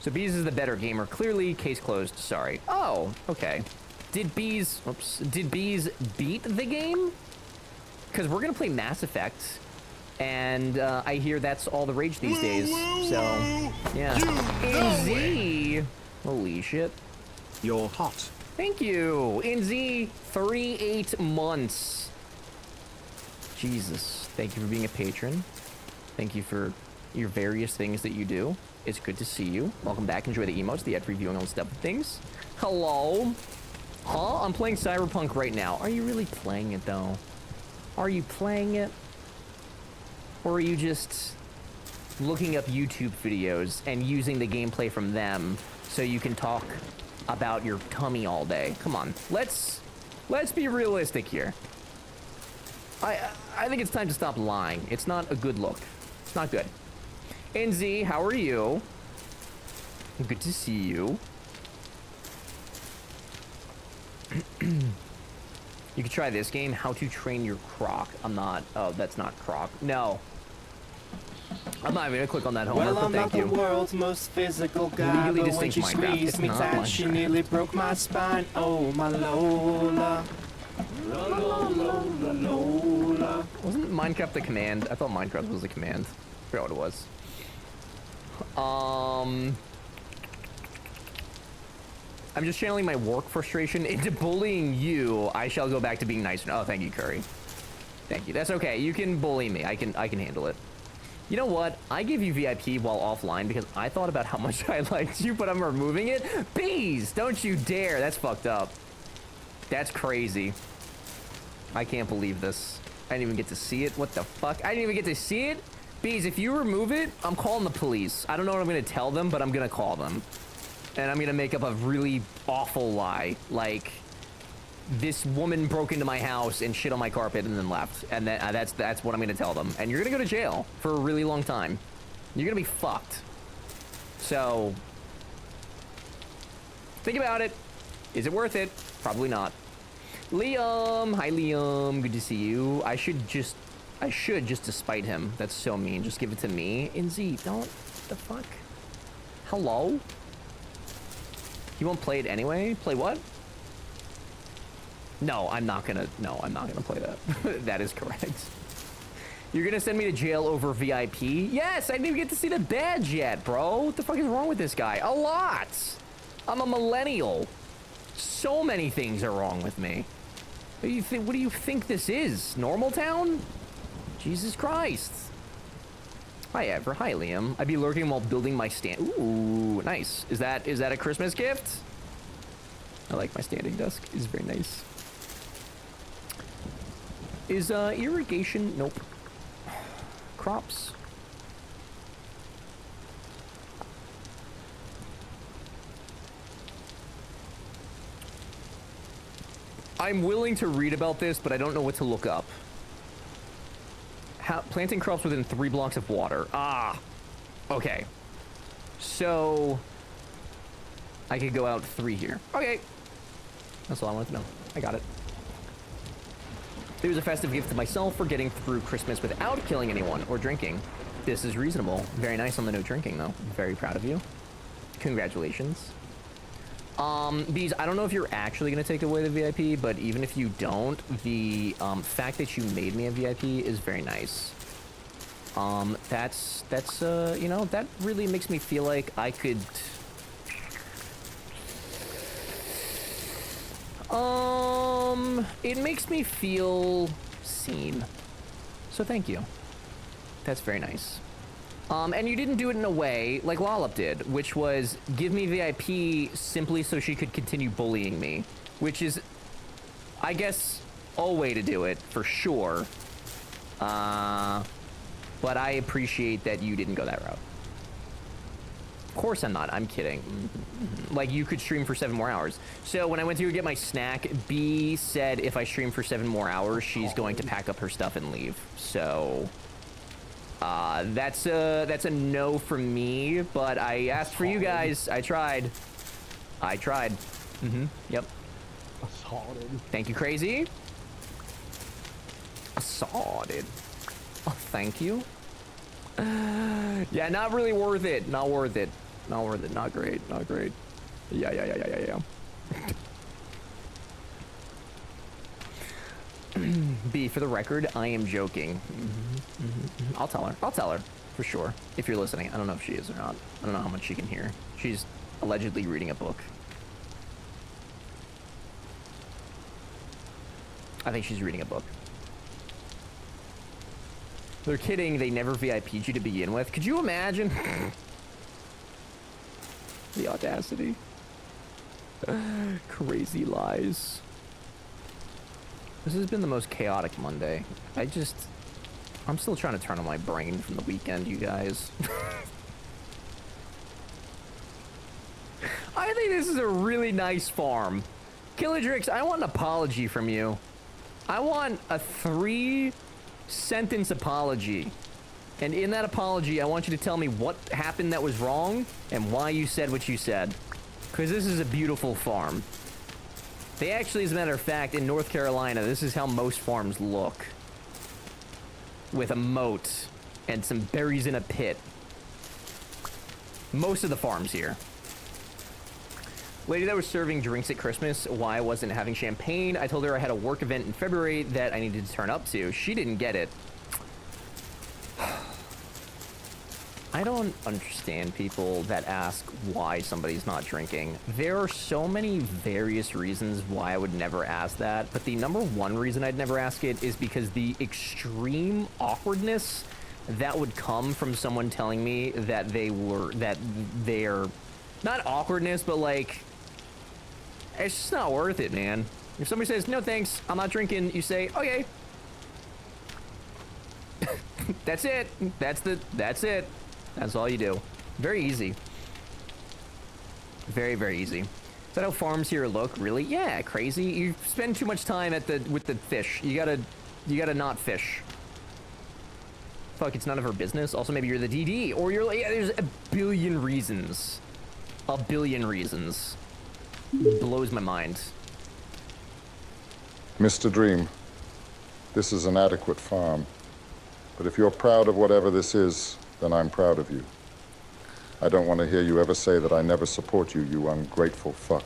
So Bees is the better gamer. Clearly, case closed. Sorry. Oh, okay. Did Bees beat the game? Because we're gonna play Mass Effect, and I hear that's all the rage these days. So, yeah. NZ, holy shit. You're hot. Thank you, NZ. 38 months. Jesus, thank you for being a patron. Thank you for your various things that you do. It's good to see you. Welcome back. Enjoy the emotes, the ad reviewing on stuff and things. Hello. Huh? I'm playing Cyberpunk right now. Are you really playing it though? Are you playing it? Or are you just looking up YouTube videos and using the gameplay from them so you can talk about your tummy all day? Come on. Let's be realistic here. I think it's time to stop lying. It's not a good look. It's not good. NZ, how are you? Good to see you. You could try this game, How to Train Your Croc. I'm not. Oh, that's not Croc. No. I'm not even gonna click on that homework, Well, but thank I'm you. not the world's most physical guy, Legally but when distinct she Minecraft. squeezed It's me not tight, she nearly broke my spine. Oh, my Lola. Lola. Wasn't Minecraft the command? I thought Minecraft was the command. I forgot what it was. I'm just channeling my work frustration into bullying you. I shall go back to being nice. Oh, thank you, Curry. Thank you. That's okay. You can bully me. I can handle it. You know what? I gave you VIP while offline because I thought about how much I liked you, but I'm removing it. Bees, don't you dare. That's fucked up. That's crazy. I can't believe this. I didn't even get to see it. What the fuck? I didn't even get to see it. Bees, if you remove it, I'm calling the police. I don't know what I'm going to tell them, but I'm going to call them. And I'm going to make up a really awful lie. Like, this woman broke into my house and shit on my carpet and then left. And that's what I'm going to tell them. And you're going to go to jail for a really long time. You're going to be fucked. So, think about it. Is it worth it? Probably not. Liam! Hi, Liam. Good to see you. I should just despite him. That's so mean. Just give it to me. NZ, don't. The fuck? Hello? You won't play it anyway? Play what? No, I'm not gonna play that. That is correct. You're gonna send me to jail over VIP? Yes, I didn't even get to see the badge yet, bro. What the fuck is wrong with this guy? A lot! I'm a millennial. So many things are wrong with me. What do you think this is? Normal town? Jesus Christ. Hi, Ever. Hi, Liam. I'd be lurking while building my stand. Ooh, nice. Is that a Christmas gift? I like my standing desk. It's very nice. Is irrigation? Nope. Crops. I'm willing to read about this, but I don't know what to look up. Planting crops within 3 blocks of water. Ah, okay. So, I could go out 3 here. Okay. That's all I wanted to know. I got it. It was a festive gift to myself for getting through Christmas without killing anyone or drinking. This is reasonable. Very nice on the no drinking, though. Very proud of you. Congratulations. Bees, I don't know if you're actually going to take away the VIP, but even if you don't, the fact that you made me a VIP is very nice. That's you know, that really makes me feel like I could... It makes me feel seen. So thank you. That's very nice. And you didn't do it in a way like Lollop did, which was give me VIP simply so she could continue bullying me, which is, I guess, a way to do it, for sure. But I appreciate that you didn't go that route. Of course I'm not. I'm kidding. Like, you could stream for 7 more hours. So when I went to get my snack, B said if I stream for 7 more hours, she's going to pack up her stuff and leave. So... that's a no from me, but I asked for you guys. I tried. Yep. Assaulted. Thank you, Crazy. Assaulted. Oh, thank you. Yeah, not really worth it. Not worth it. Not worth it. Not great. Not great. Yeah. B, for the record, I am joking. I'll tell her. I'll tell her, for sure. If you're listening. I don't know if she is or not. I don't know how much she can hear. She's allegedly reading a book. I think she's reading a book. They're kidding. They never VIP'd you to begin with. Could you imagine? The audacity. Crazy lies. This has been the most chaotic Monday. I'm still trying to turn on my brain from the weekend, you guys. I think this is a really nice farm. Killadrix, I want an apology from you. I want a 3-sentence apology. And in that apology, I want you to tell me what happened that was wrong and why you said what you said. Because this is a beautiful farm. They actually, as a matter of fact, in North Carolina, this is how most farms look. With a moat and some berries in a pit. Most of the farms here. Lady that was serving drinks at Christmas, why I wasn't having champagne, I told her I had a work event in February that I needed to turn up to. She didn't get it. I don't understand people that ask why somebody's not drinking. There are so many various reasons why I would never ask that, but the number one reason I'd never ask it is because the extreme awkwardness that would come from someone telling me that they're not awkwardness, but like, it's just not worth it, man. If somebody says, no thanks, I'm not drinking, you say, okay. That's it. That's it. That's all you do. Very easy. Very, very easy. Is that how farms here look? Really? Yeah, crazy. You spend too much time with the fish. You gotta not fish. Fuck, it's none of her business. Also, maybe you're the DD, or you're like, yeah, there's a billion reasons. A billion reasons. Blows my mind. Mr. Dream, this is an adequate farm. But if you're proud of whatever this is, then I'm proud of you. I don't want to hear you ever say that I never support you, you ungrateful fuck.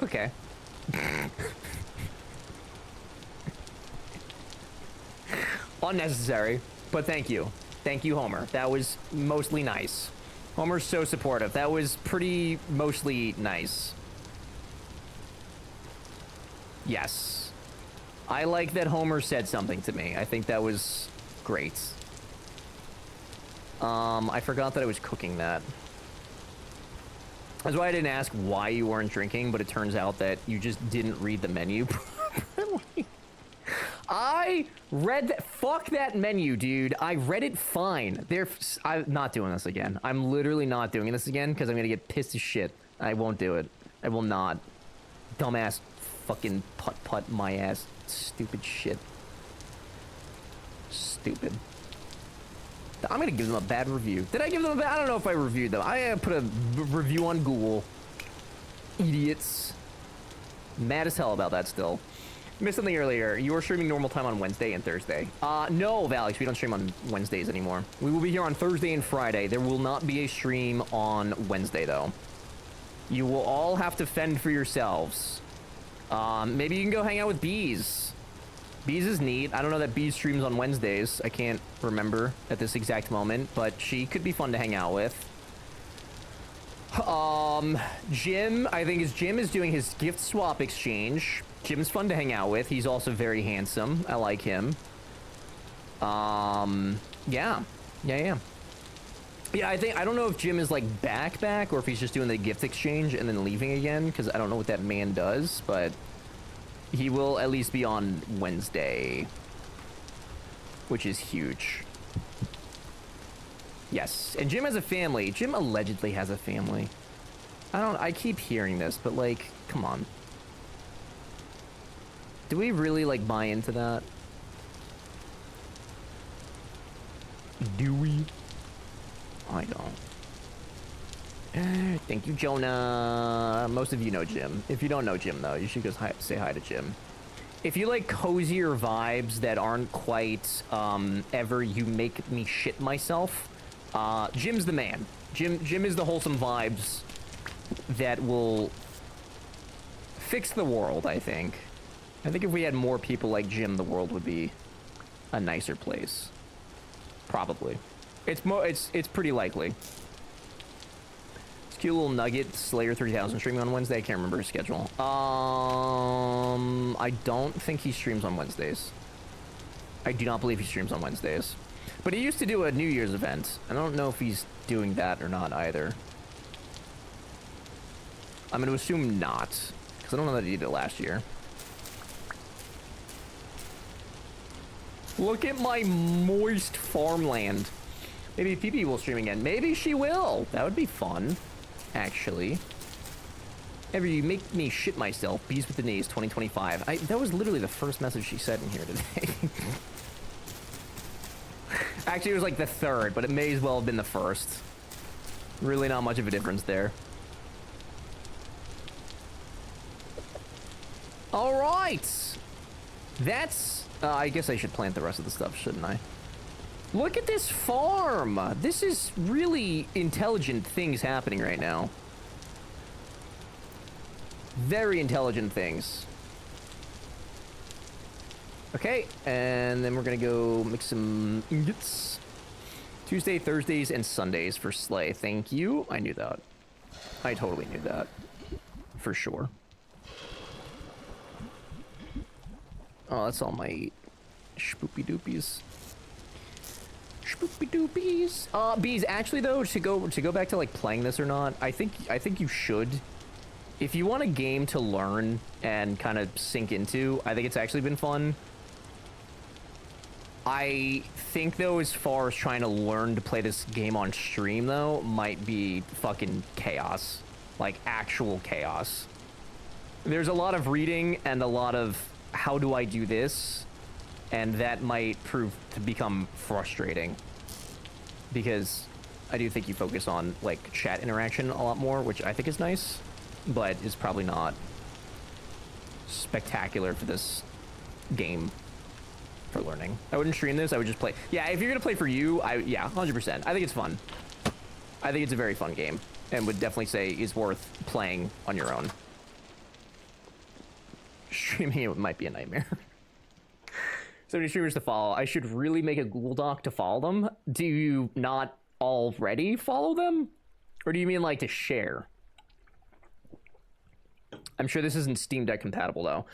Okay. Unnecessary, but thank you. Thank you, Homer. That was mostly nice. Homer's so supportive. That was pretty mostly nice. Yes. I like that Homer said something to me. I think that was great. I forgot that I was cooking that. That's why I didn't ask why you weren't drinking, but it turns out that you just didn't read the menu properly. I read that. Fuck that menu, dude. I read it fine. I'm not doing this again. I'm literally not doing this again because I'm gonna get pissed as shit. I won't do it. I will not. Dumbass fucking putt my ass. Stupid shit. Stupid. I'm gonna give them a bad review. Did I give them a bad? I don't know if I reviewed them. I put a review on Google. Idiots. Mad as hell about that still. Missed something earlier. You were streaming normal time on Wednesday and Thursday. No, Valix, we don't stream on Wednesdays anymore. We will be here on Thursday and Friday. There will not be a stream on Wednesday, though. You will all have to fend for yourselves. Maybe you can go hang out with Bees. Bees is neat. I don't know that Bees streams on Wednesdays. I can't remember at this exact moment, but she could be fun to hang out with. Jim, I think Jim is doing his gift swap exchange. Jim's fun to hang out with. He's also very handsome. I like him. Yeah. Yeah, I don't know if Jim is like back, or if he's just doing the gift exchange and then leaving again, because I don't know what that man does, but he will at least be on Wednesday, which is huge. Yes, and Jim has a family. Jim allegedly has a family. I keep hearing this, but like, come on. Do we really like buy into that? Do we? I don't. Thank you, Jonah. Most of you know Jim. If you don't know Jim, though, you should go say hi to Jim. If you like cozier vibes that aren't quite ever you make me shit myself, Jim's the man. Jim is the wholesome vibes that will fix the world, I think. I think if we had more people like Jim, the world would be a nicer place. Probably. It's pretty likely. It's a cute little nugget. Slayer 3000 streaming on Wednesday. I can't remember his schedule. I don't think he streams on Wednesdays. I do not believe he streams on Wednesdays. But he used to do a New Year's event. I don't know if he's doing that or not either. I'm going to assume not, because I don't know that he did it last year. Look at my moist farmland. Maybe PP will stream again. Maybe she will. That would be fun, actually. Ever you make me shit myself. Bees with the knees 2025. That was literally the first message she said in here today. Actually, it was like the third, but it may as well have been the first. Really not much of a difference there. All right. That's... I guess I should plant the rest of the stuff, shouldn't I? Look at this farm. This is really intelligent things happening right now. Very intelligent things. Okay, and then we're gonna go make some ingots. Tuesday, Thursdays, and Sundays for Slay. Thank you. I knew that. I totally knew that. For sure. Oh, that's all my spoopy doopies. Spoopy doopies. Bees, actually though, to go back to like playing this or not, I think you should. If you want a game to learn and kind of sink into, I think it's actually been fun. I think though, as far as trying to learn to play this game on stream though, might be fucking chaos. Like actual chaos. There's a lot of reading and a lot of how do I do this, and that might prove to become frustrating because I do think you focus on like chat interaction a lot more, which I think is nice, but is probably not spectacular for this game for learning. I wouldn't stream this, I would just play. Yeah, if you're gonna play for you, yeah, 100%. I think it's fun. I think it's a very fun game and would definitely say is worth playing on your own. Streaming it might be a nightmare. So many streamers to follow. I should really make a Google Doc to follow them. Do you not already follow them? Or do you mean like to share? I'm sure this isn't Steam Deck compatible though.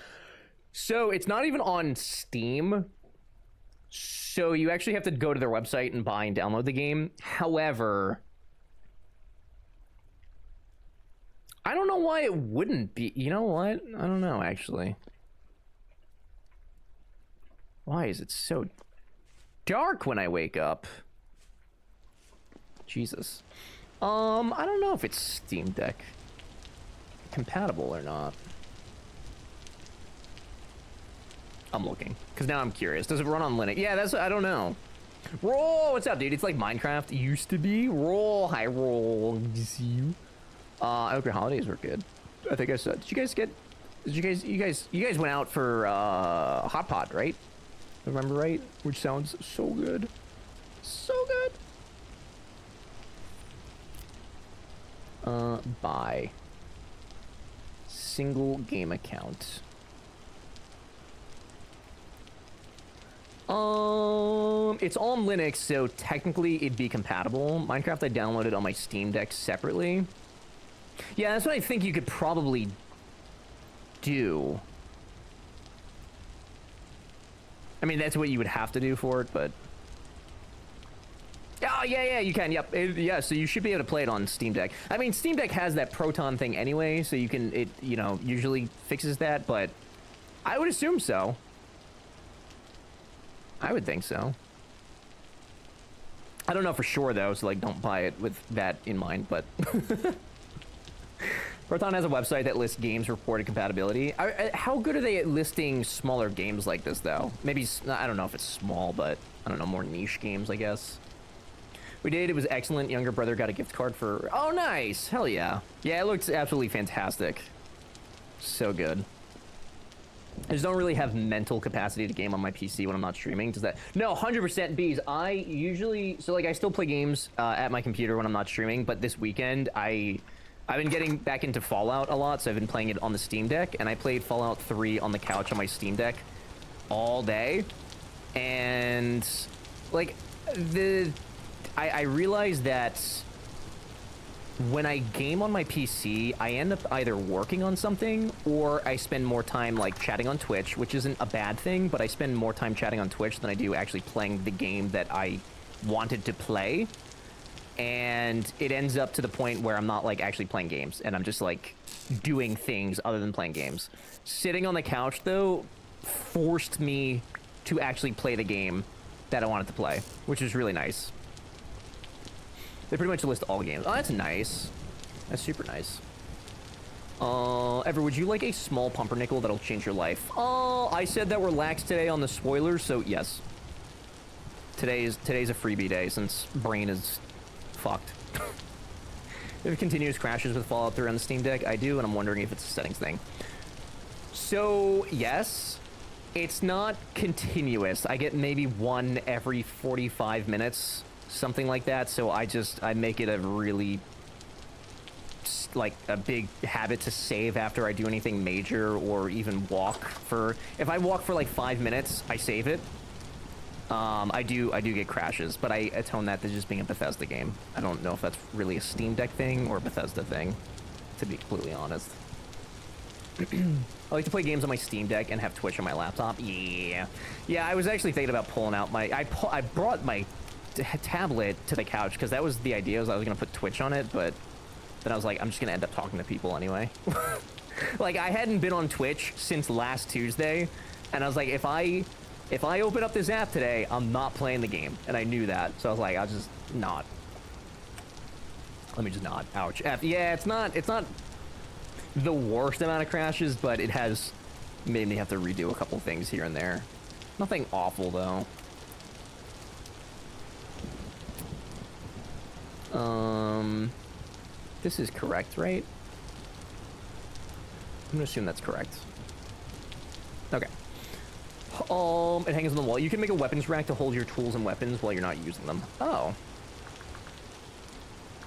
So it's not even on Steam. So you actually have to go to their website and buy and download the game. However, I don't know why it wouldn't be. You know what? I don't know, actually. Why is it so dark when I wake up? Jesus. I don't know if it's Steam Deck compatible or not. I'm looking. Because now I'm curious. Does it run on Linux? Yeah, I don't know. Roll, what's up, dude? It's like Minecraft used to be. Roll, hi, roll. Good to see you. I hope your holidays were good. I think I said. You guys went out for Hot Pot, right? Remember right? Which sounds so good. So good. Buy. Single game account. It's on Linux, so technically it'd be compatible. Minecraft I downloaded on my Steam Deck separately. Yeah, that's what I think you could probably do. I mean, that's what you would have to do for it, but... Oh, yeah, you can, yep. Yeah, so you should be able to play it on Steam Deck. I mean, Steam Deck has that Proton thing anyway, so you can, it, you know, usually fixes that, but I would assume so. I would think so. I don't know for sure, though, so, like, don't buy it with that in mind, but... Proton has a website that lists games reported compatibility. How good are they at listing smaller games like this, though? Maybe, I don't know if it's small, but, I don't know, more niche games, I guess. We did, it was excellent. Younger brother got a gift card for... Oh, nice! Hell yeah. Yeah, it looks absolutely fantastic. So good. I just don't really have mental capacity to game on my PC when I'm not streaming. Does that... No, 100% Bees. I usually... So, like, I still play games at my computer when I'm not streaming, but this weekend, I've been getting back into Fallout a lot, so I've been playing it on the Steam Deck, and I played Fallout 3 on the couch on my Steam Deck all day. And, like, I realized that when I game on my PC, I end up either working on something or I spend more time like chatting on Twitch, which isn't a bad thing, but I spend more time chatting on Twitch than I do actually playing the game that I wanted to play. And it ends up to the point where I'm not like actually playing games and I'm just like doing things other than playing games. Sitting on the couch though forced me to actually play the game that I wanted to play, which is really nice. They pretty much list all the games. Oh, that's nice. That's super nice. Ever, would you like a small pumpernickel that'll change your life? Oh, I said that we're lax today on the spoilers, so yes. Today's a freebie day since brain is fucked. If it continuous crashes with Fallout 3 on the Steam Deck, I do, and I'm wondering if it's a settings thing. So, yes. It's not continuous. I get maybe one every 45 minutes. Something like that, so I make it a really, like, a big habit to save after I do anything major or even walk for, if I walk for like 5 minutes, I save it. I do get crashes, but I atone that to just being a Bethesda game. I don't know if that's really a Steam Deck thing or a Bethesda thing, to be completely honest. I like to play games on my Steam Deck and have Twitch on my laptop. Yeah, I was actually thinking about pulling out my, I brought my tablet to the couch because that was the idea, was I was gonna put Twitch on it, but then I was like, I'm just gonna end up talking to people anyway. Like, I hadn't been on Twitch since last Tuesday, and I was like, if I open up this app today, I'm not playing the game, and I knew that, so I was like, I'll just not. Let me just not. Ouch. Yeah, it's not the worst amount of crashes, but it has made me have to redo a couple things here and there. Nothing awful though. This is correct, right? I'm gonna assume that's correct. Okay. It hangs on the wall. You can make a weapons rack to hold your tools and weapons while you're not using them. Oh.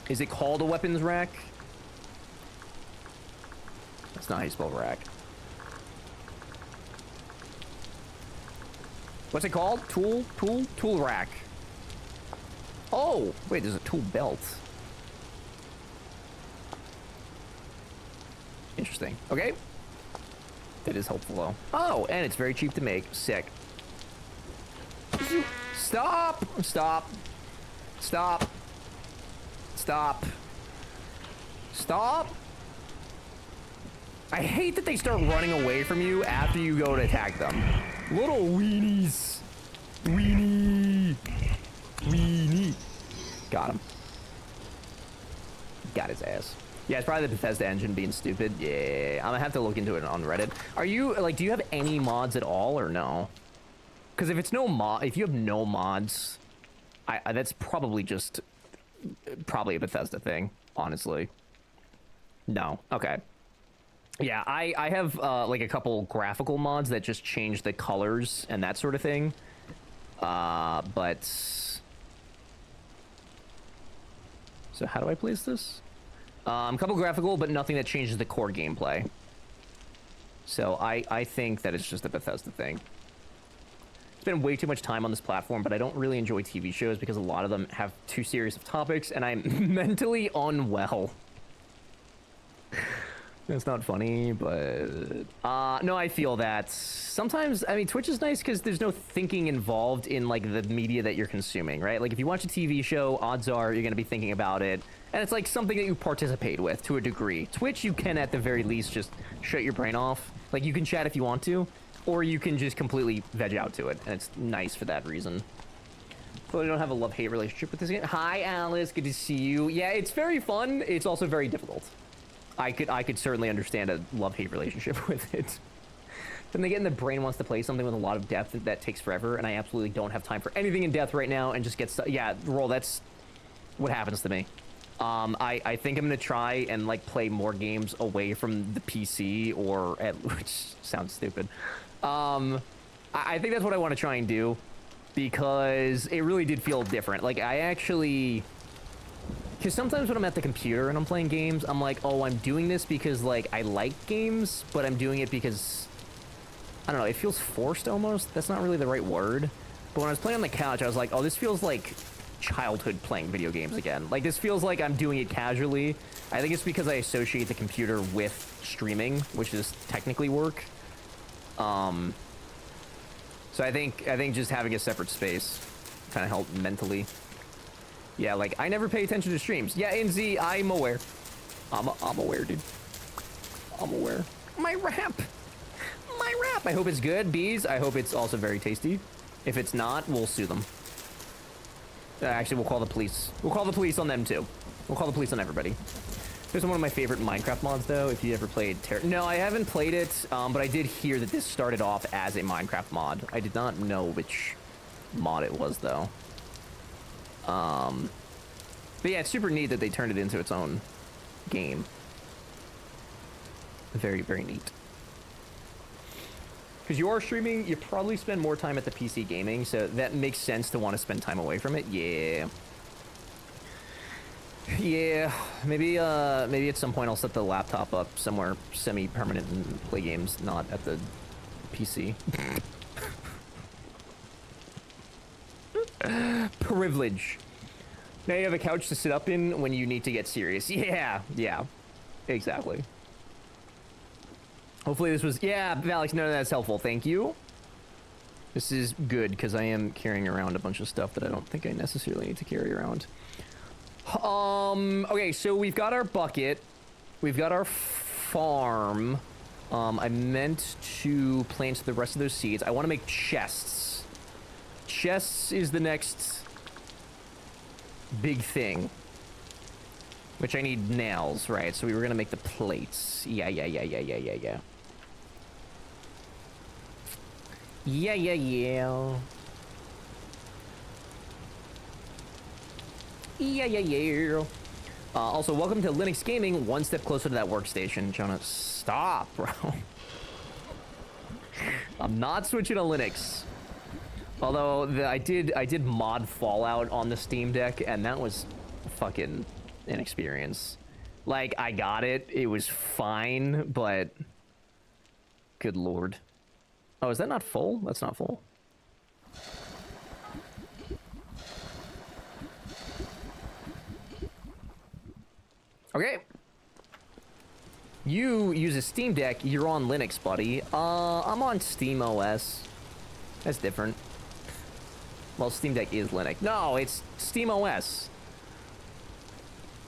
Is it called a weapons rack? That's not how you spell rack. What's it called? Tool rack. Oh, wait, there's a tool belt. Interesting. Okay. That is helpful, though. Oh, and it's very cheap to make. Sick. Stop! Stop. Stop. Stop. Stop! I hate that they start running away from you after you go to attack them. Little weenies. Weenie. Weenie. Got him. Got his ass. Yeah, it's probably the Bethesda engine being stupid. Yeah, I'm gonna have to look into it on Reddit. Are you, like, do you have any mods at all, or no? Because if it's if you have no mods, that's probably just, probably a Bethesda thing, honestly. No, okay. Yeah, I have, like, a couple graphical mods that just change the colors and that sort of thing. But... So how do I place this? A couple graphical, but nothing that changes the core gameplay. So I think that it's just a Bethesda thing. Spend way too much time on this platform, but I don't really enjoy TV shows because a lot of them have too serious of topics, and I'm mentally unwell. It's not funny, but... no, I feel that. Sometimes, I mean, Twitch is nice because there's no thinking involved in, like, the media that you're consuming, right? Like, if you watch a TV show, odds are you're going to be thinking about it. And it's, like, something that you participate with to a degree. Twitch, you can, at the very least, just shut your brain off. Like, you can chat if you want to, or you can just completely veg out to it. And it's nice for that reason. So I don't have a love-hate relationship with this game. Hi, Alice. Good to see you. Yeah, it's very fun. It's also very difficult. I could certainly understand a love-hate relationship with it. Then they get in the brain wants to play something with a lot of depth that takes forever, and I absolutely don't have time for anything in depth right now, and just get yeah, roll. That's what happens to me. I think I'm gonna try and like play more games away from the PC, or which sounds stupid. I think that's what I want to try and do, because it really did feel different. Like I actually. Because sometimes when I'm at the computer and I'm playing games, I'm like, oh, I'm doing this because, like, I like games, but I'm doing it because, I don't know, it feels forced almost. That's not really the right word. But when I was playing on the couch, I was like, oh, this feels like childhood playing video games again. Like, this feels like I'm doing it casually. I think it's because I associate the computer with streaming, which is technically work. So I think just having a separate space kind of helped mentally. Yeah, like, I never pay attention to streams. Yeah, NZ, I'm aware. I'm aware, dude. I'm aware. My rap! I hope it's good. Bees, I hope it's also very tasty. If it's not, we'll sue them. Actually, we'll call the police. We'll call the police on them, too. We'll call the police on everybody. This is one of my favorite Minecraft mods, though, if you ever played No, I haven't played it, but I did hear that this started off as a Minecraft mod. I did not know which mod it was, though. But yeah, it's super neat that they turned it into its own game. Very, very neat. Because you are streaming, you probably spend more time at the PC gaming, so that makes sense to want to spend time away from it. Yeah. Yeah, maybe at some point I'll set the laptop up somewhere semi-permanent and play games, not at the PC. Privilege. Now you have a couch to sit up in when you need to get serious. Yeah, exactly. Hopefully this was, yeah, Alex, no, that's helpful. Thank you. This is good because I am carrying around a bunch of stuff that I don't think I necessarily need to carry around. Okay, so we've got our bucket. We've got our farm. I meant to plant the rest of those seeds. I want to make chests. Chests is the next big thing. Which I need nails, right? So we were gonna make the plates. Yeah. Yeah. Also, welcome to Linux Gaming, one step closer to that workstation. Jonah, stop, bro. I'm not switching to Linux. Although, I did mod Fallout on the Steam Deck, and that was fucking an experience. Like, I got it. It was fine, but... Good lord. Oh, is that not full? That's not full. Okay. You use a Steam Deck, you're on Linux, buddy. I'm on Steam OS. That's different. Well, Steam Deck is Linux. No, it's Steam OS.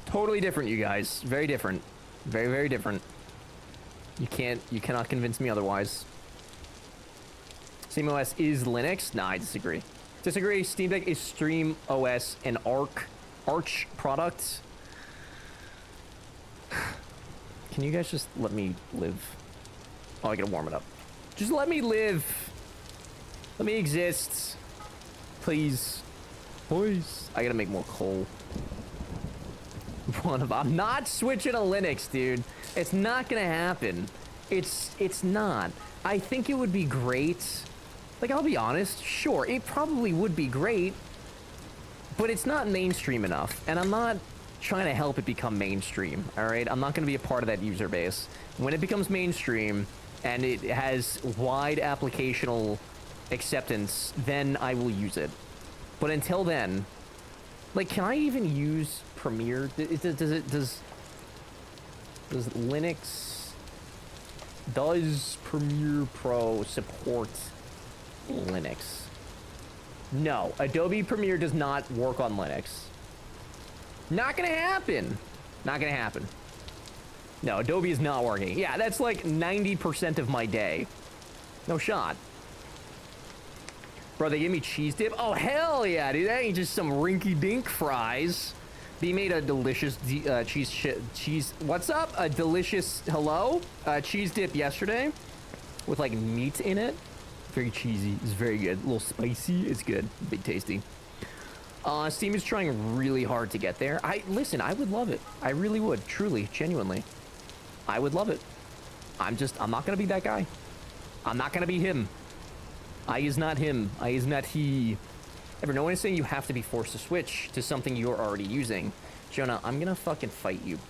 Totally different, you guys. Very different. Very, very different. You cannot convince me otherwise. Steam OS is Linux? Nah, I disagree. Disagree. Steam Deck is Stream OS, an Arch product. Can you guys just let me live? Oh, I gotta warm it up. Just let me live. Let me exist. Please. Please. I gotta make more coal. I'm not switching to Linux, dude. It's not gonna happen. It's not. I think it would be great. Like, I'll be honest, sure, it probably would be great, but it's not mainstream enough, and I'm not trying to help it become mainstream, alright? I'm not gonna be a part of that user base. When it becomes mainstream, and it has wide applicational acceptance, then I will use it. But until then, like, can I even use Premiere? Does Linux, does Premiere Pro support Linux? No, Adobe Premiere does not work on Linux. Not gonna happen. Not gonna happen. No, Adobe is not working. Yeah, that's like 90% of my day. No shot. Bro, they gave me cheese dip? Oh, hell yeah, dude. That ain't just some rinky-dink fries. They made a delicious cheese... What's up? A delicious... Hello? Cheese dip yesterday. With, like, meat in it. Very cheesy. It's very good. A little spicy. It's good. Big tasty. Steam is trying really hard to get there. Listen, I would love it. I really would. Truly. Genuinely. I would love it. I'm not gonna be that guy. I'm not gonna be him. I is not him. I is not he. Ever, no one is saying you have to be forced to switch to something you're already using. Jonah, I'm gonna fucking fight you.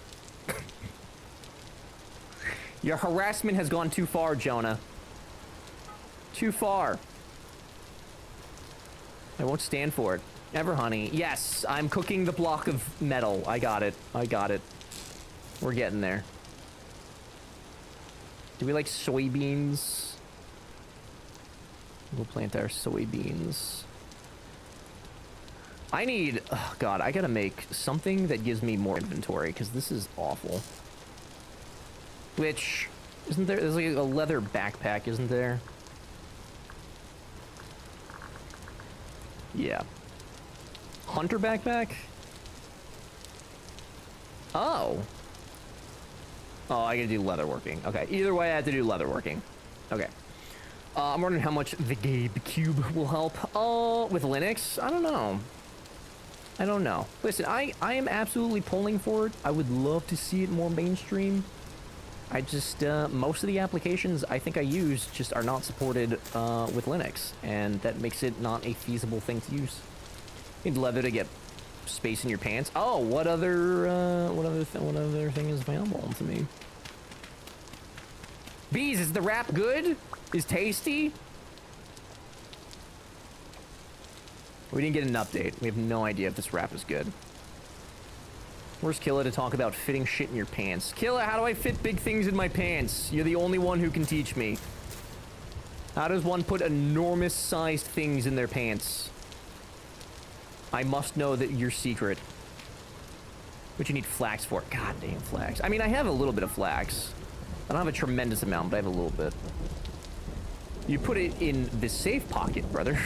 Your harassment has gone too far, Jonah. Too far. I won't stand for it. Ever, honey. Yes, I'm cooking the block of metal. I got it. I got it. We're getting there. Do we like soybeans? We'll plant our soybeans. I need... Oh, God. I gotta make something that gives me more inventory, because this is awful. Which... Isn't there... There's like a leather backpack, isn't there? Yeah. Hunter backpack? Oh. Oh, I gotta do leatherworking. Okay, either way, I have to do leatherworking. Okay. I'm wondering how much the Gabe Cube will help. With Linux? I don't know. I don't know. Listen, I am absolutely pulling for it. I would love to see it more mainstream. I just, most of the applications I think I use just are not supported with Linux, and that makes it not a feasible thing to use. You need leather to get space in your pants. Oh, what other thing is available to me? Bees, is the wrap good? Is tasty? We didn't get an update. We have no idea if this wrap is good. Where's Killa to talk about fitting shit in your pants? Killa, how do I fit big things in my pants? You're the only one who can teach me. How does one put enormous sized things in their pants? I must know that your secret. What you need flax for? God damn flax. I mean, I have a little bit of flax. I don't have a tremendous amount, but I have a little bit. You put it in the safe pocket, brother.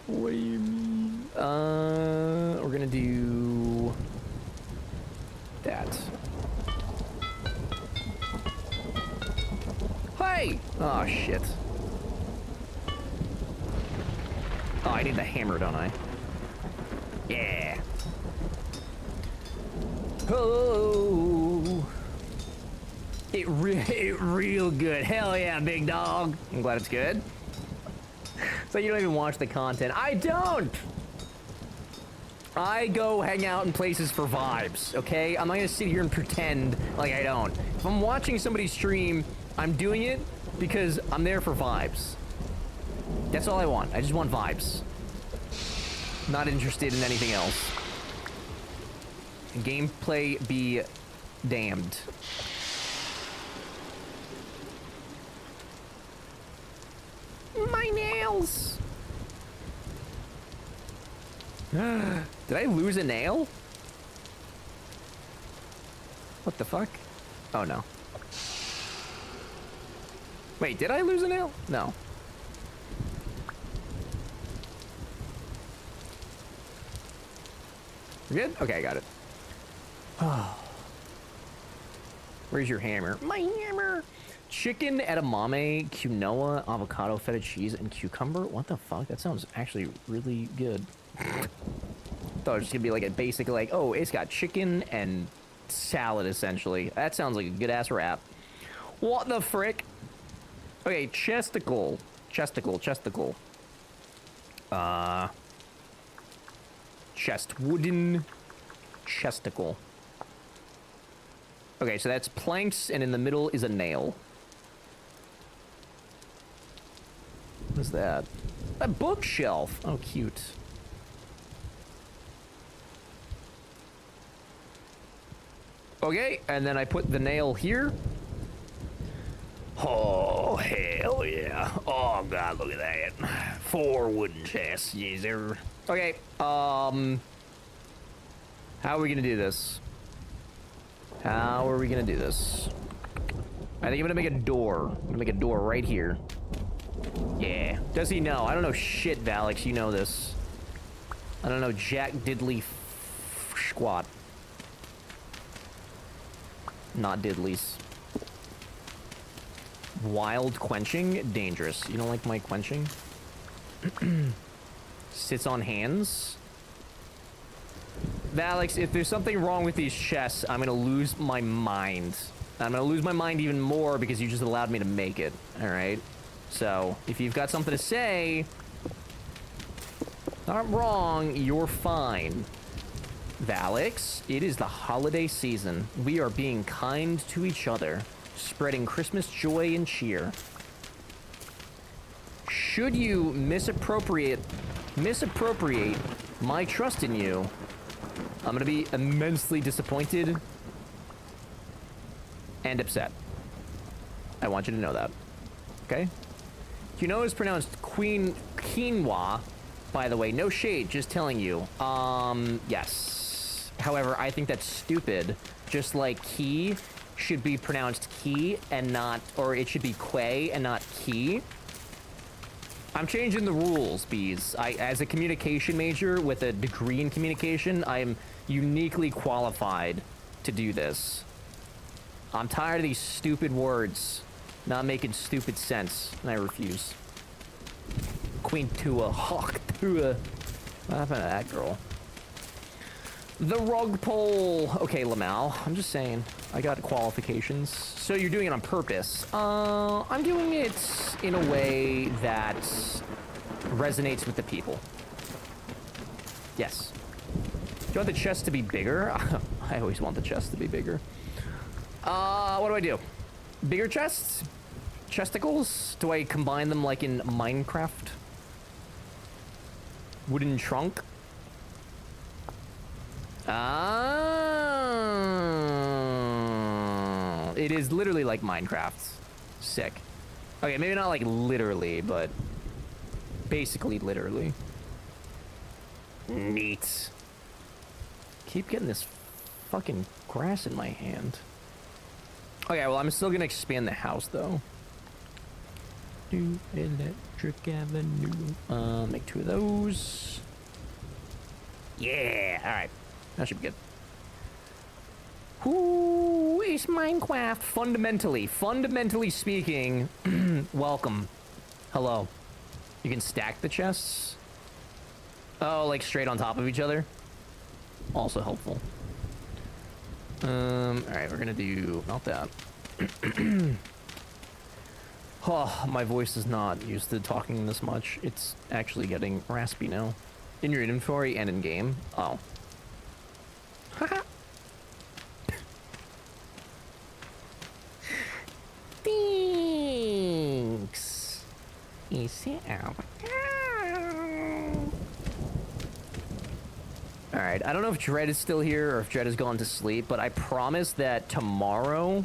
What do you mean? We're gonna do that. Hey! Oh, shit. Oh, I need the hammer, don't I? Yeah. Oh. It real good. Hell yeah, big dog. I'm glad it's good. So you don't even watch the content. I don't! I go hang out in places for vibes, okay? I'm not gonna sit here and pretend like I don't. If I'm watching somebody stream, I'm doing it because I'm there for vibes. That's all I want. I just want vibes. Not interested in anything else. Gameplay be damned. My nails! Did I lose a nail? What the fuck? Oh no. Wait, did I lose a nail? No. We're good? Okay, I got it. Where's your hammer? My hammer! Chicken, edamame, quinoa, avocado, feta cheese, and cucumber? What the fuck? That sounds actually really good. Thought it was just gonna be like a basic, like, oh, it's got chicken and salad, essentially. That sounds like a good-ass wrap. What the frick? Okay, chesticle. Chesticle. Wooden chesticle. Okay, so that's planks, and in the middle is a nail. What is that? A bookshelf. Oh, cute. Okay, and then I put the nail here. Oh, hell yeah. Oh, God, look at that. 4 wooden chests, yes, sir. Okay, how are we gonna do this? How are we gonna do this? I think I'm gonna make a door. I'm gonna make a door right here. Yeah. Does he know? I don't know shit, Valix. You know this. I don't know jack diddly squat. Not diddlies. Wild quenching? Dangerous. You don't like my quenching? Sits on hands? Valix, if there's something wrong with these chests, I'm gonna lose my mind. I'm gonna lose my mind even more because you just allowed me to make it, alright? So, if you've got something to say, not wrong, you're fine. Valix, it is the holiday season. We are being kind to each other, spreading Christmas joy and cheer. Should you misappropriate my trust in you, I'm gonna be immensely disappointed and upset. I want you to know that. Okay? Quinoa is pronounced quinoa, by the way. No shade, just telling you. Yes. However, I think that's stupid. Just like key should be pronounced key and not, or it should be quay and not key. I'm changing the rules, bees. As a communication major with a degree in communication, I am uniquely qualified to do this. I'm tired of these stupid words not making stupid sense, and I refuse. Queen Tua, Hawk Tua. What happened to that girl? The rug pull. Okay, Lamal, I'm just saying. I got qualifications. So you're doing it on purpose. I'm doing it in a way that resonates with the people. Yes. Do you want the chest to be bigger? I always want the chest to be bigger. What do? Bigger chests? Chesticles? Do I combine them like in Minecraft? Wooden trunk? It is literally like Minecraft. Sick. Okay, maybe not like literally, but basically literally. Neat. Keep getting this fucking grass in my hand. Okay, well, I'm still gonna expand the house, though. Do Electric Avenue. Make 2 of those. Yeah, alright. That should be good. Ooh, it's Minecraft. Fundamentally speaking, welcome. Hello. You can stack the chests? Oh, like straight on top of each other? Also helpful. Alright, we're gonna do not that. Oh, my voice is not used to talking this much. It's actually getting raspy now. In your inventory and in game. Oh. Haha. Thanks. Easy out. Alright, I don't know if Dread is still here or if Dread has gone to sleep, but I promise that tomorrow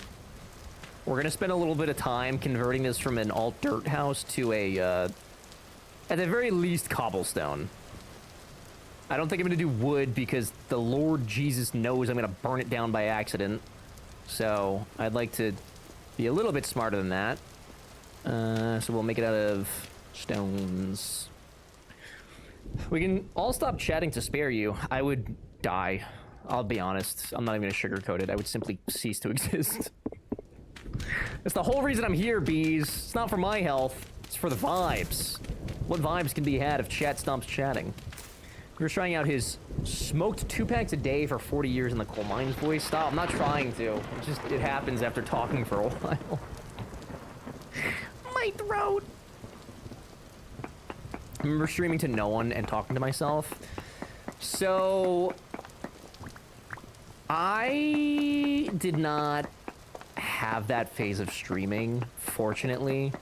we're gonna spend a little bit of time converting this from an alt-dirt house to a, at the very least, cobblestone. I don't think I'm gonna do wood because the Lord Jesus knows I'm gonna burn it down by accident. So, I'd like to be a little bit smarter than that. So we'll make it out of stones. We can all stop chatting to spare you. I would die. I'll be honest. I'm not even gonna sugarcoat it. I would simply cease to exist. That's the whole reason I'm here, bees. It's not for my health. It's for the vibes. What vibes can be had if chat stops chatting? We were trying out his smoked 2 packs a day for 40 years in the coal mines voice. Stop, I'm not trying to. It happens after talking for a while. My throat. I remember streaming to no one and talking to myself. So I did not have that phase of streaming, fortunately.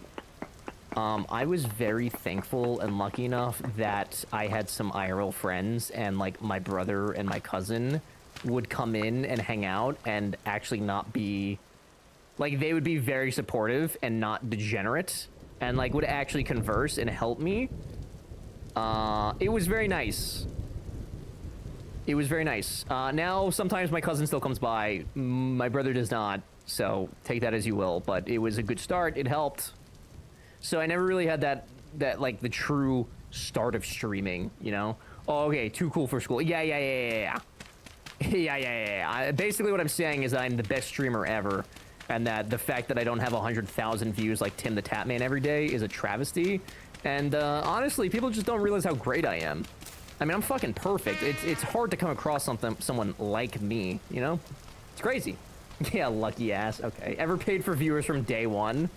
I was very thankful and lucky enough that I had some IRL friends, and like my brother and my cousin would come in and hang out and actually not be like, they would be very supportive and not degenerate, and like would actually converse and help me. It was very nice. It was very nice. Now sometimes my cousin still comes by, my brother does not, so take that as you will, but it was a good start. It helped. So I never really had that like the true start of streaming, you know? Oh, okay, too cool for school. Yeah. Basically what I'm saying is I'm the best streamer ever, and that the fact that I don't have 100,000 views like Tim the Tatman every day is a travesty. And honestly, people just don't realize how great I am. I mean, I'm fucking perfect. It's hard to come across someone like me, you know? It's crazy. Yeah, lucky ass. Okay. Ever paid for viewers from day one?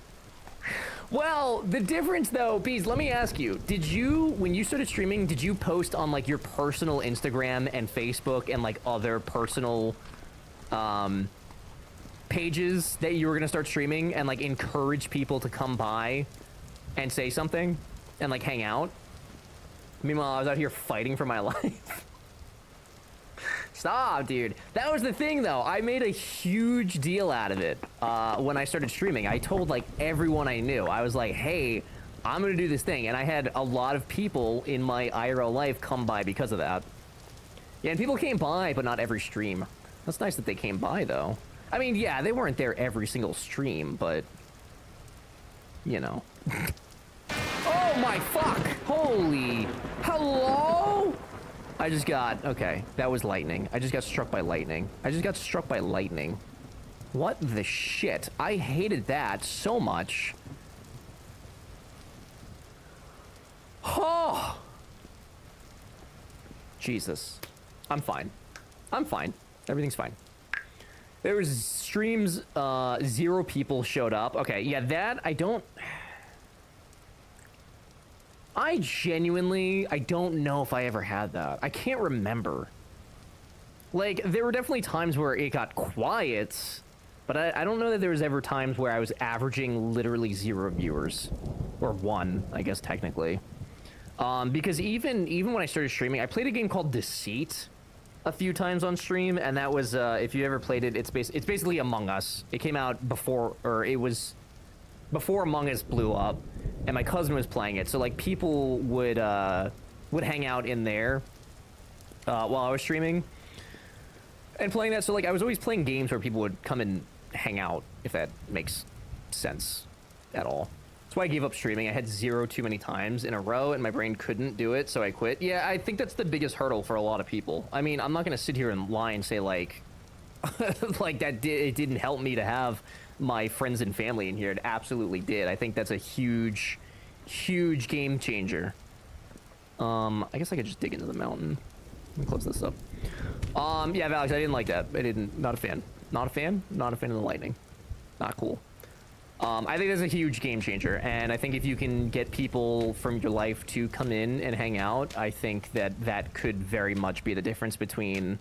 Well, the difference though, Bees, let me ask you, when you started streaming, did you post on like your personal Instagram and Facebook and like other personal pages that you were gonna start streaming and like encourage people to come by and say something and like hang out? Meanwhile, I was out here fighting for my life. Stop, dude. That was the thing, though. I made a huge deal out of it when I started streaming. I told, like, everyone I knew. I was like, hey, I'm going to do this thing. And I had a lot of people in my IRL life come by because of that. Yeah, and people came by, but not every stream. That's nice that they came by, though. I mean, yeah, they weren't there every single stream, but... you know. Oh, my fuck! Holy... hello? I just got... okay, that was lightning. I just got struck by lightning. What the shit? I hated that so much. Oh! Jesus. I'm fine. Everything's fine. There was streams, 0 people showed up. Okay, yeah, that, I don't know if I ever had that. I can't remember. Like, there were definitely times where it got quiet, but I don't know that there was ever times where I was averaging literally 0 viewers. Or 1, I guess, technically. Because even when I started streaming, I played a game called Deceit a few times on stream, and that was, if you ever played it, it's basically Among Us. It came out before, or it was before Among Us blew up, and my cousin was playing it, so like people would hang out in there while I was streaming and playing that. So like I was always playing games where people would come and hang out, if that makes sense at all. That's why I gave up streaming. I had 0 too many times in a row, and my brain couldn't do it, so I quit. Yeah, I think that's the biggest hurdle for a lot of people. I mean, I'm not gonna sit here and lie and say like like it didn't help me to have my friends and family in here. It absolutely did. I think that's a huge game changer. I guess I could just dig into the mountain. Let me close this up. Yeah, Alex, I didn't like that. Not a fan of the lightning. Not cool. I think that's a huge game changer, and I think if you can get people from your life to come in and hang out, I think that could very much be the difference between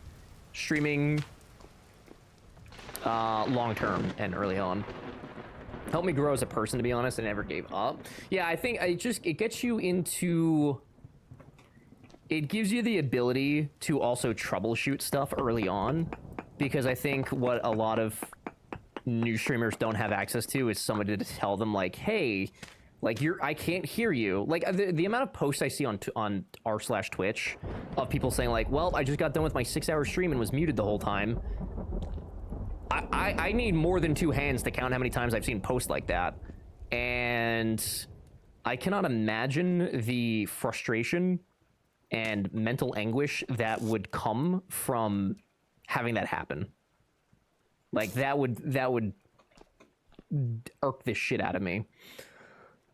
streaming long term and early on. Helped me grow as a person, to be honest. I never gave up. Yeah, I think it gets you into... it gives you the ability to also troubleshoot stuff early on, because I think what a lot of new streamers don't have access to is somebody to tell them like, hey, like I can't hear you. Like the amount of posts I see on r/Twitch of people saying like, well, I just got done with my 6-hour stream and was muted the whole time. I need more than 2 hands to count how many times I've seen posts like that. And I cannot imagine the frustration and mental anguish that would come from having that happen. Like that would irk the shit out of me.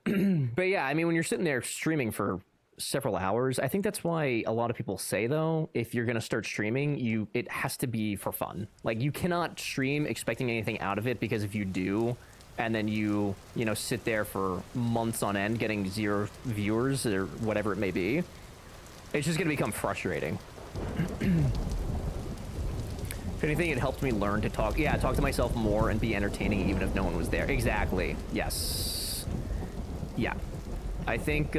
But yeah, I mean, when you're sitting there streaming for several hours, I think that's why a lot of people say, though, if you're gonna start streaming, it has to be for fun. Like, you cannot stream expecting anything out of it, because if you do, and then you know, sit there for months on end getting 0 viewers or whatever it may be, it's just gonna become frustrating. If anything, it helped me learn to talk to myself more and be entertaining even if no one was there. Exactly. Yes. Yeah. I think,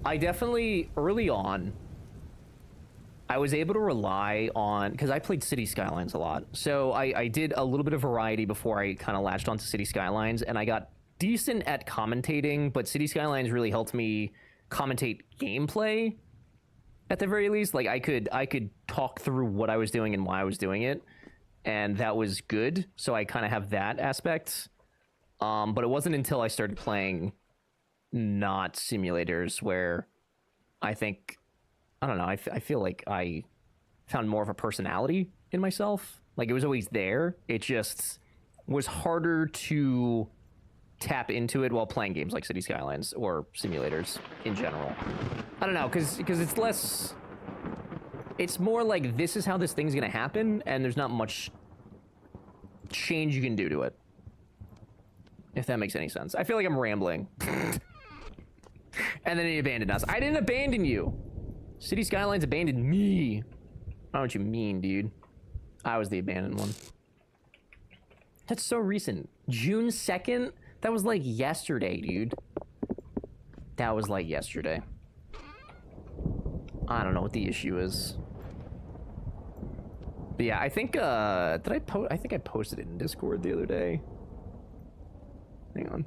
I definitely, early on, I was able to rely on, because I played City Skylines a lot. So I did a little bit of variety before I kind of latched onto City Skylines, and I got decent at commentating, but City Skylines really helped me commentate gameplay, at the very least. Like, I could talk through what I was doing and why I was doing it, and that was good. So I kind of have that aspect. But it wasn't until I started playing not simulators where I think, I don't know, I feel like I found more of a personality in myself. Like, it was always there. It just was harder to tap into it while playing games like City Skylines or simulators in general. I don't know, because it's less... It's more like, this is how this thing's gonna happen, and there's not much change you can do to it. If that makes any sense. I feel like I'm rambling. And then he abandoned us. I didn't abandon you! City Skylines abandoned me. I don't know what you mean, dude. I was the abandoned one. That's so recent. June 2nd? That was like yesterday, dude. That was like yesterday. I don't know what the issue is. But yeah, I think, I think I posted it in Discord the other day. Hang on.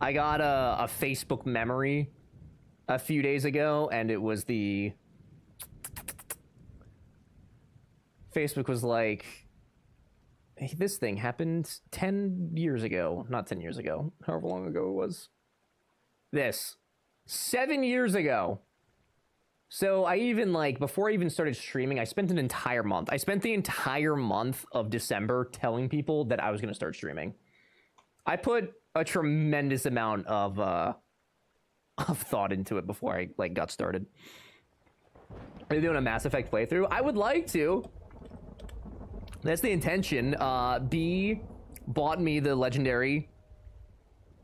I got a Facebook memory a few days ago, and it was the... Facebook was like, hey, this thing happened 10 years ago. Not 10 years ago. However long ago it was. This. 7 years ago. So I even, like, before I even started streaming, I spent an entire month. I spent the entire month of December telling people that I was going to start streaming. I put a tremendous amount of thought into it before I, like, got started. Are you doing a Mass Effect playthrough? I would like to. That's the intention. B bought me the Legendary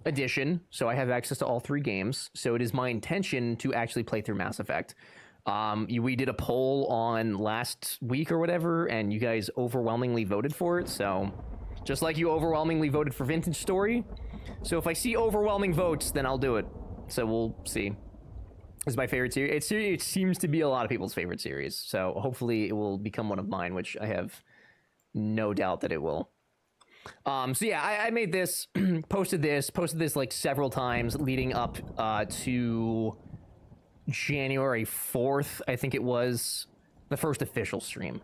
Edition, so I have access to all 3 games. So it is my intention to actually play through Mass Effect. We did a poll on last week or whatever, and you guys overwhelmingly voted for it, so... Just like you overwhelmingly voted for Vintage Story. So if I see overwhelming votes, then I'll do it. So we'll see. It's my favorite series. It seems to be a lot of people's favorite series. So hopefully it will become one of mine, which I have no doubt that it will. So yeah, I made this, posted this like several times leading up to January 4th, I think it was, the first official stream.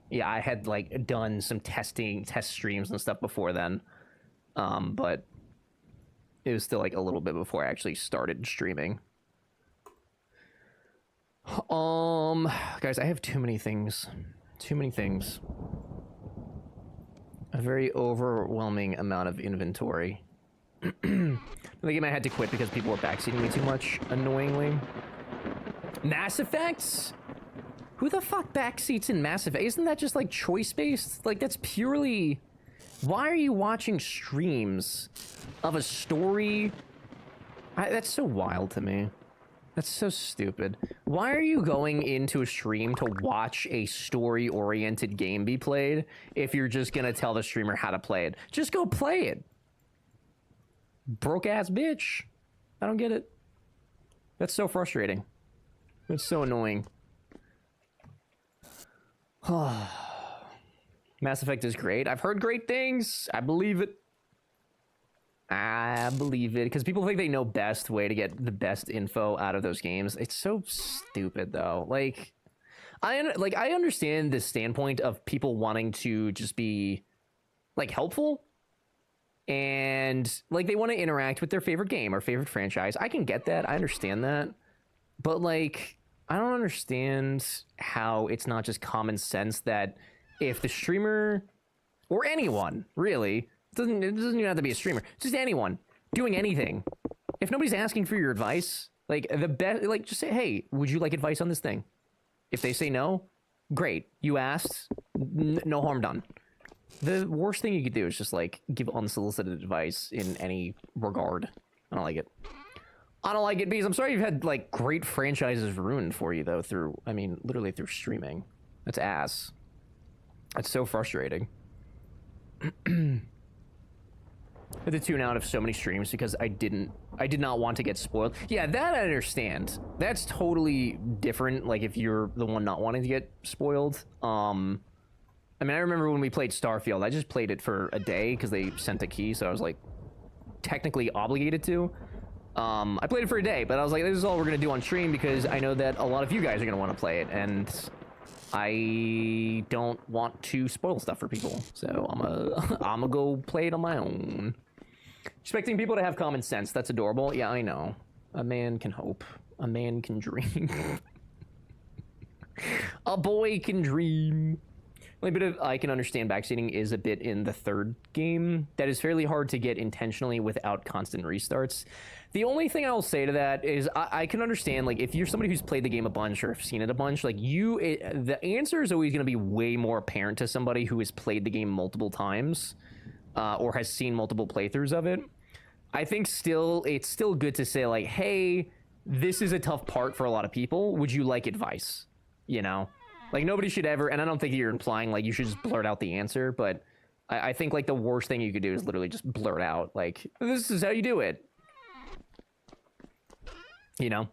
Yeah, I had like done some test streams and stuff before then, but it was still like a little bit before I actually started streaming. Guys, I have too many things. A very overwhelming amount of inventory. The game I had to quit because people were backseating me too much, annoyingly. Mass Effects? Who the fuck backseats in Mass Effect? Isn't that just like choice-based? Like, that's purely... Why are you watching streams of a story? That's so wild to me. That's so stupid. Why are you going into a stream to watch a story-oriented game be played if you're just gonna tell the streamer how to play it? Just go play it. Broke-ass bitch. I don't get it. That's so frustrating. It's so annoying. Mass Effect is great. I've heard great things. I believe it. Because people think they know best way to get the best info out of those games. It's so stupid, though. Like, I understand the standpoint of people wanting to just be, like, helpful. And, like, they want to interact with their favorite game or favorite franchise. I can get that. I understand that. But, like, I don't understand how it's not just common sense that if the streamer or anyone really it doesn't even have to be a streamer, just anyone doing anything, if nobody's asking for your advice, like the best, like just say, hey, would you like advice on this thing? If they say no, great, you asked, no harm done. The worst thing you could do is just like give unsolicited advice in any regard. I don't like it. I don't like it because I'm sorry you've had like great franchises ruined for you though through, I mean, literally through streaming. That's ass. That's so frustrating. I had to tune out of so many streams because I did not want to get spoiled. Yeah, that I understand. That's totally different. Like if you're the one not wanting to get spoiled. I mean, I remember when we played Starfield, I just played it for a day because they sent a key, so I was like technically obligated to. I played it for a day, but I was like, this is all we're gonna do on stream because I know that a lot of you guys are gonna want to play it, and I don't want to spoil stuff for people, so I'm gonna go play it on my own. Expecting people to have common sense, that's adorable. Yeah, I know. A man can hope. A man can dream. A boy can dream. The only bit of I can understand backseating is a bit in the third game that is fairly hard to get intentionally without constant restarts. The only thing I'll say to that is I can understand, like, if you're somebody who's played the game a bunch or have seen it a bunch, like, the answer is always going to be way more apparent to somebody who has played the game multiple times or has seen multiple playthroughs of it. I think it's still good to say, like, hey, this is a tough part for a lot of people. Would you like advice? You know? Like, nobody should ever, and I don't think you're implying, like, you should just blurt out the answer, but I think, like, the worst thing you could do is literally just blurt out, like, this is how you do it. You know?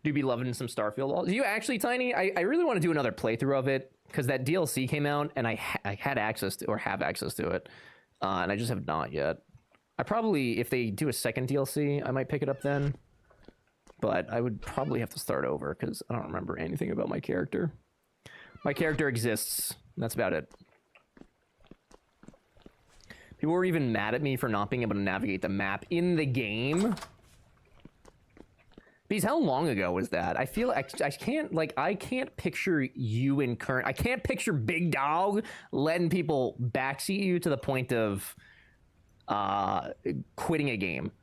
Do be loving some Starfield. Do you actually, Tiny? I really want to do another playthrough of it, because that DLC came out, and I had access to, or have access to it, and I just have not yet. I probably, if they do a second DLC, I might pick it up then. But I would probably have to start over because I don't remember anything about my character. My character exists. That's about it. People were even mad at me for not being able to navigate the map in the game. Because how long ago was that? I feel like I can't picture you in current. I can't picture Big Dog letting people backseat you to the point of quitting a game.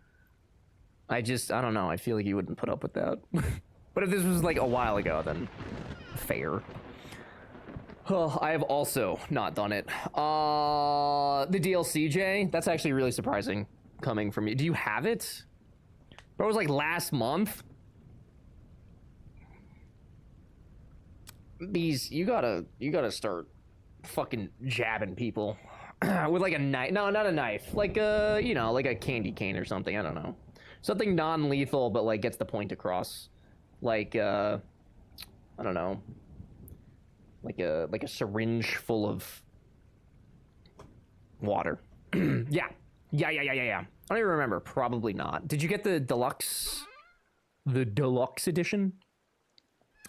I don't know. I feel like you wouldn't put up with that. But if this was like a while ago, then fair. Oh, I have also not done it. The DLC, Jay, that's actually really surprising coming from you. Do you have it? Bro, it was like last month. You gotta start fucking jabbing people with like a knife. No, not a knife. Like you know, like a candy cane or something. I don't know. Something non-lethal, but like gets the point across. Like I don't know. Like a syringe full of water. Yeah. I don't even remember. Probably not. Did you get the deluxe edition?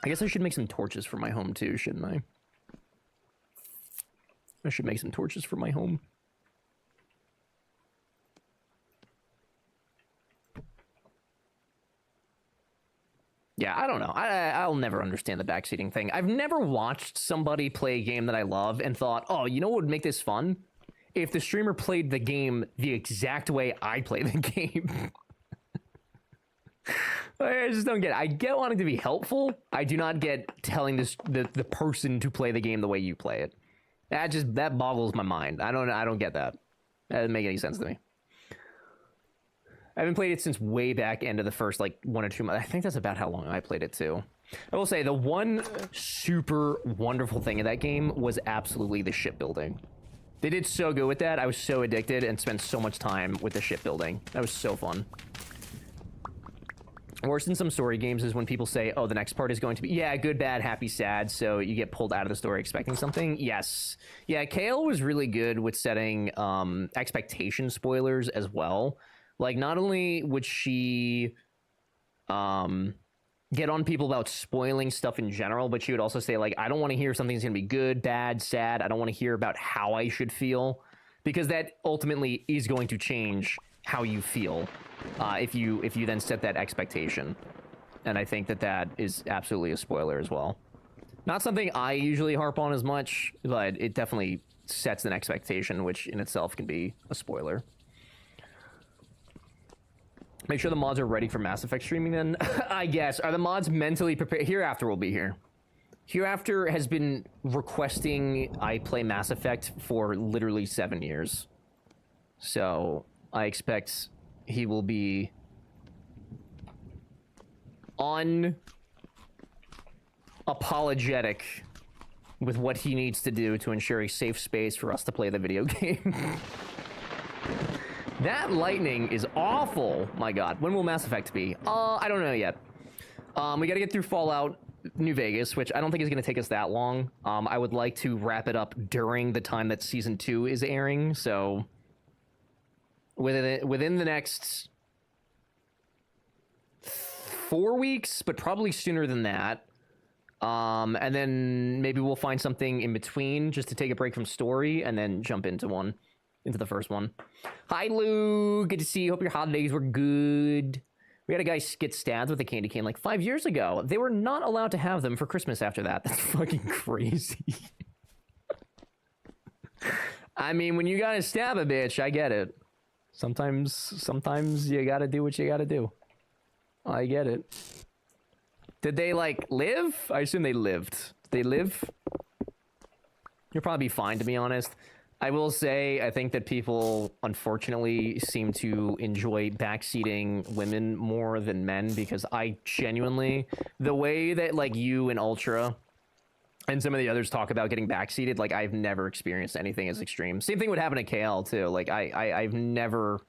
I guess I should make some torches for my home too, shouldn't I? I should make some torches for my home. Yeah, I don't know. I'll never understand the backseating thing. I've never watched somebody play a game that I love and thought, oh, you know what would make this fun? If the streamer played the game the exact way I play the game. I just don't get it. I get wanting to be helpful. I do not get telling the person to play the game the way you play it. That boggles my mind. I don't get that. That doesn't make any sense to me. I haven't played it since way back into the first, like, 1 or 2 months. I think that's about how long I played it, too. I will say, the one super wonderful thing in that game was absolutely the shipbuilding. They did so good with that. I was so addicted and spent so much time with the shipbuilding. That was so fun. Worse than some story games is when people say, oh, the next part is going to be, yeah, good, bad, happy, sad, so you get pulled out of the story expecting something. Yes. Yeah, Kale was really good with setting expectation spoilers as well. Like, not only would she get on people about spoiling stuff in general, but she would also say, like, I don't want to hear something's going to be good, bad, sad. I don't want to hear about how I should feel, because that ultimately is going to change how you feel if you then set that expectation. and I think that that is absolutely a spoiler as well. Not something I usually harp on as much, but it definitely sets an expectation, which in itself can be a spoiler. Make sure the mods are ready for Mass Effect streaming then. I guess. Are the mods mentally prepared? Hereafter will be here. Hereafter has been requesting I play Mass Effect for literally 7 years. So I expect he will be unapologetic with what he needs to do to ensure a safe space for us to play the video game. That lightning is awful. My god. When will Mass Effect be? I don't know yet. We gotta get through Fallout New Vegas, which I don't think is gonna take us that long. I would like to wrap it up during the time that Season 2 is airing, so... Within the next 4 weeks, but probably sooner than that. And then maybe we'll find something in between just to take a break from story and then jump into the first one. Hi, Lou. Good to see you. Hope your holidays were good. We had a guy get stabbed with a candy cane like 5 years ago. They were not allowed to have them for Christmas after that. That's fucking crazy. I mean, when you gotta stab a bitch, I get it. Sometimes you gotta do what you gotta do. I get it. Did they, like, live? I assume they lived. They live? You'll probably be fine, to be honest. I will say, I think that people, unfortunately, seem to enjoy backseating women more than men, because I genuinely... The way that, like, you and Ultra and some of the others talk about getting backseated, like, I've never experienced anything as extreme. Same thing would happen to KL, too. Like, I've never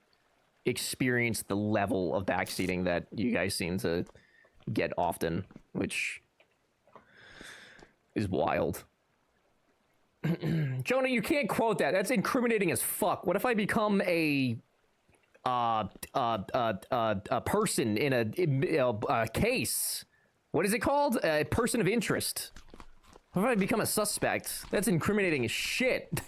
experienced the level of backseating that you guys seem to get often, which is wild. Jonah, you can't quote that. That's incriminating as fuck. What if I become a person in a case? What is it called? A person of interest. What if I become a suspect? That's incriminating as shit.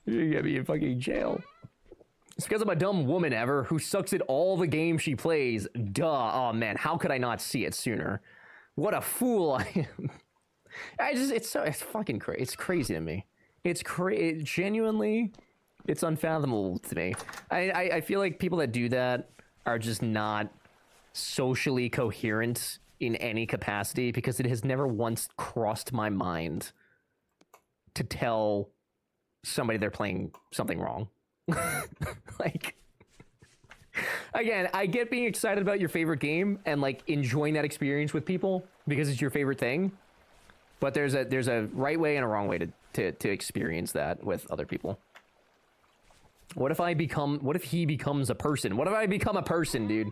You're gonna be in fucking jail. It's because I'm a dumb woman, Ever, who sucks at all the games she plays. Duh. Oh, man. How could I not see it sooner? What a fool I am. It's fucking crazy. It's crazy to me. Genuinely, it's unfathomable to me. I feel like people that do that are just not socially coherent in any capacity, because it has never once crossed my mind to tell somebody they're playing something wrong. Like, again, I get being excited about your favorite game and like enjoying that experience with people because it's your favorite thing, but there's a right way and a wrong way to experience that with other people. What if he becomes a person? What if I become a person, dude?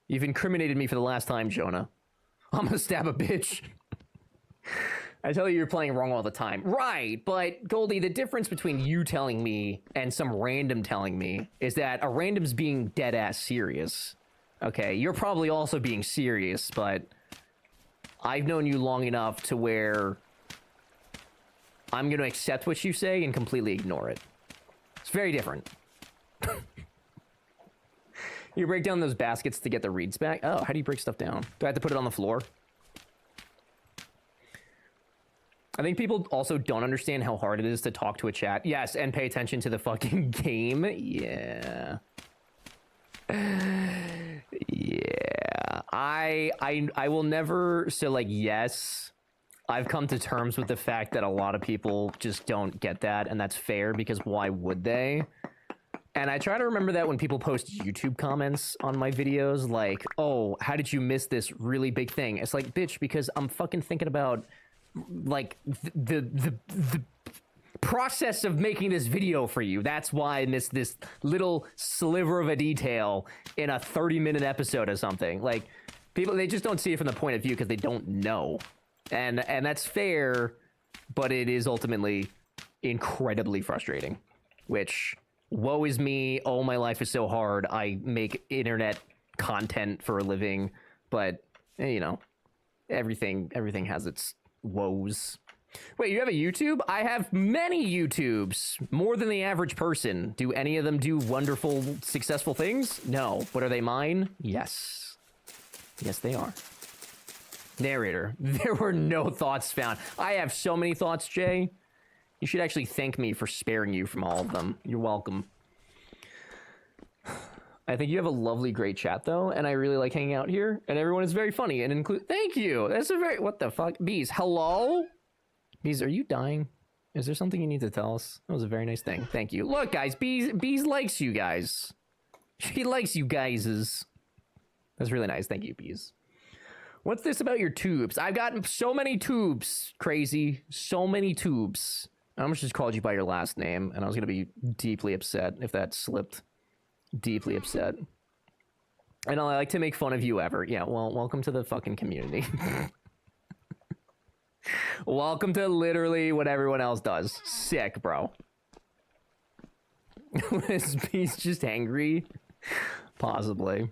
You've incriminated me for the last time, Jonah. I'm gonna stab a bitch. I tell you, you're playing wrong all the time. Right, but Goldie, the difference between you telling me and some random telling me is that a random's being dead-ass serious. Okay, you're probably also being serious, but I've known you long enough to where I'm going to accept what you say and completely ignore it. It's very different. You break down those baskets to get the reeds back? Oh, how do you break stuff down? Do I have to put it on the floor? I think people also don't understand how hard it is to talk to a chat. Yes, and pay attention to the fucking game. Yeah. Yeah. I will never... So, like, yes, I've come to terms with the fact that a lot of people just don't get that, and that's fair, because why would they? And I try to remember that when people post YouTube comments on my videos, like, oh, how did you miss this really big thing? It's like, bitch, because I'm fucking thinking about... like the process of making this video for you. That's why I missed this little sliver of a detail in a 30-minute episode or something. Like, people, they just don't see it from the point of view because they don't know. And that's fair, but it is ultimately incredibly frustrating. Which, woe is me, oh, my life is so hard, I make internet content for a living. But, you know, everything has its woes. Wait, you have a YouTube? I have many YouTubes. More than the average person. Do any of them do wonderful, successful things? No. But are they mine? Yes. Yes, they are. Narrator. There were no thoughts found. I have so many thoughts, Jay. You should actually thank me for sparing you from all of them. You're welcome. I think you have a lovely, great chat, though, and I really like hanging out here, and everyone is very funny, and include. Thank you! That's a very. What the fuck? Bees, hello? Bees, are you dying? Is there something you need to tell us? That was a very nice thing. Thank you. Look, guys, Bees likes you guys. She likes you guyses. That's really nice. Thank you, Bees. What's this about your tubes? I've gotten so many tubes, Crazy. So many tubes. I almost just called you by your last name, and I was going to be deeply upset if that slipped. Deeply upset. And I like to make fun of you ever. Yeah, well, welcome to the fucking community. Welcome to literally what everyone else does. Sick, bro. Is Beast just angry? Possibly.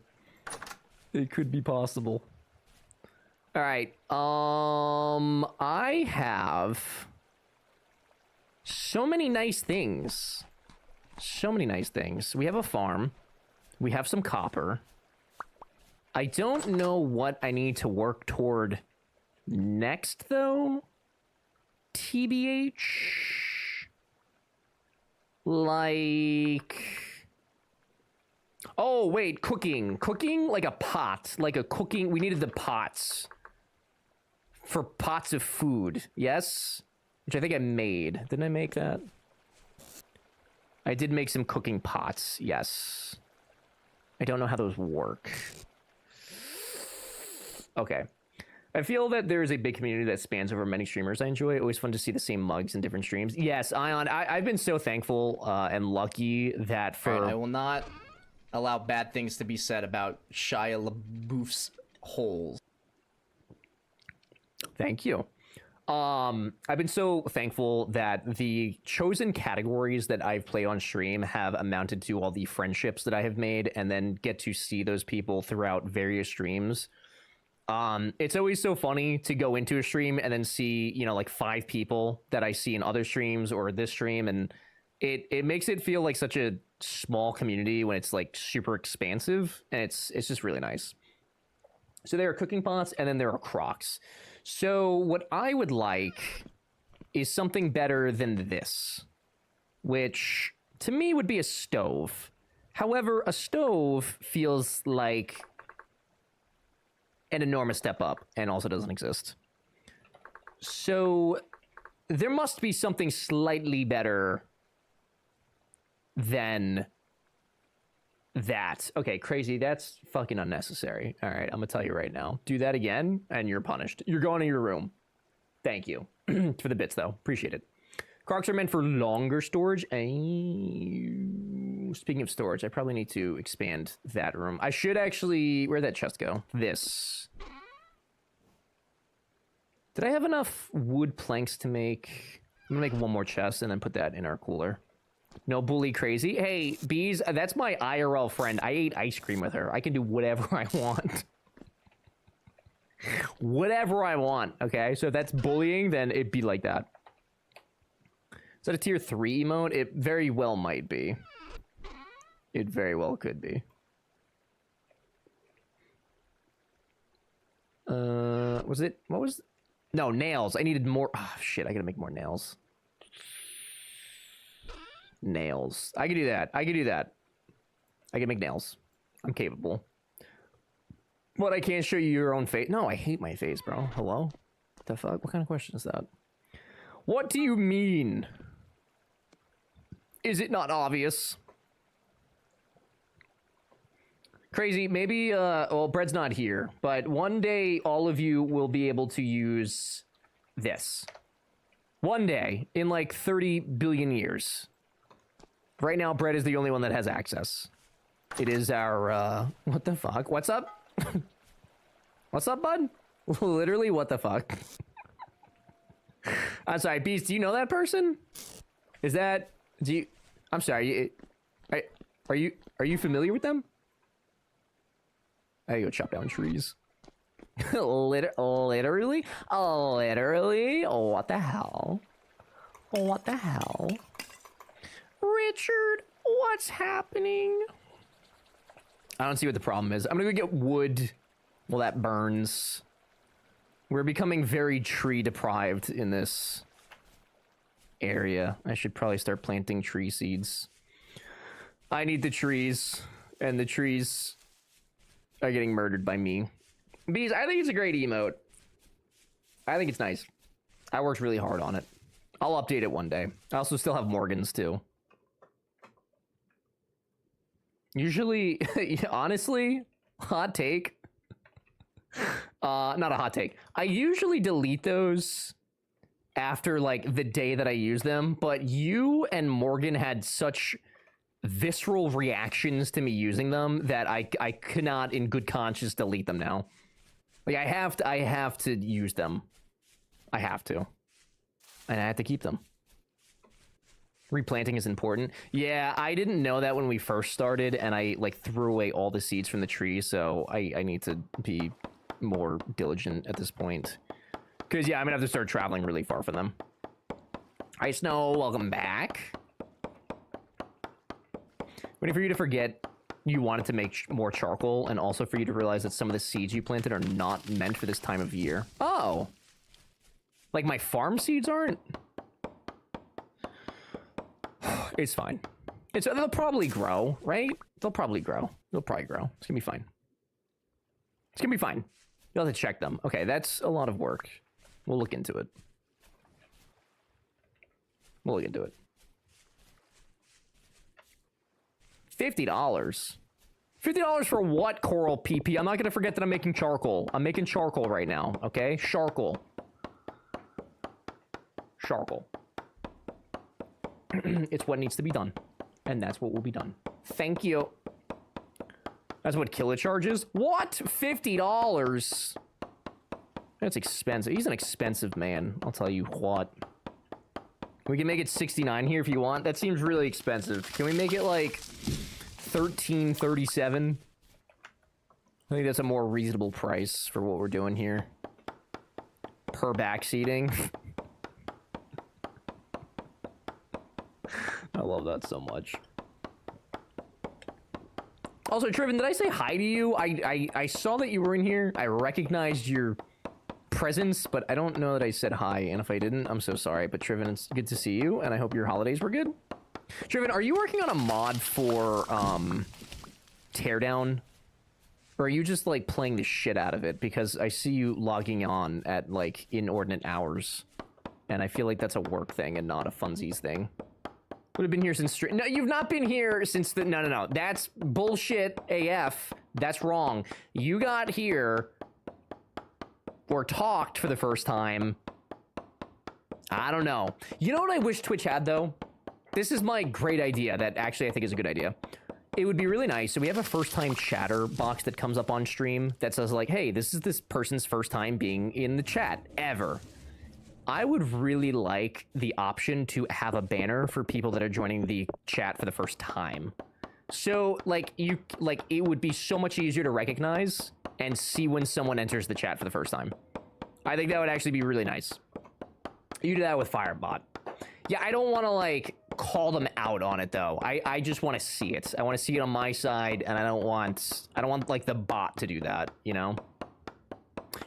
It could be possible. Alright, I have so many nice things. So many nice things. We have a farm. We have some copper. I don't know what I need to work toward next, though. TBH. Like... Oh, wait, cooking. Cooking? Like a pot. Like a cooking... We needed the pots. For pots of food. Yes? Which I think I made. Didn't I make that? I did make some cooking pots, yes. I don't know how those work. Okay. I feel that there is a big community that spans over many streamers I enjoy. Always fun to see the same mugs in different streams. Yes, Ion, I've been so thankful and lucky that for... Right, I will not allow bad things to be said about Shia LaBeouf's holes. Thank you. I've been so thankful that the chosen categories that I've played on stream have amounted to all the friendships that I have made and then get to see those people throughout various streams. It's always so funny to go into a stream and then see, you know, like 5 people that I see in other streams or this stream, and it makes it feel like such a small community when it's like super expansive, and it's just really nice. So there are cooking pots and then there are crocs. So what I would like is something better than this, which to me would be a stove. However, a stove feels like an enormous step up and also doesn't exist. So there must be something slightly better than that. Okay, Crazy, that's fucking unnecessary. All right, I'm gonna tell you right now. Do that again, and you're punished. You're going to your room. Thank you for the bits, though. Appreciate it. Crocs are meant for longer storage. Speaking of storage, I probably need to expand that room. I should actually... Where'd that chest go? This. Did I have enough wood planks to make... I'm gonna make one more chest and then put that in our cooler. No bully Crazy. Hey, Bees, that's my IRL friend. I ate ice cream with her. I can do whatever I want. Whatever I want, okay? So if that's bullying, then it'd be like that. Is that a tier 3 emote? It very well might be. It very well could be. Was it... What was... No, nails. I needed more... Oh, shit, I gotta make more nails. Nails. I can do that. I can do that. I can make nails. I'm capable. But I can't show you your own face. No, I hate my face, bro. Hello? What the fuck? What kind of question is that? What do you mean? Is it not obvious? Crazy, maybe, well, Bread's not here, but one day all of you will be able to use this. One day, in like 30 billion years. Right now, Bread is the only one that has access. It is our, what the fuck? What's up? What's up, bud? Literally, what the fuck? I'm sorry, Beast, do you know that person? Is that, do you, I'm sorry, are you familiar with them? I go chop down trees. Literally? Literally? What the hell? What the hell? Richard, what's happening? I don't see what the problem is. I'm gonna go get wood. Well, that burns. We're becoming very tree deprived in this area. I should probably start planting tree seeds. I need the trees, and the trees are getting murdered by me. Bees, I think it's a great emote. I think it's nice. I worked really hard on it. I'll update it one day. I also still have Morgans, too. Usually, honestly, hot take. Not a hot take. I usually delete those after, like, the day that I use them, but you and Morgan had such visceral reactions to me using them that I cannot, in good conscience, delete them now. Like, I have to use them. I have to. And I have to keep them. Replanting is important. Yeah, I didn't know that when we first started, and I, like, threw away all the seeds from the trees, so I need to be more diligent at this point. Because, yeah, I'm gonna have to start traveling really far for them. Hi, Snow. Welcome back. Waiting for you to forget you wanted to make more charcoal, and also for you to realize that some of the seeds you planted are not meant for this time of year. Oh! Like, my farm seeds aren't? It's fine. They'll probably grow, right? They'll probably grow. They'll probably grow. It's gonna be fine. It's gonna be fine. You'll have to check them. Okay, that's a lot of work. We'll look into it. We'll look into it. $50. $50 for what, Coral PP? I'm not gonna forget that I'm making charcoal. I'm making charcoal right now, okay? Charcoal. Charcoal. It's what needs to be done. And that's what will be done. Thank you. That's what Killa charges? What? $50? That's expensive. He's an expensive man, I'll tell you what. We can make it 69 here if you want. That seems really expensive. Can we make it like 13.37? I think that's a more reasonable price for what we're doing here. Per backseating. I love that so much. Also, Triven, did I say hi to you? I saw that you were in here. I recognized your presence, but I don't know that I said hi. And if I didn't, I'm so sorry. But Triven, it's good to see you, and I hope your holidays were good. Triven, are you working on a mod for Teardown? Or are you just, like, playing the shit out of it? Because I see you logging on at, like, inordinate hours. And I feel like that's a work thing and not a funsies thing. Would have been here since... No, you've not been here since the... No. That's bullshit AF. That's wrong. You got here... or talked for the first time... I don't know. You know what I wish Twitch had, though? This is my great idea that actually I think is a good idea. It would be really nice. So we have a first-time chatter box that comes up on stream that says, like, hey, this is this person's first time being in the chat, ever. I would really like the option to have a banner for people that are joining the chat for the first time. So, like, it would be so much easier to recognize and see when someone enters the chat for the first time. I think that would actually be really nice. You do that with Firebot. Yeah, I don't want to, like, call them out on it, though. I just want to see it. I want to see it on my side, and I don't want, like, the bot to do that, you know?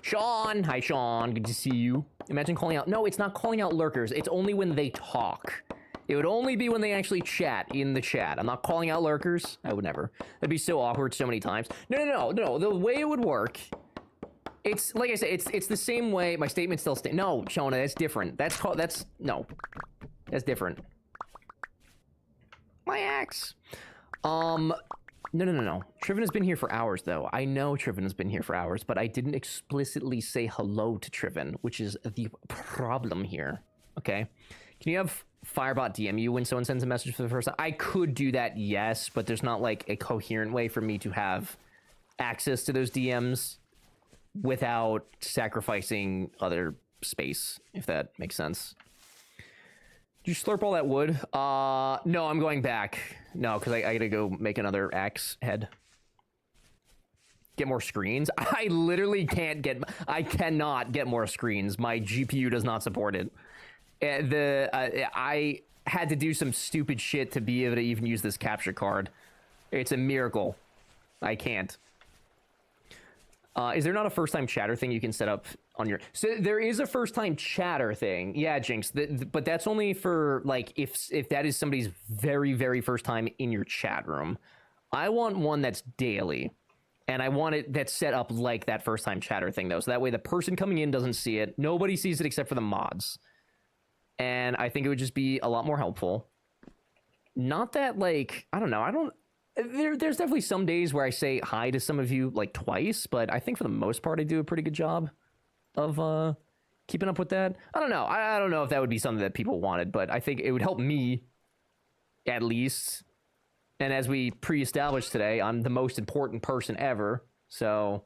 Sean! Hi, Sean. Good to see you. Imagine calling out... No, it's not calling out lurkers. It's only when they talk. It would only be when they actually chat in the chat. I'm not calling out lurkers. I would never. That'd be so awkward so many times. No. The way it would work... It's, like I said, it's the same way... My statement still stands. No, Shona, that's different. No. That's different. My axe. No. Triven has been here for hours, though. I know Triven has been here for hours, but I didn't explicitly say hello to Triven, which is the problem here. Okay? Can you have Firebot DM you when someone sends a message for the first time? I could do that, yes, but there's not, like, a coherent way for me to have access to those DMs without sacrificing other space, if that makes sense. Did you slurp all that wood? No, I'm going back. No, because I gotta go make another axe head. Get more screens? I literally I cannot get more screens. My GPU does not support it. I had to do some stupid shit to be able to even use this capture card. It's a miracle. I can't. Is there not a first-time chatter thing you can set up on your... So there is a first-time chatter thing. Yeah, Jinx. But that's only for, like, if that is somebody's very, very first time in your chat room. I want one that's daily. And I want it that's set up like that first-time chatter thing, though. So that way the person coming in doesn't see it. Nobody sees it except for the mods. And I think it would just be a lot more helpful. Not that, like... I don't know. There's definitely some days where I say hi to some of you, like, twice. But I think for the most part, I do a pretty good job of keeping up with that. I don't know. I don't know if that would be something that people wanted. But I think it would help me, at least... And as we pre-established today, I'm the most important person ever. So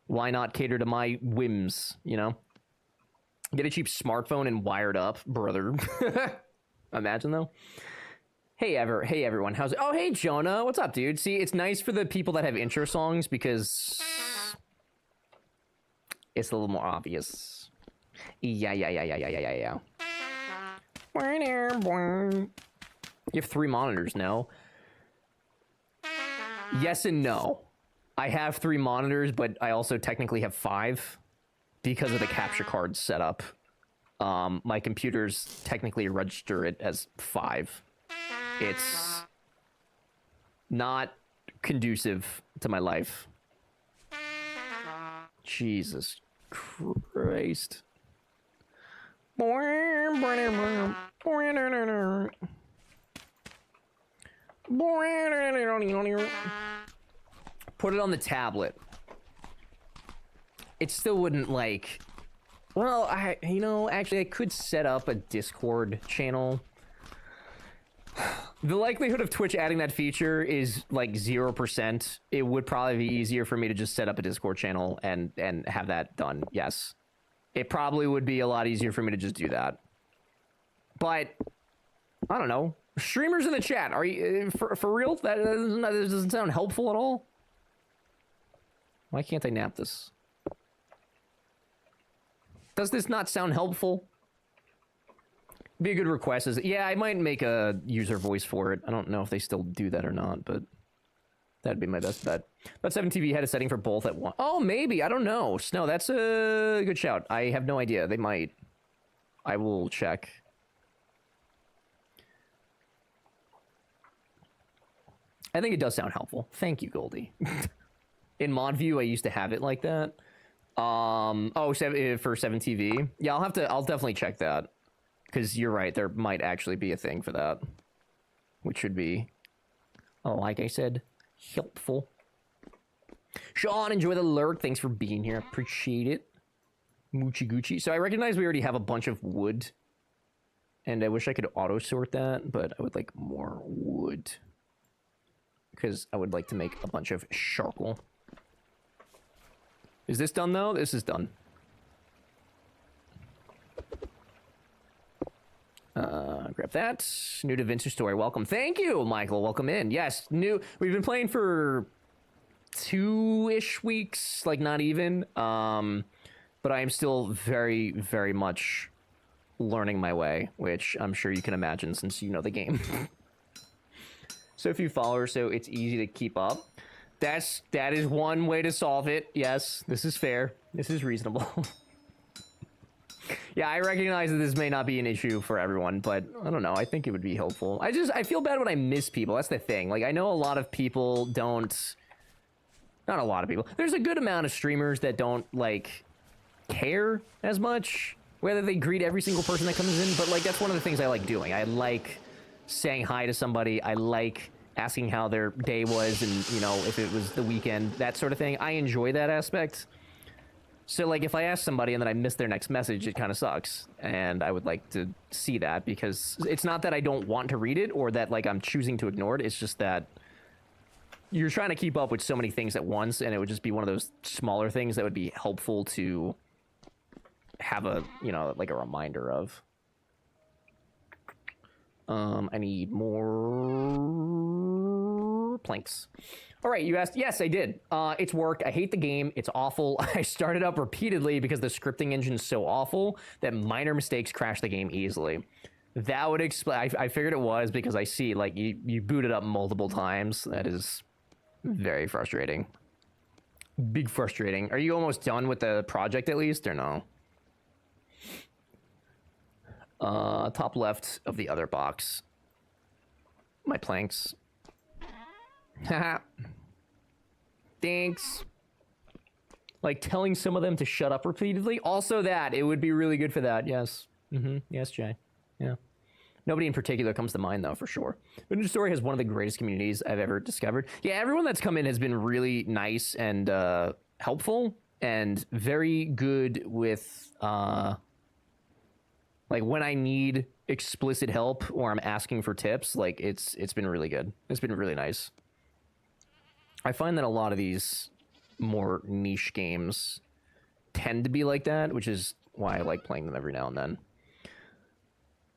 why not cater to my whims, you know? Get a cheap smartphone and wire it up, brother. Imagine, though. Hey, everyone. How's it? Oh, hey, Jonah. What's up, dude? See, it's nice for the people that have intro songs because it's a little more obvious. Yeah. You have 3 monitors, no? Yes and no. I have 3 monitors, but I also technically have 5 because of the capture card setup. My computers technically register it as 5. It's not conducive to my life. Jesus Christ. Put it on the tablet. It still wouldn't, like... Well, actually, I could set up a Discord channel. The likelihood of Twitch adding that feature is, like, 0%. It would probably be easier for me to just set up a Discord channel and have that done, yes. It probably would be a lot easier for me to just do that. But, I don't know. Streamers in the chat, are you for real? That doesn't sound helpful at all. Why can't I nap this? Does this not sound helpful? Be a good request. Yeah, I might make a user voice for it. I don't know if they still do that or not, but that'd be my best bet. But 7TV had a setting for both at once. Oh, maybe. I don't know. Snow, that's a good shout. I have no idea. They might. I will check. I think it does sound helpful. Thank you, Goldie. In ModView, I used to have it like that. For 7TV. Yeah, I'll definitely check that. Because you're right, there might actually be a thing for that. Which should be, like I said, helpful. Sean, enjoy the lurk. Thanks for being here. Appreciate it. Moochie Gucci. So I recognize we already have a bunch of wood. And I wish I could auto-sort that, but I would like more wood. Because I would like to make a bunch of charcoal. Is this done, though? This is done. Grab that. New to Vintage Story. Welcome. Thank you, Michael. Welcome in. Yes, new. We've been playing for 2-ish weeks, like not even. But I am still very, very much learning my way, which I'm sure you can imagine since you know the game. So few followers, so it's easy to keep up. That is one way to solve it. Yes, this is fair. This is reasonable. Yeah, I recognize that this may not be an issue for everyone, but I don't know. I think it would be helpful. I feel bad when I miss people. That's the thing. Like, I know a lot of people don't... Not a lot of people. There's a good amount of streamers that don't, like, care as much. Whether they greet every single person that comes in. But, like, that's one of the things I like doing. I like saying hi to somebody. I like asking how their day was and, you know, if it was the weekend. That sort of thing. I enjoy that aspect. So, like, if I ask somebody and then I miss their next message, it kind of sucks. And I would like to see that because it's not that I don't want to read it or that, like, I'm choosing to ignore it. It's just that you're trying to keep up with so many things at once, and it would just be one of those smaller things that would be helpful to have a, you know, like a reminder of. I need more planks. All right, you asked. Yes, I did. It's worked. I hate the game. It's awful. I started up repeatedly because the scripting engine's so awful that minor mistakes crash the game easily. That would explain. I figured it was because I see like you boot it up multiple times. That is very frustrating. Big frustrating. Are you almost done with the project at least, or no? Top left of the other box. My planks. Haha. Thanks. Like telling some of them to shut up repeatedly. Also that. It would be really good for that. Yes. Yes, Jay. Yeah. Nobody in particular comes to mind, though, for sure. Ninja Story has one of the greatest communities I've ever discovered. Yeah, everyone that's come in has been really nice and helpful and very good with, like, when I need explicit help or I'm asking for tips, like, it's been really good. It's been really nice. I find that a lot of these more niche games tend to be like that, which is why I like playing them every now and then.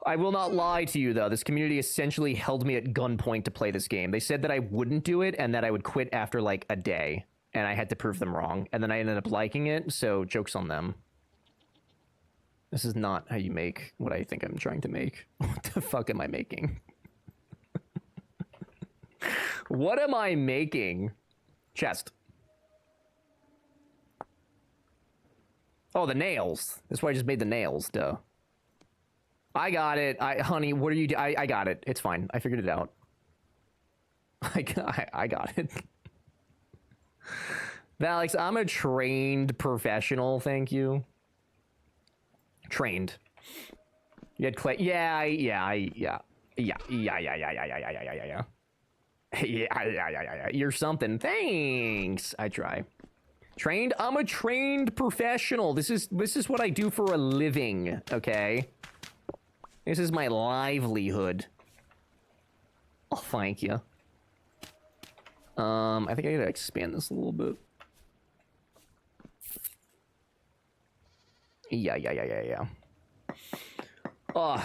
I will not lie to you, though. This community essentially held me at gunpoint to play this game. They said that I wouldn't do it and that I would quit after, like, a day. And I had to prove them wrong. And then I ended up liking it, so joke's on them. This is not how you make what I think I'm trying to make. What the fuck am I making? What am I making? Chest. Oh, the nails. That's why I just made the nails, duh. I got it. Honey, what are you I got it. It's fine. I figured it out. I got it. Alex, I'm a trained professional, thank you. Trained. You had Clay. Yeah. You're something. Thanks. I try. Trained? I'm a trained professional. This is what I do for a living, okay? This is my livelihood. Oh, thank you. I think I gotta expand this a little bit. Yeah.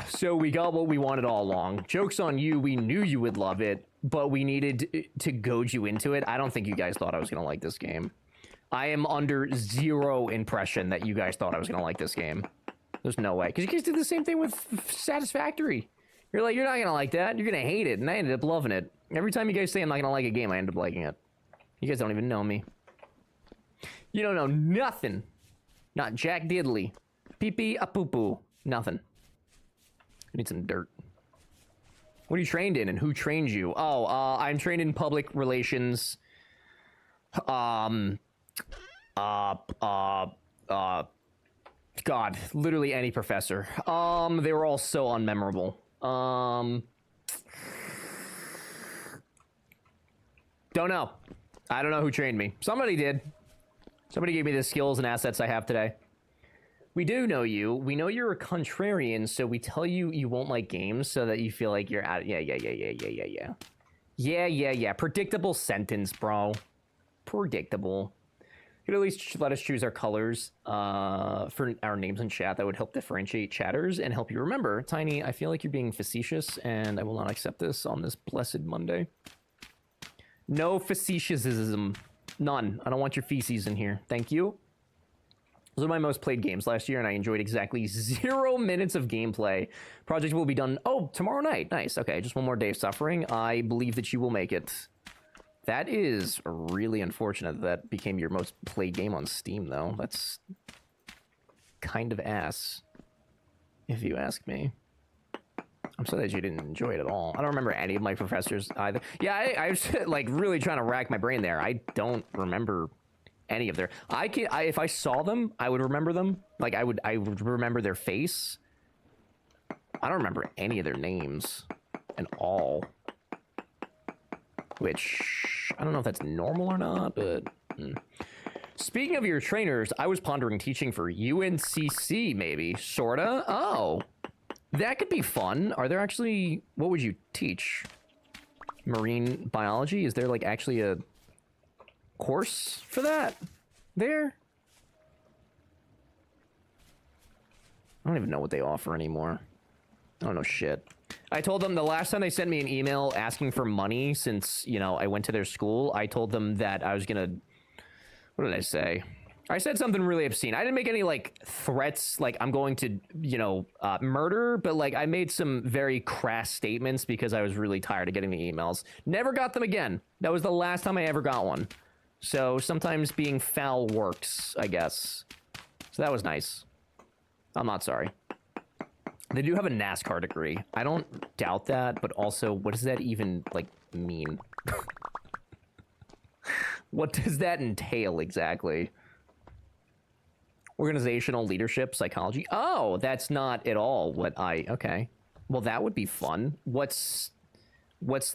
So we got what we wanted all along. Joke's on you, we knew you would love it, but we needed to goad you into it. I don't think you guys thought I was gonna like this game. I am under zero impression that you guys thought I was gonna like this game. There's no way. Because you guys did the same thing with Satisfactory. You're like, you're not gonna like that. You're gonna hate it. And I ended up loving it. Every time you guys say I'm not gonna like a game, I end up liking it. You guys don't even know me. You don't know nothing. Not Jack Diddley. Pee-pee a poo-poo. Nothing. I need some dirt. What are you trained in and who trained you? Oh, I'm trained in public relations. God, literally any professor. They were all so unmemorable. Don't know. I don't know who trained me. Somebody did. Somebody gave me the skills and assets I have today. We do know you. We know you're a contrarian, so we tell you you won't like games so that you feel like you're out. Yeah. Predictable sentence, bro. Predictable. You could at least let us choose our colors for our names in chat. That would help differentiate chatters and help you remember. Tiny, I feel like you're being facetious, and I will not accept this on this blessed Monday. No facetiousism. None. I don't want your feces in here. Thank you. Those are my most played games last year, and I enjoyed exactly 0 minutes of gameplay. Project will be done, tomorrow night. Nice. Okay, just one more day of suffering. I believe that you will make it. That is really unfortunate that became your most played game on Steam, though. That's kind of ass, if you ask me. I'm sorry that you didn't enjoy it at all. I don't remember any of my professors either. Yeah, I was like really trying to rack my brain there. I don't remember any of their. If I saw them, I would remember them. Like I would remember their face. I don't remember any of their names at all. Which I don't know if that's normal or not, but. Speaking of your trainers, I was pondering teaching for UNCC, maybe. Sorta? Oh. That could be fun. Are there actually... What would you teach? Marine biology? Is there, like, actually a course for that? There? I don't even know what they offer anymore. I don't know shit. I told them the last time they sent me an email asking for money since, you know, I went to their school, I told them that I was gonna... What did I say? I said something really obscene. I didn't make any, like, threats, like, I'm going to, you know, murder, but, like, I made some very crass statements because I was really tired of getting the emails. Never got them again. That was the last time I ever got one. So sometimes being foul works, I guess. So that was nice. I'm not sorry. They do have a NASCAR degree. I don't doubt that, but also, what does that even, like, mean? What does that entail exactly? Organizational leadership, psychology. Oh, that's not at all what I... Okay. Well, that would be fun. What's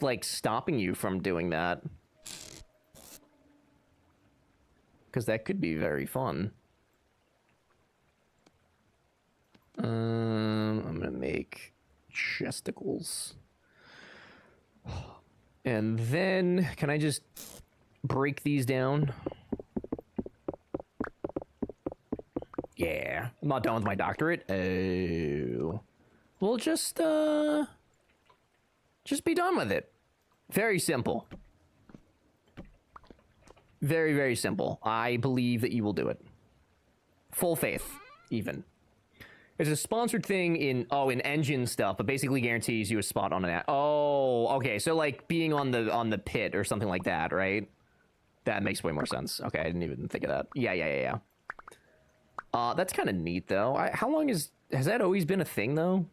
like, stopping you from doing that? Because that could be very fun. I'm gonna make chesticles. And then, can I just break these down? Yeah, I'm not done with my doctorate. Oh. We'll just be done with it. Very simple. Very, very simple. I believe that you will do it. Full faith, even. It's a sponsored thing in engine stuff, but basically guarantees you a spot on an Oh, okay. So like being on the pit or something like that, right? That makes way more sense. Okay, I didn't even think of that. Yeah. That's kind of neat though. How long has that always been a thing though?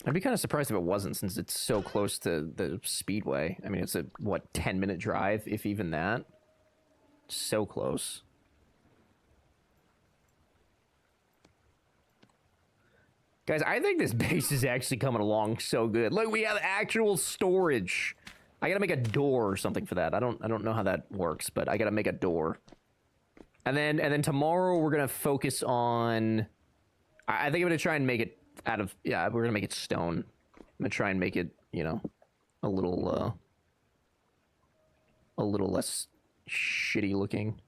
I'd be kind of surprised if it wasn't, since it's so close to the speedway. I mean, it's a, what, 10-minute drive, if even that? So close. Guys, I think this base is actually coming along so good. Look, we have actual storage. I gotta make a door or something for that. I don't know how that works, but I gotta make a door. And then tomorrow we're gonna focus on... I think I'm gonna try and make it out of... Yeah, we're gonna make it stone. I'm gonna try and make it, you know, a little less shitty looking.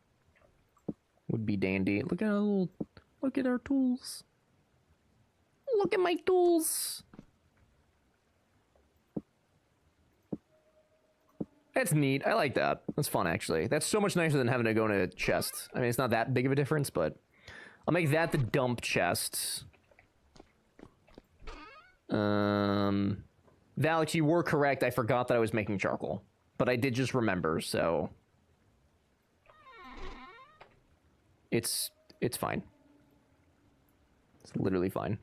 Would be dandy. Look at our tools. Look at my tools. That's neat. I like that. That's fun, actually. That's so much nicer than having to go in a chest. I mean, it's not that big of a difference, but I'll make that the dump chest. Valix, you were correct. I forgot that I was making charcoal, but I did just remember, so it's fine. It's literally fine.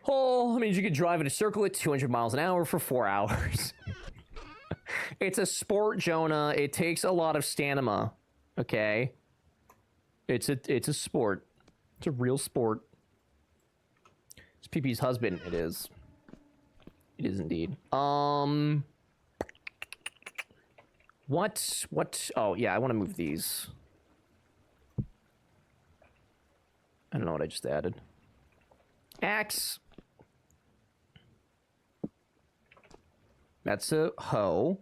Oh, that means you could drive in a circle at 200 miles an hour for 4 hours. It's a sport, Jonah. It takes a lot of stamina. Okay? It's a sport. It's a real sport. It's PP's husband. It is. It is indeed. What? Oh, yeah, I want to move these. I don't know what I just added. Axe. That's a hoe.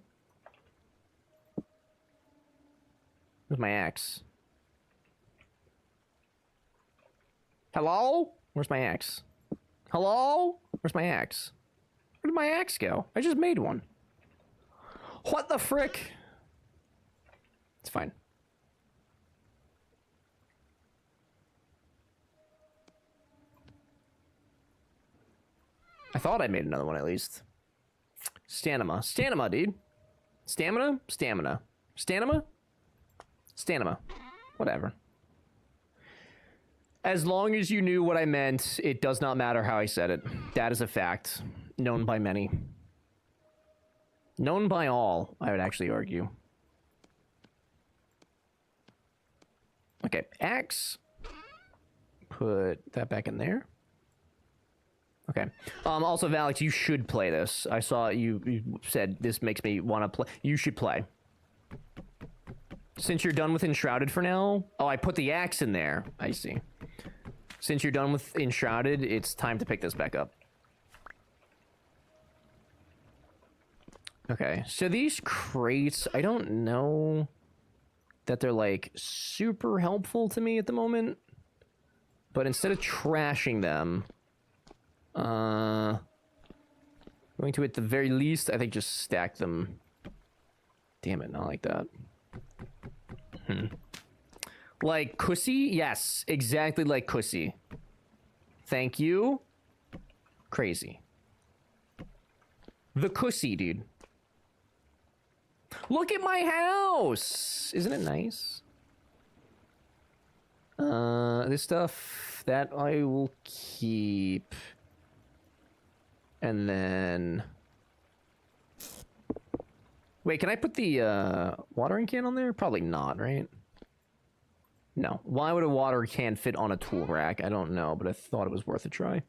Where's my axe? Hello? Where's my axe? Hello? Where's my axe? Where did my axe go? I just made one. What the frick? It's fine. I thought I made another one at least. Stamina. Stamina, dude. Stamina? Stamina. Stamina? Stamina. Whatever. As long as you knew what I meant, it does not matter how I said it. That is a fact. Known by many. Known by all, I would actually argue. Okay, axe. Put that back in there. Okay. Also, Valix, you should play this. I saw you said this makes me want to play. You should play. Since you're done with Enshrouded for now... Oh, I put the axe in there. I see. Since you're done with Enshrouded, it's time to pick this back up. Okay, so these crates, I don't know that they're, like, super helpful to me at the moment. But instead of trashing them, going to at the very least, I think just stack them. Damn it, not like that. Like Cussy? Yes, exactly like Cussy. Thank you. Crazy. The Cussy, dude. Look at my house! Isn't it nice? This stuff, that I will keep. And then... Wait, can I put the watering can on there? Probably not, right? No. Why would a water can fit on a tool rack? I don't know, but I thought it was worth a try.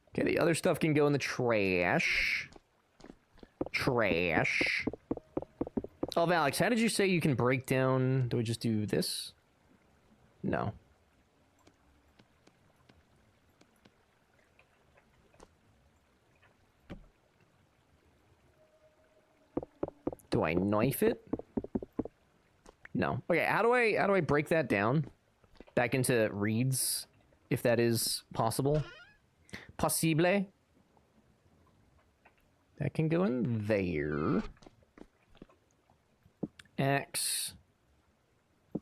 Okay, the other stuff can go in the trash. Trash. Oh, Alex, how did you say you can break down... Do we just do this? No. Do I knife it? No. Okay, how do I break that down back into reeds, if that is possible? Possible. That can go in there. Axe.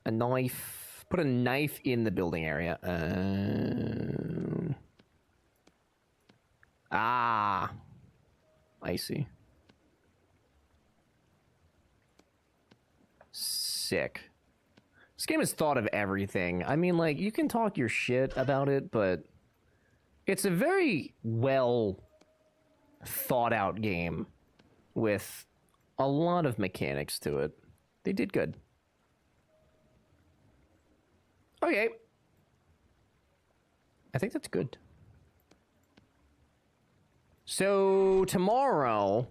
A knife. Put a knife in the building area. I see. Sick. This game has thought of everything. I mean, like, you can talk your shit about it, but it's a very well thought out game with a lot of mechanics to it. They did good. Okay. I think that's good. So tomorrow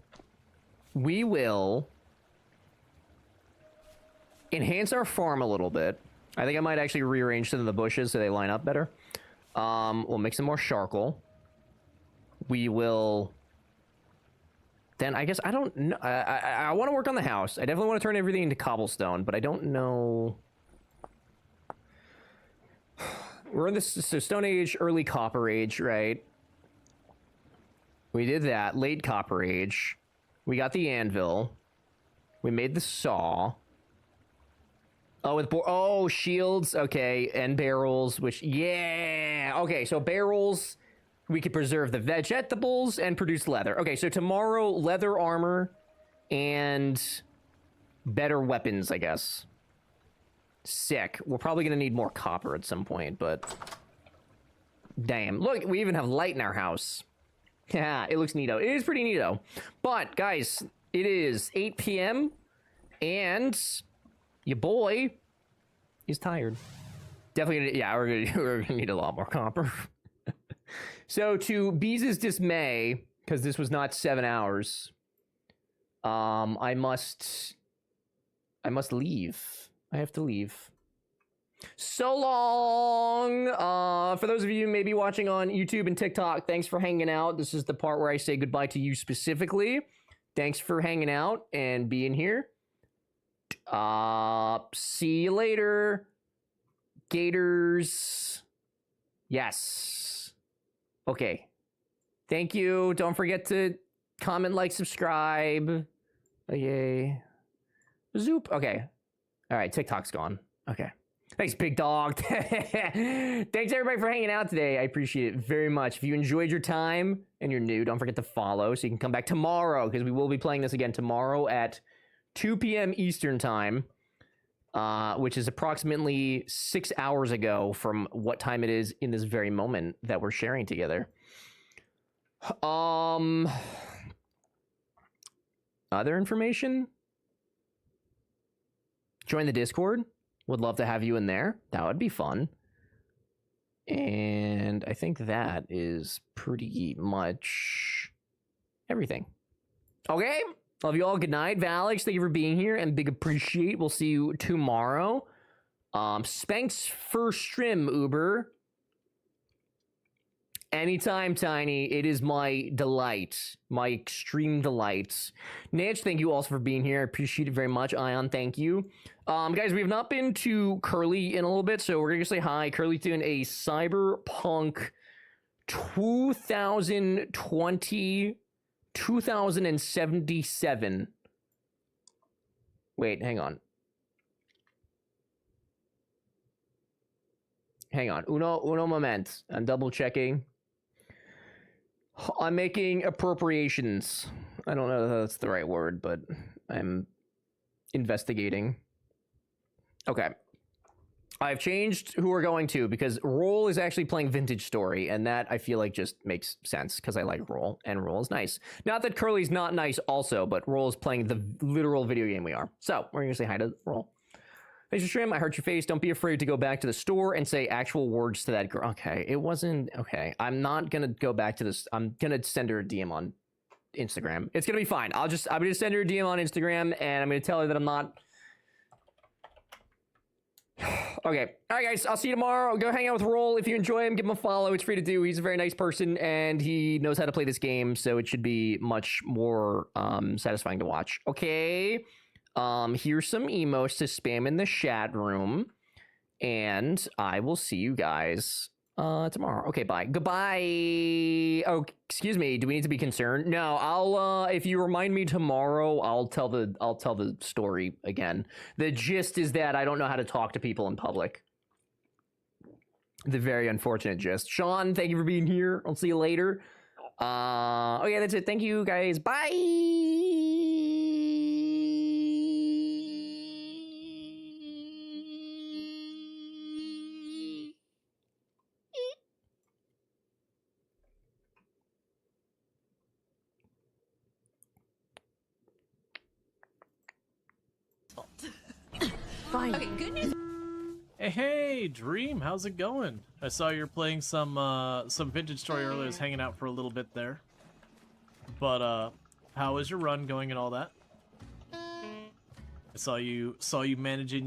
we will enhance our farm a little bit. I think I might actually rearrange some of the bushes so they line up better. We'll make some more charcoal. We will... Then I guess I don't know. I want to work on the house. I definitely want to turn everything into cobblestone, but I don't know... We're in this so Stone Age, early Copper Age, right? We did that. Late Copper Age. We got the anvil. We made the saw. Oh, with shields. Okay, and barrels, which... Yeah! Okay, so barrels... We could preserve the vegetables and produce leather. Okay, so tomorrow, leather armor and better weapons, I guess. Sick. We're probably going to need more copper at some point, but... Damn. Look, we even have light in our house. Yeah, it looks neato. It is pretty neato. But, guys, it is 8 p.m. and your boy is tired. Definitely gonna... Yeah, we're gonna need a lot more copper. So, to Beez's dismay, because this was not 7 hours, I must leave. I have to leave. So long! For those of you maybe watching on YouTube and TikTok, thanks for hanging out. This is the part where I say goodbye to you specifically. Thanks for hanging out and being here. See you later. Gators. Yes. Okay. Thank you. Don't forget to comment, like, subscribe. Okay. Zoop. Okay. All right. TikTok's gone. Okay. Thanks, big dog. Thanks, everybody, for hanging out today. I appreciate it very much. If you enjoyed your time and you're new, don't forget to follow so you can come back tomorrow, because we will be playing this again tomorrow at 2 p.m. Eastern time, which is approximately 6 hours ago from what time it is in this very moment that we're sharing together. Other information? Join the Discord. Would love to have you in there. That would be fun. And I think that is pretty much everything. Okay. Love you all. Good night. Valix, thank you for being here and big appreciate. We'll see you tomorrow. Spanx first stream, Uber. anytime, Tiny. It is my delight. My extreme delight. Natch, thank you also for being here. I appreciate it very much. Ion, thank you. Guys, we have not been to Curly in a little bit, so we're going to say hi. Curly's doing a Cyberpunk 2077. Wait, hang on. Hang on. Uno moment. I'm double checking. I'm making appropriations. I don't know if that's the right word, but I'm investigating. Okay. I've changed who we're going to because Roll is actually playing Vintage Story, and that I feel like just makes sense because I like Roll, and Roll is nice. Not that Curly's not nice also, but Roll is playing the literal video game we are. So we're going to say hi to Roll. Thanks for stream. I hurt your face. Don't be afraid to go back to the store and say actual words to that girl. Okay, it wasn't... Okay, I'm not going to go back to this. I'm going to send her a DM on Instagram. It's going to be fine. I'm going to send her a DM on Instagram, and I'm going to tell her that I'm not... Okay. All right, guys. I'll see you tomorrow. Go hang out with Roll. If you enjoy him, give him a follow. It's free to do. He's a very nice person, and he knows how to play this game, so it should be much more satisfying to watch. Okay. Here's some emotes to spam in the chat room, and I will see you guys tomorrow. Okay, bye. Goodbye. Oh, excuse me. Do we need to be concerned? No, I'll if you remind me tomorrow, I'll tell the story again. The gist is that I don't know how to talk to people in public. The very unfortunate gist. Sean, thank you for being here. I'll see you later. Okay, that's it. Thank you guys. Bye. Fine. Okay, good news. Hey, Dream, how's it going? I saw you're playing some Vintage Story earlier. I was hanging out for a little bit there. But how is your run going and all that? I saw you managing